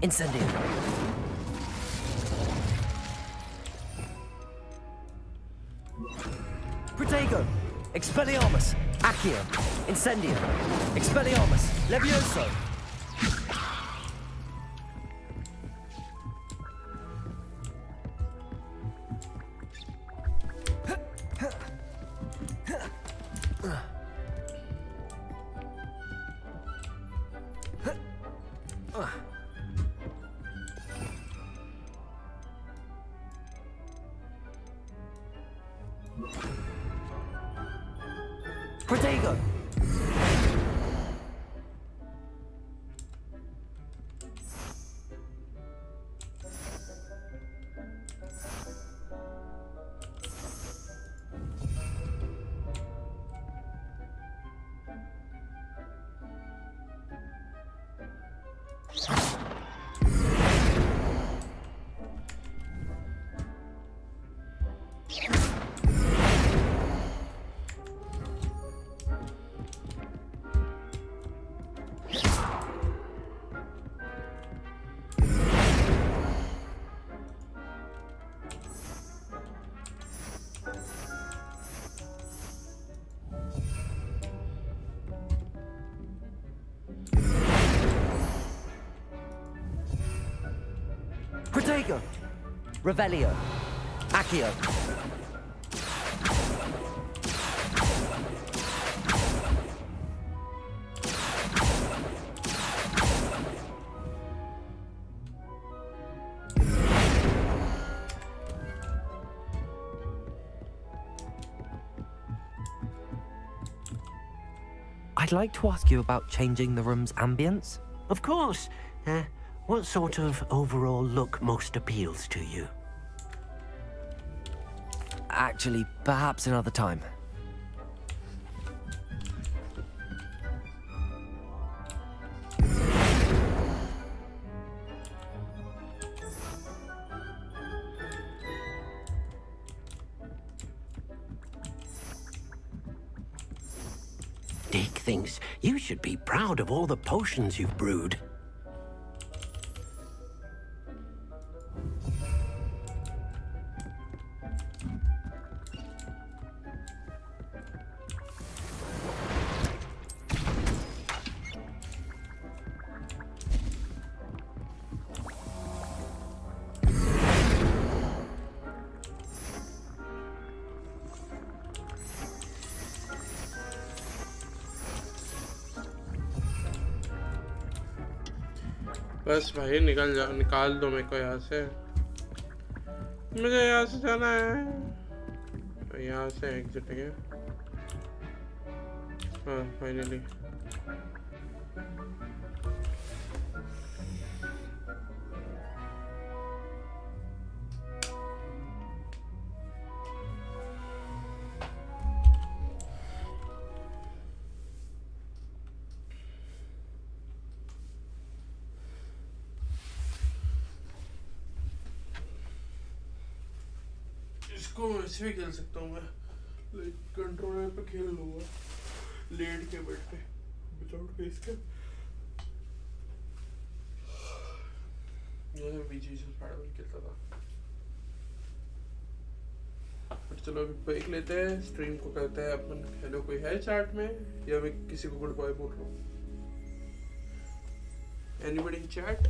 Incendio. Protego. Expelliarmus. Accio. Incendio. Expelliarmus. Levioso. Protego. Protego! Revelio! Accio! I'd like to ask you about changing the room's ambience. Of course. What sort of overall look most appeals to you? Actually, perhaps another time. Dick thinks you should be proud of all the potions you've brewed. बस भाई निकाल दो मेरे को यहाँ से। मुझे यहाँ से जाना है। यहाँ से एग्जिट है। हाँ फाइनली। इसको ऐसे भी खेल सकता हूँ मैं, लाइक कंट्रोलर पे खेल लूँगा लेट के बेड पे विदाउट फेस के। ये बीजी से स्पाइडरमैन खेलता था। पर चलो अभी ब्रेक लेते हैं, स्ट्रीम को करते हैं अपन। हेलो कोई है चैट में या मैं किसी को गुड बॉय बोल रहा हूँ? एनीबॉडी इन चैट?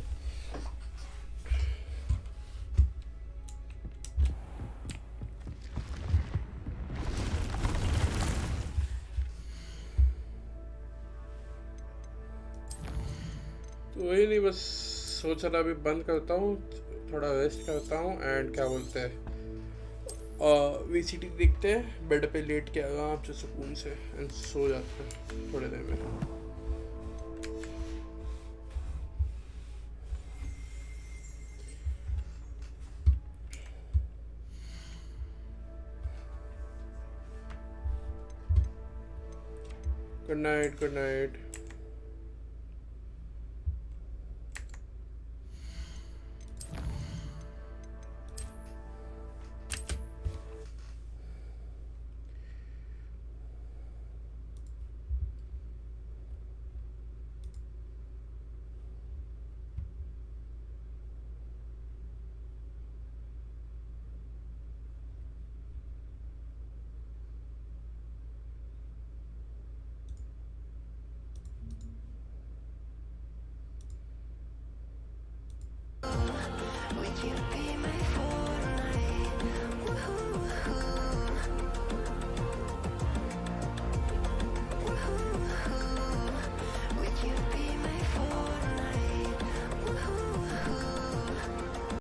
वही नहीं, बस सोच रहा अभी बंद करता हूँ, थोड़ा रेस्ट करता हूँ एंड क्या बोलते हैं वीसीटी देखते हैं, बेड पे लेट के आराम से सुकून से एंड सो जाते हैं थोड़ी देर में। Good night, good night. Would you be my fool?